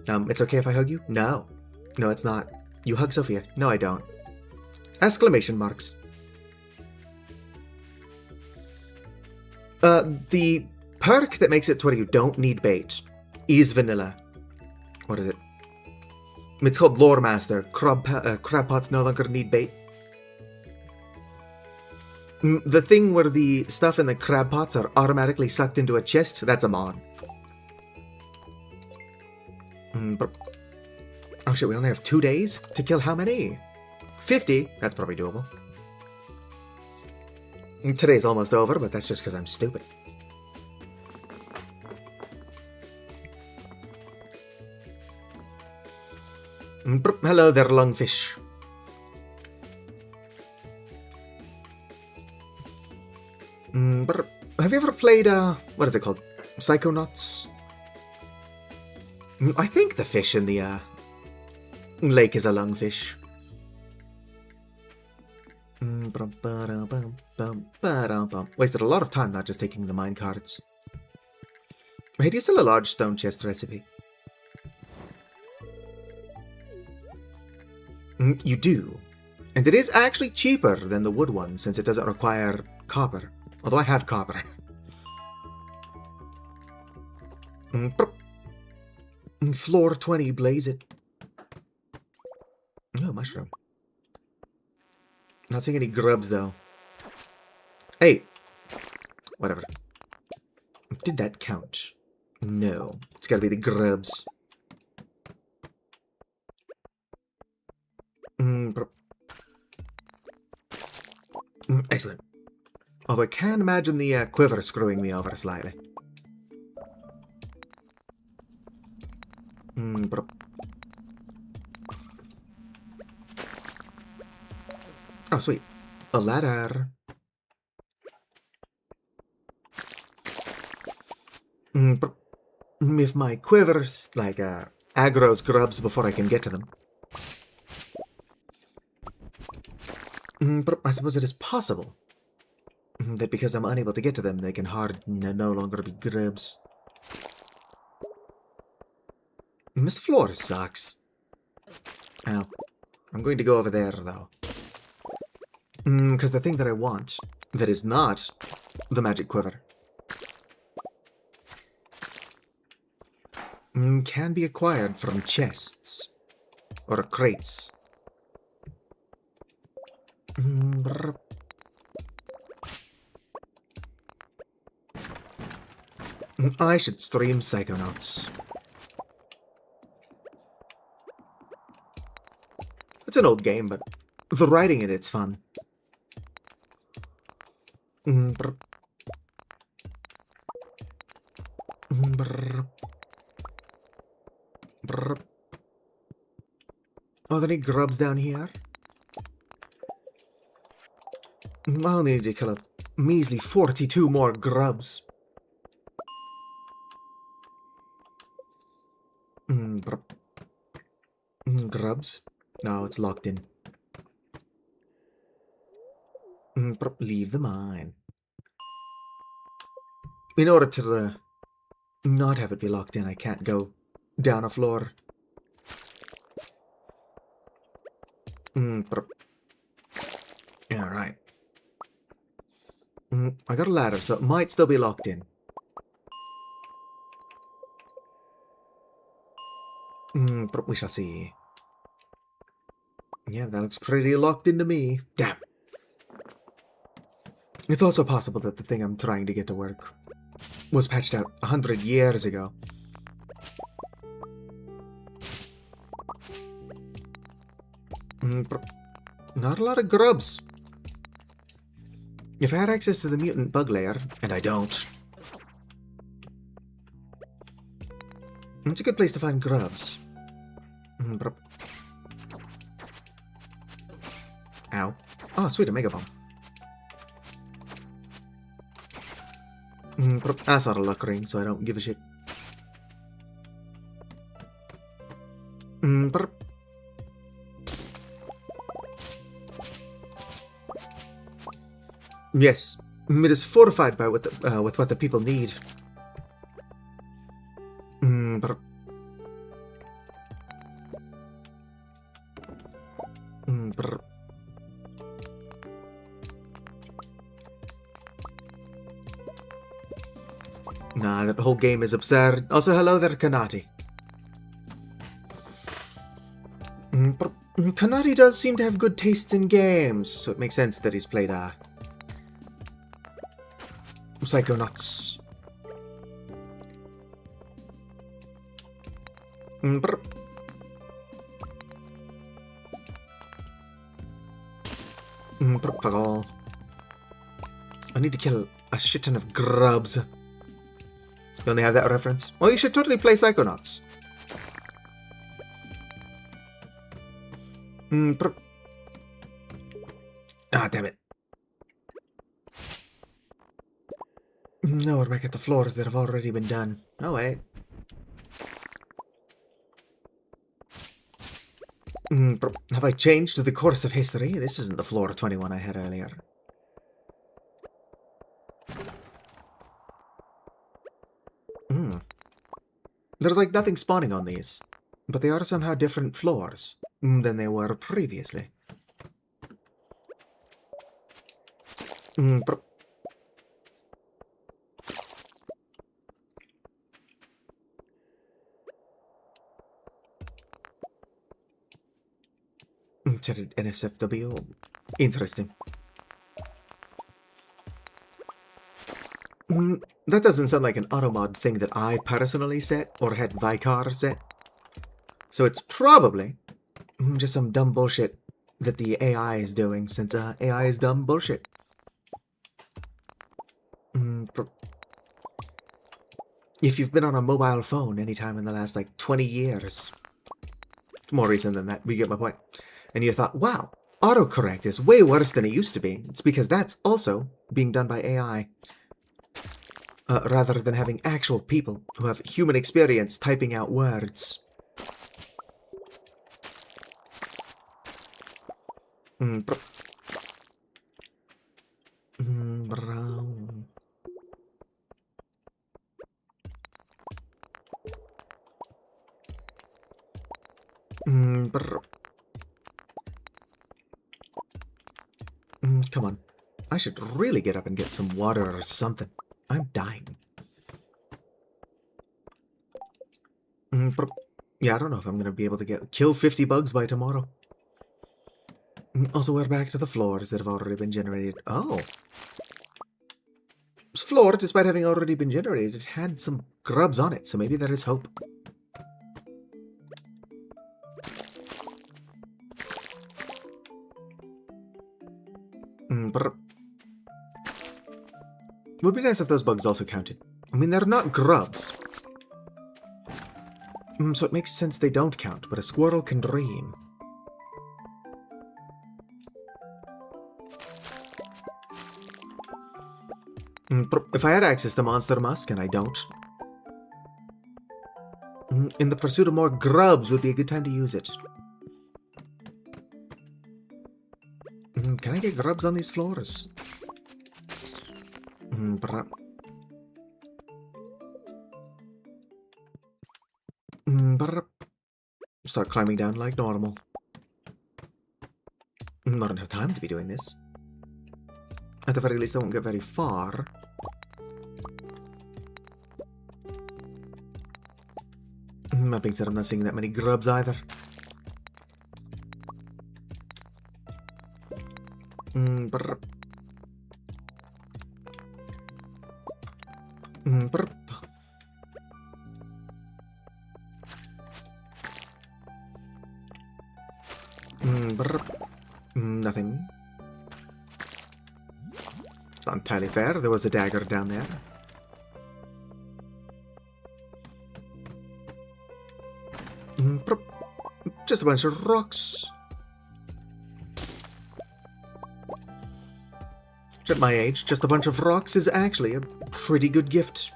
It's okay if I hug you? No. No, it's not. You hug Sophia. No, I don't. Exclamation marks. The perk that makes it to where you don't need bait is vanilla. What is it? It's called Lore Master. Crab pots no longer need bait. The thing where the stuff in the crab pots are automatically sucked into a chest, that's a mod. Oh shit, we only have 2 days to kill how many? 50? That's probably doable. Today's almost over, but that's just because I'm stupid. Hello there, lungfish. Have you ever played, what is it called? Psychonauts? I think the fish in the, lake is a lungfish. Wasted a lot of time not just taking the mine cards. Hey, do you sell a large stone chest recipe? You do. And it is actually cheaper than the wood one since it doesn't require copper. Although I have copper. Floor 20, blaze it. Oh, mushroom. Not seeing any grubs, though. Hey! Whatever. Did that count? No. It's gotta be the grubs. Excellent. Although I can imagine the quiver screwing me over slightly. Oh, sweet. A ladder. If my quivers, like, aggro's grubs before I can get to them. But I suppose it is possible that because I'm unable to get to them, they can no longer be grubs. This floor sucks. Well, I'm going to go over there, though. Because the thing that I want that is not the magic quiver. Can be acquired from chests or crates. I should stream Psychonauts. It's an old game, but the writing in it's fun. Are there any grubs down here? I'll need to kill a measly 42 more grubs. Grubs? No, it's locked in. Leave the mine. In order to not have it be locked in, I can't go down a floor. Alright. I got a ladder, so it might still be locked in. We shall see. Yeah, that looks pretty locked into me. Damn. It's also possible that the thing I'm trying to get to work was patched out 100 years ago. Not a lot of grubs. If I had access to the mutant bug layer, and I don't, it's a good place to find grubs. Ow. Oh, sweet, a mega bomb. That's not a luck ring, so I don't give a shit. Yes, it is fortified by with what the people need. Nah, that whole game is absurd. Also, hello there, Kanati. Kanati does seem to have good taste in games, so it makes sense that he's played Psychonauts. Fuck all. I need to kill a shit ton of grubs. You only have that reference? Well, you should totally play Psychonauts. Ah, damn it. No, we're back at the floors that have already been done. Oh, wait. Have I changed the course of history? This isn't the floor 21 I had earlier. There's like nothing spawning on these, but they are somehow different floors than they were previously. NSFW. Interesting. That doesn't sound like an automod thing that I personally set or had Vicar set. So it's probably just some dumb bullshit that the AI is doing, since AI is dumb bullshit. If you've been on a mobile phone anytime in the last, like, 20 years, more recent than that, we get my point, and you thought, wow, autocorrect is way worse than it used to be, it's because that's also being done by AI. Rather than having actual people who have human experience typing out words. Brown. Come on. I should really get up and get some water or something. I'm dying. Yeah, I don't know if I'm going to be able to kill 50 bugs by tomorrow. Also, we're back to the floors that have already been generated. Oh. This floor, despite having already been generated, had some grubs on it, so maybe there is hope. Would be nice if those bugs also counted. I mean, they're not grubs. So it makes sense they don't count, but a squirrel can dream. If I had access to Monster Musk, and I don't, in the pursuit of more grubs would be a good time to use it. Can I get grubs on these floors? Start climbing down like normal. I don't have time to be doing this. At the very least, I won't get very far. That being said, I'm not seeing that many grubs either. Nothing. It's not entirely fair. There was a dagger down there. Just a bunch of rocks. At my age, just a bunch of rocks is actually a pretty good gift.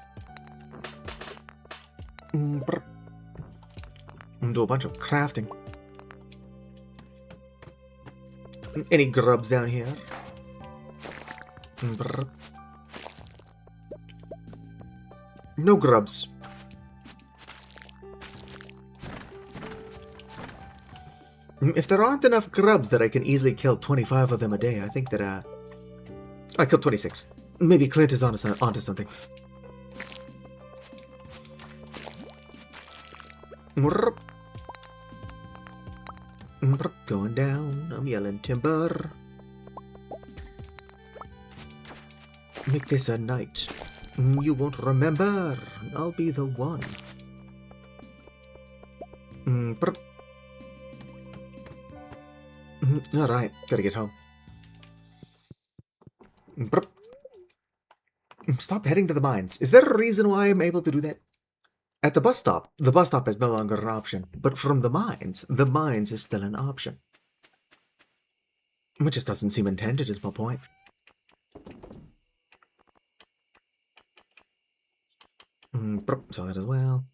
Do a bunch of crafting. Any grubs down here? No grubs. If there aren't enough grubs that I can easily kill 25 of them a day, I think that, I killed 26. Maybe Clint is onto something. Going down, I'm yelling timber. Make this a night. You won't remember. I'll be the one. Alright, gotta get home. Stop heading to the mines. Is there a reason why I'm able to do that? At the bus stop is no longer an option. But from the mines is still an option. It just doesn't seem intended, is my point. Saw that as well.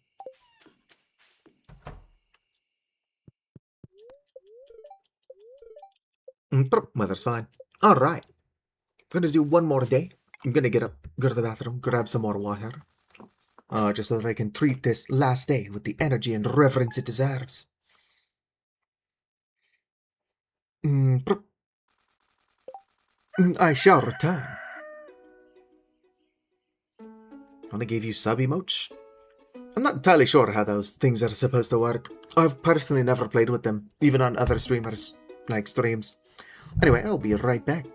Weather's fine. Alright. Gonna do one more day. I'm gonna get up, go to the bathroom, grab some more water. Just so that I can treat this last day with the energy and reverence it deserves. I shall return. Wanna give you sub emotes? I'm not entirely sure how those things are supposed to work. I've personally never played with them, even on other streamers, like streams. Anyway, I'll be right back.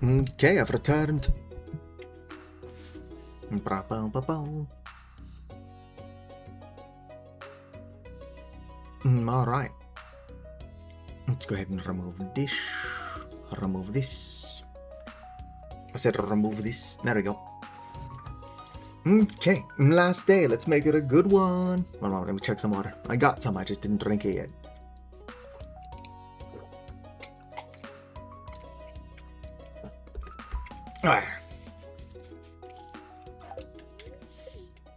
Okay, I've returned. Alright. Let's go ahead and remove this. Remove this. I said remove this. There we go. Okay, last day. Let's make it a good one. Hold on, let me check some water. I got some, I just didn't drink it yet.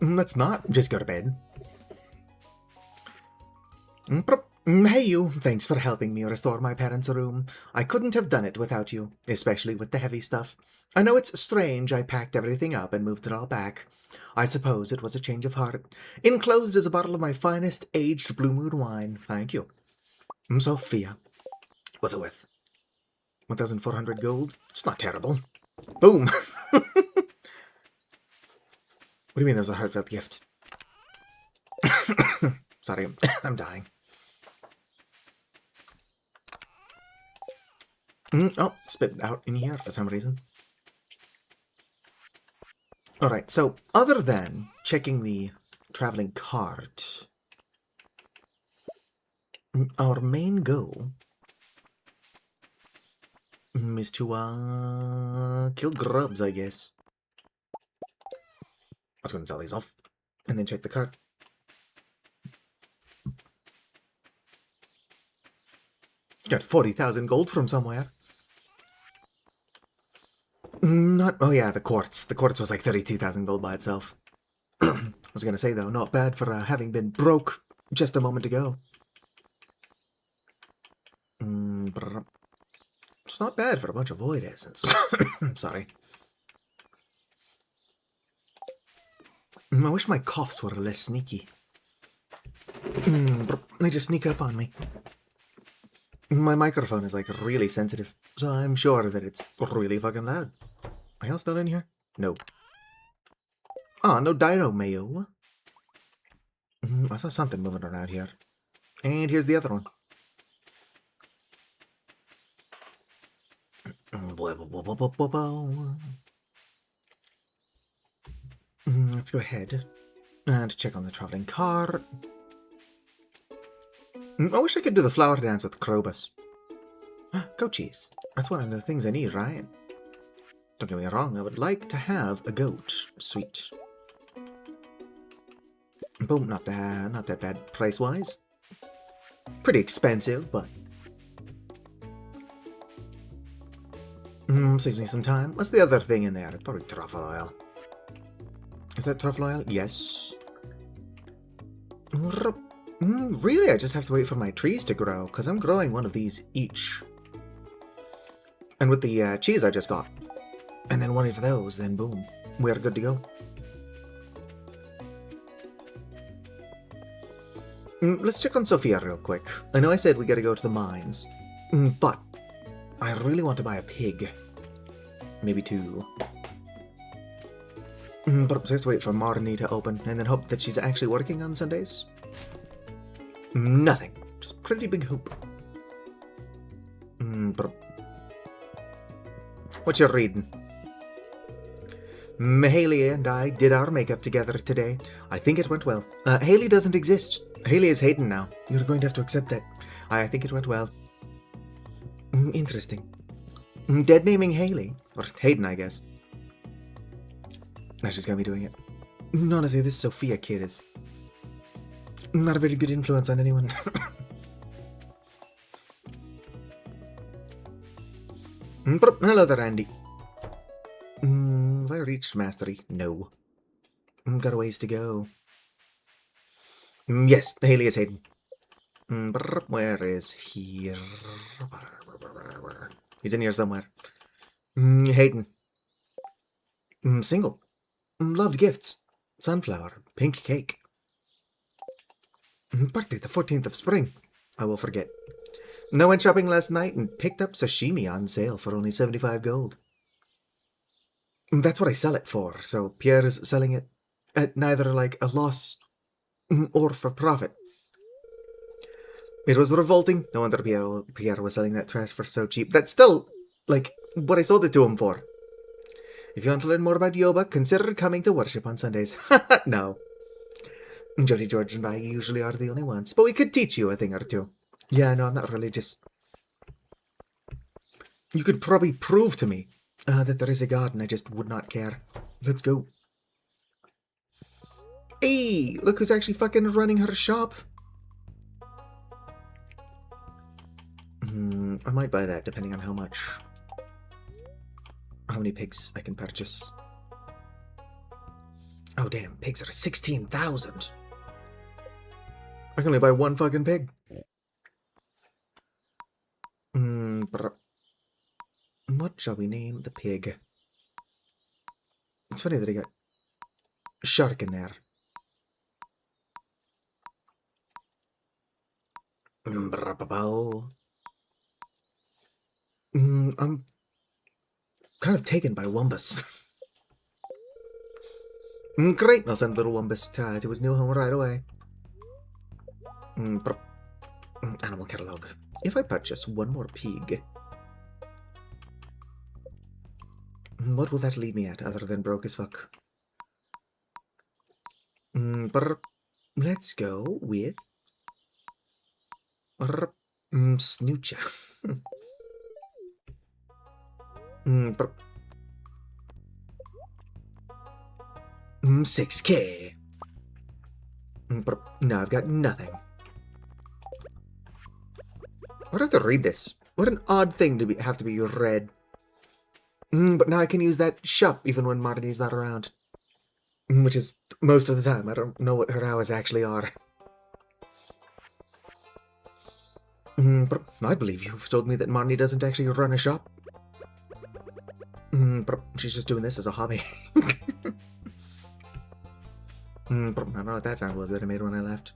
Let's not just go to bed. Hey you, thanks for helping me restore my parents' room. I couldn't have done it without you, especially with the heavy stuff. I know it's strange I packed everything up and moved it all back. I suppose it was a change of heart. Enclosed is a bottle of my finest aged Blue Moon wine. Thank you. Sophia. What's it worth? 1,400 gold? It's not terrible. Boom! What do you mean there's a heartfelt gift? Sorry, I'm dying. Oh, spit it out in here for some reason. Alright, so other than checking the traveling cart, our main goal is to kill grubs, I guess. I was going to sell these off and then check the cart. Got 40,000 gold from somewhere. Not... Oh yeah, the quartz. The quartz was like 32,000 gold by itself. I was going to say, though, not bad for having been broke just a moment ago. It's not bad for a bunch of void essence. Sorry. I wish my coughs were less sneaky. They just sneak up on me. My microphone is like really sensitive, so I'm sure that it's really fucking loud. Are y'all still in here? No. Ah, no dino mayo. I saw something moving around here. And here's the other one. Let's go ahead and check on the traveling car. I wish I could do the flower dance with Krobus. Goat cheese. That's one of the things I need, right? Don't get me wrong, I would like to have a goat. Sweet. Boom, not that bad price-wise. Pretty expensive, but... saves me some time. What's the other thing in there? It's probably truffle oil. Is that truffle oil? Yes. Really, I just have to wait for my trees to grow, because I'm growing one of these each. And with the cheese I just got, and then one of those, then boom, we're good to go. Let's check on Sophia real quick. I know I said we gotta go to the mines, but I really want to buy a pig. Maybe two. But I have to wait for Marnie to open, and then hope that she's actually working on Sundays. Nothing. Just pretty big hope. What you reading? Haley and I did our makeup together today. I think it went well. Haley doesn't exist. Haley is Hayden now. You're going to have to accept that. I think it went well. Interesting. Dead naming Haley. Or Hayden, I guess. Now she's gonna be doing it. Honestly, this Sophia kid is not a very good influence on anyone. Hello there, Andy. Have I reached mastery? No. Got a ways to go. Yes, Haley is Hayden. Where is he? He's in here somewhere. Hayden. Single. Loved gifts. Sunflower. Pink cake. Birthday the 14th of spring. I will forget. I went shopping last night and picked up sashimi on sale for only 75 gold. That's what I sell it for, so Pierre is selling it at neither like a loss or for profit. It was revolting. No wonder Pierre was selling that trash for so cheap. That's still, like, what I sold it to him for. If you want to learn more about Yoba, consider coming to worship on Sundays. No. Jody George and I usually are the only ones, but we could teach you a thing or two. Yeah, no, I'm not religious. You could probably prove to me that there is a God and I just would not care. Let's go. Hey, look who's actually fucking running her shop. I might buy that depending on how many pigs I can purchase. Oh damn, pigs are 16,000. I can only buy one fucking pig. What shall we name the pig? It's funny that I got shark in there. I'm kind of taken by Wumbus. Great, I'll send little Wumbus to his new home right away. Animal catalog. If I purchase one more pig, what will that leave me at other than broke as fuck? Let's go with Snoocha. 6K. No, I've got nothing. I'd have to read this. What an odd thing to have to be read. But now I can use that shop even when Marty's not around. Which is most of the time. I don't know what her hours actually are. But I believe you've told me that Marnie doesn't actually run a shop. But she's just doing this as a hobby. I don't know what that sound was that I made when I left.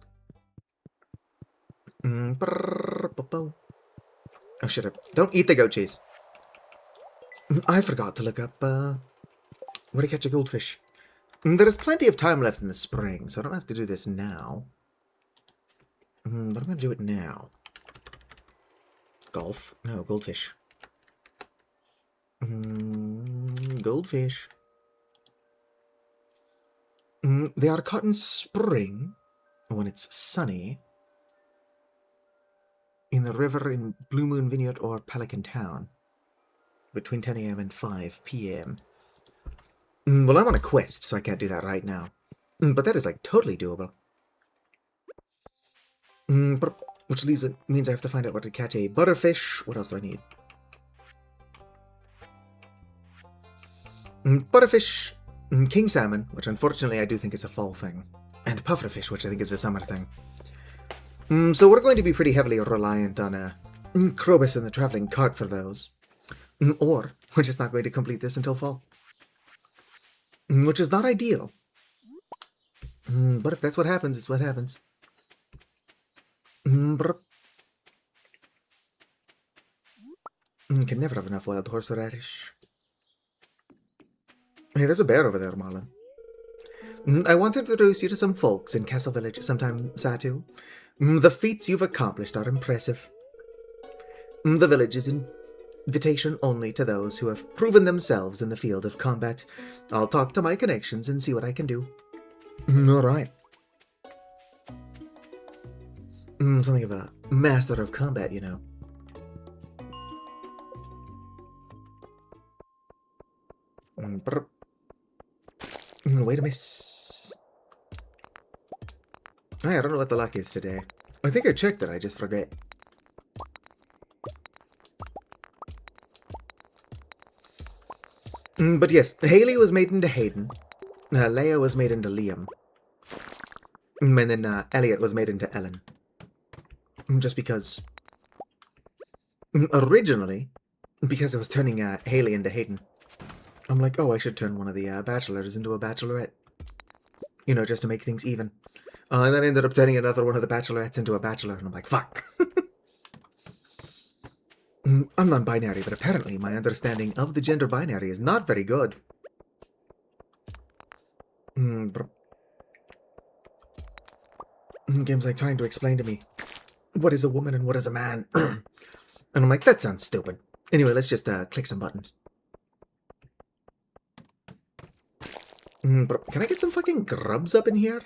Oh shit, don't eat the goat cheese. I forgot to look up where to catch a goldfish. There is plenty of time left in the spring, so I don't have to do this now. But I'm going to do it now. Golf? No, goldfish. Goldfish. They are caught in spring, when it's sunny, in the river in Blue Moon Vineyard or Pelican Town, between 10 a.m. and 5 p.m. Well, I'm on a quest, so I can't do that right now. But that is, like, totally doable. Which means I have to find out where to catch a butterfish. What else do I need? Butterfish, king salmon, which unfortunately I do think is a fall thing, and pufferfish, which I think is a summer thing. So we're going to be pretty heavily reliant on Krobus and the traveling cart for those. Or we're just not going to complete this until fall. Which is not ideal. But if that's what happens, it's what happens. Can never have enough wild horseradish. Hey, there's a bear over there, Marlon. I want to introduce you to some folks in Castle Village sometime, Satu. The feats you've accomplished are impressive. The village is invitation only to those who have proven themselves in the field of combat. I'll talk to my connections and see what I can do. Alright. Something of a master of combat, you know. Way to miss. I don't know what the luck is today. I think I checked it, I just forget. But yes, Haley was made into Hayden. Leia was made into Liam. And then Elliot was made into Ellen. Just because. Originally, because I was turning Haley into Hayden. I'm like, oh, I should turn one of the bachelors into a bachelorette. You know, just to make things even. And then I ended up turning another one of the bachelorettes into a bachelor, and I'm like, fuck. I'm non-binary, but apparently my understanding of the gender binary is not very good. Game's like trying to explain to me what is a woman and what is a man. And I'm like, that sounds stupid. Anyway, let's just click some buttons. Bro, can I get some fucking grubs up in here?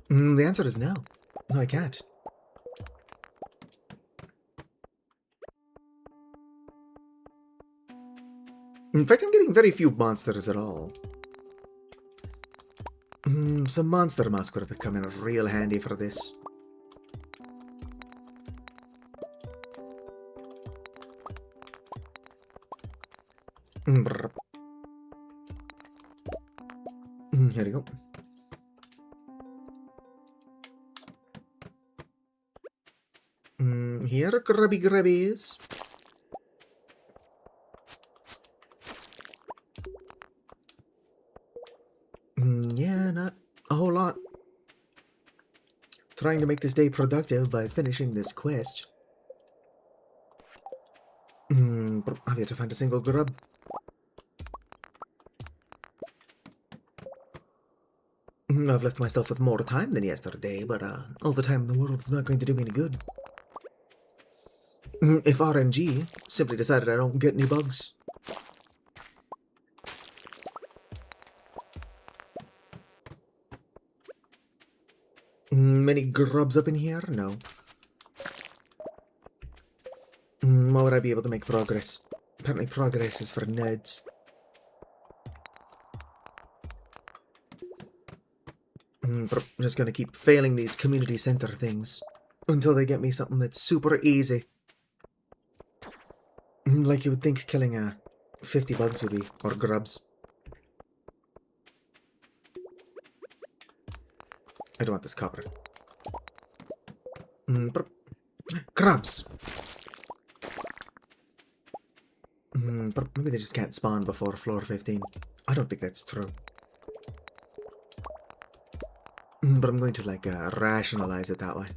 The answer is no. No, I can't. In fact, I'm getting very few monsters at all. Some monster mask would have come in real handy for this. Here we go. Here are grubby grubbies. Yeah, not a whole lot. Trying to make this day productive by finishing this quest. I've yet to find a single grub. I've left myself with more time than yesterday, but all the time in the world is not going to do me any good. If RNG simply decided I don't get any bugs. Many grubs up in here? No. How would I be able to make progress? Apparently progress is for nerds. I'm just gonna keep failing these community center things until they get me something that's super easy. Like you would think killing 50 bugs would be, or grubs. I don't want this copper. Grubs! Maybe they just can't spawn before floor 15. I don't think that's true. But I'm going to, like, rationalize it that way.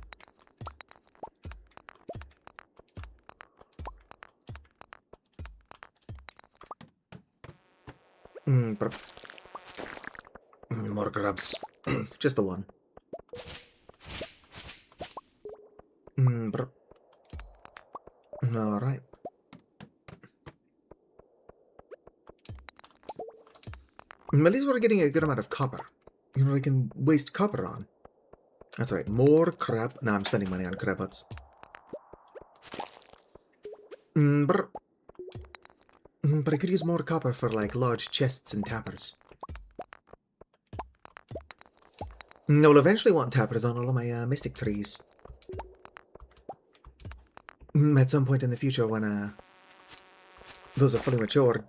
More grubs. Just the one. Alright. At least we're getting a good amount of copper. You know what I can waste copper on? That's right, more crap. Nah, I'm spending money on crab huts. But I could use more copper for, like, large chests and tappers. I will eventually want tappers on all of my mystic trees. At some point in the future when those are fully matured.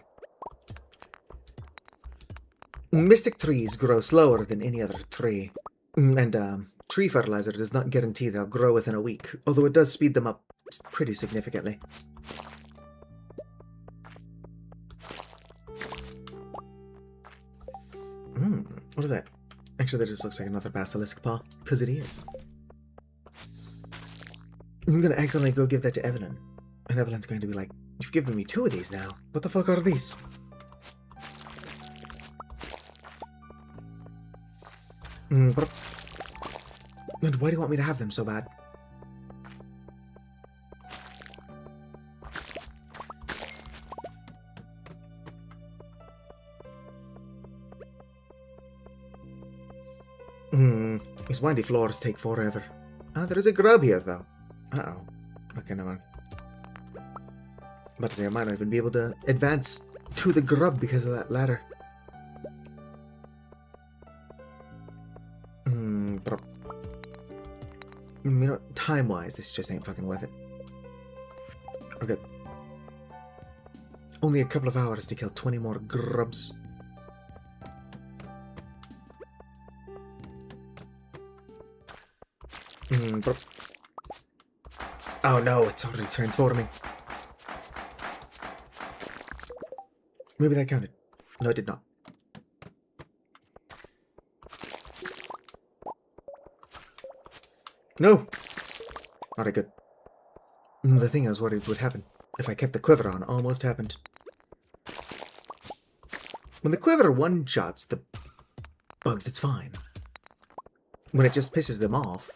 Mystic trees grow slower than any other tree. And tree fertilizer does not guarantee they'll grow within a week, although it does speed them up pretty significantly. What is that? Actually, that just looks like another basilisk paw, because it is. I'm gonna accidentally go give that to Evelyn. And Evelyn's going to be like, you've given me 2 of these now. What the fuck are these? And why do you want me to have them so bad? These windy floors take forever. Ah, there is a grub here, though. Uh-oh. Okay, never mind. But I might not even be able to advance to the grub because of that ladder. You know, time-wise, this just ain't fucking worth it. Okay. Only a couple of hours to kill 20 more grubs. Oh no, it's already transforming. Maybe that counted. No, it did not. No! Alright, good. The thing I was worried would happen if I kept the quiver on almost happened. When the quiver one-shots, the bugs, it's fine. When it just pisses them off,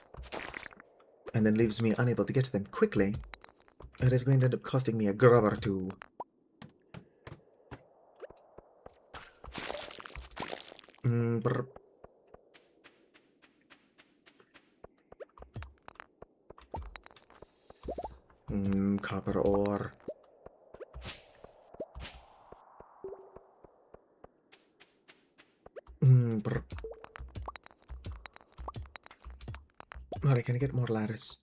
and then leaves me unable to get to them quickly, it is going to end up costing me a grub or two. Brr. Copper ore. Brr. Alright, can I get more ladders?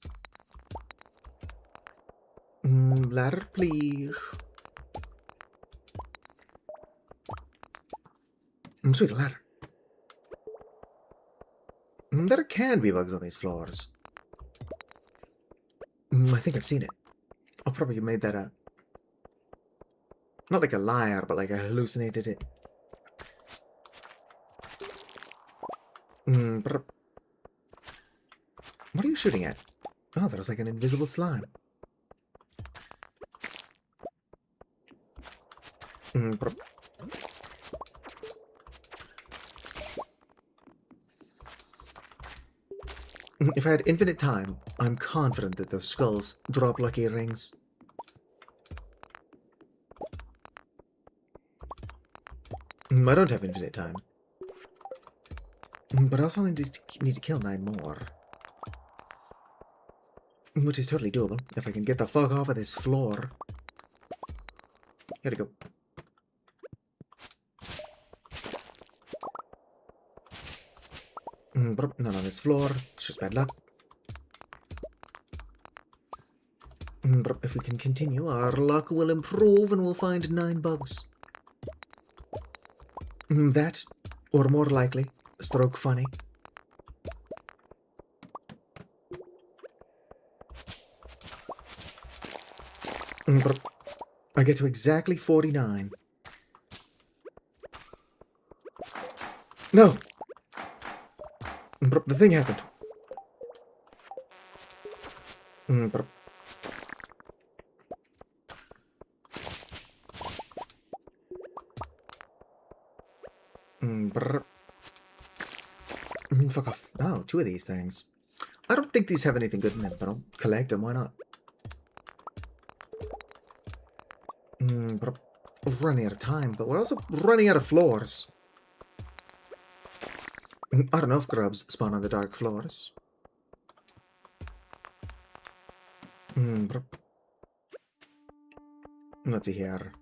Ladder, please. Sweet, a ladder. There can be bugs on these floors. I think I've seen it. I probably made that up. Not like a liar, but like I hallucinated it. What are you shooting at? Oh, that was like an invisible slime. If I had infinite time, I'm confident that those skulls drop lucky rings. I don't have infinite time. But I also need to kill 9 more. Which is totally doable, if I can get the fuck off of this floor. Here we go. None on this floor, it's just bad luck. If we can continue, our luck will improve and we'll find 9 bugs. That, or more likely, stroke funny. I get to exactly 49. No! The thing happened. Fuck off. Oh, 2 of these things. I don't think these have anything good in them, but I'll collect them, why not? We're running out of time, but we're also running out of floors. I don't know if grubs spawn on the dark floors. Let's see here.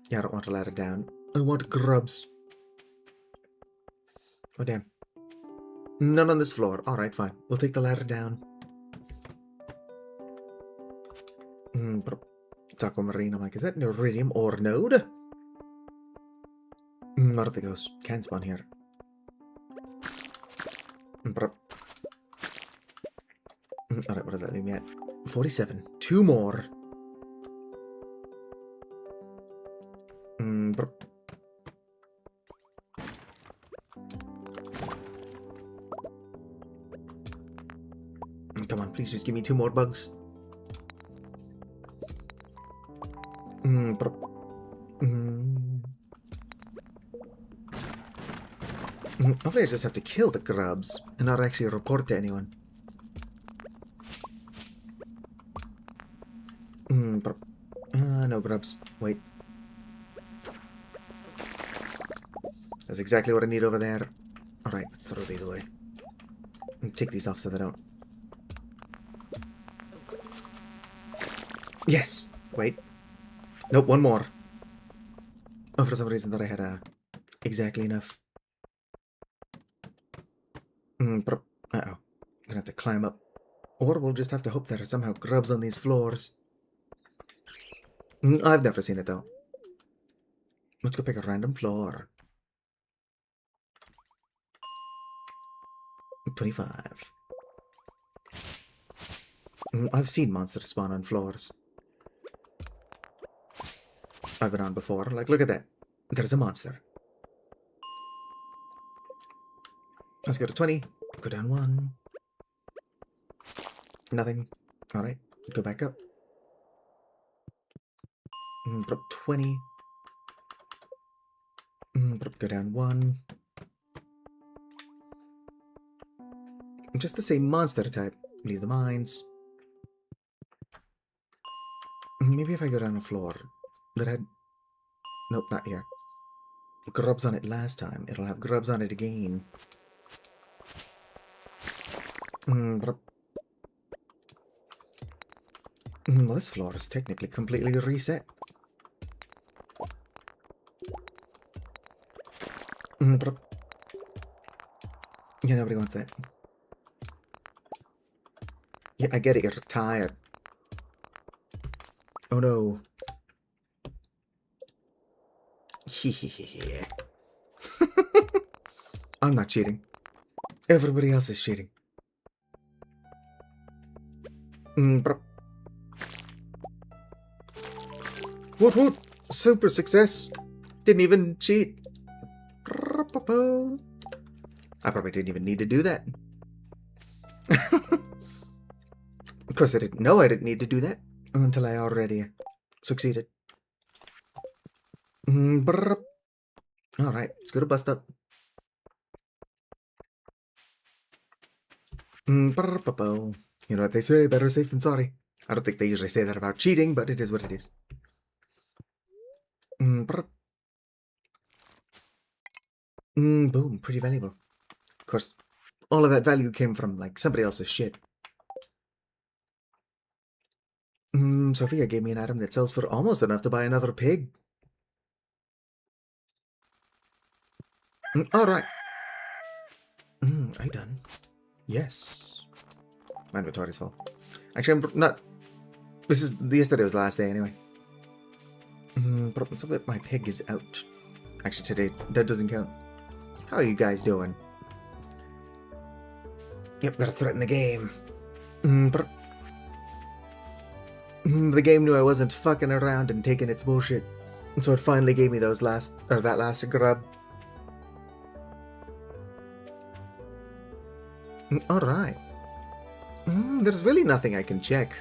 Yeah, I don't want to ladder down. I want grubs. Oh, damn. None on this floor. Alright, fine. We'll take the ladder down. Taco Marine. I'm like, is that an iridium ore node? I don't think those can spawn here. Alright, what does that leave me at? 47. 2 more. Come on, please just give me 2 more bugs. Hopefully I just have to kill the grubs and not actually report to anyone. No grubs. Wait. That's exactly what I need over there. Alright, let's throw these away. And take these off so they don't. Yes! Wait. Nope, 1 more. Oh, for some reason that I had exactly enough. Uh-oh. Gonna have to climb up. Or we'll just have to hope there are somehow grubs on these floors. I've never seen it, though. Let's go pick a random floor. 25. I've seen monsters spawn on floors. I've been on before. Like, look at that. There's a monster. Let's go to 20. Go down 1. Nothing. Alright. Go back up. 20. Go down 1. Just the same monster type. Leave the mines. Maybe if I go down the floor. That had... Nope, not here. Grubs on it last time. It'll have grubs on it again. Well, this floor is technically completely reset. Yeah, nobody wants that. Yeah, I get it, you're tired. Oh no. Hehehe. I'm not cheating. Everybody else is cheating. What? Super success. Didn't even cheat. I probably didn't even need to do that. Of course, I didn't know I didn't need to do that until I already succeeded. Alright, let's go to bust up. You know what they say, better safe than sorry. I don't think they usually say that about cheating, but it is what it is. Boom, pretty valuable. Of course, all of that value came from, like, somebody else's shit. Sophia gave me an item that sells for almost enough to buy another pig. Alright. I done? Yes. My inventory's full. Actually, I'm not... Yesterday was the last day anyway. So that my pig is out. Actually, today, that doesn't count. How are you guys doing? Yep, gotta threaten the game. The game knew I wasn't fucking around and taking its bullshit. So it finally gave me that last grub. Alright. There's really nothing I can check.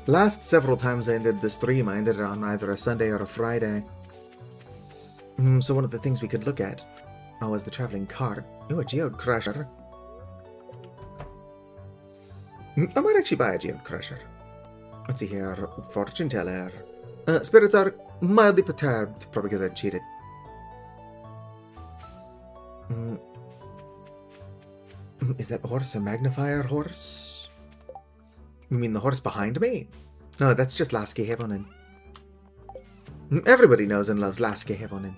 Last several times I ended the stream, I ended it on either a Sunday or a Friday. So one of the things we could look at was the traveling cart. Oh, a geode crusher. I might actually buy a geode crusher. Let's see here. Fortune teller. Spirits are mildly perturbed, probably because I cheated. Is that horse a magnifier horse? You mean the horse behind me? No, that's just Lasky Hevonen. Everybody knows and loves Lasky Hevonen.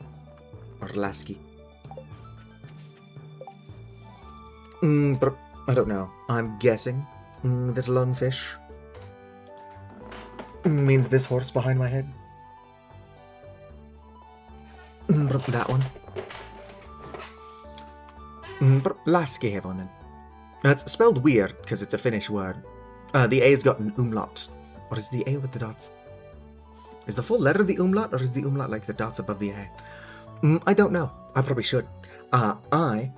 Or Lasky. But I don't know. I'm guessing that lungfish means this horse behind my head. That one. Lasky Hevonen. It's spelled weird because it's a Finnish word. The A's got an umlaut. Or is the A with the dots? Is the full letter the umlaut, or is the umlaut like the dots above the A? I don't know. I probably should. I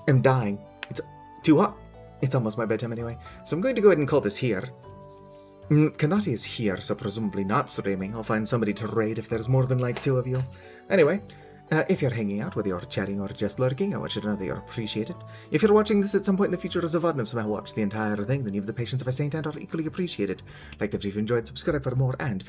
am dying. It's too hot. It's almost my bedtime anyway. So I'm going to go ahead and call this here. Kanati is here, so presumably not streaming. I'll find somebody to raid if there's more than like 2 of you. Anyway, if you're hanging out, whether you're chatting or just lurking, I want you to know that you're appreciated. If you're watching this at some point in the future as a VOD and have somehow watched the entire thing, then you have the patience of a saint and are equally appreciated. Like if you've enjoyed, subscribe for more, and